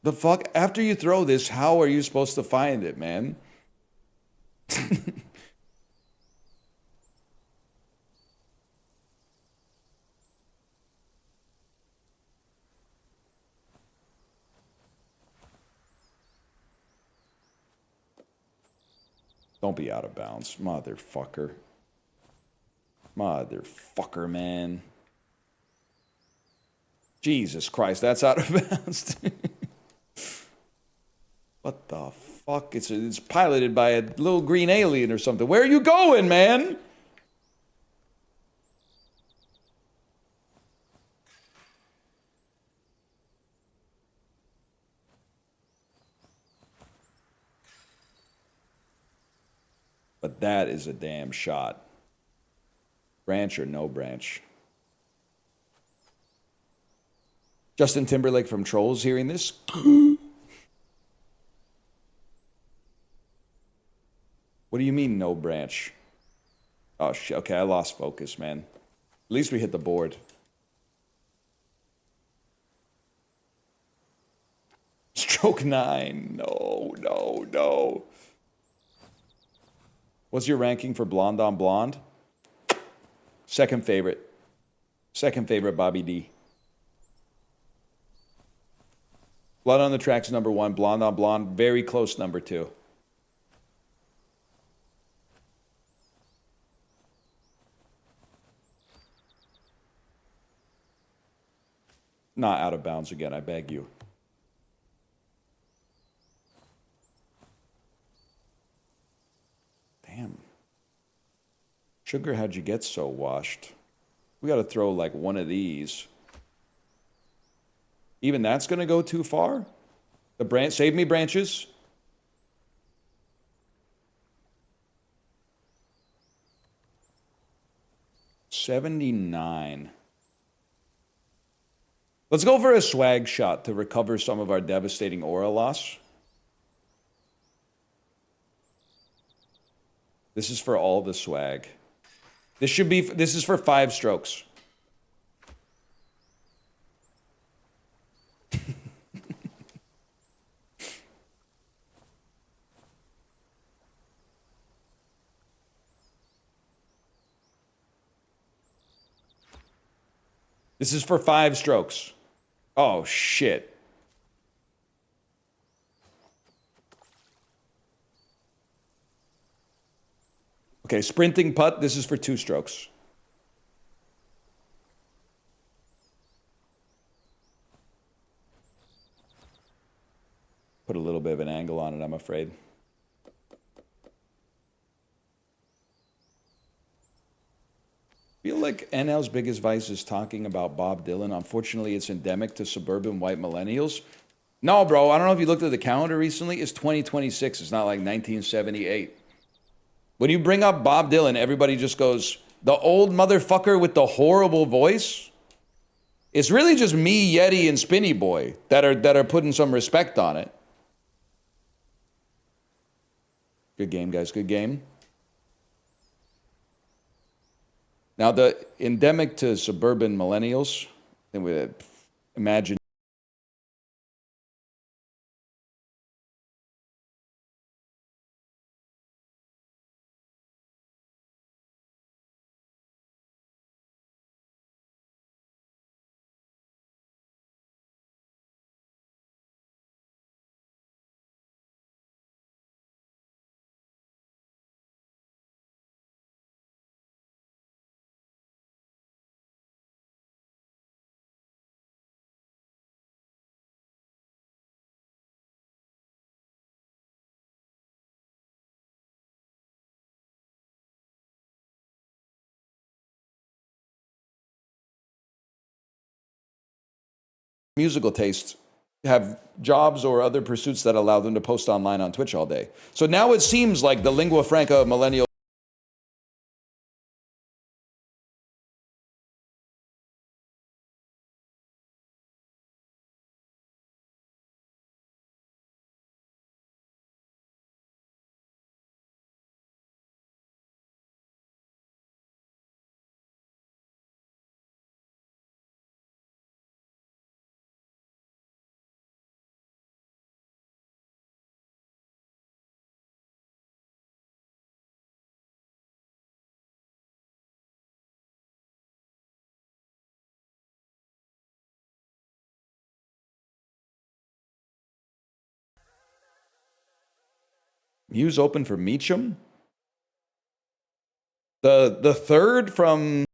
The fuck? After you throw this, how are you supposed to find it, man? Don't be out of bounds, motherfucker. Motherfucker, man. Jesus Christ, that's out of bounds. What the fuck? It's piloted by a little green alien or something. Where are you going, man? But that is a damn shot. Branch or no branch? Justin Timberlake from Trolls hearing this. What do you mean no branch? Oh shit, okay, I lost focus, man. At least we hit the board. Stroke 9. No, no, no. What's your ranking for Blonde on Blonde? Second favorite. Second favorite, Bobby D. Blood on the Track's number 1. Blonde on Blonde, very close number 2. Not out of bounds again, I beg you. Damn. Sugar, how'd you get so washed? We got to throw like one of these. Even that's going to go too far? The branch, save me branches. $79. Let's go for a swag shot to recover some of our devastating aura loss. This is for all the swag. This is for 5 strokes. This is for 5 strokes. Oh, shit. Okay, sprinting putt, this is for 2 strokes. Put a little bit of an angle on it, I'm afraid. I feel like NL's biggest vice is talking about Bob Dylan. Unfortunately, it's endemic to suburban white millennials. No, bro, I don't know if you looked at the calendar recently. It's 2026. It's not like 1978. When you bring up Bob Dylan, everybody just goes, the old motherfucker with the horrible voice? It's really just me, Yeti, and Spinny Boy that are putting some respect on it. Good game, guys. Good game. Now, the endemic to suburban millennials, then we imagine musical tastes have jobs or other pursuits that allow them to post online on Twitch all day. So now it seems like the lingua franca of millennial Muse open for Meacham. The third from